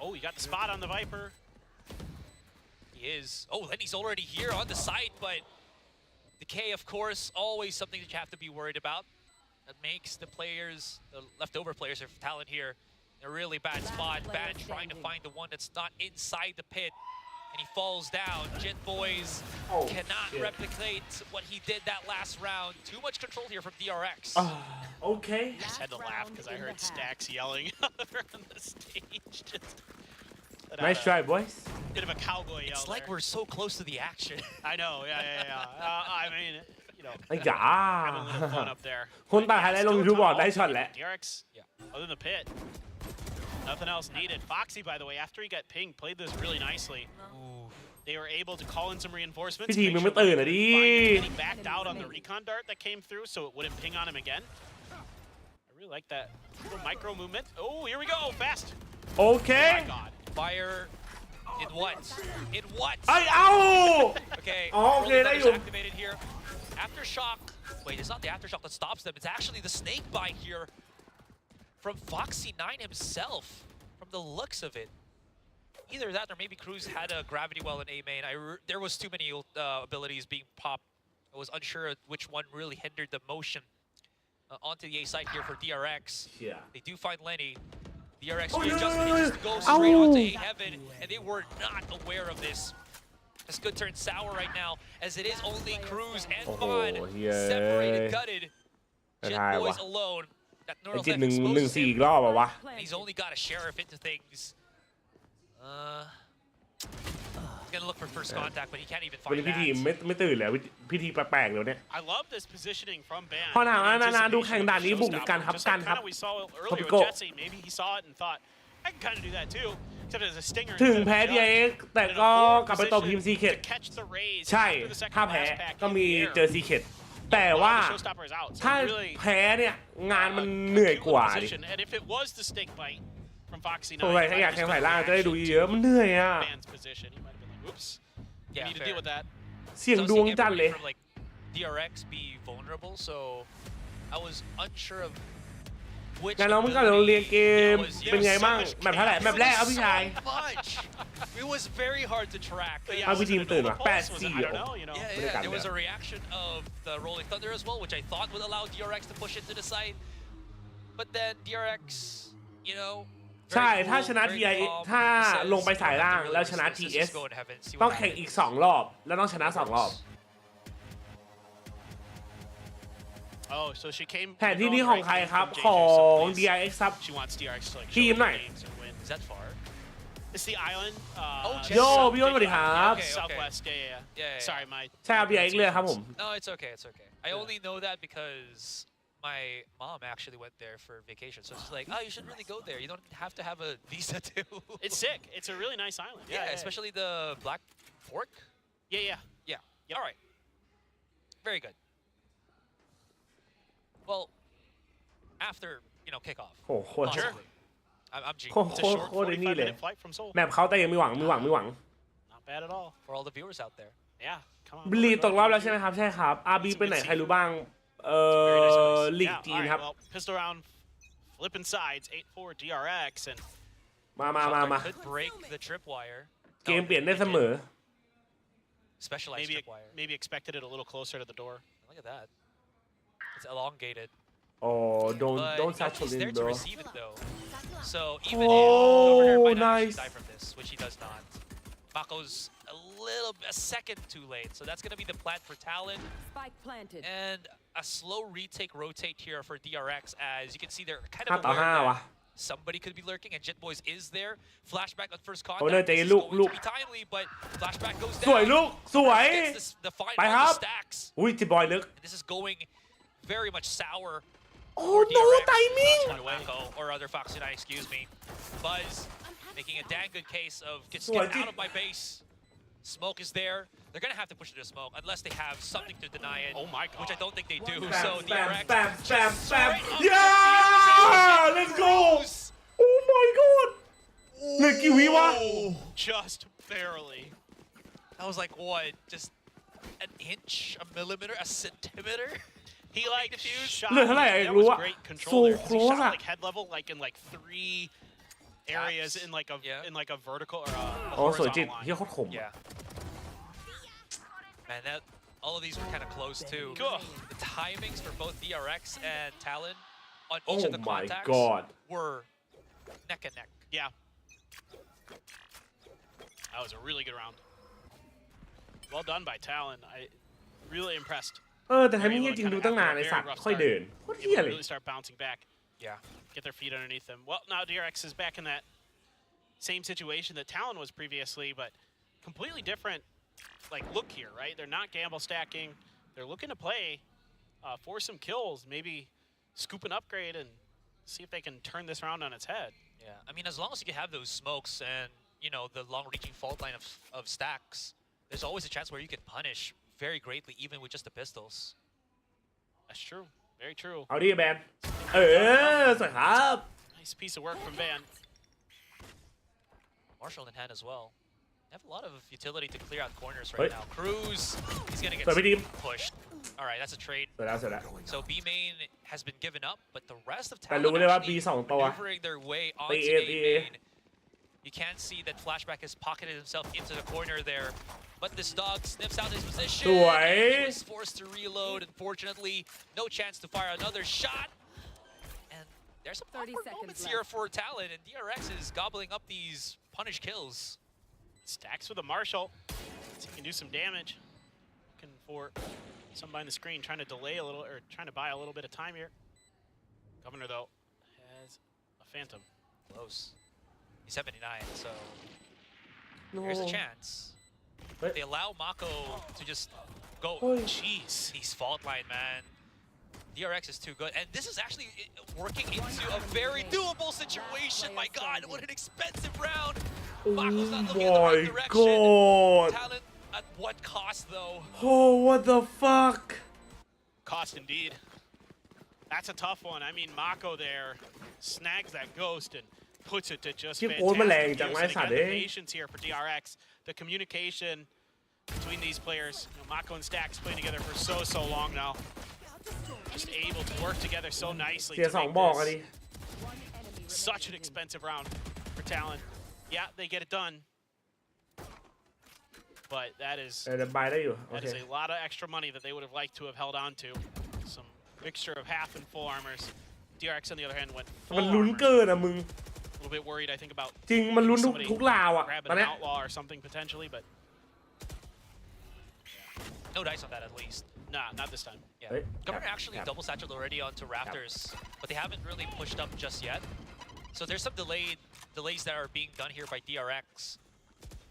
Oh, you got the spot on the Viper. He is. Oh, Lenny's already here on the site, but decay, of course, always something that you have to be worried about. That makes the players, the leftover players of Talon here, in a really bad spot. Ban trying to find the one that's not inside the pit. And he falls down. Jet Boys cannot replicate what he did that last round. Too much control here from DRX. Okay. I just had to laugh because I heard Stacks yelling on the stage. Just Nice try, boys. bit of a cowboy yell. It's like there. we're so close to the action. I know, yeah. I mean, you know, ไอ้จ๋า having a little fun up there. คนตัดไฮไลท์ลง YouTube บอกได้ช็อตแล้ว DRX, other than the pit, nothing else needed. Foxy, by the way, after he got pinged, played this really nicely. They were able to call in some reinforcements. พี่ทีม make มึง sure ไม่ตื่นอ่ะดิ he backed out on the recon dart that came through, so it wouldn't ping on him again. I really like that little micro movement. Oh, here we go, fast. โอเค Oh my God. Fire in what? In what? ไอ้เอ้า Okay. Oh, okay, Early there Thunder's you go. activated here. Aftershock. Wait, it's not the aftershock that stops them. It's actually the snake bite here from Foxy9 himself, from the looks of it. Either that or maybe Cruz had a gravity well in A main. There was too many abilities being popped. I was unsure which one really hindered the motion onto the A side here for DRX. Yeah. They do find Lenny. DRX readjust manages to go straight onto A heaven, and they were not aware of this. This could turn sour right now, as it is only Cruz and Vaughn separated, gutted. Jet Boys alone. That neural theft exposes him. And he's only got a sheriff into things. He's gonna look for first contact, but he can't even วัน find นี้พี่ทีม that. ไม่ตื่นเลยพิธีแปลกๆแล้วเนี่ย I love this positioning from Ban. พอหนังนานๆดูแข่งด่านนี้บุกกันครับ Just กั like นครับ kinda we saw earlier with Topico. Jetsy. Maybe he saw it and thought, I can kind of do that too, except as a stinger. ถึง instead of แพ้ a jump. DRX แต่ก็กลับไปตบทีมซีเค To catch the rays ใช่ after the second ถ้าแพ้ blast pack ก็ in มี the air. เจอซีเคแต่ว่า The showstopper is out, so ถ้า really แพ้เนี่ยงานมันเหนื่อยกว่าดิ position. And if it was the snake bite from Foxy9, สงสัยถ้าอยากแข่งสายล่างจะได้ดูเยอะมันเหนื่อยอ่ะ Ban's position, he might have been like, oops. You Yeah, need to fair. deal with that. เสี่ยงดวงจัดเลย From like DRX be vulnerable, so I was unsure of which. งั้นเราเมื่อก่อนเราเรียนเกมเป็นไงบ้างแบบเท่าไหร่แบบแรกเอาพี่ชาย Much. It was very hard to track. But yeah, เอาพี่ทีมตื่นว่ะ was it 8-4 I don't know, you know. Yeah, there was a reaction of the Rolling Thunder as well, which I thought would allow DRX to push into the side. But then DRX, you know. ใช่ถ้าชนะ TI ถ้าลงไปสายล่างแล้วชนะ TS ต้องแข่งอีก2รอบแล้วต้องชนะ2รอบ Oh, so she came. แผนที่นี้ของใครครับ from ของ JJaz, so DRX ครับ She wants DRX to like ทีม show หน่อย games and win. Is that far? It's the island. Yo, พี่อ้นสวัสดีครับ Southwest. Yeah. Sorry, my. ใช่ครับ DRX เลยครับผม No, it's okay. It's okay. I only know that because my mom actually went there for vacation. So it's like, oh, you should really go there. You don't have to have a visa too. It's sick. It's a really nice island. Yeah, especially the Black Fork. Yeah. Yeah. All right. Very good. Well, after kickoff. โหโคตร Logically, I'm G. โคตร It's a โคตร short โคตรไอ้นี่เลย 45-minute flight from Seoul. แมปเขาแต่ยังมีหวัง Not bad at all. For all the viewers out there. Yeah. Come on. บลีตกรอบแล้วใช่ไหมครับใช่ครับ RB ไปไหนใครรู้บ้างลีก Yeah, จีน all right, ครับ well, pistol round, flipping sides, 8-4 DRX, and มา Shotgun could break the tripwire. เกมเปลี่ยนได้เสมอ Specialized tripwire. maybe expected it a little closer to the door. Look at that. It's elongated. อ๋อ don't But satchel he's in there to bro receive it though. So even Oh, if Governor might not actually nice. die from this, which he does not. Mako's a second too late. So that's gonna be the plan for Talon. Spike planted. And a slow retake rotate here for DRX, as you can see they're kind 5 of ต่อ aware 5 ว่ะ that somebody could be lurking, and Jet Boys is there. Flashback on first โอ้เนอ contact. ร์ใจ This is ลูก going to be timely, but flashback goes สวย down. ลูกสวย Gets the find ไป on ครั the บ stacks. อุ้ยจิบอยลึก And this is going very much sour. โอ้ for โน DRX. ไทมิ่ง Mako, or other Foxy9, excuse me. Buzz making a dang good case of get Sweaty. out of my base. Smoke is there. They're gonna have to push it to smoke unless they have something to deny it. Oh my god. Which I don't think they do. Bam, So bam, DRX. bam, bam, just bam. straight up Yeah! Let's go! Oh my god เหลือกี่วิวะ Just barely. I was like, what? Just an inch, a millimeter, a centimeter? He like shot. เหลือเท่าไหร่อยาก That รู้ was อะ great control so there. He close shot อะ like head level, like in like 3 areas in like a vertical or a โอ้สวยจิต horizontal เฮีย line. โคตรขม Yeah. Man, all of these were kind of close too. Cool. The timings for both DRX and Talon on each Oh of the my contacts god. were neck and neck. Yeah. That was a really good round. Well done by Talon. I really impressed. แต่ทำนี้จริงดูตั้งนานในสัตว์ค่อยเดินโคตรเฮีย Able to เลย really start bouncing back. Yeah. Get their feet underneath them. Well, now DRX is back in that same situation that Talon was previously, but completely different look here, right? They're not gamble stacking. They're looking to play for some kills, maybe scoop an upgrade and see if they can turn this round on its head. Yeah. I mean, as long as you can have those smokes and, the long-reaching fault line of stacks, there's always a chance where you can punish very greatly, even with just the pistols. That's true. Very true. เอาดิแบนสวยครับ Nice piece of work from Van. Marshall in hand as well. They have a lot of utility to clear out corners Wait. right now. Cruz, he's gonna get Sorry, team. pushed. All right, that's a trade. เสร็จแล้วเสร็จแล้ว So B main has been given up, but the rest of แต่ Talon รู้เลยว่า B actually 2 ตัว maneuvering their way onto A main. You can see that Flashback has pocketed himself into the corner there, but this dog sniffs out his position. สวย He was forced to reload. Unfortunately, no chance to fire another shot. And there's some 30 awkward seconds moments left. here for Talon, and DRX is gobbling up these punish kills. Stacks with a Marshall. So he can do some damage. Looking for somebody on the screen trying to delay a little, or trying to buy a little bit of time here. Governor, though, has a Phantom. Close. He's 79, so No. there's a chance. Wait. They allow Mako to just go. Oi. Jeez, he's fault line, man. DRX is too good, and this is actually working into a very doable situation. My God, what an expensive round! Mako's not looking in the right direction. God. Talon at what cost, though? Oh what the fuck Cost indeed. That's a tough one. I mean, Mako there snags that ghost and puts it to just ที่โค้ดมันแรงจัง fantastic ไว้ use. สัต And ว์ again, เอ้ the ย patience here for DRX, the communication between these players. You know, Mako and Stacks playing together for so long now. Just able to work together so nicely เสีย to สอง make บอกอะดิ this such an expensive round for Talon. Yeah, they get it done. But that is เดี๋ยวบายได้อยู่โอ that เค is a lot of extra money that they would have liked to have held on to. Some mixture of half and full armors. DRX on the other hand went มัน full ลุ้น armor. เกินอะมึง A little bit worried, I think, about จริงมันลุ้น somebody ทุกราวอะ grabbing ตอน an เนี้ย outlaw or something potentially, but No dice on that, at least. nah, not this time. Yeah. Wait. Governor Yep. actually Yep. double satcheled already onto Raptors, but they haven't really pushed up just yet. So there's some delays that are being done here by DRX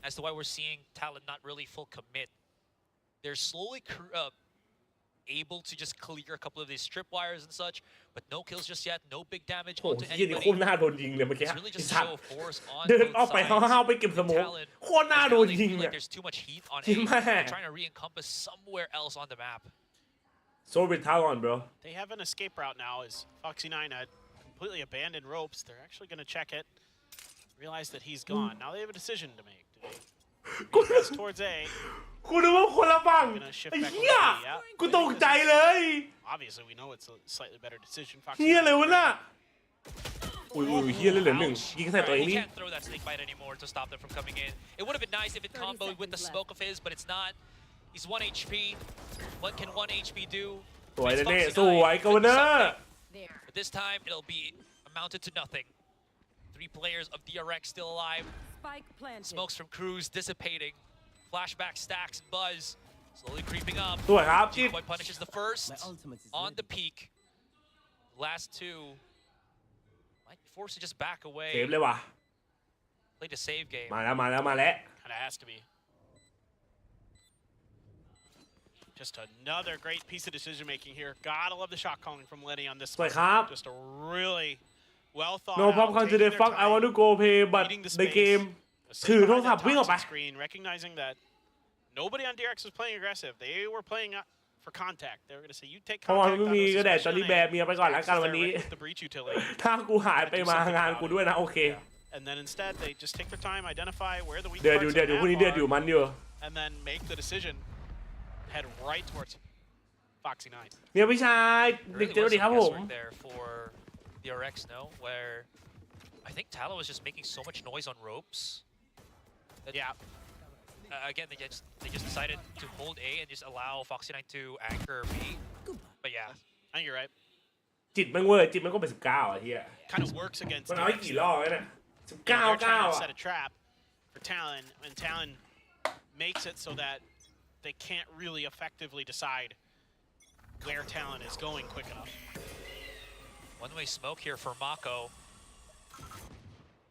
as to why we're seeing Talon not really full commit. They're slowly able to just clear a couple of these strip wires and such, but no kills just yet, no big damage โอ้ onto ยยี่นี่ anybody. โคตรน่าโดนยิงเลยเมื่อกี้ It's really ไอ้ just สั a ต show ว์ of force on เดิน both ออกไป sides. ห้าวๆไปเก็บสโมก Talon, โคตรน่าโดน they ยิง feel เนี่ย like there's too much heat on จริง A. แม่ They're trying to re-encompass somewhere else on the map. โซบิทท้าก่อน bro They have an escape route now as Foxy9 had completely abandoned ropes. They're actually going to check it, realize that he's gone. Now they have a decision to make. Do they press towards A? กูนึกว่าคนละฝั่ง Gonna shift ไอ้ back เหี้ย over to B, yeah. กูตกใจเลย Obviously, we know it's a slightly better decision. เหี้ย Foxy9 เลยวะน่ะอุ้ยเหี้ยเลยเหลือหนึ่งยิงใส่ตัวเอง He นี่ can't throw that snake bite anymore to stop them from coming in. It would have been nice if it comboed with the smoke of his, but it's not. He's 1 HP. What can 1 HP do? สวย It's เน่ Foxy สวย Nine. กาวเนอร์ There. But this time, it'll be amounted to nothing. 3 players of DRX still alive. Spike planted. Smokes from Cruz dissipating. Flashback stacks and Buzz slowly creeping up. สวยครับจิต Decoy punishes the first on the peak. Last 2 might be forced to just back เซฟ away. เลยว่ะ Play to save game. มาแล้วมาแล้วมาแล้ว Kind of has to be. Just another great piece of decision making here. Gotta love the shot calling from Lenny on this สวย one. ครับ Just a really well thought No out, popcorn taking today their fuck I time, want to go play but reading the the space, game sitting ถือโทร behind ศัพ that ท์วิ่งออกไป toxic screen, recognizing that nobody on DRX was playing aggressive. They were playing for contact. They were going to say, you take เพราะว่า contact ไม่ on มี us, ก็แดดจอ especially นี่ on แบ A. ร์เมียไปก่อนแล้วกัน They're วันนี้ ready with the breach utility. ถ้ากูหายไปมางานกูด้วยนะโอเค And then instead, they just take their time, identify where the weak เดือด parts อยู่ of เดือ the ดอยู่ map พวกนี้เดือดอยู่ are, มันอยู่ and then make the decision, head right towards Foxy9. เนี่ยพี่ชายเด็ก There เจอ really ดี was ครับ some ผม guesswork there for DRX, no? Where I think Talon was just making so much noise on ropes. That, Yeah. Again, they just decided to hold A and just allow Foxy9 to anchor B. But yeah, I think you're right. จิตมันเวอร์จิตมันก็เป็น19อ่ะเฮีย Kind of works against มันเอาให้ DRX. กี่รอบแล้วเนี่ย You know, they're 19 trying to อ่ะ set a trap for Talon, and Talon makes it so that they can't really effectively decide where Talon is going quick enough. one-way smoke here for Mako.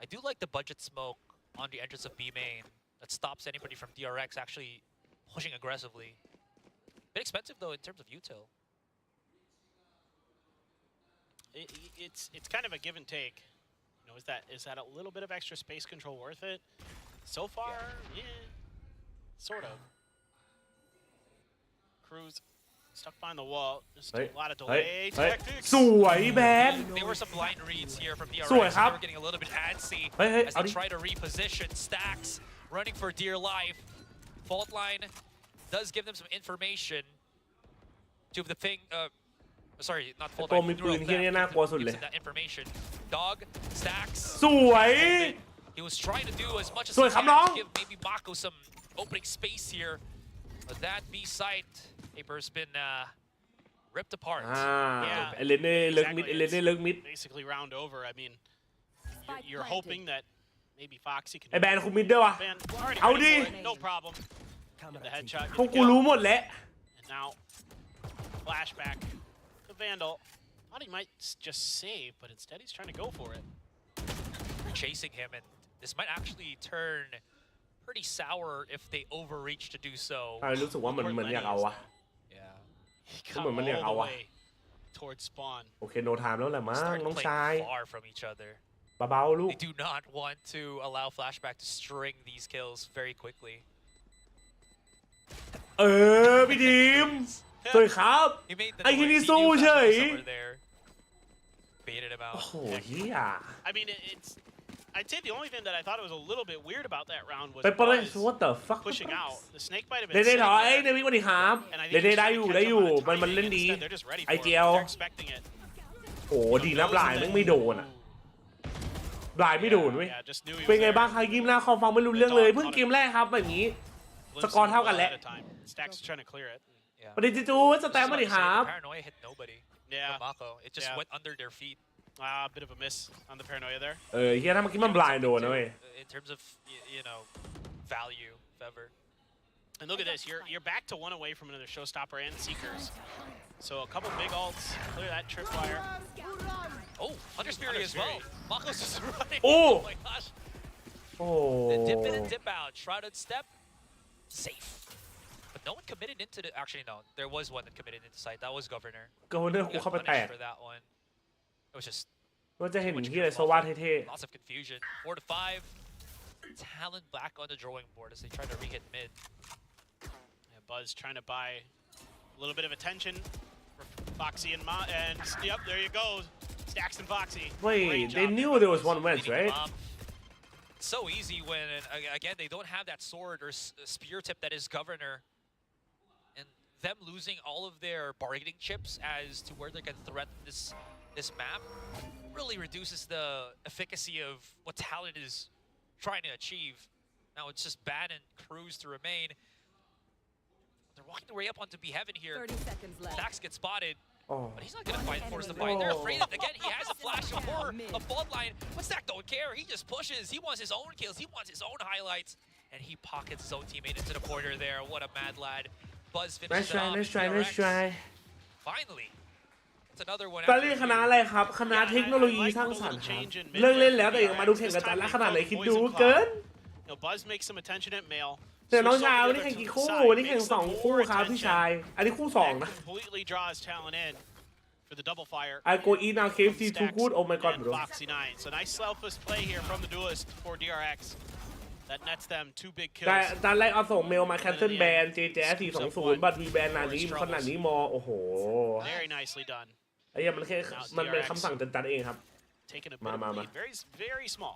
I do like the budget smoke on the entrance of B main that stops anybody from DRX actually pushing aggressively. Bit expensive though in terms of util. It's kind of a give and take. You know, is that a little bit of extra space control worth it? So far, yeah, sort of. Cruz stuck behind the wall. Just a lot of delay เฮ้ย tactics. สวยแบน There were some blind reads here from DRX. สวยครับ They were getting a little bit antsy เฮ้ย as เอา they ดิ try to reposition. Stacks running for dear life. Fault line does give them some information. two of the thing. Sorry, not full. ตัวมีปืนที่นี่น่ากลัวสุดเลย that information. Dog stacks. สวย He was trying to do as much as สวย he ครับ can น้อง to give maybe Mako some opening space here. But that B site paper's been ripped apart. เอเลนเน่เลิกมิดเอเลนเน่เลิกมิด Basically round over. I mean, you're hoping that maybe Foxy can. ไอแบนคุมมิดด้วยวะ Ban already เอา ready ดิ for it, no problem. Get the headshot. พวกกูรู้หมดแล้ว And now, flashback. The Vandal. Thought he might just save, but instead he's trying to go for it. Chasing him, and this might actually turn pretty sour if they overreach to do so. ใช่รู้สึกว่าเหมือนอยากเอาวะ Yeah. He เหมือนมันอยาก got เอา all the วะ way towards spawn. โอเคโนไทม์แล้วแหละมั้ง Starting น้อง playing ชาย far from each other. เบาๆลูก They do not want to allow Flashback to string these kills very quickly. พี่ดิมสวยครับ He made the ไอ้ที่ noise. นี่ He สู้ knew เฉ Flashback ย was somewhere there. Baited him โอ้ out. โหเฮีย I mean, it's. I'd say the only thing that I thought was a little bit weird about that round was ไปปเลย Buzz what the fuck pushing out. The snake might have เด been เด sitting ถอย there, เดวิดวันดีครับ and I เด think เด he's ได้ trying อยู่ to ได้ catch อยู่ up on the มัน timing, เล่น and ดี instead they're just ready ไอ for เจ it. ล They're expecting it. โอ้ดีนะบลายแม่งไม่โดนอ่ะบลายไม่โดนเว้ย Yeah, just knew he เป็น was ไง there. บ้างครับยิมหน้าคอมฟังไม่รู้เรื่องเลยเพิ่งเกมแรกครับแบบนี้ สกอร์เท่ากันแล้ว At a time. Stacks is trying to clear it. Yeah. ประเด็นจูสแตมมาดิครับ Paranoia hit nobody. Yeah. From Mako. It just Yeah. went under their feet. A bit of a miss on the paranoia there. เฮียถ้าเมื่อกี้มันบลายโดนนะเว้ย In terms of you know value, if ever. And look at this, you're back to one away from another showstopper and seekers. So a couple big ults, clear that tripwire. Oh, Hunter's Fury as well. Mako's just running. Oh! Oh my gosh. โอ้ The dip in and dip out. Shrouded step. Safe. But no one committed into the. Actually, no. There was one that committed into sight. That was Governor. ก็เรื่องกู Got เข้าไปแตก punished for that one. It was just ว่าจะเห็นที่อะไรโซวาเท่ lots of confusion. 4 to 5. Talon back on the drawing board as they try to re-hit mid. Yeah, Buzz trying to buy a little bit of attention for Foxy and yep, there you go. Stacks and Foxy. ๆ wait Great they job knew there. there was one wedge Beating him right up. It's so easy when again they don't have that sword or spear tip that is Governor, and them losing all of their bargaining chips as to where they can threaten this map really reduces the efficacy of what Talon is trying to achieve. Now it's just Ban and Cruz to remain. They're walking their way up onto B Heaven here. 30 seconds left. Dax gets spotted. โอ้ But he's not going to force the fight. They're afraid that, again, he has a flash of horror, a fault line. But Stack don't care. He just pushes. He wants his own kills. He wants his own highlights. And he pockets his own teammate into the corner there. What a mad lad. Buzz let's finishes it try off. let's try let's DRX. try Finally. That's another one. ตอนเรียนคณะอะไรครับคณะเทคโนโลยีสร้างสรรค์ครับเลิกเล่นแล้วแต่ยังมาดูแข่งกับจันและขนาดไหนคิดดูเกิน You know, Buzz makes some attention at male. แต่น้องชายวันนี้แข่งกี่คู่วันนี้แข่ง2 คู่ครับพี่ชายอันนี้คู่2นะ Completely draws Talon in for the double fire. I go eat now KFC too good oh my god And bro Foxy 9. So nice selfless play here from the duelist for DRX. That nets them 2 big แต่ kills. ตอนแรกเอาส่งเมลมาแคนเซิลแบน JJaz 420บัตรวีแบนนานี้ขนาดนี้มอโอ้โห Very nicely done. ไอ้เหี้ยมันแค่มันเป็นคำสั่งจัดๆเองครับ Taking a bit of a lead. Very, very small.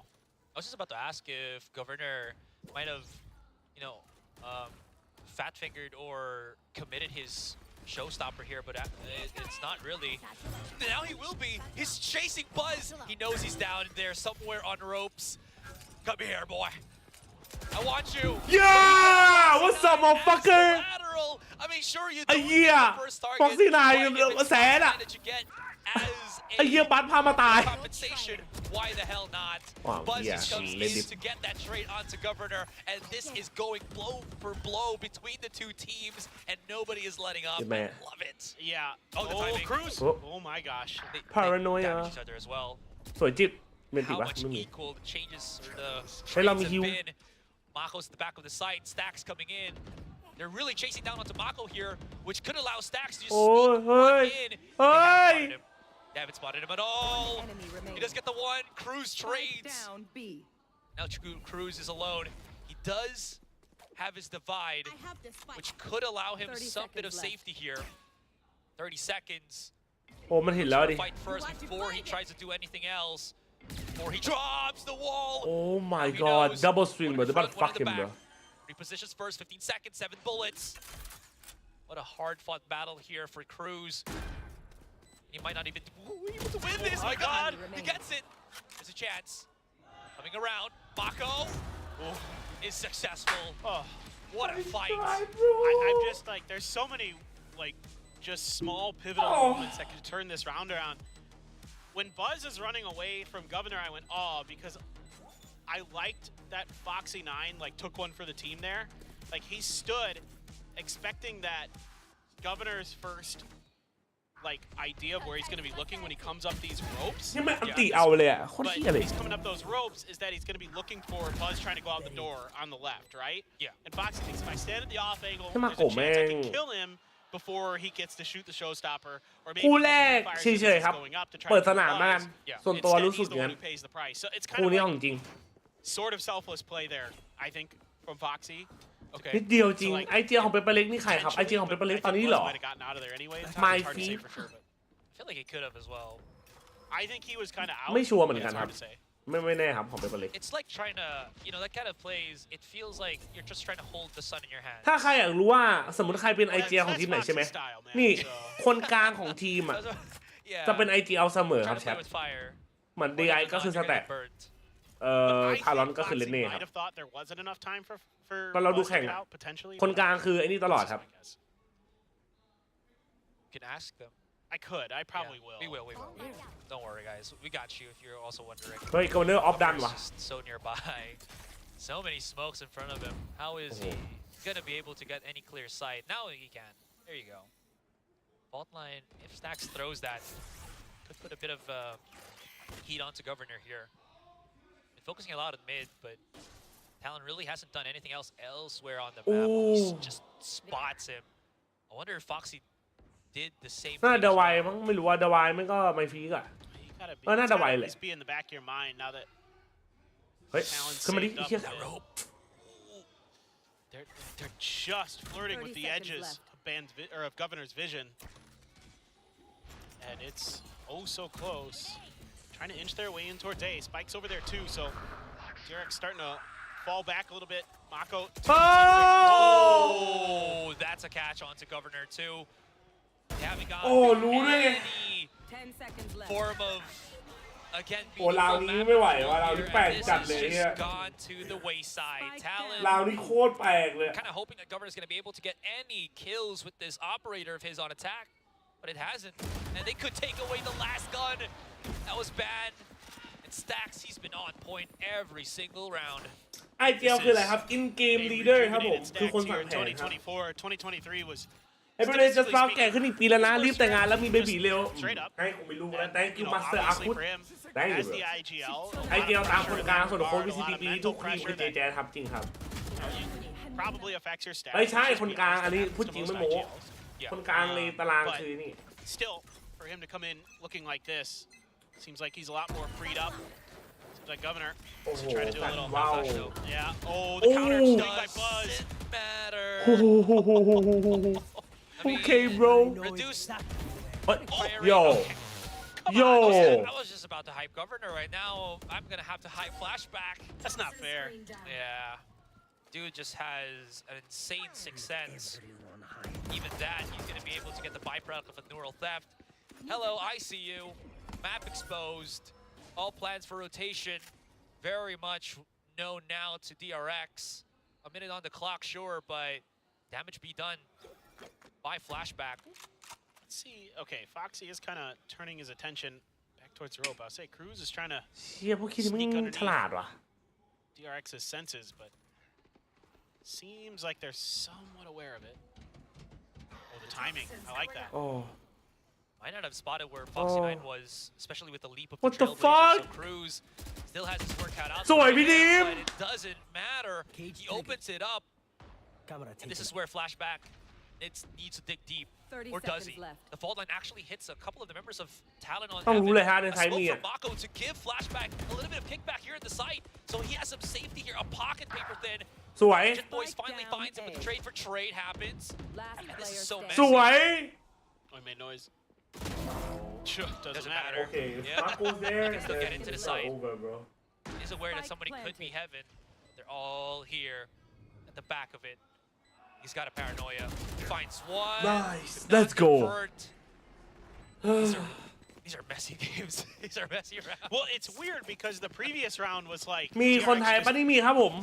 I was just about to ask if Governor might have, you know, fat-fingered or committed his showstopper here, but it's not really. Now he will be. He's chasing Buzz. He knows he's down there somewhere on ropes. Come here, boy. I want you. Yeah what's up motherfucker Lateral. I mean, sure you ไอ้ don't เหี้ย get the first target. Foxy 9 but if it's แสนอะ that you get as ไอ้เหี้ยบัตพามาตาย compensation, why the hell not? Wow, Buzz yeah, just comes maybe. in to get that trade onto Governor, and this is going blow for blow between the two teams, and nobody is letting up. Good man. Love it. Yeah. Oh, the timing. Cruz. Oh. Oh my gosh. They Paranoia. damage each other as well. สวยจิ๊บเมนติ How วะ much ไม่มี equal the changes or the Hey, let trades me have heal. been. Mako's at the back of the site. Stacks coming in. They're really chasing down onto Mako here, which could allow Stacks to just sneak one in. They haven't spotted him at all. He does get the one. Cruz trades. Down B. Now Cruz is alone. He does have his divide, which could allow him 30 some bit of seconds left. safety here. 30 seconds. โอ้มันเห็นแล้วดิ Fight first before he tries to do anything else. Before he drops the wall. Oh my Now he god knows. double swing One bro in they about front, to one fuck in the him bro back. Repositions first, 15 seconds, 7 bullets. What a hard-fought battle here for Cruz. He might not even be able to win this. Oh my God, he gets it. There's a chance. Coming around, Mako is successful. Oh, what a fight! I'm just like, there's so many like just small pivotal moments that could turn this round around. When Buzz is running away from Governor, I went, oh, because I liked that Foxy9 like took one for the team there. Like he stood expecting that Governor's first like idea of where he's going to be looking when he comes up these ropes. But he's coming up those ropes is that he's going to be looking for Buzz trying to go out the door on the left, right? Yeah. And Foxy thinks if I stand at the off angle, there's a chance I can kill him before he gets to shoot the showstopper, or maybe คู่แรก he เฉยๆครับ going up to try เปิด to ส kill นามแล้วกัน Buzz. ส่วนตัว Instead, รู้สึก he's อ the ย่าง one นั้น who pays the price. So it's คู่ kind นี้ of ของ like จริง sort of selfless play there, I think, from Foxy. Okay. นิดเดียวจริงไอเจียของเปเปอร์เล็กนี่ใครครับไอเจียของเปเปอร์เล็กตอนนี้เหรอ My feet I feel like he could have as well. I think he was kind of out. ไม่ชัวร์เหมือนกัน It's ครั hard บ to say. ไม่แน่ครับของเปเปอร์เล็ก It's like trying to, that kind of plays. It feels like you're just trying to hold the sun in your hand. ถ้าใครอยากรู้ว่าสมมติใครเป็นไอเจียของทีมไหนใช่ไหมนี่คนกลางของทีมอ่ะ จะเป็นไอเจียเอาเสมอครับแชทเหมือน DI ก็คือสแตททารอนก็คือเลนเน่ครับตอนเราดูแข่งอ่ะคนกลางคือไอ้นี่ตลอดครับ You can ask them. I could. I probably will. We will. Don't worry, guys. We got you if you're also wondering. เฮ้ยกอร์เนอร์ออฟดันว่ะ Just so nearby. So many smokes in front of him. How is he gonna be able to get any clear sight? Now he can. There you go. Fault line. If Stacks throws that, could put a bit of heat onto Governor here. Been focusing a lot on mid, but Talon really hasn't done anything else elsewhere on the map. He just spots him. I wonder if Foxy did the same น่า thing. ดาวายมั้งไม่รู้ว่าดาวายมันก็ไม่ฟีกอ่ะ น่าจะไวเลย be in the back of your mind now that เฮ้ยขึ้นมาดิเฮีย they're just flirting with the edges of Governor's vision, and it's oh so close. Trying to inch their way in towards A. Spike's over there too, so DRX starting to fall back a little bit. Mako. Oh, that's a catch onto Governor too. They haven't got any form of again. โอ้ลาวนี้ไม่ไหวว่ะลาวนี้แปลกจัดเลย This เฮีย has gone to the wayside. Talon ลาวนี้โคตรแปลกเลย kind of hoping that Governor's going to be able to get any kills with this operator of his on attack, but it hasn't. And they could take away the last gun. That was bad. And Stacks, he's been on point every single round. ไอเจียวคืออะไรครับ in game leader ครับผมคือคนสั่งแผนครับ 2023 was ไอ้ประเด็นจะซ้อมแก่ขึ้นอีกปีแล้วนะรีบแต่งงานแล้วมีเบบีเร็วให้ผมไม่รู้นะ thank you master อาคุด thank you ไอเจียวตามคนกลางส่วนโค้ช VCTP ทุกทีมเป็น JJaz ครับจริงครับ ไม่ใช่คนกลางอันนี้พูดจริงไม่โม้คนกลางในตารางคือนี่ Still, for him to come in looking like this, seems like he's a lot more freed up. Seems like Governor is trying to do a little. Wow. Yeah. Oh, the counter sting by Buzz. Matter. Okay, bro. Reduce. What? Yo. Yo. I was just about to hype Governor right now. I'm gonna have to hype Flashback. That's not fair. Yeah. Dude just has an insane sixth sense. Even that, he's gonna be able to get the byproduct of a neural theft. Hello, I see you. Map exposed. All plans for rotation very much known now to DRX. A minute on the clock, sure, but damage be done by Flashback. Let's see. Okay, Foxy is kind of turning his attention back towards the rope. I'll say Cruz is trying to เชี่ยพวกคิดมึงฉลาดว่ะ DRX's senses, but seems like they're somewhat aware of it. Oh, the timing. I like that. Oh. Might not have spotted where Foxy9 was, especially with the leap of What the the Trailblazer. fuck? So Cruz still has his work cut out. สวยพี่ดิม But it doesn't matter. He opens it up. And this is where Flashback needs to dig deep. Or does he? The fault line actually hits a couple of the members of Talon on ต้องรู้เลย heaven. ฮะใน A ไทย smoke นี่ from Mako to give Flashback a little bit of kickback here at the site. So he has some safety here. A pocket paper thin. สวย Jet Boys finally finds him, but the trade for trade happens. And this is so ส messy. วย Oh, he made noise. Doesn't matter. Okay, if Yeah. Marco's there, They can still get then into the it's site. over, bro. He's aware that somebody could be heaven. They're all here at the back of it. He's got a paranoia. Finds one. Nice. Let's go. These are messy games. These are messy rounds. Well, it's weird because the previous round was like มีคนไทยปะนี่มีครับผม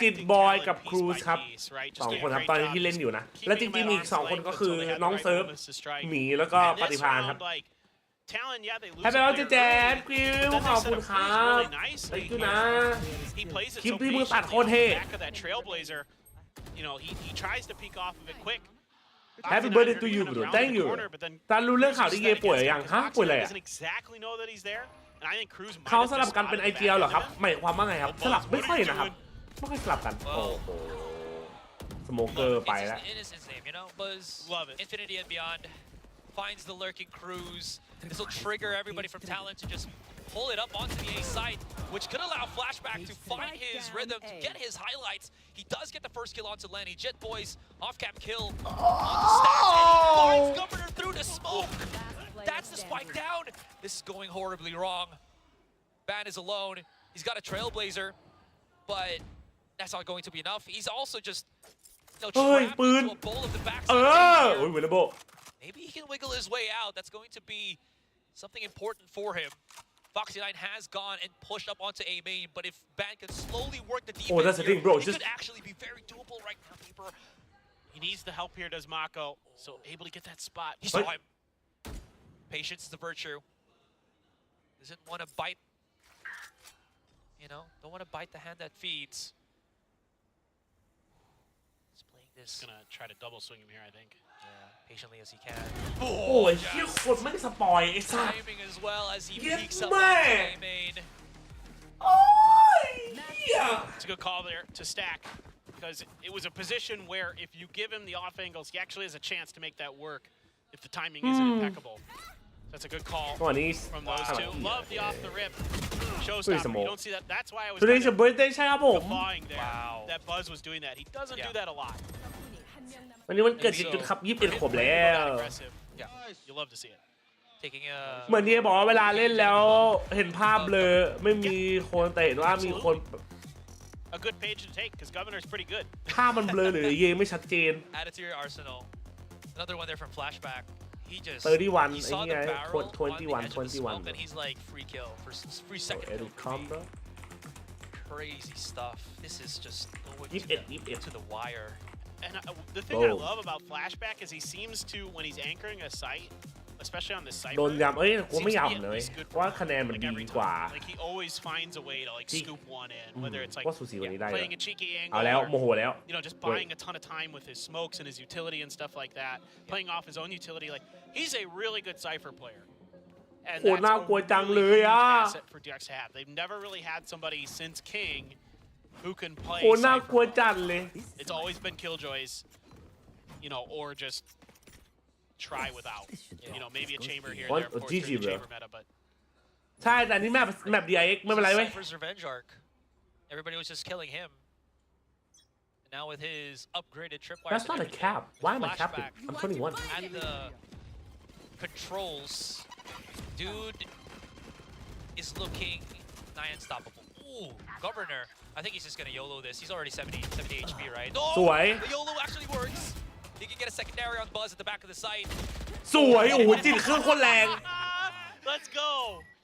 ติดบอยกับครูซครับ2 คนครับตอนนี้ที่เล่นอยู่นะและจริงๆมีอีก2 คนก็คือน้องเซิร์ฟหมีแล้วก็ปฏิภาณครับให้ไปเอาแจ๊ดคิวขอบคุณครับไอ้กูนะคลิปที่มึงตัดโคตรเท่ You know, he tries to peek off of it quick. Happy birthday to you bro thank you ตารู้เรื่องข่าวที่เยป่วยยังฮะป่วยอะไรอ่ะเขาสลับกันเป็นไอเจียเหรอครับหมายความว่าไงครับสลับไม่ค่อยนะครับไม่ค่อยสลับกันโอ้โหสโมเกอร์ไปแล้ว Infinity and Beyond finds the lurking cruise. This will trigger everybody from Talon to just pull it up onto the A site, which could allow Flashback to find his rhythm, to get his highlights. He does get the first kill onto Lenny. Jet Boys off-cap kill on the stacks, and he finds Governor through the smoke. That's the spike down. This is going horribly wrong. Ban is alone. He's got a Trailblazer, but that's not going to be enough. He's also just trapped into a bowl of the backside. Maybe he can wiggle his way out. That's going to be something important for him. Foxy 9 has gone and pushed up onto A main, but if Ban can slowly work the defense, that's the thing, bro. It could actually be very doable right now, Paper. He needs the help here, does Mako. So able to get that spot. He saw him. Patience is the virtue. Doesn't want to bite. You know, don't want to bite the hand that feeds. He's playing this. He's gonna try to double swing him here, I think. Patiently as he can. โอ้ยเหี้ยคนไม่ได้สปอยไอ้สัส Timing as well as he เย็ด peeks up แม่ onto A main. โอ้ยเหี้ย It's a good call there to stack because it was a position where if you give him the off angles, he actually has a chance to make that work if the timing isn't impeccable. That's a good call from those two. Love the off the rip. Showstopper. You don't see that. That's why I was Today's a birthday ใช่ครับผม guffawing there. That Buzz was doing that. He doesn't do that a lot. วันนี้มันเกิดจุดครับ21 ขวบแล้ว You love to see it. เหมือนที่บอกว่าเวลาเล่นแล้วเห็นภาพเลยไม่มีคนแต่เห็นว่ามีคน A good page to take because Governor's pretty good. ภาพมันเบลอหรือเยไม่ชัดเจน Add it to your arsenal. Another one there from Flashback. He just 31 he saw the barrel 21 and he's like free kill for free second kill. Crazy stuff. This is just going to the wire. And the thing I love about Flashback is he seems to, when he's anchoring a site, especially on this site, โดนย้ำกูไม่ย้ำเลยว่าคะแนนมันดีกว่า Like he always finds a way to like scoop one in, whether it's like ว่าสูสีวันนี้ได้ playing a cheeky เอา angle, แล้วโมโหแล้ว you know, just buying a ton of time with his smokes and his utility and stuff like that, playing off his own utility. Like he's a really good Cypher player. And โหน่ากลัวจังเลยอ่ะ asset for DRX to have. They've never really had somebody since King who can play โหน่ากลัวจัดเลย It's always been Killjoys, you know, or just try without. You know, maybe a chamber here and there, of course, during the chamber meta, but ใช่แต่นี่แมป DRX ไม่เป็นไรเว้ย Cypher's revenge arc. Everybody was just killing him. And now with his upgraded tripwire. That's not a cap. Why am I capping? I'm 21. And the controls, dude is looking nigh unstoppable. Ooh, Governor. I think he's just gonna YOLO this. He's already 70 HP, right? Oh, สวย the YOLO actually works. He can get a secondary on Buzz at the back of the site. สวยโอ้โหจิ้นเครื่องโคนแรง let's go.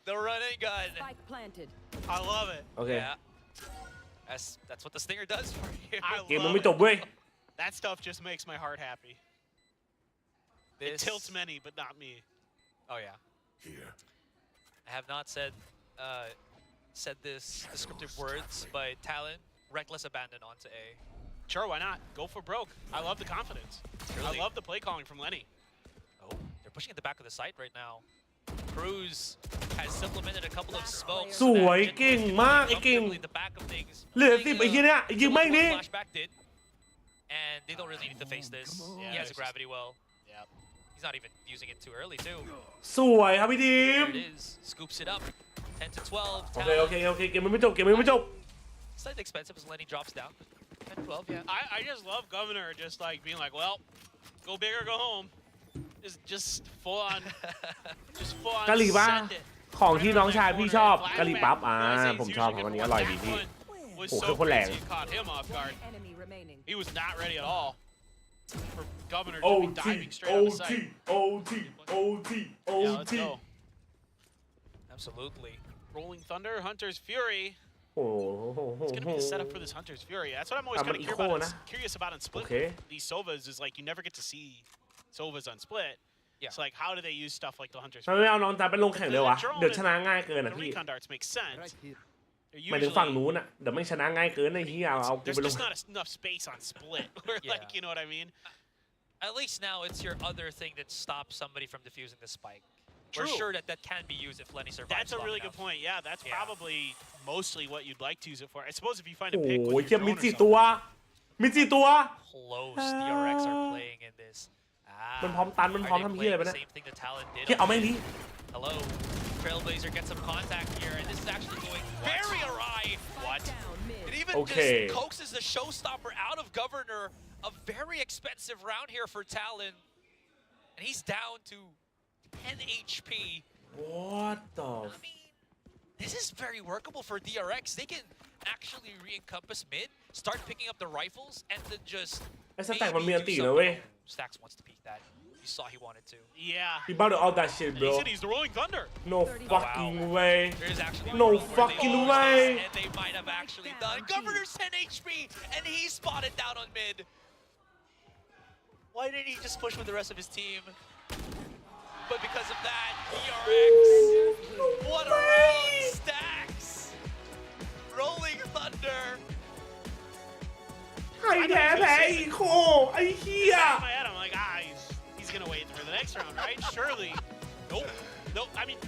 The run and gun. Spike planted. I love it. โอเค Yeah. That's what the Stinger does for you. เกมมันไม่จบเว้ย That stuff just makes my heart happy. It tilts many, but not me. Oh yeah. Here. I have not said this descriptive words, but Talon, reckless abandon onto A. Sure, why not? Go for broke. I love the confidence. Really? I love the play calling from Lenny. Oh, they're pushing at the back of the site right now. Cruz has supplemented a couple of smokes. สวยเก่งมากไอ้เก่ง The back of things. เหลือ10ไอ้เหี้ยเนี่ยยิงไม่นี่ Flashback did, and they don't really need to face this. He has a gravity well. Yep. He's not even using it too early too. สวยครับพี่ทีม There it is. Scoops it up. 10 to 12. โอเคโอเคโอเคเกมมันไม่จบเกมมันไม่จบ Slightly expensive as Lenny drops down. 10 12, yeah. I just love Governor just like being like, well, go big or go home. Just full on. Just full on. กะหรี่ป่ะ send it. ของที่น้องชายพี่ชอบ Black กะหรี่ Man ปั๊บ Buzz ผมชอบ usually วันนี้ gets อร่อย one. ดี That พี่ one was Oh, so คือคนแรง crazy, it caught him off guard. Enemy remaining. He was not ready at all. for Governor to be diving straight out of sight. OT. Let's go. Absolutely. Rolling Thunder, Hunter's Fury. It's going to be the setup for this Hunter's Fury. That's what I'm always kind of curious about on Split. These Sovas is like you never get to see Sovas on Split. It's like how do they use stuff like the Hunter's Fury? ไม่เอาน้องตาไปลงแข่งเลยวะเดี๋ยวชนะง่ายเกินอ่ะ The พี่ recon darts make sense. หมายถึงฝั่งนู้นอ่ะเดี๋ยวไม่ชนะง่ายเกินไอ้เหี้ยเอากู There's ไปลง just not enough space on Split. Where like you know what I mean? At least now it's your other thing that stops somebody from defusing the spike. True. We're sure that can be used if Lenny survives. That's a really good point. Yeah, that's probably mostly what you'd like to use it for. I suppose if you find a โอ้ pick โห with เหี้ your ยมี drone or สี่ something. ตัวมีสี่ตัว Close DRX are playing in this. มันพร้อมตันมันพร้อมทำเหี้ยอะไรไป the เนี่ย same thing that Talon did. เหี้ยเอาแม่งดิ Hello. Trailblazer gets some contact here, and this is actually going very awry. What? It even just coaxes the showstopper out of Governor. A very expensive round here for Talon. And he's down to 10 HP. What the? I mean, this is very workable for DRX. They can actually re-encompass mid, start picking up the rifles, and then just. ไอ้สแต็กมันมีอันตีนะเว้ย Stacks wants to peek that. You saw he wanted to. Yeah. He about to all that shit, And bro. he said he's the Rolling Thunder. No fucking way. There's actually No fucking way. And they might have actually done. Governor's 10 HP, and he's spotted down on mid. Why didn't he just push with the rest of his team? But because of that, DRX. What a round! Stacks. Rolling Thunder. ใครแพ้อีโคไอ้เหี้ย In my head, I'm like, he's gonna wait for the next round, right? Surely. Nope. I mean,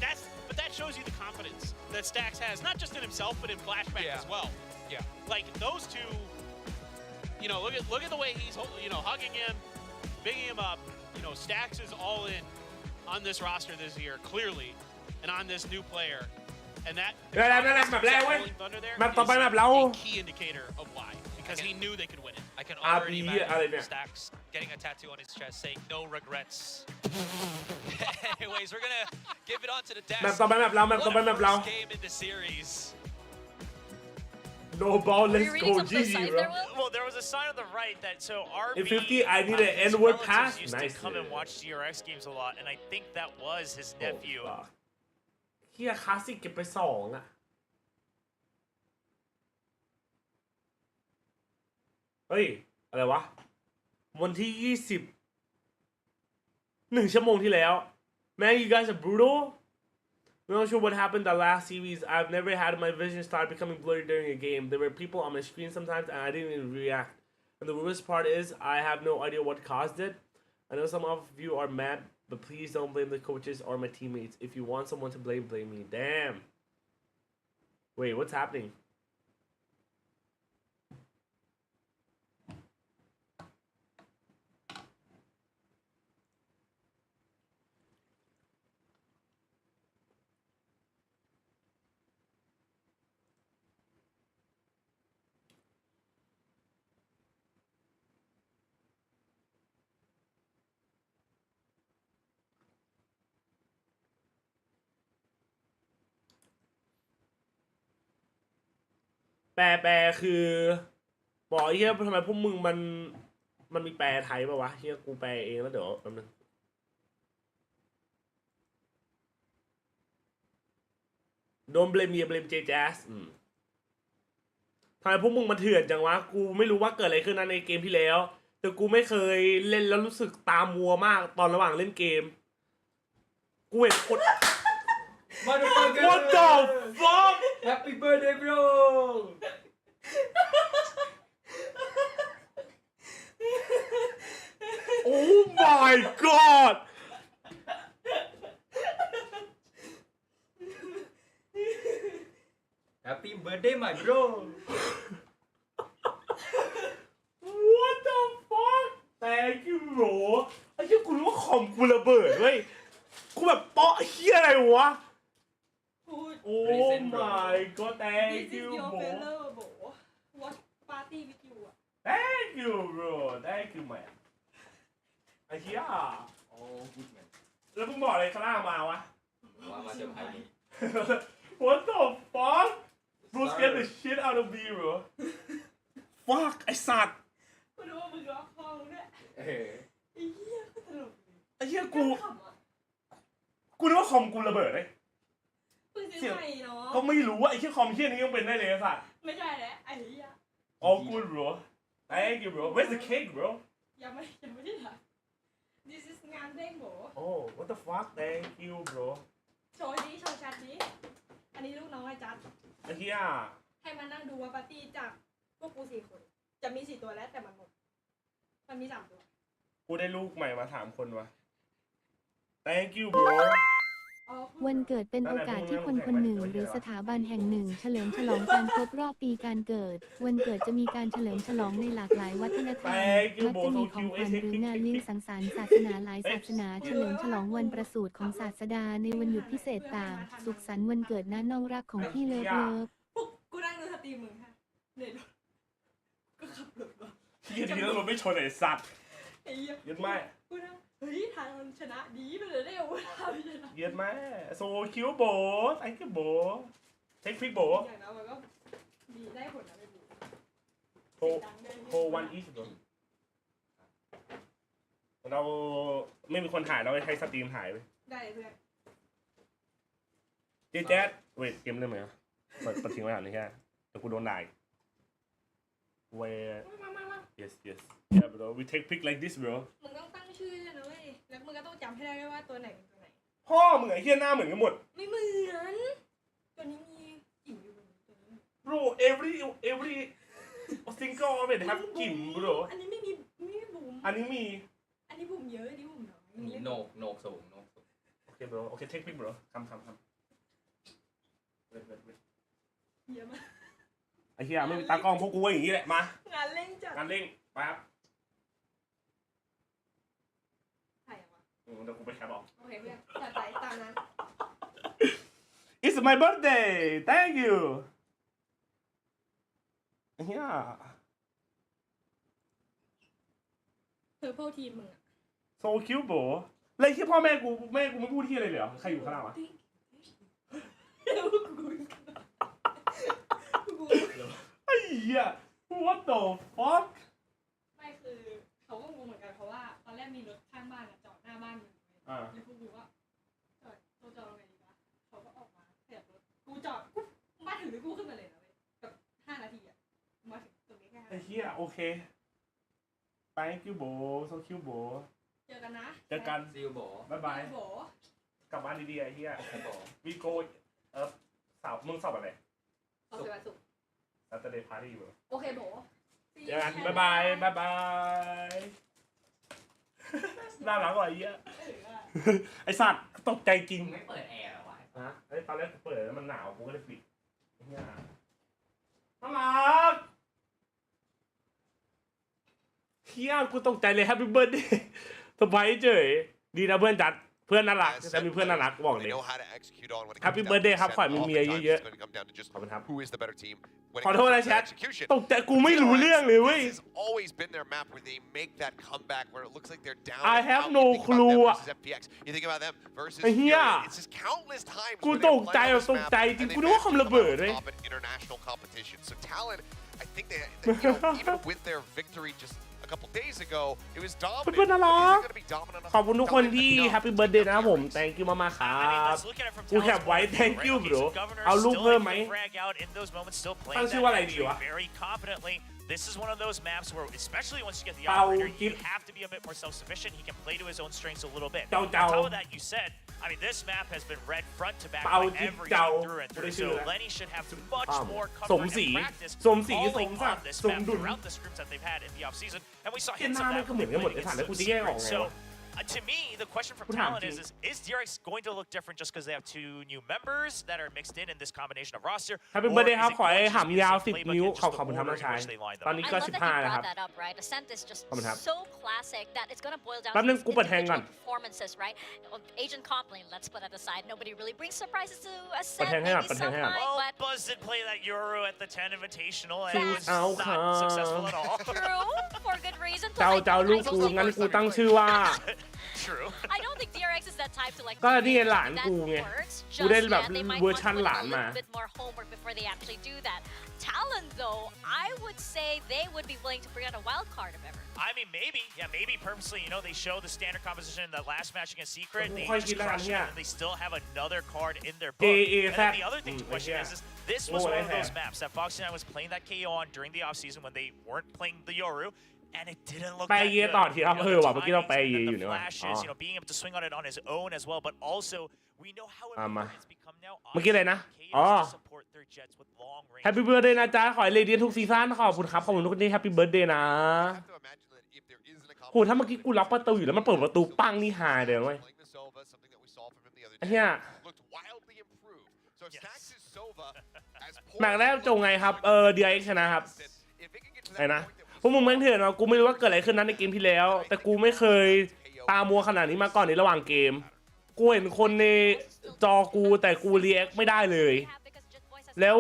but that shows you the confidence that Stacks has, not just in himself, but in Flashback as well. Yeah. Like those two, look at the way he's, hugging him, bigging him up. Stacks is all in on this roster this year, clearly, and on this new player. And that Rolling Thunder there is a key indicator of why. Because he knew they could win it. I can already imagine Stacks getting a tattoo on his chest saying no regrets. Anyways, we're gonna give it on to the desk. แมปต่อไปแมปเรา First game in the series. No ball, let's go GG, bro. Well, there was a sign on the right that so RB. In 50, I need an N-word pass. Used Nice. to come and watch DRX games a lot, and I think that was his nephew. เฮียคลาสสิกเก็บไป2อ่ะเฮ้ยอะไรวะวันที่20 1 ชั่วโมงที่แล้ว Man, you guys are brutal. I'm not sure what happened the last series. I've never had my vision start becoming blurry during a game. There were people on my screen sometimes and I didn't even react. And the worst part is I have no idea what caused it. I know some of you are mad, but please don't blame the coaches or my teammates. If you want someone to blame, blame me. Damn. Wait, what's happening?แปลคือบอกไอ้เหี้ยทำไมพวกมึงมันมีแปลไทยป่าวะเหี้ยกูแปลเองแล้วเดี๋ยวแป๊บนึง Don't blame me blame JJaz ทำไมพวกมึงมาเถื่อนจังวะกูไม่รู้ว่าเกิดอะไรขึ้นนะในเกมที่แล้วแต่กูไม่เคยเล่นแล้วรู้สึกตามัวมากตอนระหว่างเล่นเกมกูเห็นคน What the fuck Happy birthday bro Oh my god Happy birthday my bro What the fuck Thank you bro ไอ้เหี้ยกูรู้ว่าคอมกูระเบิดเว้ยกูแบบเปาะเหี้ยอะไรวะOh my god thank you bro Watch party with you. Thank you bro Thank you man ไอ้เหี้ยแล้วมึงบอกอะไรข้างล่างมาวะว่ามาเซอร์ไพรส์ What the fuck Bro scared the shit out of me bro Fuck ไอ้สัตว์ กูรู้ว่ามึงล็อกคอเนี่ยไอ้เหี้ยก็ตลก ไอ้เหี้ยกูนึกว่าคอมกูระเบิดเลย มึงซื้อใหม่เนาะ ก็ไม่รู้ว่าไอ้เหี้ยคอมเหี้ยนี้ยังเป็นได้เลยสัตว์ ไม่ใช่แล้วไอ้เหี้ย all good bro thank you bro where's the cake bro ยังไม่ได้ถ่าย This is งานเด้งโห oh what the fuck thank you bro โชว์นี้โชว์ชัดนี้อันนี้ลูกน้องไอ้จัด ไอ้เหี้ย ให้มานั่งดูว่าปาร์ตี้จากพวกกู4 คนจะมี4 ตัวแล้วแต่มันหมดมันมี3 ตัว กูได้ลูกใหม่มา3 คนวะ thank you bro วันเกิดเป็นโอกาสที่คนคนหนึ่งหรือสถาบันแห่งหนึ่งเฉลิมฉลองการครบรอบปีการเกิดวันเกิดจะมีการเฉลิมฉลองในหลากหลายวัฒนธรรมมักจะมีของขวัญหรืองานเลี้ยงสังสรรค์ศาสนาหลายศาสนาเฉลิมฉลองวันประสูติของศาสดาในวันหยุดพิเศษต่างสุขสันต์วันเกิดน้าน้องรักของพี่เลิฟ กูนั่งดูสตรีมมึงค่ะเน็ตก็ขับรถมา เหี้ยดีแล้วรถไม่ชนไอ้สัตว์ ไอ้เหี้ย เย็ดแม่ กูนั่งเฮ้ยทางมันชนะดีไปเลยได้เอาเวลาไปชนะ เย็ดแม่ so cute bro thank you bro take pic bro อย่างนั้นมันก็ดีได้ผลนะไม่รู้ โฮวันอีส bro เราไม่มีคนถ่ายเราใช้สตรีมถ่ายไป ได้เพื่อน JJaz เวทเกมเล่นไหมเปิดทิ้งไว้ก่อนนี่แค่แต่กูโดนด่าเว yes yeah bro we take pic like this bro มึงต้องตั้งชื่อเลยนะเว้ยแล้วมึงก็ต้องจำให้ได้ด้วยว่าตัวไหนเป็นตัวไหน พ่อมึงไอ้เหี้ยหน้าเหมือนกันหมด ไม่เหมือนตัวนี้มีกิ่งอยู่บนตัวนี้ bro every single of it have กิ่ม bro อันนี้ไม่มีบุ๋ม อันนี้มี อันนี้บุ๋มเยอะอันนี้บุ๋มน้อย โหนกสูง โอเค bro โอเค take pic bro คำwait เยอะมาก ไอ้เหี้ยไม่มีตากล้องพวกกูอย่างนี้แหละมาง านเร่งจัด งานเร่งไปครับ ถ่ายยังวะ เดี๋ยวกูไปแคปออก โอเคเพื่อนจัดไปตามนั้น It's my birthday thank you เฮีย Purple Team มึงอะ so cute bro เลยที่พ่อแม่กูไม่พูดที่อะไรเลยเหรอใครอยู่ข้างล่างวะไอ้เหี้ย what the fuck ไม่คือเขาก็งงเหมือนกันเพราะว่าตอนแรกมีรถข้างบ้านจอดหน้าบ้านมึงแล้วพวกกูก็จอดตรงไหนดีวะเขาก็ออกมาเสียบรถกูจอดกูมาถึงแล้วกูขึ้นมาเลยนะเว้ยแบบ5 นาทีอะมาถึงตรงนี้แค่5 ไอ้เหี้ยโอเค thank you bro so cute bro เจอกันนะ เจอกัน ซิลโบ บ๊ายบาย โบ กลับบ้านดีๆไอ้เหี้ยวีโกสาวมึงสอบอะไร เอาไปวันศุกร์ Saturday party บร โอเคโบ เจอกันบ๊ายบายน่ารักกว่าไอ้เหี้ยไอ้สัตว์ตกใจจริง ไม่เปิดแอร์หรอวะ ฮะไอ้ตอนแรกเปิดแล้วมันหนาวกูก็เลยปิดเนี่ยน่ารักเฮียกูตกใจเลย Happy Birthday สบายเฉยดีนะเพื่อนจัดเพื่อนน่ารักจะมีเพื่อนน่ารักบอกเลย Happy Birthday ครับขอให้มีเมียเยอะๆขอบคุณครับขอโทษนะแชทตกใจกูไม่รู้เรื่องเลยเว้ย I have no clue อะไอ้เฮียกูตกใจแบบตกใจจริงกูนึกว่าคอมระเบิดเลย I think they even with their victory just a couple days ago, it was dominant. เพื่อนน่ารักขอบคุณทุกคนที่ Happy Birthday นะครับผม thank you มากๆครับกูแคปไว้ thank you bro เอารูปเพิ่มไหมตั้งชื่อว่าอะไรดีวะ This is one of those maps where, especially once you get the operator, you have to be a bit more self-sufficient. He can play to his own strengths a little bit. On top of that, you said, I mean, this map has been read front to back by every team through and through. So Lenny should have much more comfort and practice falling on this map throughout the scripts that they've had in the offseason. And we saw hints of that from playing So, to me, the question from Talon is DRX going to look different just because they have 2 new members that are mixed in this combination of roster? Happy Birthday ครับขอให้หำยาว10 นิ้วขอบคุณครับน้องชายตอนนี้ก็15นะครับขอบคุณครับ so classic that it's going to boil down แป๊บนึงกูเปิดแทงก่อน performances, right? Agent Compline, let's put that aside. Nobody really brings surprises to Ascent. เปิดแทงให้ก่อนเปิดแทงให้ก่อน Well, Buzz did play that Euro at the 10 Invitational and it was not successful at all. True, for good reason. เจ้าลูกกูงั้นกูตั้งชื่อว่า True. I don't think DRX is that type to like. ก็นี่หลานกูไงกูได้แบบเวอร์ชันหลานมา bit more homework before they actually do that. Talon even though I would say they would be willing to bring out a wild card if ever. I mean, maybe purposely, they show the standard composition in the last match against Secret, they ค่อย just คิดแล้วกัน crush เนี่ย it, and they still have another card in their book. And then the other thing to question is this was one of those maps that Fox and I was playing that KO on during the offseason when they weren't playing the Yoru, and it didn't look ไป that เย good. ต่อทีครับ You know, ว่ะ the เมื่อกี้เราไป timings เย and อ then ยู่ the นี่ว่ะ flashes, being able to swing on it on his own as well, but also we know how important it's become now เมื่อกี้เลยนะ KOs to support their jets with long range. แฮปปี้เบิร์ดเดย์นะจ๊ะขอให้เลเดียนทุกซีซั่นขอบคุณครับขอบคุณทุกคนที่แฮปปี้เบิร์ดเดย์นะ have to imagine that if there is an โหถ้าเมื่อกี้กูล็อกประตูอยู่แล้วมันเปิดประตูปังนี่หายเลยเว้ย playing the Sova, something that we saw from him the other ไอ้ day, เหี้ย looked wildly improved. So if Stax's Sova, as หนักแรกจงไงครับDRX ชนะครับ if it can get to ไอ้ that นะ point that พวกมึงแม่งเถื่อนเนาะกูไม่รู้ว่าเกิดอะไรขึ้นนั้นในเกมที่แล้ว แต่กูไม่เคยตามัวขนาดนี้มาก่อนในระหว่างเกมกูเห็นคนในจอกูแต่กูรีแอคไม่ได้เลย แล้ว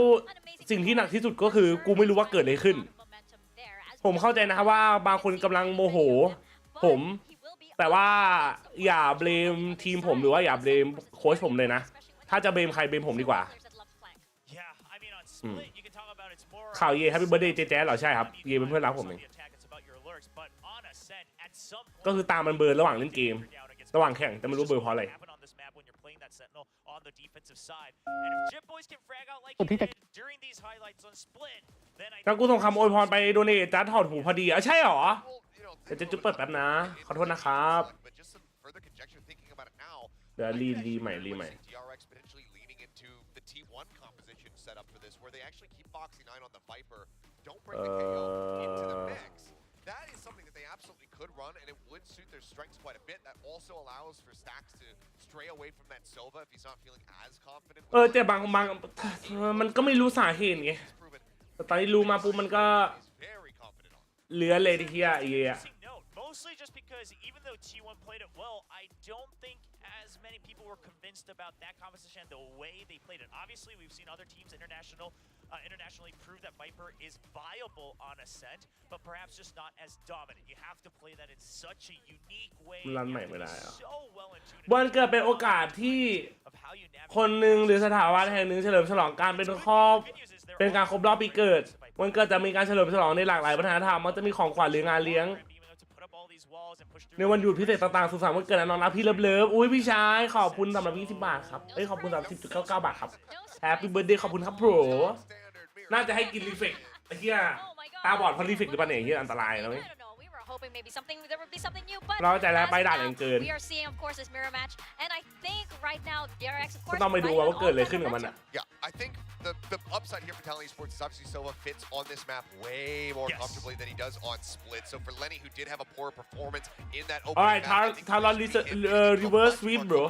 สิ่งที่หนักที่สุดก็คือกูไม่รู้ว่าเกิดอะไรขึ้น ผมเข้าใจนะครับว่าบางคนกำลังโมโหผมแต่ว่าอย่าเบลมทีมผมหรือว่าอย่าเบลมโค้ชผมเลยนะถ้าจะเบลมใครเบลมผมดีกว่า Yeah, I mean on split, you can talk about it's more. ข่าวเย่แฮปปี้เบิร์ดเดย์เจแจ๊สเหรอใช่ครับเย่เป็นเพื่อนรักผมเอง But on Ascent, at some ก็คือตามมันเบิร์นระหว่างเล่นเกมระหว่างแข่งแต่ไม่รู้เบิร์นเพราะอะไร happen on this map when you're playing that Sentinel on the defensive side. And if Jip Boys can frag out like he did during these highlights on split, then I แล้วกูส่งคำอวยพรไปโดเนทจัดถอดหูพอดีใช่หรอ will, เดี๋ยวจะเปิดแป๊บนะขอโทษนะครับ but just some further conjecture thinking about it now. เดี๋ยวรีใหม่ DRX potentially leaning into the T1 composition set up for this, where they actually keep Foxy 9 on the Viper, don't bring the KO into the mix. That is something that they absolutely could run, and it would suit their strengths quite a bit. That also allows for Stacks to stray away from that Sova if he's not feeling as confident. แต่บางมันก็ไม่รู้สาเหตุไงแต่ตอนนี้รู้มาปุ๊บมันก็ Very confident on. เหลือเลยที่เฮียmostly just because even though T1 played it well, I don't think as many people were convinced about that composition and the way they played it. Obviously, we've seen other teams internationally prove that Viper is viable on Ascent, but perhaps just not as dominant. You have to play that in such a unique way. รันใหม่ไม่ได้อะ So well in tune วันเกิดเป็นโอกาสที่ of how you navigate คนหนึ่งหรือสถาบันแห่งหนึ่งเฉลิมฉลองการเป็นเป็นการครบรอบปีเกิดวันเกิดจะมีการเฉลิมฉลองในหลากหลายวัฒนธรรมมันจะมีของขวัญหรืองานเลี้ยงในวันหยุดพิเศษต่างๆสุขสันต์วันเกิดน้องรักพี่เลิฟอุ้ยพี่ชายขอบคุณสำหรับ20 บาทครับขอบคุณ30.99 บาทครับแฮปปี้เบิร์ดเดย์ขอบคุณครับโปรน่าจะให้กินรีเฟกไอ้เหี้ยตาบอดเพราะรีเฟกหรือเปล่าเนี่ยเหี้ยอันตรายนะเว้ย Hoping maybe there would be something new, but เราใจแล้วไปด่านเกิน we are seeing, of course, this mirror match, and I think right now DRX, of ก็ course, ต้องไปดูว่าเกิดอะไรขึ้นกับมันอ่ะ Yeah, I think the upside here for Talon Esports is obviously Sova fits on this map way more comfortably than he does on Split. So for Lenny, who did have a poor performance in that opening Alright, Talon reverse sweep, bro.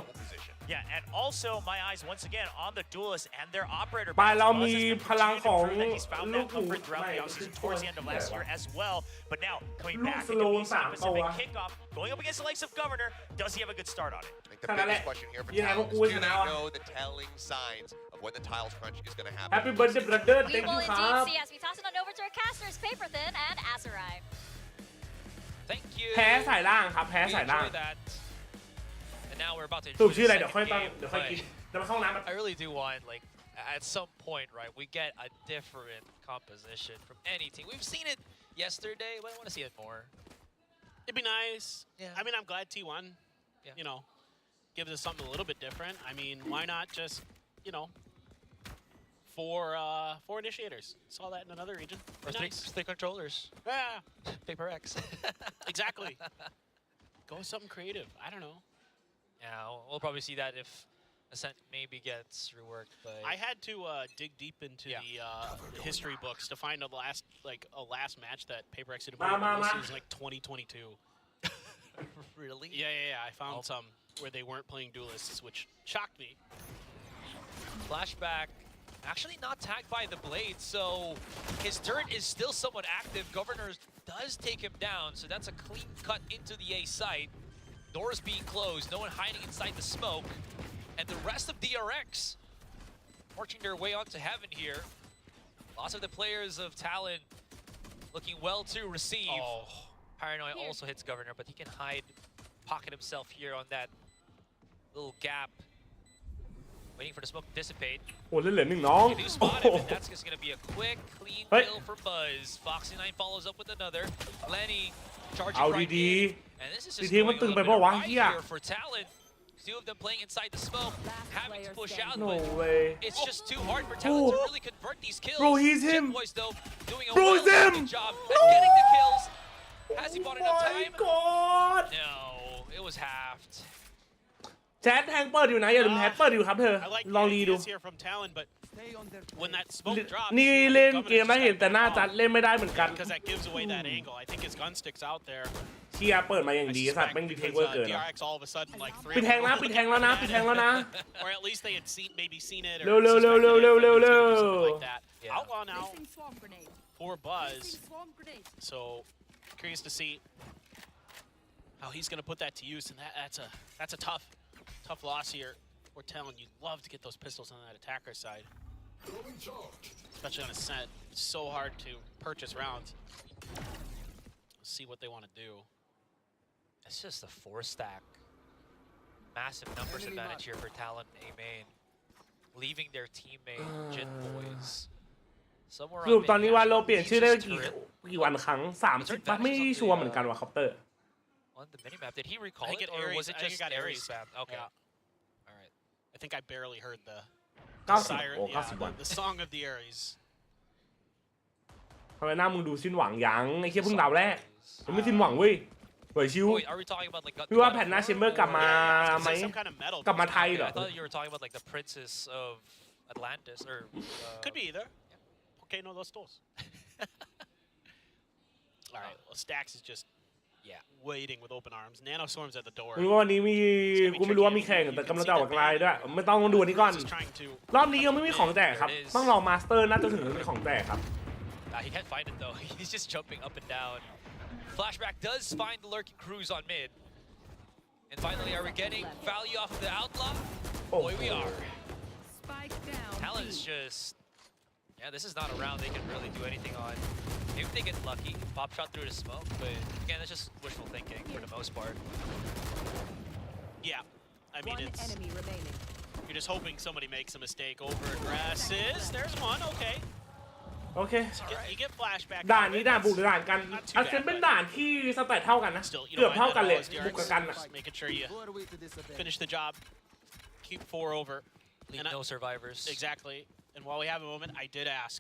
Yeah, and also my eyes once again on the duelist and their operator. ไปเรามีพลังของ he's found that comfort throughout the offseason towards the end of last year as well. But now coming back into the Pacific kickoff, going up against the likes of Governor, does he have a good start on it? I think the biggest question here for Talon is, do they know the telling signs of when the tiles crunch is going to happen? Happy birthday brother we thank will you indeed ครับ see as we toss it on over to our casters, Paper Thin and Asarai. Thank you. แพ้สายล่างครับแพ้สายล่าง Enjoy that. And now we're about to สรุป introduce ชื่ออะไร the เดี๋ยวค่อย second ตั้ง game, เดี๋ยวค่อย but กินเดี๋ยวไปเข้าห้องน้ำ I really do want, like, at some point, right, we get a different composition from any team. We've seen it yesterday, but I want to see it more. It'd be nice. Yeah. I mean, I'm glad T1, you know, gives us something a little bit different. I mean, why not just, you know, four initiators? Saw that in another region. Or three controllers. Yeah. Paper X. Exactly. Go with something creative. I don't know. Yeah, we'll probably see that if Ascent maybe gets reworked. But I had to dig deep into the history books to find a last match that Paper X did. This was like 2022. Really? Yeah. I found some where they weren't playing duelists, which shocked me. Flashback. Actually not tagged by the blade, so his turret is still somewhat active. Governor does take him down, so that's a clean cut into the A site. Doors being closed, no one hiding inside the smoke. And the rest of DRX marching their way onto heaven here. Lots of the players of Talon looking well to receive. Paranoia also hits Governor, but he can hide, pocket himself here on that little gap. Waiting for the smoke to dissipate. โอ้เล่นเหลือหนึ่งน้อง They do โอ้ spot โห him, and that's just gonna be a quick, clean kill for Buzz. Foxy9 follows up with another. Lenny charging เอา right ดี in. And this is ๆ just ทีม going มัน a ตึง little ไป bit ปะวะ awry เฮีย here for Talon. Two of them playing inside the smoke, having to push out, No but way. it's just too hard for Talon to really convert these kills. Bro, he's him. Boys though doing a Bro, well he's him. job at getting the kills. Has he bought enough my time? god No, it was halved. แชทแทงเปิดอยู่นะอย่าลืมแชทเปิดอยู่ครับเธอ I like ลองรีดู ideas here from Talon, but when that smoke drops, นี่เล่นเกมแล้วเห็นแต่หน้าจัดเล่นไม่ได้เหมือนกัน because that gives away that angle. I think his gun sticks out there. เชียร์เปิดมาอย่างดีสัตว์แม่งดีเทคเวอร์เกิน DRX all of a sudden like ปิดแทงนะปิดแทงแล้วนะปิดแทงแล้วนะ or at least they had maybe seen it. เร็วเร็วเร็วเร็วเร็วเร็วเร็ว like that. Outlaw now for Buzz. So curious to see how he's going to put that to use, and that's a tough loss here. For Talon, you'd love to get those pistols on that attacker side, especially on a set. It's so hard to purchase rounds. Let's see what they want to do. It's just a 4-stack. Massive numbers advantage here for Talon A main, leaving their teammate Jin Boys. สรุปตอนนี้ว่าเราเปลี่ยนชื่อได้กี่วันครั้ง30ป่ะไม่ชัวร์เหมือนกันว่ะคอปเตอร์ On the minimap, did he recall it, or was it just Ares spam? Okay. All right. I think I barely heard the 90 the song of the Ares. ทำไมหน้ามึงดูสิ้นหวังยังไอ้เหี้ยเพิ่งดาวแรกยังไม่สิ้นหวังเว้ยเฮ้ยชิว Wait, are we talking about like พี่ว่าแผ่นหน้าเชมเบอร์กลับมาไหม Some kind of metal. กลับมาไทยเหรอ I thought you were talking about like the princess of Atlantis, or could be either. Okay, no, those tools. All right, well, Stacks is just waiting with open arms. Nano Storm's at the door. ไม่รู้ว่าวันนี้มีกูไม่รู้ว่ามีแข่งแต่กำลังจะออกไลน์ด้วยไม่ต้องดูอันนี้ก่อน รอบนี้ยังไม่มีของแจกครับต้องรอมาสเตอร์น่าจะถึงจะมีของแจกครับ He can't find it though. He's just jumping up and down. Flashback does find the lurking crews on mid. And finally, are we getting value off of the outlaw? Boy, we are. Talon is just... Yeah, this is not a round they can really do anything on. Maybe they get lucky, pop shot through the smoke, but again, that's just wishful thinking for the most part. Yeah, I mean, you're just hoping somebody makes a mistake. Over aggresses. There's one. Okay. โอเค You get flashback. ด่านนี้ด่านบุกหรือด่านกันอันเซนเป็นด่านที่สแตทเท่ากันนะเกือบเท่ากันเลยบุกกับกันนะ Making sure you finish the job. Keep 4 over. Leave no survivors. Exactly. And while we have a moment, I did ask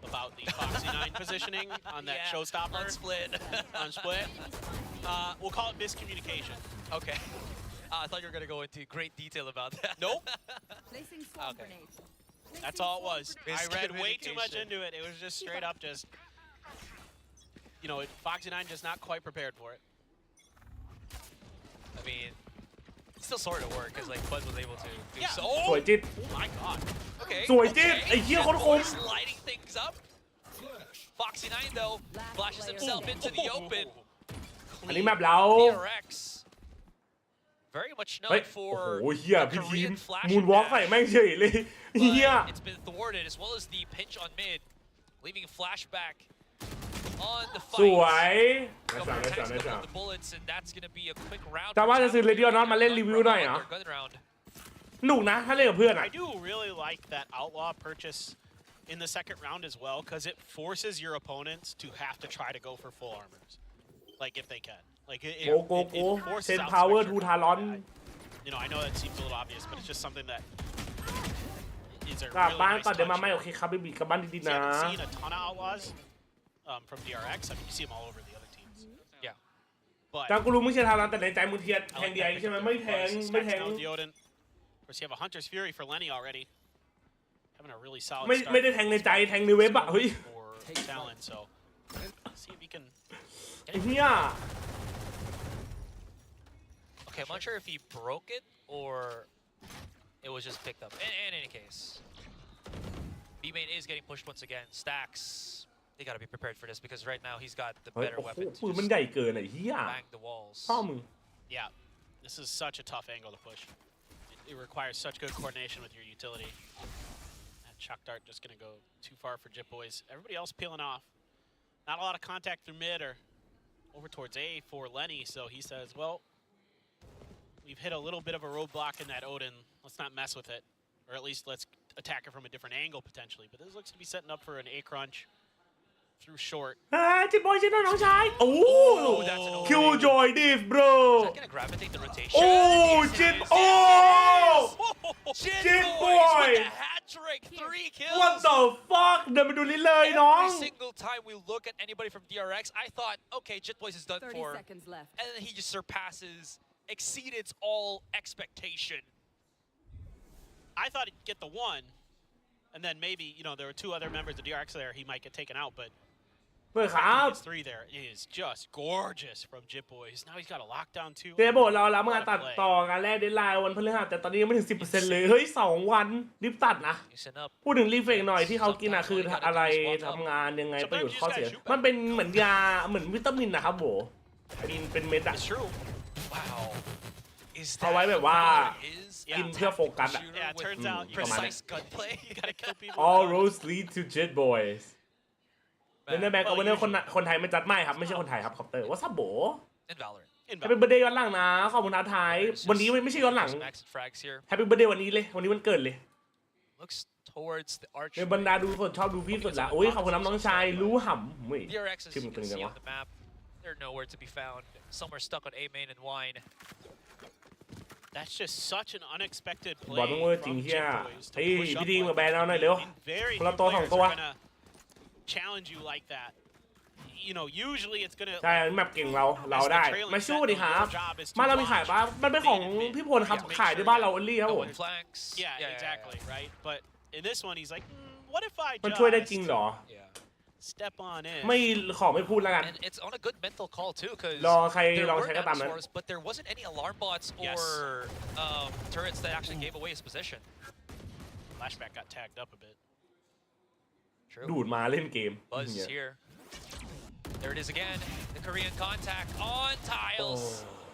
about the Foxy9 positioning on that showstopper. On split. On split. We'll call it miscommunication. Okay. I thought you were going to go into great detail about that. Nope. Okay. That's all it was. I read way too much into it. It was just straight up just, you know, Foxy9 just not quite prepared for it. I mean, it still sort of worked because like Buzz was able to do so. สวยจิ๊ด Oh my god. Okay. สวยจิ๊ดไอ้เหี้ยโคตรคม He's lighting things up. Foxy9 though flashes himself into the open. อันนี้แมปเรา DRX. Very much เฮ้ย known โอ้ for โหเหี้ย the พี่ทีม Korean flash มูนวอล์กใส่แม่งเฉยเลยเหี้ย but it's been thwarted as well as the pinch on mid, leaving flashback on the สวย fight. ไม่สั่งไม่สั่งไม่สั่ง The bullets, and that's gonna be a quick round. แต่ว่าจะซื้อเรดิโอน็อตมาเล่นรีวิวหน่อยเหรอ Gun round. หนุกนะถ้าเล่นกับเพื่อนอ่ะ I do really like that outlaw purchase in the second round as well, because it forces your opponents to have to try to go for full armors, like if they can. Like it forces เซน out พาวเวอร์ some ทู extra ทารอน You know, I know that seems a little obvious, but it's just something that is a กลับ really บ้าน nice ก่อนเดี๋ยวมา touch. ไม่โอเคครับเบบีกลับบ้านดีๆ See, I นะ haven't seen a ton of outlaws from DRX. I mean, you see them all over the other teams. Yeah. But แต่กูรู้มึงเชียร์ทารอนแต่ในใจมึงเทียร์แทงดีไอใช่ไหมไม่แทงไม่แทง Deodin. Of course, you have a Hunter's Fury for Lenny already. Having a really solid ไม่ start ไม่ได้แทงในใจแทงในเว็บอ่ะเฮ้ย for Talon, so see if he can. ไอ้เหี้ย Okay, I'm not sure if he broke it or it was just picked up. In any case, B main is getting pushed once again. Stacks, they gotta be prepared for this because right now he's got the เฮ้ย better โอ้โห weapon ปืน to มัน just ใหญ่เกินไอ้เหี้ย bang the walls. พ่อมึง Yeah, this is such a tough angle to push. It requires such good coordination with your utility. That Chuck Dart just gonna go too far for Jip Boys. Everybody else peeling off. Not a lot of contact through mid or over towards A for Lenny, so he says, well, we've hit a little bit of a roadblock in that Odin. let's not mess with it, or at least let's attack it from a different angle potentially. But this looks to be setting up for an A crunch through short. จิตบอยชิโน่น้องชายโอ้คิวจอยดิฟ bro โอ้จิตโอ้จิตบอย 3 kills. What the fuck เดินไปดูลิ้นเลยน้อง Every single time we look at anybody from DRX, I thought, okay, JitBoys is done 30 for. seconds left. And then he just exceeded all expectation. I thought he'd get the one, and then maybe, you know, there were 2 other members of DRX there, he might get taken out, but เปิดครับ his 3 there is just gorgeous from JitBoys. Now he's got a lockdown too. เจโบเราแล้วมาตัดต่อกันแรกเดดไลน์วันพฤหัสแต่ตอนนี้ยังไม่ถึง 10% เลยเฮ้ย2 วันรีบตัดนะพูดถึงรีเฟกหน่อยที่เขากินอะคืออะไรทำงานยังไงประโยชน์ข้อเสียมันเป็นเหมือนยาเหมือนวิตามินนะครับโบเป็นเม็ดอะ Wow. เอาไว้แบบว่ากินเพื่อโฟกัสอะ Yeah, it turns out precise gunplay. you gotta kill people. All roads lead to JitBoys เล่นในแบงก์กับวันนี้คนไทยไม่จัดไม่ครับไม่ใช่คนไทยครับคอปเตอร์ว่าซับโบ In Valorant. แฮปปี้เบิร์ดเดย์ย้อนหลังนะขอบคุณท้าทายวันนี้ไม่ใช่ย้อนหลังแฮปปี้เบิร์ดเดย์วันนี้เลยวันนี้วันเกิดเลย Looks towards the arch. ในบรรดาดูสดชอบดูพี่สุดละโอ้ยขอบคุณน้องชายรู้ห่ำไม่ DRX as ชื่อ you มันตึ can งจัง see วะ on the map, they're nowhere to be found. Somewhere stuck on A main and wine. That's just such an unexpected บอ play ลต้องเวอร์จริง from เฮีย JitBoys เฮ้ย to push พี่ up ดี like มาแบน that. เอาหน่อยเร็ว I mean, very คนละ few ตัว players 2 ตัว are gonna challenge you like that. You know, usually it's gonna. ใช่แมปเก่งเราได้มาสู้ดิครับมาเรามีขายปะมันเป็นของพี่พลครับขายที่บ้านเราอลี่ครับผม Yeah, exactly, right. But in this one, he's like, what if I มันช่วยได้จริง just เหรอ step on in? ไม่ขอไม่พูดแล้วกัน And it's on a good mental call too, because รอใคร there ลอง were ใช้ก็ตามนั้น dinosaurs, but there wasn't any alarm bots or turrets that actually gave away his position. Flashback got tagged up a bit. ดูดมาเล่นเกม Buzz is here. There it is again. The Korean contact on tiles.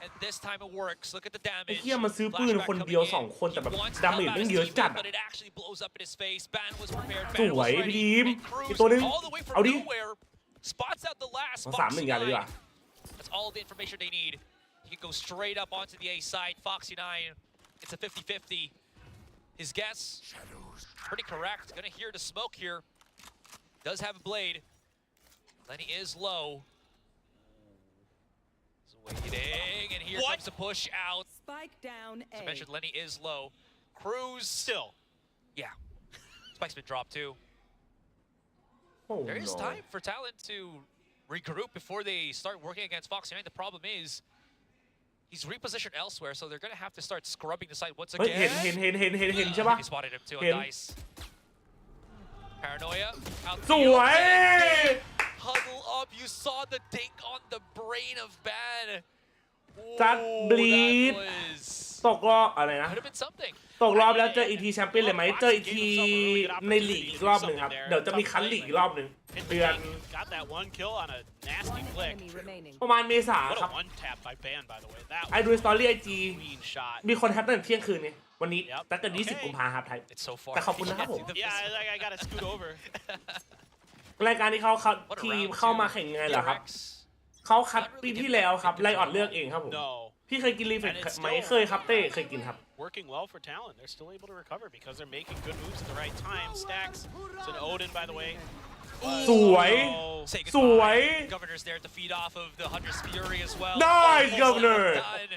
And this time it works. Look at the ไอ้ damage. เหี้ยมาซื้อปืนคนเดียว2 คนแต่แบบดาเมจแม่งเยอะจัด But it actually blows up in his face. Ban was prepared. ส Ban วย was พี่ ready. ดีม And Cruz อีกตัวนึง all the way from เอาดิ nowhere spots out the last 3-1อย่าเลยดีกว่า That's all the information they need. He can go straight up onto the A side. Foxy 9. It's a 50-50. His guess, pretty correct. Gonna hear the smoke here. Does have a blade. Lenny is low. He's waiting, and here comes the push out. Spike down As I A. mentioned, Lenny is low. Cruz Still. Yeah. Spike's been dropped too. Oh, There is no. time for Talon to regroup before they start working against Foxy 9. The problem is he's repositioned elsewhere, so they're gonna have to start scrubbing the site once เฮ้ย again. เห็นใช่ปะ He spotted him too on เห็น Dice. Paranoia. Out สวย Huddle up. You saw the dink on the brain of Ban. จัดบลีด That was ตกรอบอะไรนะ could have been something. ตกรอบแล้วเจออีกทีแชมเปี้ยนเลยไหมเจออีกทีในลีกอีกรอบหนึ่งครับเดี๋ยวจะมีคันลีกอีกรอบหนึ่งเดือน Got that 1 kill on a nasty flick. Enemy remaining. ประมาณเมษา What ครับ a 1 tap by Ban, by the way. That ไอดูสตอรี่ไอจี clean shot. มีคนแฮปตั้งแต่เที่ยงคืนไงวันนี้ตั้งแต่20 กุมภาพันธ์ครับไทย It's so far. แต่ขอบคุณนะครับผม Yeah, I gotta scoot over. รายการที่เขาทีมเข้ามาแข่งไงเหรอครับเขาคัดปีที่แล้วครับไลออดเลือกเองครับผม No. พี่เคยกินรีเฟกไหมเคยครับเต้เคยกินครับ Working well for Talon. They're still able to recover because they're making good moves at the right time. Stacks. It's an Odin, by the way. สวย Say สวย goodbye. Governor's there to feed off of the Hunter's Fury as well. Nice, Almost Governor. done.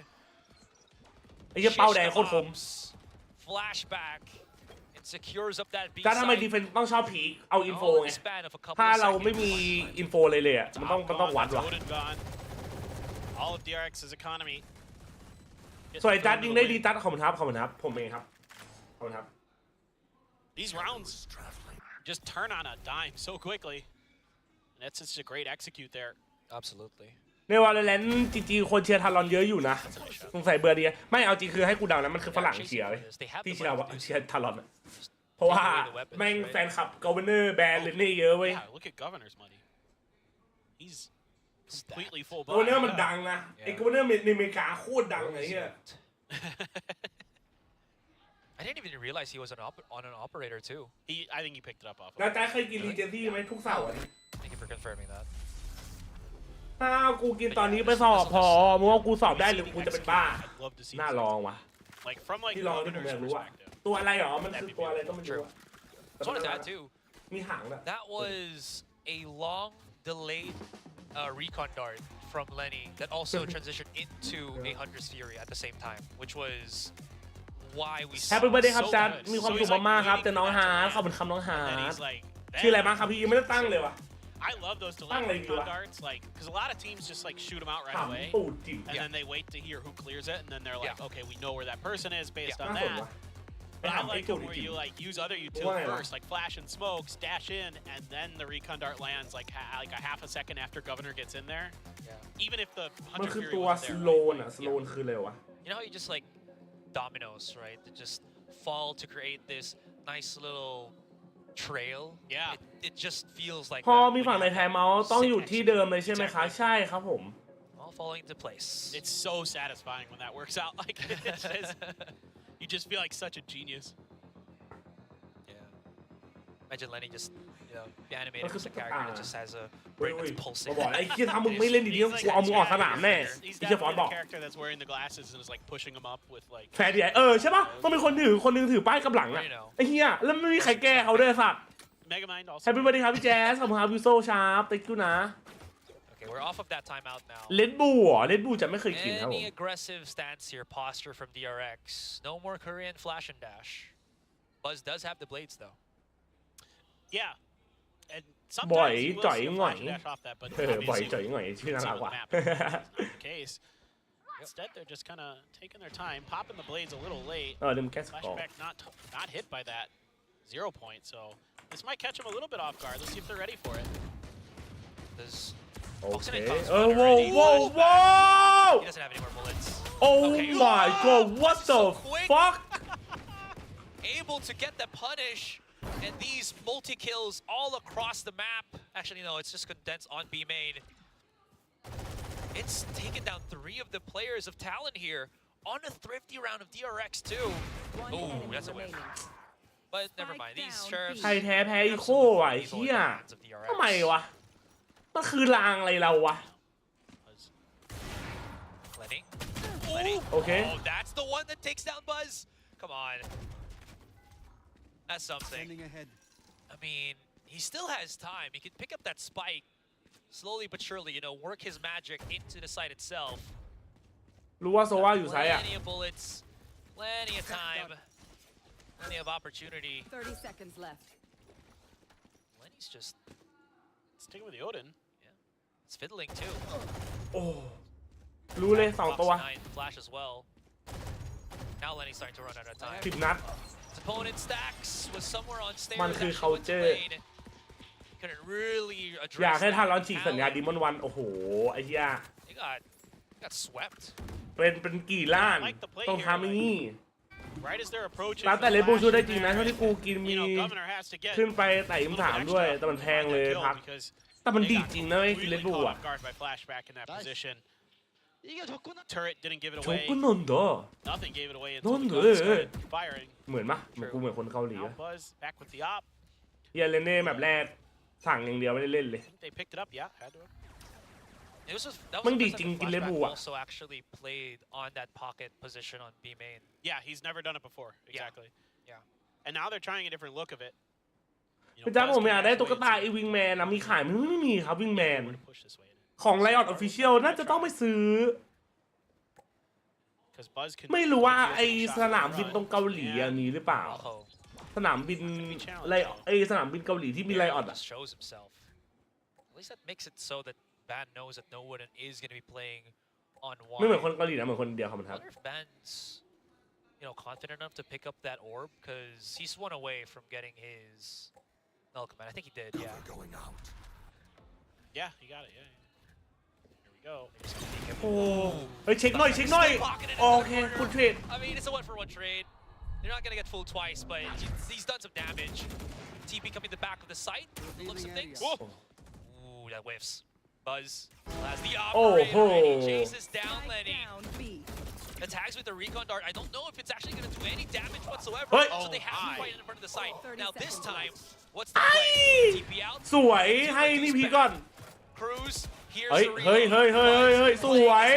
ไอ้เหี้ยเป้าแดงโคตรคม Flashback. It secures up that B การทำไม side. ดีเฟนต้องชอบผีเอาอินโฟ All in ไง the span of a couple ถ้า of เราไม่มี seconds. อินโฟเลยอ่ะมันต้องวัดว่ะ Odin gone. All of DRX's economy. สวยจัดยิงได้ดีจัดขอบคุณครับผมเองครับขอบคุณครับ These rounds just turn on a dime so quickly. And that's just a great execute there. Absolutely. ในวาเลนต์จริงๆคนเชียร์ทารอนเยอะอยู่นะสงสัยเบอร์ดีไม่เอาจริงคือให้กูเดานะมันคือฝรั่งเชียร์เลยที่เชียร์ทารอนเพราะว่าแม่งแฟนคลับกอเวเนอร์แบรนด์เลนนี่เยอะเว้ย Yeah, look at Governor's money. He's completely full กอเวเนอร์ buy. มันดังนะไอ้กอเวเนอร์ในอเมริกาโคตรดังไอ้เหี้ย I didn't even realize he was on an operator too. I think he picked it up off. แล้วจ๊ะเคยกินรีเจนซี่ไหมทุกเสาร์ Thank you for confirming that. ถ้ากูกินตอนนี้ไปสอบพอมึงว่ากูสอบได้หรือกูจะเป็นบ้า น่าลองว่ะ Like from like ที่ลองที่ผมอยากรู้อะตัวอะไรหรอมันคือตัวอะไรต้องไม่รู้ Just wanted to add too. มีหางด้วย That was a long delayed recon dart from Lenny that also transitioned into a Hunter's Fury at the same time, which was why we saw Happy birthday ครับ so จัด good. มีความสุขมากๆครับแต่น้องฮาร์ดขอบคุณคำน้องฮาร์ดชื่ออะไรบ้างครับพี่ยังไม่ได้ตั้งเลยวะ I love those delayed recon darts, like, because a lot of teams just like shoot them out right away, and then they wait to hear who clears it, and then they're like, okay, we know where that person is based on that. But I like it where you like use other utils first, like flash and smokes, dash in, and then the recon dart lands like a half a second after Governor gets in there. Even if the มัน Hunter คือ Fury ตัว wasn't ส there. โลนอะสโลนคืออะไรวะ You know how you just like dominoes, right? That just fall to create this nice little trail. Yeah. It just feels like พอ that มี when ฝั่ง you ใน have ไทยเมาส์ต้องอยู่ที่เดิมเลยใช่ไหมคะ ใช่ครับผม all falling into place. It's so satisfying when that works out. Like you just feel like such a genius. Imagine Lenny just, you know, be animated as a character that just has a brain that's มา pulsing. บอกไอ้เหี้ยถ้ามึงไม่เล่นดีๆกูเอามึงออกสนามแน่ He's ไอ้เหี้ยฟอน definitely บอก the character that's wearing the glasses and is like pushing him up with like. แฟร์ดีใช่ป่ะมันเป็นคนนึงถือป้ายกำหลังอะไอ้เหี้ยแล้วไม่มีใครแก้เขาด้วยสัตว์ Megamind also. แฮปปี้เบิร์ดเดย์ครับพี่แจ๊สขอบคุณครับยูโซชาร์ปติ๊กกูนะ Okay, we're off of that timeout now. เลดบูเหรอเลดบูจะไม่เคยกินครับผม Any aggressive stance here, posture from DRX. No more Korean flash and dash. Buzz does have the blades though. Yeah. And บ่อย sometimes you will จ่อย see a หง่อย flash dash off that, but บ่อย obviously จ่อยหง่อยชื่อน่ารักว่ะ That's not the case. Instead, they're just kind of taking their time, popping the blades a little late. ลืมแก้สกอร์ Flashback not hit by that 0 point, so this might catch them a little bit off guard. Let's see if they're ready for it. Does โอเค Oxenate comes โว้ already. โว้ He doesn't have any more bullets. Oh Okay. my god what the quick. fuck Able to get the punish, and these multi-kills all across the map. Actually, no, it's just condensed on B main. It's taken down 3 of the players of Talon here on a thrifty round of DRX too. Oh, that's a win. But never mind, these sheriffs. ไทยแท้แพ้อีโคว่ะไอ้เหี้ยทำไมวะมันคือลางอะไรเราวะ Lenny. Okay. Oh, that's the one that takes down Buzz. Come on. That's something. I mean, he still has time. He can pick up that spike slowly but surely, you know, work his magic into the site itself. รู้ว่าโซว่าอยู่ไซด์อะ Plenty of bullets, plenty of time, plenty of opportunity. 30 seconds left. Lenny's just Sticking with the Odin. it's fiddling too. โอ้รู้เลย2 ตัว Flash as well. Now Lenny's starting to run out of time. 10 นัด His opponent stacks was somewhere on stairs. มันคือ actually went to culture lane. Couldn't really อยาก address ให้ทันร้อน that. ฉีกสัญญาดิมอนวันโอ้โหไอ้เหี้ย He got swept. เป็นกี่ล้านต้องทำนี่ Right as they're approaching. ร้านแต่เลนบูช่วยได้จริงนะเท่าที่กูกินมี You know, Governor has to get ขึ้นไปไต่M3 ด้วยแต่มันแพงเลยพักแต่มันดีจริงนะไอ้เลนบูอะ guard by flashback in that position. Turret didn't give it โช away. กุนนท์เด้อ Nothing gave it away น until น the ท์ gun เด้อ started firing. เหมือนปะเหมือนกูเหมือนคนเกาหลี Now อะ Buzz back with the op. เฮียเลนเน่แบบแรกสั่งอย่างเดียวไม่ได้เล่นเลย I think they picked it up. Yeah, had to. It was just, that was มัน the ดี first จริง time กิน the เลนบู flashback อะ also actually played on that pocket position on B main. Yeah, he's never done it before. Exactly. Yeah. And now they're trying a different look of it. You know, พี่จ้า Buzz ผม can อยากได้ actually ตุ๊กตา wait ไอ to วิงแมนนะมีขายมันไม่มีครับวิงแมน push this way. ของไลออดออฟฟิเชียลน่าจะต้องไปซื้อ Because Buzz can. ไม่รู้ว่าไอ defuse the ส shot นาม from บิน front. ตรงเกาหลีอะมีหรือเปล่า Oh, สนามบินไลไอสนามบินเกาหลีที่มีไลออดอะ just shows himself. At least that makes it so that Ban knows that no one is going to be playing on ไม่เหมือน wide. คนเกาหลีนะเหมือนคนเดียวครับมัน I ครับ wonder if Ban's, you know, confident enough to pick up that orb because he's one away from getting his Malcolm. I think he did. Yeah. Yeah, he got it. Yeah. Here we go. โอ้เฮ้ยเช็คหน่อยเช็คหน่อยโอเคคุณเทรด I mean, it's a 1-for-1 trade. They're not going to get fooled twice, but he's done some damage. TP coming the back of the site. Looks of things. Ooh, that whiffs. Buzz has the operator. And he chases down Lenny. The tags with the recon dart. I don't know if it's actually going to do any damage whatsoever. So they have to fight in front of the site. Now this time, what's the play? TP out. สวยให้นี่พีก่อน Cruz. เฮ้ยเฮ้ยเฮ้ยเฮ้ยเฮ้ยสวย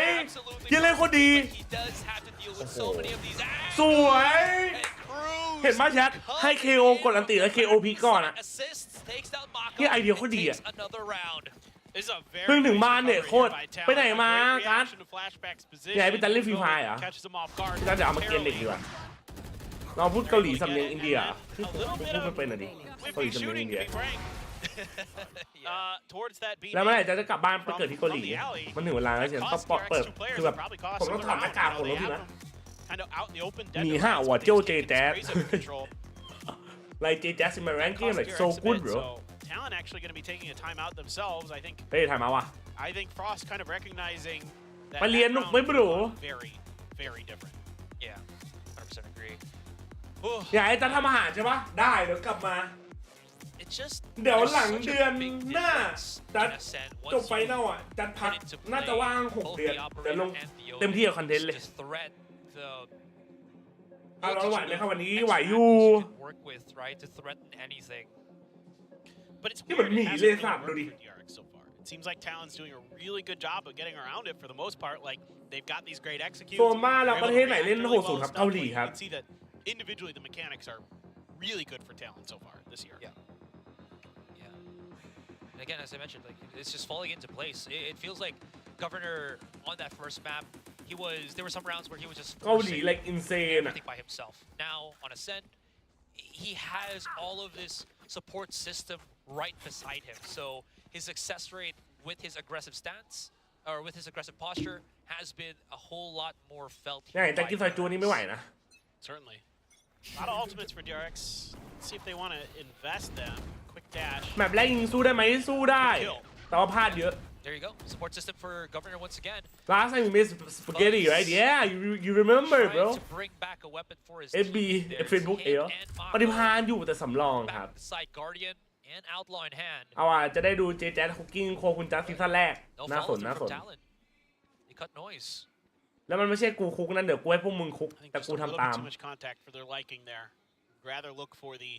เฮียเล่นคนดี He does have to deal with so many of these. สวยเห็นไหมแชทให้ KO กดอันติแล้ว KO พีก่อนอะ Assists, takes down Mako, ที่ไอเดีย and โคตรดีอะ takes another round. This is a very เพิ่งถึง nice บ้านเนี่ย recovery โคตร here by Talon. ไปไหนมา Great การ์ด reaction to Flashback's ใหญ่ position. เป็นจันเล่นฟรีไฟเหรอ Catches him off guard พี่การ์ดเดี๋ยวเอามาเกณฑ์เด็กดีกว่าเราพูดเกาหลีสำเนียงอินเดีย A little พู bit ดไม่ of เป็นอ่ะดิเกาหลี whipping สำเนียงอิ shooting นเดี to ย be frank. Towards that B แล้วเมื่อไหร่จะกลับบ้านไปเกิดที่เกาหลีมันถึงเวลาแล้วเชียวต้องปอเปิดคือแบบผมต้องถอดหน้ากากผมแล้วพี่นะ kind of out in the open. มีห้าหัวเจ้า JJaz like JJaz in my ranking like so good bro Talon actually going to be taking a timeout themselves. I think. เฮ้ยถ่ายมาว่ะ I think Frost kind of recognizing that ไปเรียนหนุกไหม bro very, very different. Yeah, 100% agree. อยากให้จัดทำอาหารใช่ปะได้เดี๋ยวกลับมา It just เดี๋ยว there's หลัง such a เดือน big หน้า difference จัด in Ascent จบ once ไฟ you แนลอ่ะจัดพัก put into น่าจะ play ว่าง 6 both เดือน the เดี๋ยวลง operator and the เต็มที่กับคอนเทนต์ owner เลย to threat the เราไหวไหมครับวันนี้ extra ไหวอยู่ tactics you can work with, right, to threaten anything. But it's ที่เหมือน weird. ห It นี hasn't เลย really สับดู worked ดิ for DRX so far. It seems like Talon's doing a really good job of getting around it for the most part. Like they've got these great executes. โซนบ้านเรา They're ประ able เท to ศไหน react เล่น really โหด well สุด to ครับ stuff. เกาหลี You ครับ can see that individually the mechanics are really good for Talon so far this year. Yeah. And again, as I mentioned, like it's just falling into place. It feels like Governor on that first map, there were some rounds where he was just เกาหลี forcing like insane อะ everything by himself. Now on Ascent, he has all of this support system right beside him. So his success rate with his aggressive stance or with his aggressive posture has been a whole lot more felt ใช่ here แต่ by กินซอยจูนี่ไม่ไหวนะ Certainly. A lot of ultimates for DRX. Let's see if they want to invest them. Quick dash. แมปแรกยิงสู้ได้ไหมสู้ได้ แต่ว่าพลาดเยอะ There you go. Support system for Governor once again. last time we made spaghetti right yeah you remember bro To bring back a weapon for his FB team. There's Facebook him เอ๋ and Mako ปฏิภาณอยู่แต่สำรองครับ back beside Guardian and Outlaw in hand. เอาอ่ะจะได้ดูเจแจ๊ดคุกกิ้งโคคุณจัสซีซั่นแรก No น่าส follow น through น่าส from น Talon. They cut noise. แล้วมันไม่ใช่กูคุกนั่นเดี๋ยวกูให้พวกมึงคุก I think แต่ just กู a little ทำตาม bit too much contact for their liking there. Rather look for the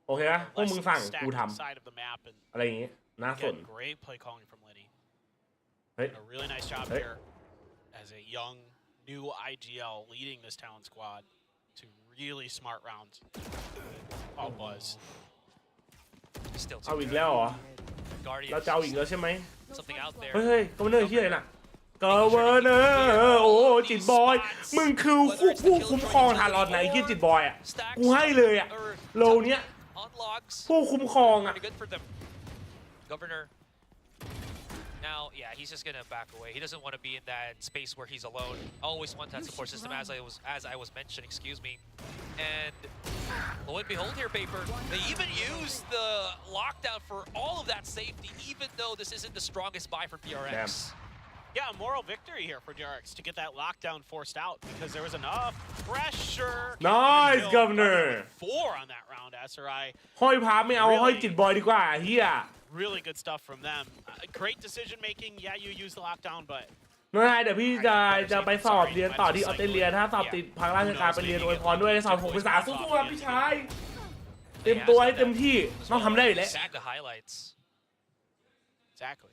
โอเคปะพวกมึงสั่ง stack กูท side of the map and ำอะไรอย่างงี้น่าสน again, great play calling from Liddy. เฮ้ย A really nice job Hey. here as a young new IGL leading this Talon squad to really smart rounds. All buzz. Still เอา too อีก good. แล้วเหรอ Guardian เราจะเอาอีกแล้วใช่ไหม something out there. เฮ้ยกเนอร์เฮียอะไรน่ะกเวอร์เนอร์โอ้จิตบอยมึงคือผู้คุ้มครองทารอนไหนเฮียจิตบอยอ่ะกูให้เลยอ่ะโลเนี้ย Unlocks. ผู้คุ้มครองอ่ะ Pretty good for them. Governor. Now, yeah, he's just gonna back away. He doesn't want to be in that space where he's alone. Always wants that support system, as I was mentioning. Excuse me. And lo and behold, here, Paper. They even use the lockdown for all of that safety, even though this isn't the strongest buy from DRX. Damn. Yeah, a moral victory here for DRX to get that lockdown forced out because there was enough pressure. Nice, Governor. 4 on that round, SRI. ห้อยพาไม่เอาห้อยจิตบอยดีกว่าเฮีย Really good stuff from them. Great decision making. Yeah, you use the lockdown, but นั่นไงเดี๋ยวพี่จะไปสอบเรียนต่อที่ออสเตรเลียถ้าสอบติดพักราชการไปเรียนอวยพรด้วยสอบ6ภาษาสู้ๆครับพี่ชายเต็มตัวให้เต็มที่ต้องทำได้อยู่แล้ว See the highlights. Exactly.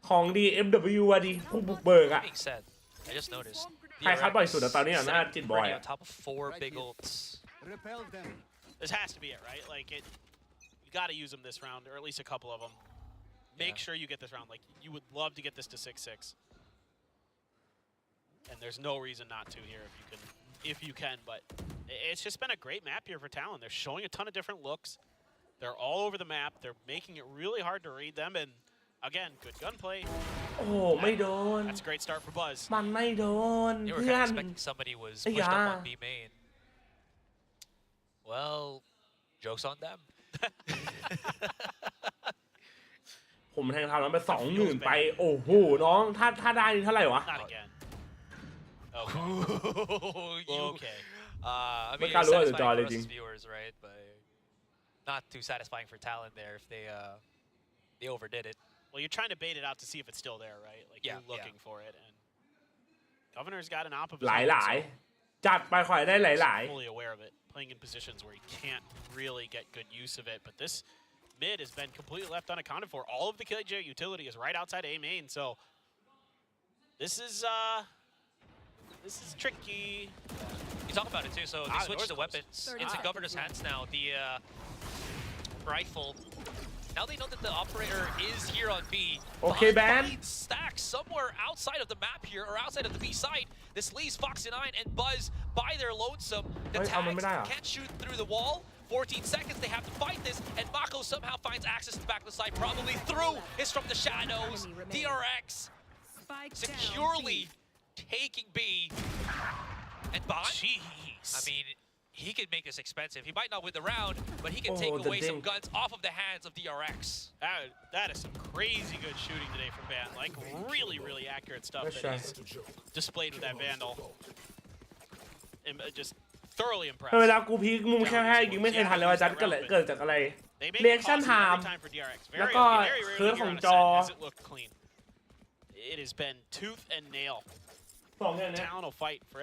ของดี FW อะดีผู้บุกเบิกอะ That being said, I just noticed. ใครคัดบ่อยสุดอะตอนนี้อะน่าจิตบอย Already อะ on top of 4 big ults. Repel them. This has to be it, right? Like it. You got to use them this round, or at least a couple of them. Make sure you get this round. Like you would love to get this to 6-6. And there's no reason not to here if you can. But it's just been a great map here for Talon. They're showing a ton of different looks. They're all over the map. They're making it really hard to read them. And again, good gunplay. โอ้ไม่โดน That's a great start for Buzz. มันไม่โดน You were เพื่อ kind น of expecting somebody was pushed up on B main. Well, joke's on them. ผมแทงทำแล้วไป20,000ไปโอ้โหน้องถ้าได้นี่เท่าไหร่วะ Not again. Okay. I mean, Look it's how low the satisfying dot for is us in. as viewers, right? But not too satisfying for Talon there if they overdid it. Well, you're trying to bait it out to see if it's still there, right? Like Yeah, you're looking for it, and Governor's got an op of ห his ลาย own, ๆจัดไปขอยได้หลาย so fully aware of it, playing in positions where he can't really get good use of it. But this mid has been completely left unaccounted for. All of the KJ utility is right outside A main, so this is This is tricky. You talk about it too. So they switched the weapons into Governor's hands now. The rifle. Now they know that the operator is here on B. Okay, man. Stacks somewhere outside of the map here, or outside of the B site. This leaves Foxy 9 and Buzz by their lonesome. The tags can't shoot through the wall. 14 seconds, they have to fight this, and Mako somehow finds access to the back of the side, probably through. It's from the shadows. DRX securely taking B. And Bond, I mean, he can make this expensive. He might not win the round, but he can take away some guns off of the hands of DRX. That is some crazy good shooting today from Ban. Like, really accurate stuff that he's displayed with that Vandal. Just thoroughly impressed. เวลากูพีคมุมแค่ยิงไม่เคยทันเลยว่าจัดเกิดจากอะไรเรีแอคชั่นไทม์แล้วก็เคิร์ฟของจอ It has been tooth and nail. สองอย่างเนี้ย Talon will fight for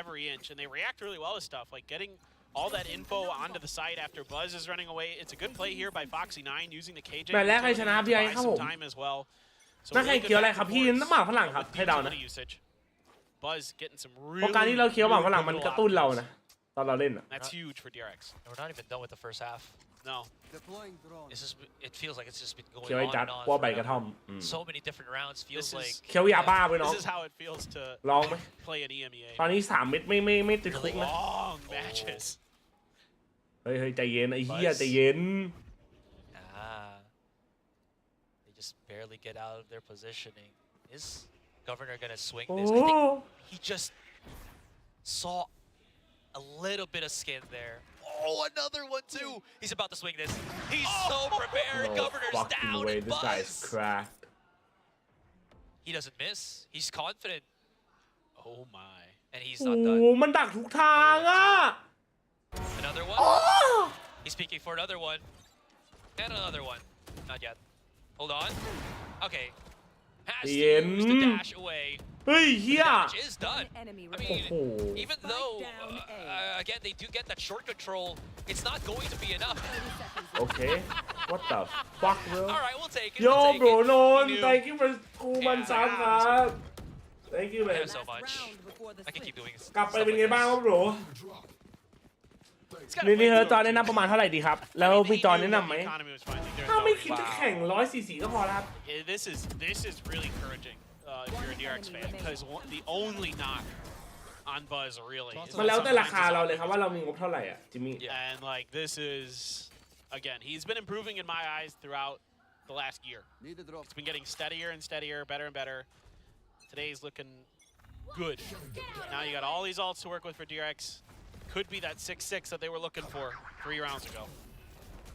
every inch, and they react really well to stuff like getting all that info onto the site after Buzz is running away. It's a good play here by Foxy 9 using the KJ. แต่แรกใครชนะพี่ไอ้ครับผม time as well. น่าใครเคี้ยวอะไรครับพี่น้ำหมากฝรั่งครับให้เดานะ Buzz getting some เพราะการที่เราเคี้ยวหมากฝรั่งมันกระตุ้นเรานะตอนเราเล่นอ่ะ That's huge for DRX. We're not even done with the first half. No. It feels like it's just been going เคี้ยวไอ้ on จัด and on. ว่าใบกระท่อม So many different rounds. Feels like เคี้ยวยาบ้าไปน้อง This is how it feels to ลองไหม play an EMEA. ตอนนี้3 เม็ดไม่ติดคุกนะ Long matches. เฮ้ยใจเย็นไอ้เหี้ยใจเย็น They just barely get out of their positioning. Is Governor gonna swing โอ้ this? I think he just saw a little bit of skin there. Oh, another one too. He's about to swing this. He's so prepared. Governor's down and This guy is Buzz. cracked. He doesn't miss. He's confident. Oh my. And he's โอ้ not done. มันดักทุกทางอ่ะ Another one. He's peeking for another one. And another one. Not yet. Hold on. Okay. Has to use the dash away. เฮ้ยเหี้ย Damage is done. I Oh. mean, even though, again, they do get that short control, it's not going to be enough. Okay what the fuck bro All right, we'll take it. Yo we'll take bro it. non We knew. thank you for 2 มันซับครับ thank you man Thank you so much. I can keep doing this. กลับไปเป็นไงบ้างครับ bro It's gotta นี่ play เธอ through จอ a แนะนำประมาณเท่าไหร่ดีครับ แล้วมีจอแนะนำไหม ถ้าไม่คิดจะแข่ง144ก็พอแล้วครับ This is really encouraging if you're a DRX fan, because the only knock on Buzz really is มันแล้วแต่ราคาเราเลยครับว่าเรามีงบเท่าไหร่อ่ะจิมมี่ and like this is again he's been improving in my eyes throughout the last year. It's been getting steadier and steadier, better and better. Today's looking good. Now you got all these ults to work with for DRX. Could be that 6-6 that they were looking for 3 rounds ago.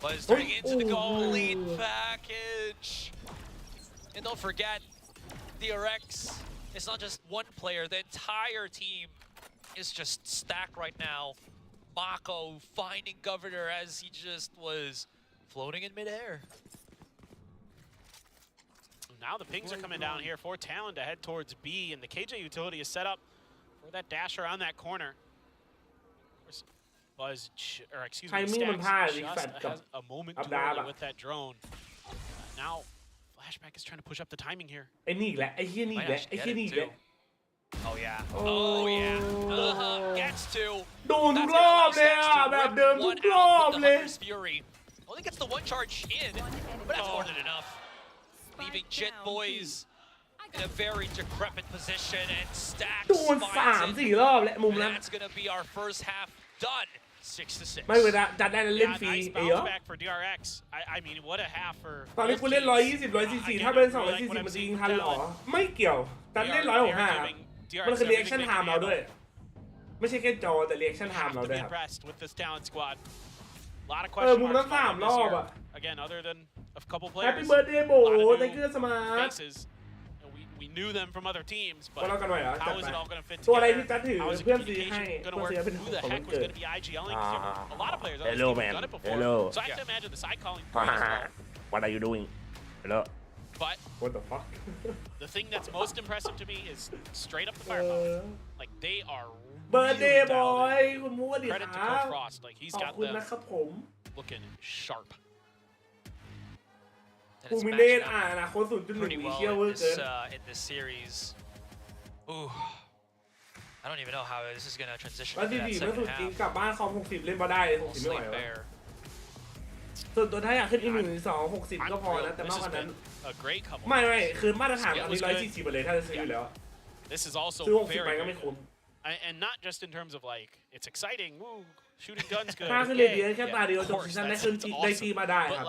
Buzz turning into the goal lead package. And don't forget, DRX, it's not just one player. The entire team is just stacked right now. Mako finding Governor as he just was floating in midair. Now the pings are coming down here for Talon to head towards B, and the KJ utility is set up for that dash around that corner. Buzz, or excuse me, Stacks just has a moment too early with that drone. Now, Flashback is trying to push up the timing here. ไอ้นี่อีกแหละไอ้เหี้ยนี่อีกแหละไอ้เหี้ยนี่อีกแหละ Oh yeah. Oh yeah. Gets to. โดนทุกรอบเลยอ่ะแบบเดิมทุกรอบเลย Fury only gets the 1 charge in, but that's more than enough. Leaving Jet Boys in a very decrepit position, and Stacks โดน3-4 รอบและมุมนั้น That's gonna be our first half done. 6-6. ไม่เวลาจัดได้เล่นฟรี Nice ไอ้เหรอ bounce back for DRX. I mean, what a half for. ตอนนี้กูเล่น120 144ถ้าเป็น240มันจะยิงทันหรอไม่เกี่ยวจัดเล่น165ครับมันคือ reaction time เราด้วยไม่ใช่แค่จอแต่ reaction time เราด้วยครับ impressed with this talent squad. A lot of question มุมนั้น marks 3 รอบอ่ะ again, other than a couple players. Happy birthday โบ a lot of thank you new so much faces. We knew them from other teams, ก็เรา but กันหน่อยเหรอ how is it all going to fit ตัวอะไร together? ที่จัดถือ How is the เพื่อนซื้อให้ communication going เพื่อน to ซื้อ work? เป็น Who ของ the วัน heck was เกิด going to be IGLing? A lot of players on this Hello, team have man. done it before. Hello. So I have to imagine the side calling. as well. What are you doing hello But what the fuck the thing that's most impressive to me is straight up the firepower. Like they are birthday really dialed boy in. คุณมูดี Credit ค to รับ Coach Frost. Like he's ขอบ got คุณ them นะครับผม looking sharp. And กู it's มีเล่น matching up อนาคต 0.1 pretty มี well เชี่ยวเวอร์เกิน in this series. Ooh. I don't even know how this is gonna transition แล้ว into ดี that ไม่ second สุดจริง half. กลับบ้านคอม60เล่นมาได้60ไม่ไหว Slate วะ Bear. ส่วนตัวถ้าอยากขึ้นอีก1 2 60ก็พอนะแต่มากกว่านั้นไม่คือมาตรฐานอันนี้140ไปเลยถ้าจะซื้ออยู่แล้ว This is also ซื้อ60 very ไปก็ไม่คุ้ม and not just in terms of like it's exciting, woo, shooting guns good. ถ้าขึ้นเรียนดีแค่ตาเดียวจบซีซั่นได้ขึ้นได้ทีมาได้ครับ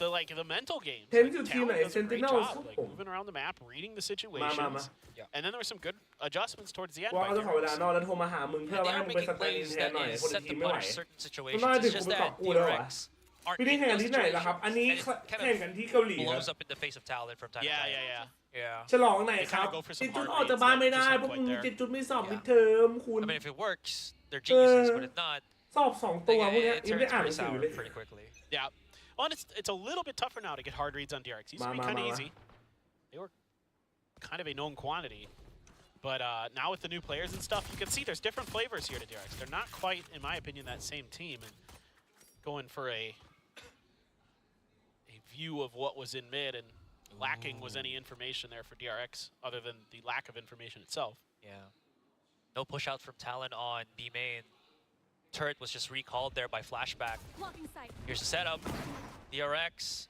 But like the mental games. เห็นอยู่ทีมไหน Sentinels ครับผม Moving around the map, reading the situations. And then there were some good adjustments towards the end. ว่าเขาจะขอเวลานอกแล้วโทรมาหามึงเพื่อว่าให้มึงไปสแตนด์อินแทนหน่อยคนทีมไม่ไหวก็น่าจะคุณไปตอบกูแล้ววะพี่นี่แข่งกันที่ไหนล่ะครับอันนี้แข่งกันที่เกาหลีครับ Blows up in the face of Talon from time to time. Yeah. ฉลองไหนครับจิตจุดออกจากบ้านไม่ได้พวกมึงจิตจุดไม่สอบมิดเทอมคุณ I mean, if it works, they're geniuses, but if not, สอบ2ตัวพวกนี้ it ยังไม่ได้ turns อ่านหนั pretty งสือ sour เลย pretty quickly. Yeah. Well, and it's a little bit tougher now to get hard reads on DRX. Used to be kind of easy. They were kind of a known quantity. But now with the new players and stuff, you can see there's different flavors here to DRX. They're not quite, in my opinion, that same team. And going for a view of what was in mid and lacking was any information there for DRX other than the lack of information itself. Yeah. No push out from Talon on B main. Turret was just recalled there by flashback. Here's the setup. DRX.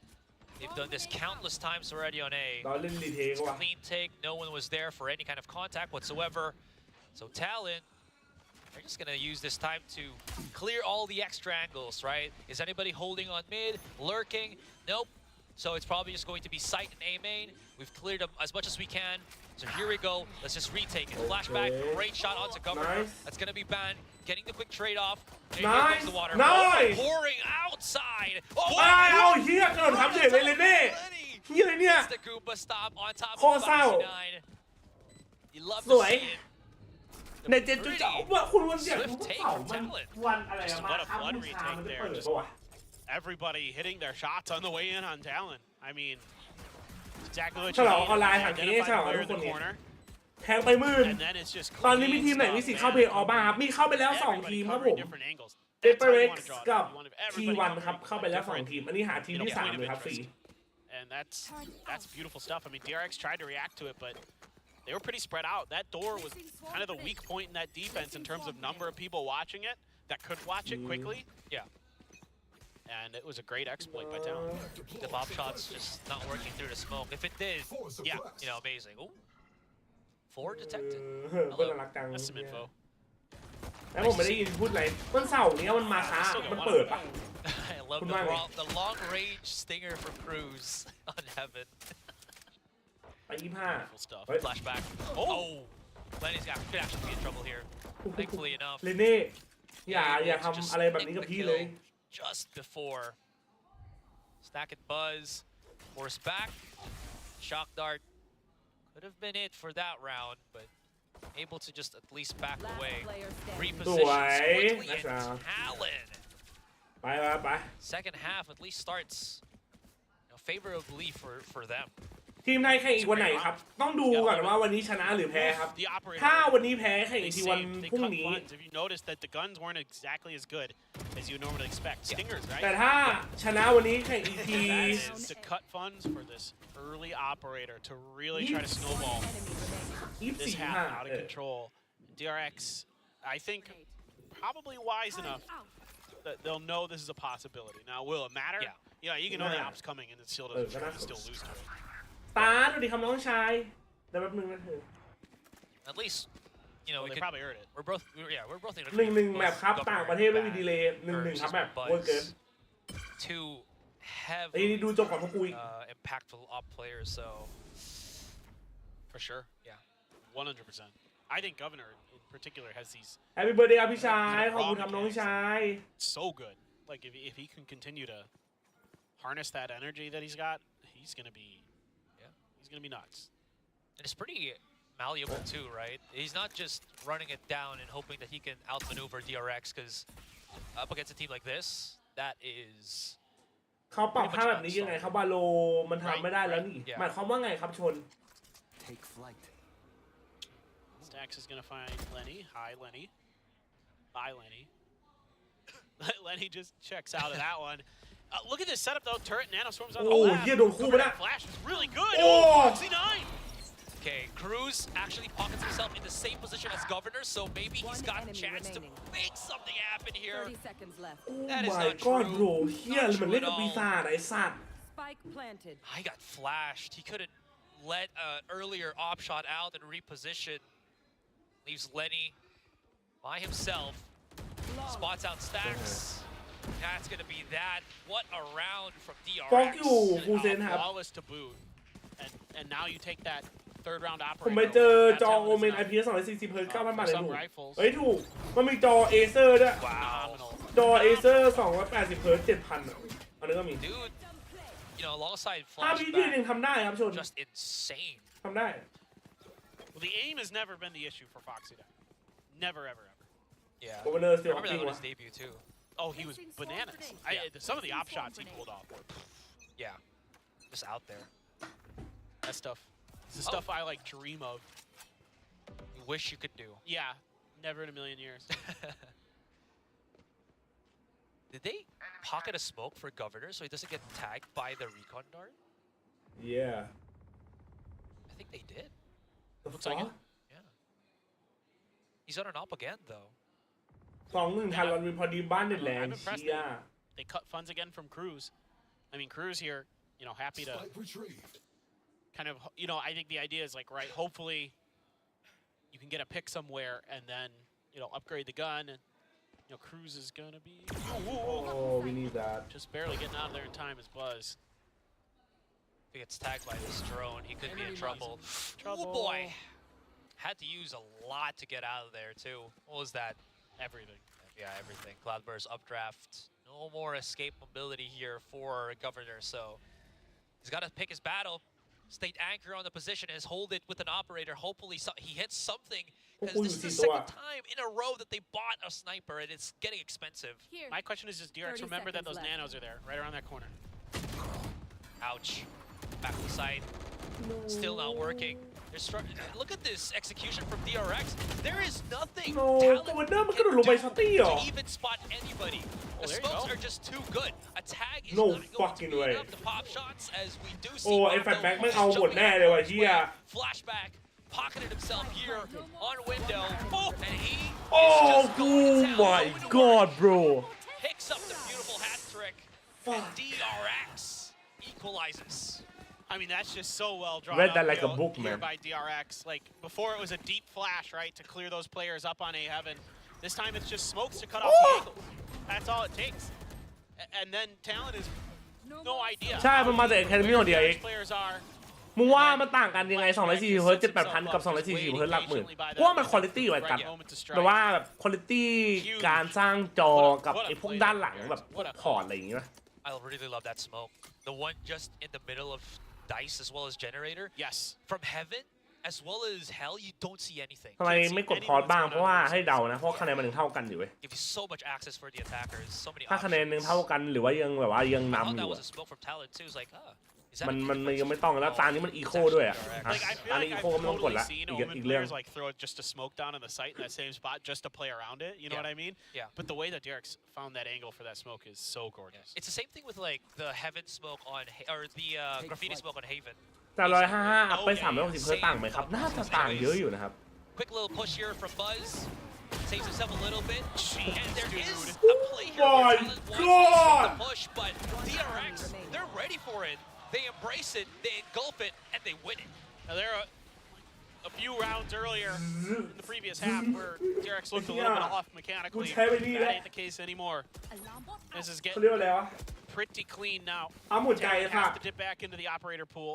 They've done this countless times already on A. Clean take. No one was there for any kind of contact whatsoever. So Talon, they're just gonna use this time to clear all the extra angles, right? Is anybody holding on mid? Lurking? Nope. So it's probably just going to be sight and A main. We've cleared them as much as we can. So here we go. Let's just retake it. Flashback, great shot onto Governor. That's gonna be banned. Getting the quick trade off. Here comes the water. Pouring outside. Oh, here comes It's the Goomba stop on top of 59. You love to see it. ในเจ็ดจุดเจ้าว่าคุณวันเดียว Swift take from Talon. วันอะไรอะมา What a ค้า blood บูชามัน retake จะ there. เปิด Just ปะวะ everybody hitting their shots on the way in on Talon. I mean, exactly what ฉ you ลอง need. ออนไลน์ถังนี้ฉลอง Identify ทุ the ก player คน in the เนี่ย corner. แทงไปมื่น And then it's just ตอนนี้มี clean ทีมไหน stuff, มีสิทธิ์ man. เข้าเพลย์ออบ้างครับมีเข้าไปแล้ว Everybody 2 ทีมครับผ covering ม different angles. เด That's ป how you เร็ก wanna draw กับ it. You want ที everybody วันครับ covering เข้าไปแล้ว different 2 ทีมอันนี้หาทีมที่ 3 เลยครับฟรี And that's beautiful stuff. I mean, DRX tried to react to it, but they were pretty spread out. That door was kind of the weak point in that defense in terms of number of people watching it that could watch it quickly. Yeah. And it was a great exploit by Talon. The pop shots just not working through the smoke. If it did, yeah, you know, amazing. Ooh. 4 detected. ก็น่ารักจัง That's some info. แล้วผมไม่ได้ยินพูดอะไรวันเสาร์นี้มันมาช้ามันเปิดปะ I love the long range stinger from Cruz on Heaven. ไป25 Stuff. Flashback. Oh! Lenny's could actually be in trouble here. Thankfully enough. เลเน่อย่าทำอะไรแบบนี้กับพี่เลย Just before. Stack and Buzz. Force back. Shock Dart. Could have been it for that round, but able to just at least back away. Reposition quickly and Talon. ไป Second half at least starts favorably for them. ทีมไทยแข่งอีกวันไหนครับต้องดูก่อนว่าวันนี้ชนะหรือแพ้ครับถ้าวันนี้แพ้แข่งอีกทีวันพรุ่งนี้ If you noticed that the guns weren't exactly as good as you normally expect. Stingers, right? แต่ถ้าชนะวันนี้แข่งอีกที to cut funds for this early operator to really try to snowball this half out of control. DRX, I think, probably wise enough that they'll know this is a possibility. Now, will it matter? Yeah, you can know the op's coming and still lose to it. ตาดูดิคำน้องชายแต่แป๊บนึงนะเธอ At least, you know, they probably heard it. We're both in 1-1 แบบครับต่างประเทศไม่มีดีเลย์ 1-1 ครับแบบเวอร์เกิน Two have ไอ้นี่ดูจบก่อนพวกกูอีก impactful op players, so for sure, yeah, 100%. I think Governor in particular has these. Happy birthday ครับพี่ชายขอบคุณครับน้องชาย So good. Like if he can continue to harness that energy that he's got, he's gonna be nuts. And it's pretty malleable too, right? He's not just running it down and hoping that he can outmaneuver DRX, because up against a team like this, that is. เขาปรับภาพแบบนี้ยังไงครับบาโลมันทำไม่ได้แล้วนี่หมายความว่าไงครับชน Take flight. Stax is gonna find Lenny. Hi, Lenny. Bye, Lenny. Lenny just checks out of that one. Look at this setup though. Turret Nanoswarms on the left. Oh, yeah, don't cool with that. Flash is really good. Oh, C9. Okay, Cruz Defuse actually pockets himself in the same position as Governor, so maybe he's got a chance to make something happen here. 30 seconds left. That is my not god true. bro เฮีย Not มัน true เล่น at กับปี all. ศาจไอ้สัตว์ Spike planted. He got flashed. He couldn't let an earlier op shot out and reposition. Leaves Lenny by himself. Spots out Stacks. That's gonna be that. What a round from ฟ้อง DRX. อยู่ฟูเซนครับ Flawless to boot, and now you take that third round ผมไป operator. เจอ That จอ talent โอ is เมน not IPS 240 เฮิร์ต 9,000 บาทเลย some ถูก rifles. เฮ้ยถูกมันมีจอเอเซอร์ด้วย Phenomenal. จอเอเซอร์ 280 เฮิร์ต 7,000 อ่ะอันนี้ก็มี Dude, you know, alongside 5 วิธีหนึ่ง flashback, ทำได้ครับชน just insane. ทำได้ Well, the aim has never been the issue for Foxy. Never, ever, ever. Yeah. โอเวอร์เนอร์สติล Remember จริ that ง on วะ his debut too. Oh, he was bananas. Some of the op shots he pulled off were Yeah. Just out there. that stuff. It's the stuff I like dream of. You wish you could do. Yeah, never in a million years. Did they pocket a smoke for Governor so he doesn't get tagged by the recon dart? yeah I think they did. The Looks like it. fuck? Yeah. He's on an op again though. 2-1 ทันวันวินพอดีบ้านเด็ดแรง I'm impressed เชีย they cut funds again from Cruz. I mean, Cruz here, you know, happy to kind of, you know, I think the idea is like, right, hopefully you can get a pick somewhere and then, you know, upgrade the gun. And, you know, Cruz is going to be oh we need that just barely getting out of there in time as Buzz. If he gets tagged by this drone, he could be in trouble. Trouble. Oh boy. Had to use a lot to get out of there too. What was that? Everything. Yeah, everything. Cloudburst updraft. No more escape mobility here for Governor, so he's got to pick his battle. Stay anchor on the position and hold it with an operator. Hopefully he hits something, because this is the second time in a row that they bought a sniper and it's getting expensive. My question is, does DRX remember that those nanos are there, right around that corner? Ouch. Back to the side. Still not working. Look at this execution from DRX. There is nothing no Talon ตัวเดิมมันก can ระโดดลงไป do ช็อตตี้เหรอ to even spot anybody. The there you smokes go. are just too good. A tag is No not going to fucking be way. enough to pop shots, as we do see. โอ้ไอ้ Marco แฟลชแบ็กไม่เอาหมด showing แน่เลยว่ะ his เฮีย way. Flashback, pocketed himself here on window, and he oh is just going to town, my going to god work. bro Picks up the beautiful hat trick, and DRX equalizes. I mean, that's just so well drawn Read up that like a book, here man. by DRX. Like, before it was a deep flash, right, to clear those players up on A Heaven. This time it's just smokes to cut off the angle. That's all it takes. And then Talon is no idea ใช่มันมาจาก Academy ของ DRX which players are. มึงว่ามันต่างกันยังไง 240 เฮิร์ต 7,800 กับ 240 เฮิร์ตหลักหมื่นกูว่ามันคุณภาพไว้กันแต่ว่าแบบคุณภาพการสร้างจอกับไอ้พวกด้านหลังแบบพวกพอร์ตอะไรอย่างเงี้ย I really love that smoke. The one just in the middle of Dice as well as Generator. Yes. From Heaven as well as Hell, you don't see anything. ทำไมไม่กดพอร์ตบ้างเพราะว่าให้เดานะเพราะคะแนนมันยังเท่ากันอยู่เว้ย Give you so much access for the attackers. So many ถ้าคะแนนยังเท่ากันหรือว่ายังแบบว่ายัง I thought นำอ that ยู่ was a smoke from Talon too. It's like, is that มันยังไม่ต้องแล้วตานี้มันอีโคด้วยอ่ะ Like, I feel ตานี้ like อี I've โคก็ไม่ต้องกด totally ละ seen อี Omen กเรื่อง players like throw just a smoke down in the site in that same spot just to play around it. You know what I mean? Yeah. But the way that Derek's found that angle for that smoke is so gorgeous. It's the same thing with like the Heaven smoke on or the graffiti smoke on Haven. แต่155อัพไป360 เฮิร์ตต่างไหมครับน่าจะต่างเยอะอยู่นะครับ Quick little push here from Buzz. Saves himself a little bit. And there is a play here Oh where my Talon wants God. to push, but DRX, they're ready for it. They embrace it, they engulf it, and they win it. Now there are a few rounds earlier in the previous half where Derek's looked a little bit off mechanically. That ain't the case anymore. This is เขาเรียกว่า getting อะไรวะ pretty clean now. เอาหมุนไกล Talon ค่ะ has to dip back into the operator pool.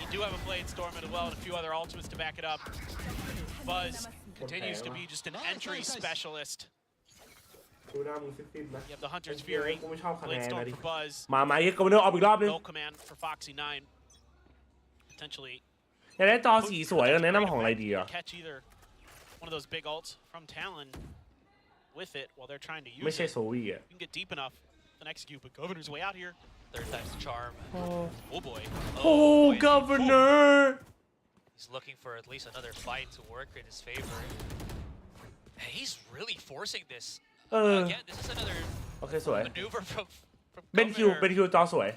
You do have a Blade Storm as well and a few other ultimates to back it up. Buzz continues to be just an entry specialist. ดูหน้ามึงซิดๆนะ You have the Hunter's Fury, กูไม่ชอบคะแน Blade น Storm นะดิ for Buzz, มาเยอะกับเนื้อออกอีกรอบนึง no command for Foxy 9. Potentially อยากได้จอสีสวยแนะนำของอะไรดีอ่ะ catch either one of those big ults from Talon with it while they're trying to use ไม่ใช่ it. โซวี่อ่ะ You can get deep enough and execute, but Governor's way out here. Third time's the charm. Oh boy. Oh Governor He's looking for at least another fight to work in his favor. And he's really forcing this. Again, this is another โอเคสวย maneuver from เป็นคิว Governor. จอสวย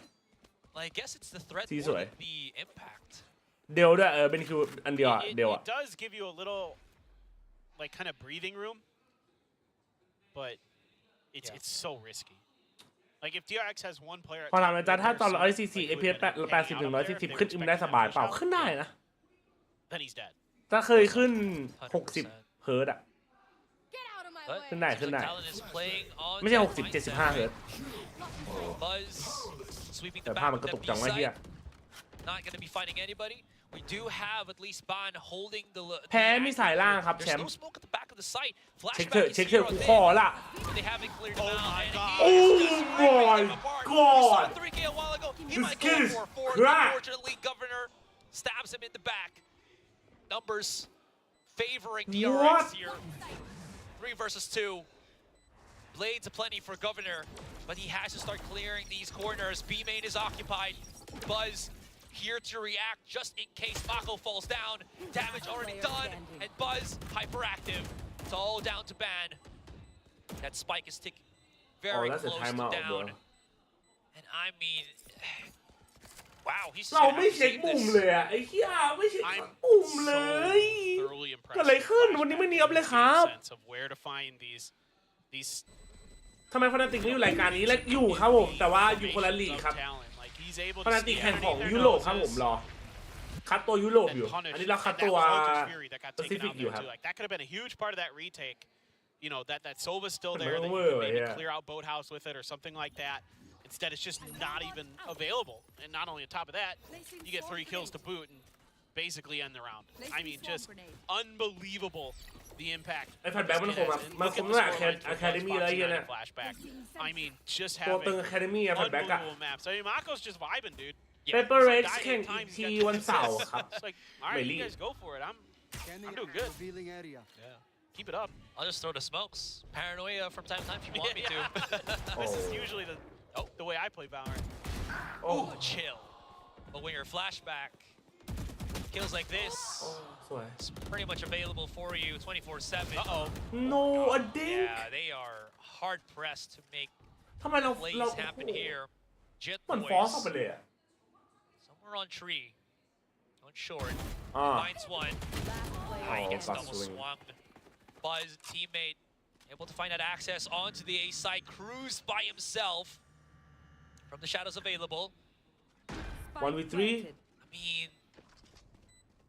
Well, I guess it's the threat สี more สวย than the impact. เดลด้วยเป็นคิวอันเดียวอะ It เดลอะ does give you a little, like, kind of breathing room, but it's so risky. Like, if DRX has one player, พอทำนะจ๊ะถ้าตอน144 FPS 80 ถึง 140 ขึ้นอึมได้สบายเปล่าขึ้นได้นะ then he's dead. ถ้าเคยขึ้น 60 เฮิร์ตอะ ขึ้นได้ขึ้นได้ ไม่ใช่ 60 75 เฮิร์ตแต่ภาพมันกระตุกจังวะเฮีย Not going to be fighting anybody. We do have at least Ban holding the. แพ้มีสายล่างครับแชมป์ There's no smoke at the back of the site. เช็คเถอะเช็คเถอะกูขอละ They haven't cleared him out. And Oh my god! We saw 3K a while ago. He This might kid go is for a fourth. cracked. Unfortunately, Governor stabs him in the back. Numbers favoring DRX here. 3 versus 2. Blades aplenty for Governor, but he has to start clearing these corners. B main is occupied. Buzz here to react just in case Mako falls down. Damage already done, and Buzz hyperactive. It's all down to Ban. That spike is ticking very that's a close to timeout, down. bro. And I mean, wow, he's เราไม่เช็คมุมเลยอะไอ้เหี้ยไม่เช็คมุมเลย Thoroughly เกิดอะไร impressed. ขึ้นวันนี้ไม่เนียบเลยครับ Sense of where to find these ทำไมฟนาติกไม่อยู่รายการนี้และอยู่ครับผมแต่ว่าอยู่คนละลีกครับ like he's able ฟ to นาติก see แข่งของ everything ยุ there โรป knows ครับผม is รอคัดตัวยุโรป and อยู่ punish. อันนี้เราคัด And ตัว that was Ultra's Fury that got taken Pacific out อยู่ there ครับ too. Like that could have been a huge part of that retake. You know that Sova's still But there. no That you way, could maybe yeah. clear out Boathouse with it or something like that. Instead, it's just not even available. And not only on top of that, you get 3 kills to boot and basically end the round. I mean, just unbelievable the impact. ไอ้แฟนแบ็คมันคงแบบมันคงน่าอะคาเดมี่อะไรอย่างเงี้ย Flashback. I mean, just ตัว having ตึงอะคาเดมี่อะแฟนแบ็คอะ unbelievable maps. I mean, Mako's just vibing, dude. เปเปอร์เร Some ส guy แข่ง anytime อีก he's ที got วันเสาร์ครับ It's like, all right, you guys go for it. I'm doing good. Yeah. Keep it up. I'll just throw the smokes. Paranoia from time to time if you want me to. This is usually the way I play Valorant. Ooh, chill. But when you're flashback, kills like this, สวย it's pretty much available for you 24/7. Uh-oh. no อเด้ง Yeah, they are hard pressed to make ทำไมเรา plays happen here. Jet เหมือนฟอส boys ออกไปเลยอะ somewhere on tree, on short. อ่า Finds one. Oh, He gets got double swing. swung. Buzz teammate able to find that access onto the A side. Cruz by himself from the shadows available. 1v3 I mean,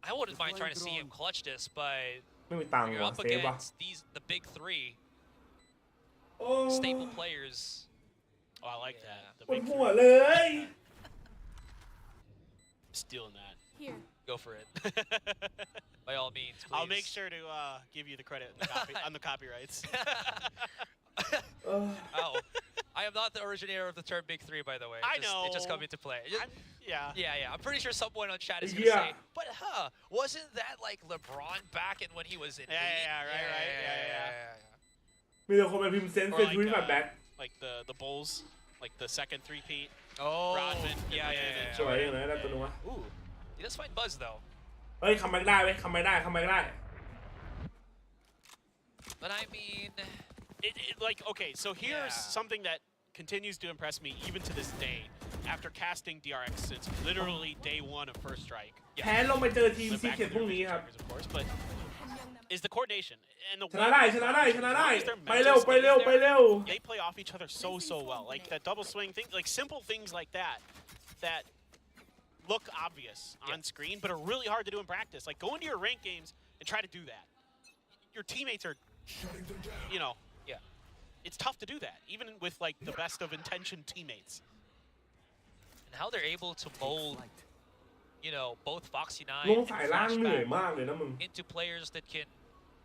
I wouldn't mind trying to see him clutch this, but ไม่มีตังค์ you're ว่ะ up เซฟว่ะ against the big 3 โอ้ staple players. Oh, I like that. The ปวด big หัว three. เลย Stealing that. Here. Go for it. By all means, please. I'll make sure to give you the credit on the copyrights. Oh, I am not the originator of the term Big 3, by the way. I know. It just come into play. Yeah. Yeah. I'm pretty sure someone on chat is going to say, but wasn't that like LeBron back in when he was in Right. Yeah. มีแต่คนไปพิมพ์เซนส์ Or เป็น like, ทวิตแบบแบ็ค like the Bulls, like the second three-peat. Oh, Rodman. yeah. สวยอย่างไรได้ตัวนึงวะ Ooh, he does find Buzz though. เฮ้ยคัมแบ็กได้เว้ยคัมแบ็กได้คัมแบ็กได้ But I mean, Like, okay, so here's something that continues to impress me even to this day. After casting DRX since literally day 1 of First Strike. แพ้ลงไปเจอทีมซีเกตพรุ่งนี้ครับ Of course, but is the coordination and the ชนะได้ ไปเร็ว They play off each other so well. Like that double swing thing, like simple things like that look obvious on screen, but are really hard to do in practice. Like go into your ranked games and try to do that. Your teammates are, it's tough to do that, even with like the best of intention teammates. and how they're able to mold, both Foxy 9 ลง and สายล่างเหนื่อย Flashback มากเลยนะมึง into players that can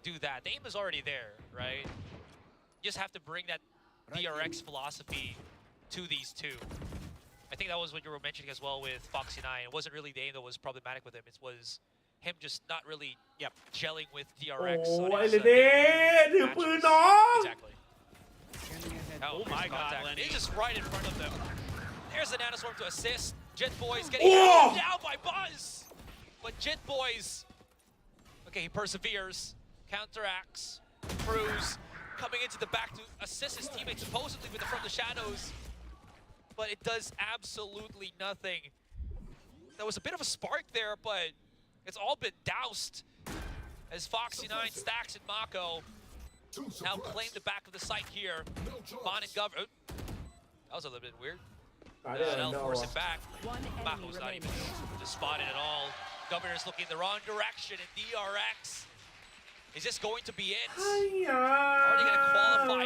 do that. The aim is already there, right? You just have to bring that DRX philosophy to these two. I think that was what you were mentioning as well with Foxy 9. It wasn't really the aim that was problematic with him. It was him just not really gelling with DRX. โอ้ on ย his, เลยเด้ถือปืนน้อง Exactly. Oh my God, Lenny. He's just right in front of them. There's the Nanoswarm to assist. Jet Boys getting down by Buzz. But Jet Boys, okay, he perseveres, counteracts, Cruz coming into the back to assist his teammates supposedly with the from the shadows. But it does absolutely nothing. There was a bit of a spark there, but it's all been doused as Foxy9 Stacks and Mako now claim the back of the site here. Bond and Governor. That was a little bit weird. They'll force it back. Mako's not even just spotted at all. Governor's looking the wrong direction, and DRX. Is this going to be it? Already going to qualify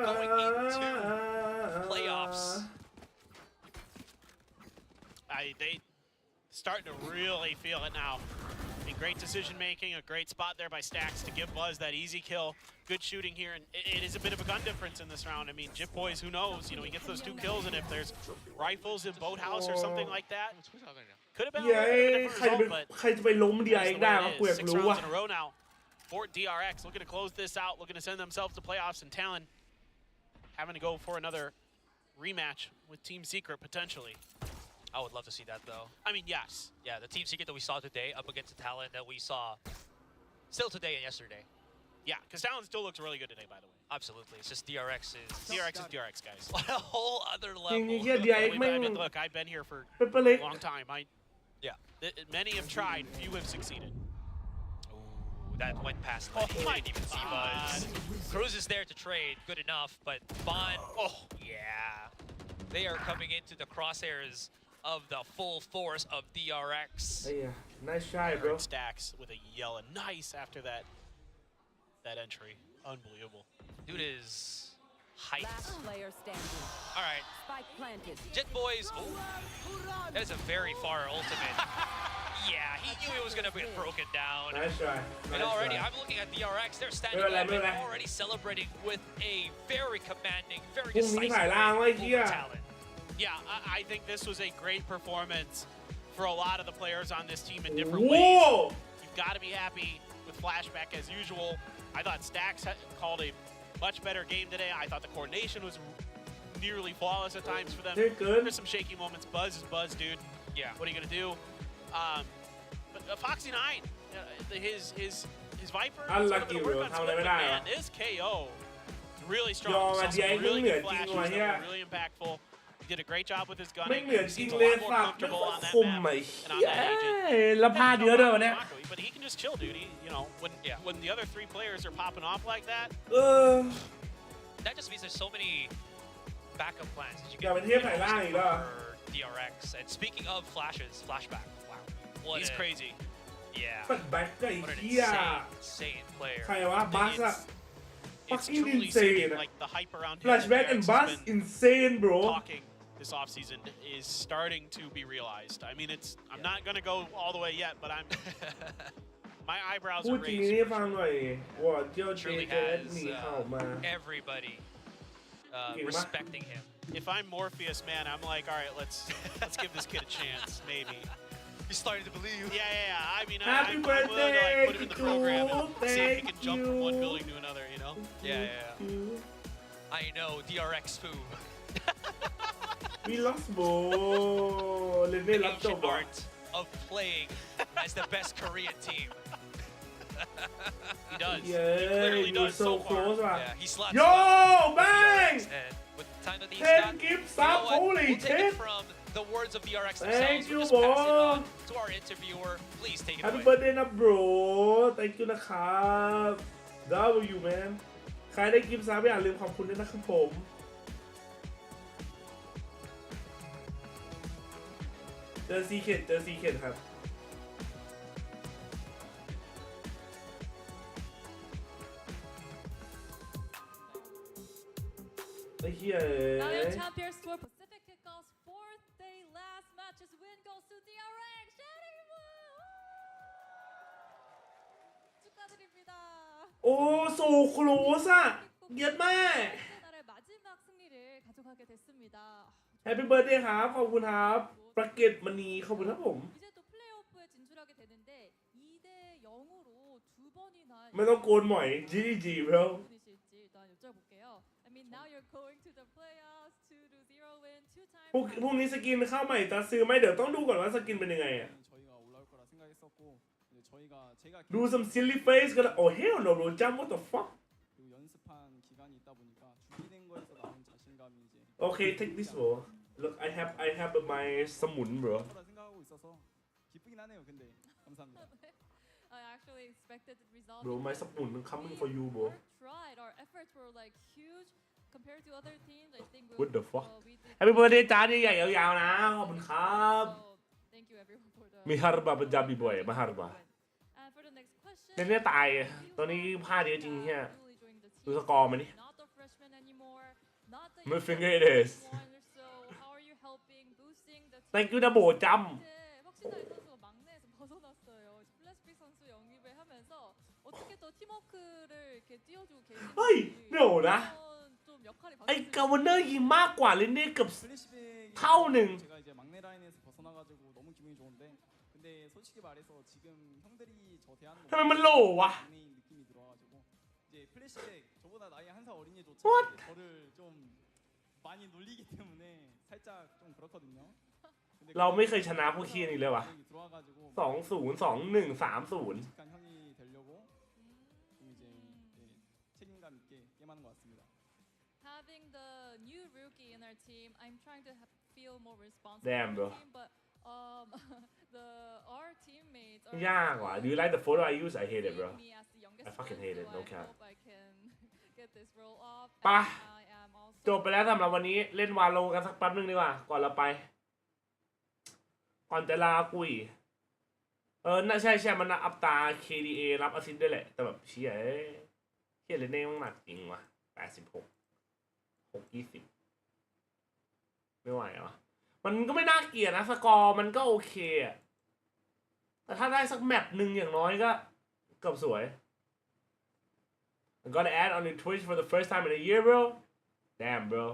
going into playoffs. They starting to really feel it now. I mean, great decision making, a great spot there by Stacks to give Buzz that easy kill. Good shooting here, and it is a bit of a gun difference in this round. I mean, Jip Boys, who knows? You know, he gets those 2 kills, and if there's rifles in Boathouse or something like that, could have been a little bit of a different result, but ใครจะไปล้ม DRX ได้วะกูอยาก 6 รู้ rounds ว่ะ in a row now for DRX, looking to close this out, looking to send themselves to playoffs, and Talon having to go for another rematch with Team Secret potentially. I would love to see that, though. I mean, yes. Yeah, the Team Secret that we saw today up against the Talon that we saw still today and yesterday. Yeah, because Talon still looks really good today, by the way. Absolutely. It's just DRX is DRX, guys. on a whole other level. Look, I've been here for a long time. Many have tried, few have succeeded. Ooh, that went past me. Didn't even see Buzz. Cruz is there to trade, good enough, but Bond, yeah. They are coming into the crosshairs of the full force of DRX. Yeah, nice try, bro. Stacks with a yell, nice after that entry. Unbelievable. Dude is hyped. Last player standing. All right. Spike planted. Jet Boys. Ooh. That is a very far ultimate. Yeah, he knew it was going to get broken down. Nice try. And already, I'm looking at DRX. They're standing up and already celebrating with a very commanding, very decisive talent. Yeah, I think this was a great performance for a lot of the players on this team in different ways. You've got to be happy with Flashback as usual. I thought Stacks called a much better game today. I thought the coordination was nearly flawless at times for them. There's some shaky moments. Buzz is Buzz, dude. Yeah. What are you gonna do? But Foxy9, his Viper. Unlucky, bro. Man, this KO really strong. Really good flashes. Really impactful. He did a great job with his gunning. He seems a lot more comfortable on that map and on that agent. But he can just chill, dude. You know, when the other 3 players are popping off like that. That just means there's so many backup plans that you get for DRX. And speaking of flashes, Flashback. Wow. He's crazy. Yeah. What an insane player. It's truly seeming like the hype around him. Flashback and Buzz, insane, bro. Talking this offseason is starting to be realized. I mean, I'm not gonna go all the way yet, but my eyebrows are raised. Truly has everybody respecting him. If I'm Morpheus, man, I'm like, all right, let's give this kid a chance, maybe. He's starting to believe. Yeah. I mean, I'm willing to like put him in the program and see if he can jump from one building to another, you know? Yeah. I know, DRX foo. We lost, bro. The ancient art of playing as the best Korean team. He does. Yeah, he clearly does so close. Yeah, he slaps. Yo, bang! With the time that he's 10 gives up, holy we'll take it shit! from the words of DRX themselves. Thank you, we'll just pass it bro. on to our interviewer. Please take it Happy away. birthday นะ bro thank you นะครับ W man ใครได้กิฟต์ซับอย่าลืมขอบคุณด้วยนะครับผมเจอซีเคทครับไอ้เหี้ย Now champions for Pacific Kickoff's 4th day last match's win goes to DRX. 축하드립니다. โอ้โซโคลสอะเย็ดแม่ 날의 마지막 승리를 가져가게 됐습니다. Happy birthday ครับขอบคุณครับประเกตมณีขอบคุณครับผม 이제 또 플레이오프에 진출하게 되는데 2대 0으로 두 번이나 ไม่ต้องโกนหมอย GG bro 분이실지 일단 여쭤볼게요. I mean now you're going to the playoffs 2-0 win 2 times. พรุ่งนี้สกินเข้าใหม่จะซื้อไหมเดี๋ยวต้องดูก่อนว่าสกินเป็นยังไงอะ ดู some silly face ก็ได้ oh hell no bro jump what the fuck okay take this bro look I have my สมุน bro 기쁘긴 하네요. 근데 감사합니다. I actually expected the result. Bro my spoon coming for you bro Tried. Our efforts were like huge compared to other teams. I think What the fuck we did Happy birthday จ้าใหญ่ๆยาวๆนะขอบคุณครับ so thank you everyone for the มีฮาร์บาปัญจาบีบ่อยมาฮาร์บา And for the next question. เนี่ยตายตอนนี้พลาดเยอะจริงเฮียดูสกอร์มันดิ Not the freshman anymore. Not the My finger it is So how are you helping boosting the team? Thank you นะโบจำ 확실히 이 선수가 막내에서 벗어났어요. 플래시픽 선수 영입을 하면서 어떻게 또 팀워크를 이렇게 띄워주고 계시는지 เฮ้ยเดี๋ยวนะ 좀 역할이 ไอ้กาวันเนอร์ยิงมากกว่าเลนเน่เกือบ 플래시백이 เท่าหนึ่ง 제가 이제 막내 라인에서 벗어나가지고 너무 기분이 좋은데 근데 솔직히 말해서 지금 형들이 저 대하는 ทำไมมันโหลวะ 막내인 느낌이 들어가지고 이제 플래시백 저보다 나이 한 살 어린 애조차 What? 이제 저를 좀 많이 놀리기 때문에 살짝 좀 그렇거든요. เราไม่เคยชนะพวกขี้นี่เลยวะ 들어와가지고 2-0 2-1 3-0 착한 형이 되려고 좀 이제 책임감 있게 게임하는 것 같습니다. Having the new rookie in our team, I'm trying to feel more responsible Damn, for bro. the team, but our teammates are ยากว่ะ Do you like the photo I use I hate it bro seeing me as the youngest I fucking one, hate it so no I cap hope I can get this roll off. ไป And I am also จบไปแล้วสำหรับวันนี้เล่นวาโลกันสักแป๊บนึงดีกว่าก่อนเราไป ก่อนจะลากุยน่าใช่มันอัพตา KDA รับอาซิสต์ด้วยแหละแต่แบบเชี่ยเลนเน่มันหนักจริงว่ะ86 6-20ไม่ไหวอ่ะมันก็ไม่น่าเกลียดนะสกอร์มันก็โอเคอะแต่ถ้าได้สักแมตช์หนึ่งอย่างน้อยก็เกือบสวย I'm gonna add on your Twitch for the first time in a year bro damn bro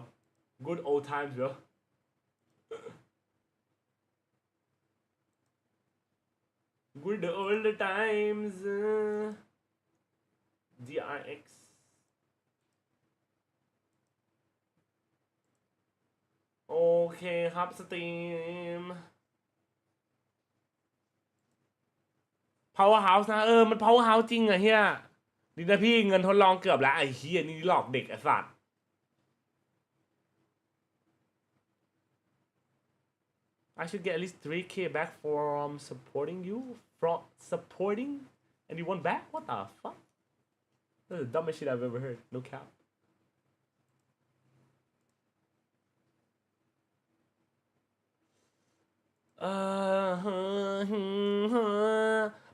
good old times bro good old times DRX โอเคครับสตรีม Powerhouse นะมัน Powerhouse จริงอะเฮียดีนะพี่เงินทดลองเกือบแล้วไอ้เฮียนี่หลอกเด็กไอ้สัตว์ I should get at least 3K back from supporting you from supporting anyone back what the fuck that's the dumbest shit I've ever heard no cap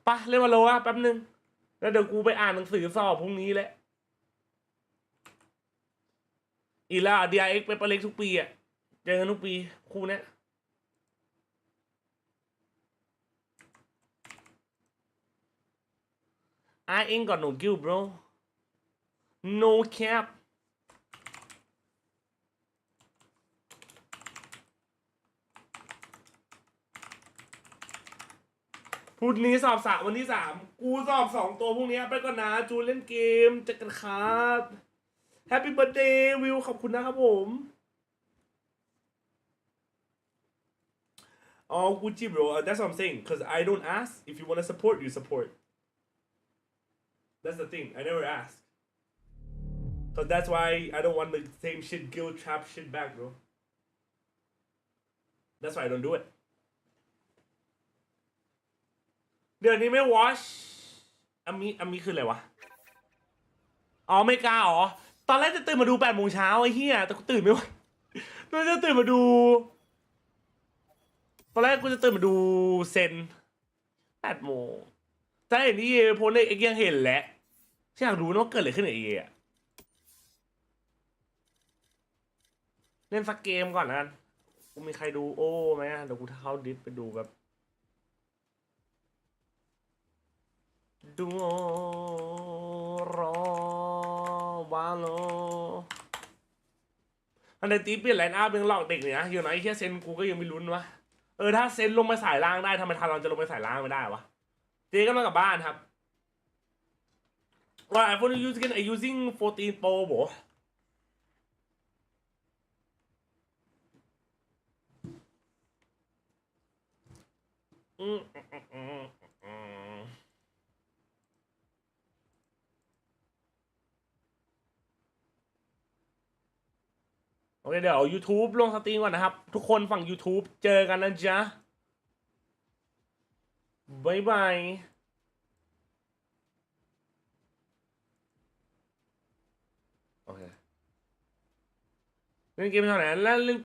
ปะเล่นวาโลอะแป๊บนึงแล้วเดี๋ยวกูไปอ่านหนังสือสอบพรุ่งนี้แหละอีกแล้ว DRX ไปประเล็กทุกปีอะเจอกันทุกปีคู่เนี้ยI ain't got no guilt bro no capพรุ่งนี้สอบ3วันที่3กูสอบ2ตัวพรุ่งนี้ไปก่อนนะจูเล่นเกมเจอกันครับ Happy birthday วิวขอบคุณนะครับผม Oh Gucci bro that's what I'm saying cause I don't ask if you wanna support you support that's the thing I never ask cause that's why I don't want the same shit guilt trap shit back bro that's why I don't do itเดือนนี้ไม่ watch อามีคืออะไรวะอ๋อไม่กล้าอ๋อตอนแรกจะตื่นมาดู8 โมงเช้าไอ้เหี้ยแต่กูตื่นไม่ไหวตอนแรกจะตื่นมาดูตอนแรกกูจะตื่นมาดูเซน8 โมงแต่เห็นที่โพสในเอ็กยังเห็นแหละอยากรู้นะว่าเกิดอะไรขึ้นกับเอะเล่นสักเกมก่อนนะกันกูมีใครดูโอ้ไหมเดี๋ยวกูเข้าดิสไปดูแบบดูรอวาโลอันไหนตีเปลี่ยนไลน์อัพยังหลอกเด็กเนี่ยนะอยู่ไหนแค่เซนกูก็ยังไม่ลุ้นวะถ้าเซนลงไปสายล่างได้ทำไมทารอนจะลงไปสายล่างไม่ได้วะเจ๊ก็มากับบ้านครับว่า iPhone using 14 Pro บ่โอเคเดี๋ยว YouTube ลงสตรีมก่อนนะครับทุกคนฝั่ง YouTube เจอกันนะจ๊ะ บ๊ายบายโอเคเล่นเกมเท่าไหร่แล้วเล่น